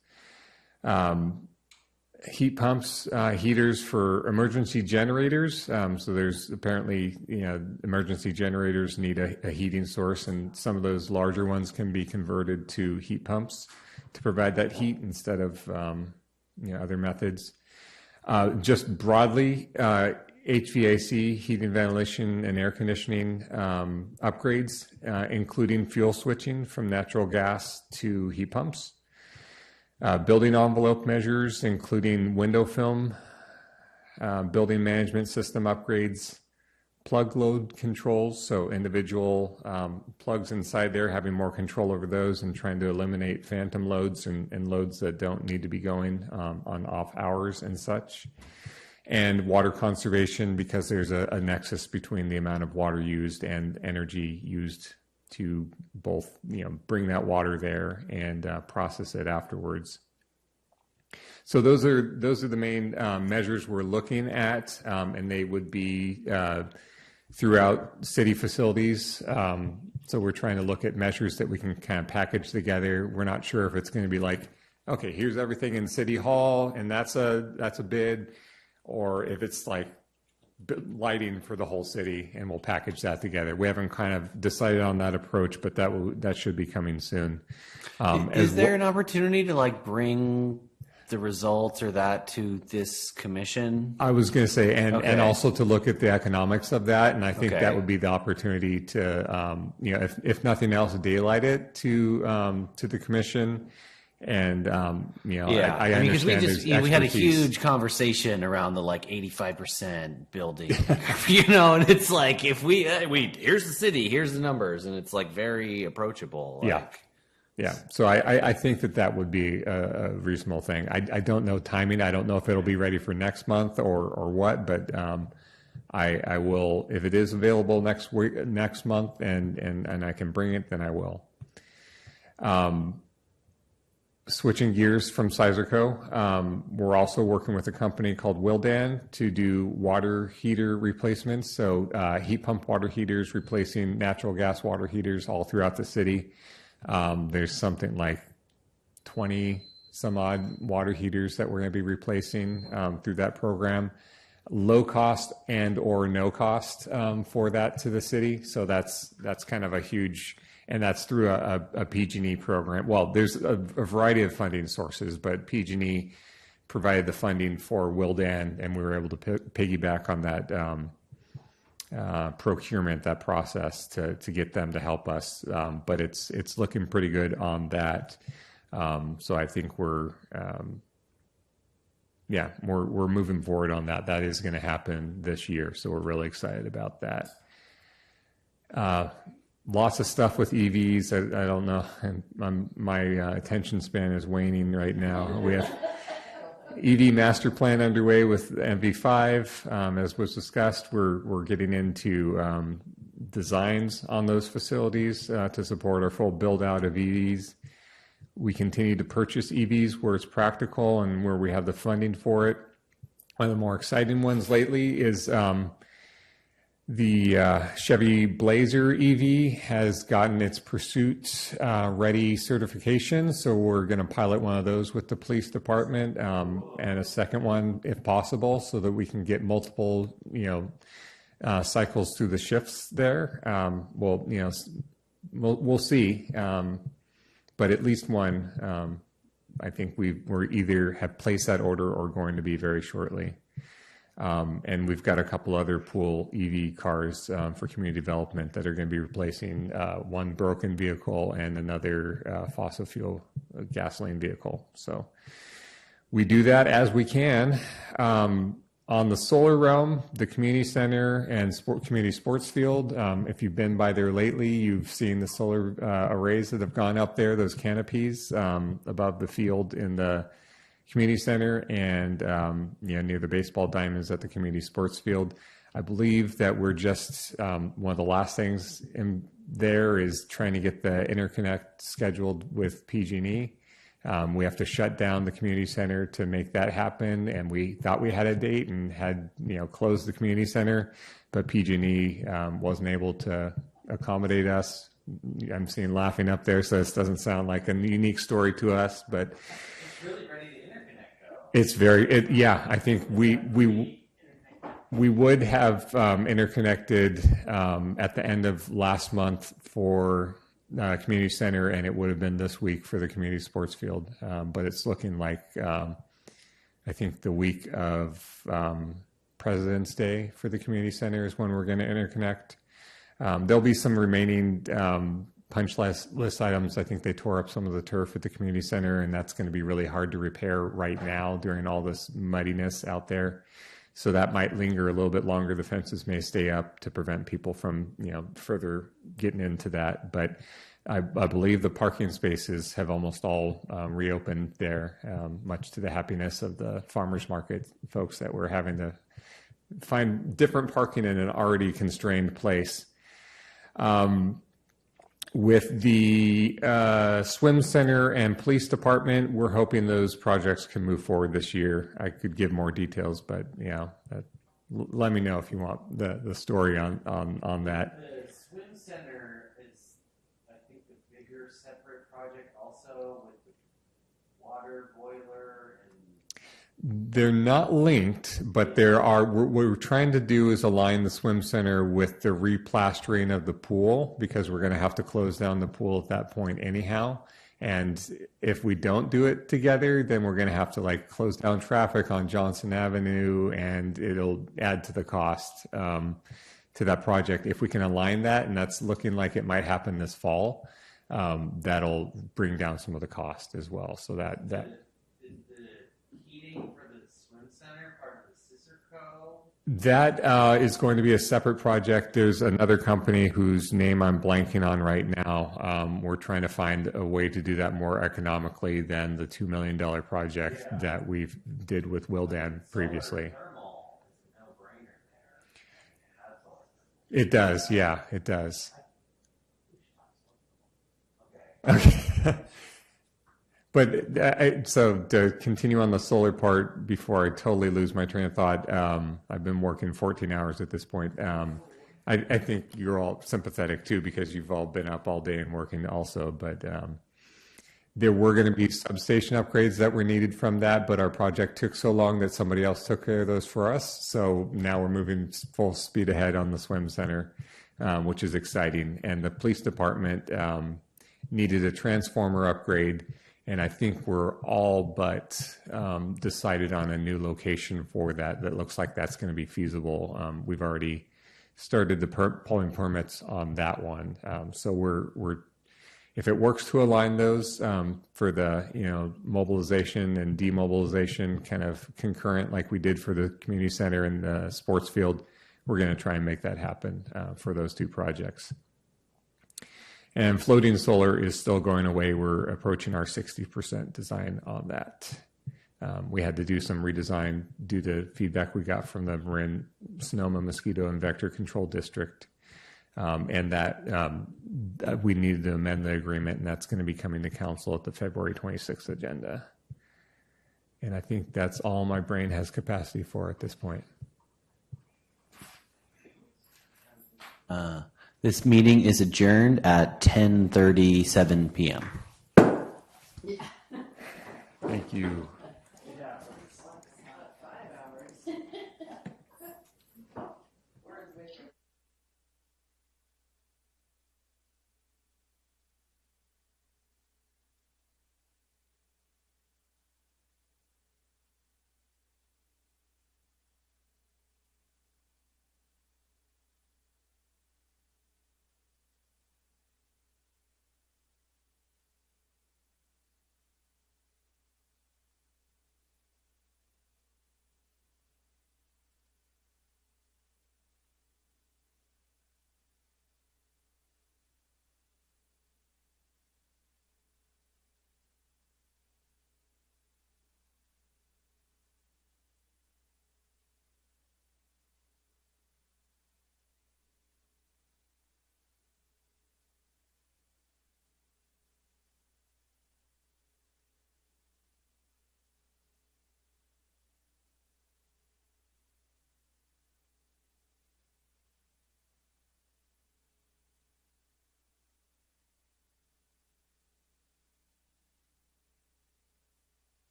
heat pumps, heaters for emergency generators. So there's apparently, emergency generators need a heating source, and some of those larger ones can be converted to heat pumps to provide that heat instead of other methods. Just broadly, HVAC, heating, ventilation, and air conditioning upgrades, including fuel switching from natural gas to heat pumps. Building envelope measures, including window film, building management system upgrades, plug load controls, so individual plugs inside there, having more control over those and trying to eliminate phantom loads and loads that don't need to be going on off hours and such. And water conservation, because there's a nexus between the amount of water used and energy used to both, bring that water there and process it afterwards. So those are the main measures we're looking at, and they would be throughout city facilities. So we're trying to look at measures that we can kind of package together. We're not sure if it's going to be like, okay, here's everything in City Hall, and that's a bid, or if it's like lighting for the whole city, and we'll package that together. We haven't kind of decided on that approach, but that should be coming soon. Is there an opportunity to like bring the results or that to this commission? I was going to say, and also to look at the economics of that, and I think Okay. that would be the opportunity to, if nothing else, daylight it to the commission. And Yeah, I mean, because understand we had a expertise. huge conversation around the like 85% building, and it's like if we here's the city, here's the numbers, and it's like very approachable. Like, Yeah. So I think that would be a reasonable thing. I don't know timing. I don't know if it'll be ready for next month or what, but I will, if it is available next month and I can bring it, then I will. Switching gears from Sizerco, we're also working with a company called Willdan to do water heater replacements. So heat pump water heaters replacing natural gas water heaters all throughout the city. There's something like 20 some odd water heaters that we're going to be replacing through that program. Low cost and or no cost for that to the city. So that's kind of a huge, and that's through a PG&E program. Well, there's a variety of funding sources, but PG&E provided the funding for Willdan, and we were able to piggyback on that procurement, that process to get them to help us. But it's looking pretty good on that. So I think we're moving forward on that. That is going to happen this year. So we're really excited about that. Lots of stuff with EVs. I don't know. My attention span is waning right now. We have EV master plan underway with MV5. As was discussed, we're getting into designs on those facilities to support our full build out of EVs. We continue to purchase EVs where it's practical and where we have the funding for it. One of the more exciting ones lately is the Chevy Blazer EV has gotten its Pursuit Ready certification. So we're going to pilot one of those with the police department and a second one if possible, so that we can get multiple, cycles through the shifts there. We'll see. But at least one, I think we're either have placed that order or going to be very shortly. And we've got a couple other pool EV cars for community development that are going to be replacing one broken vehicle and another fossil fuel gasoline vehicle. So we do that as we can. On the solar realm, the community center and community sports field, if you've been by there lately, you've seen the solar arrays that have gone up there, those canopies above the field in the community center and near the baseball diamonds at the community sports field. I believe that we're just one of the last things in there is trying to get the interconnect scheduled with PG&E. We have to shut down the community center to make that happen, and we thought we had a date and had closed the community center, but PG&E wasn't able to accommodate us. I'm seeing laughing up there, so this doesn't sound like a unique story to us, but it's really ready to interconnect, though. it's very. I think we would have interconnected at the end of last month for community center, and it would have been this week for the community sports field. But it's looking like I think the week of President's Day for the community center is when we're going to interconnect. There'll be some remaining punch list items. I think they tore up some of the turf at the community center, and that's going to be really hard to repair right now during all this muddiness out there. So that might linger a little bit longer. The fences may stay up to prevent people from, further getting into that. But I believe the parking spaces have almost all reopened there, much to the happiness of the farmers market folks that were having to find different parking in an already constrained place. With the swim center and police department, we're hoping those projects can move forward this year. I could give more details, but let me know if you want the story on that. The swim center is, I think, the bigger separate project also with the water boiler and They're not linked, but there are. What we're trying to do is align the swim center with the replastering of the pool, because we're going to have to close down the pool at that point anyhow. And if we don't do it together, then we're going to have to like close down traffic on Johnson Avenue, and it'll add to the cost to that project. If we can align that, and that's looking like it might happen this fall, that'll bring down some of the cost as well. So that. Is the heating for the swim center part of the Scissor Co? That is going to be a separate project. There's another company whose name I'm blanking on right now. We're trying to find a way to do that more economically than the $2 million project that we did with Wildan previously. It does, yeah, it does. Okay. But so to continue on the solar part before I totally lose my train of thought, I've been working 14 hours at this point. I think you're all sympathetic too, because you've all been up all day and working also. But there were going to be substation upgrades that were needed from that, but our project took so long that somebody else took care of those for us. So now we're moving full speed ahead on the swim center, which is exciting. And the police department needed a transformer upgrade. And I think we're all but decided on a new location for that. That looks like that's going to be feasible. We've already started the pulling permits on that one. So we're if it works to align those for the mobilization and demobilization kind of concurrent, like we did for the community center and the sports field, we're going to try and make that happen for those two projects. And floating solar is still going away. We're approaching our 60% design on that. We had to do some redesign due to feedback we got from the Marin Sonoma Mosquito and Vector Control District. And that we needed to amend the agreement, and that's going to be coming to council at the February 26th agenda. And I think that's all my brain has capacity for at this point. This meeting is adjourned at 10:37 p.m. Thank you.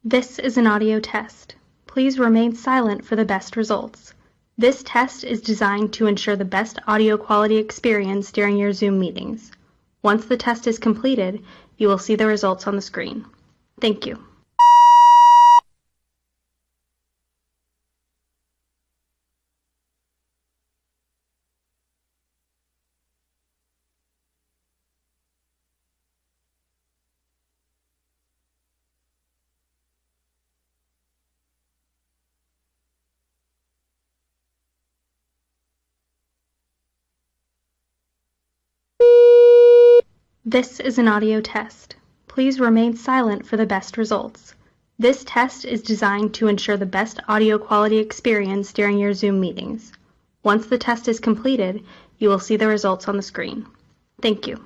This is an audio test. Please remain silent for the best results. This test is designed to ensure the best audio quality experience during your Zoom meetings. Once the test is completed, you will see the results on the screen. Thank you. This is an audio test. Please remain silent for the best results. This test is designed to ensure the best audio quality experience during your Zoom meetings. Once the test is completed, you will see the results on the screen. Thank you.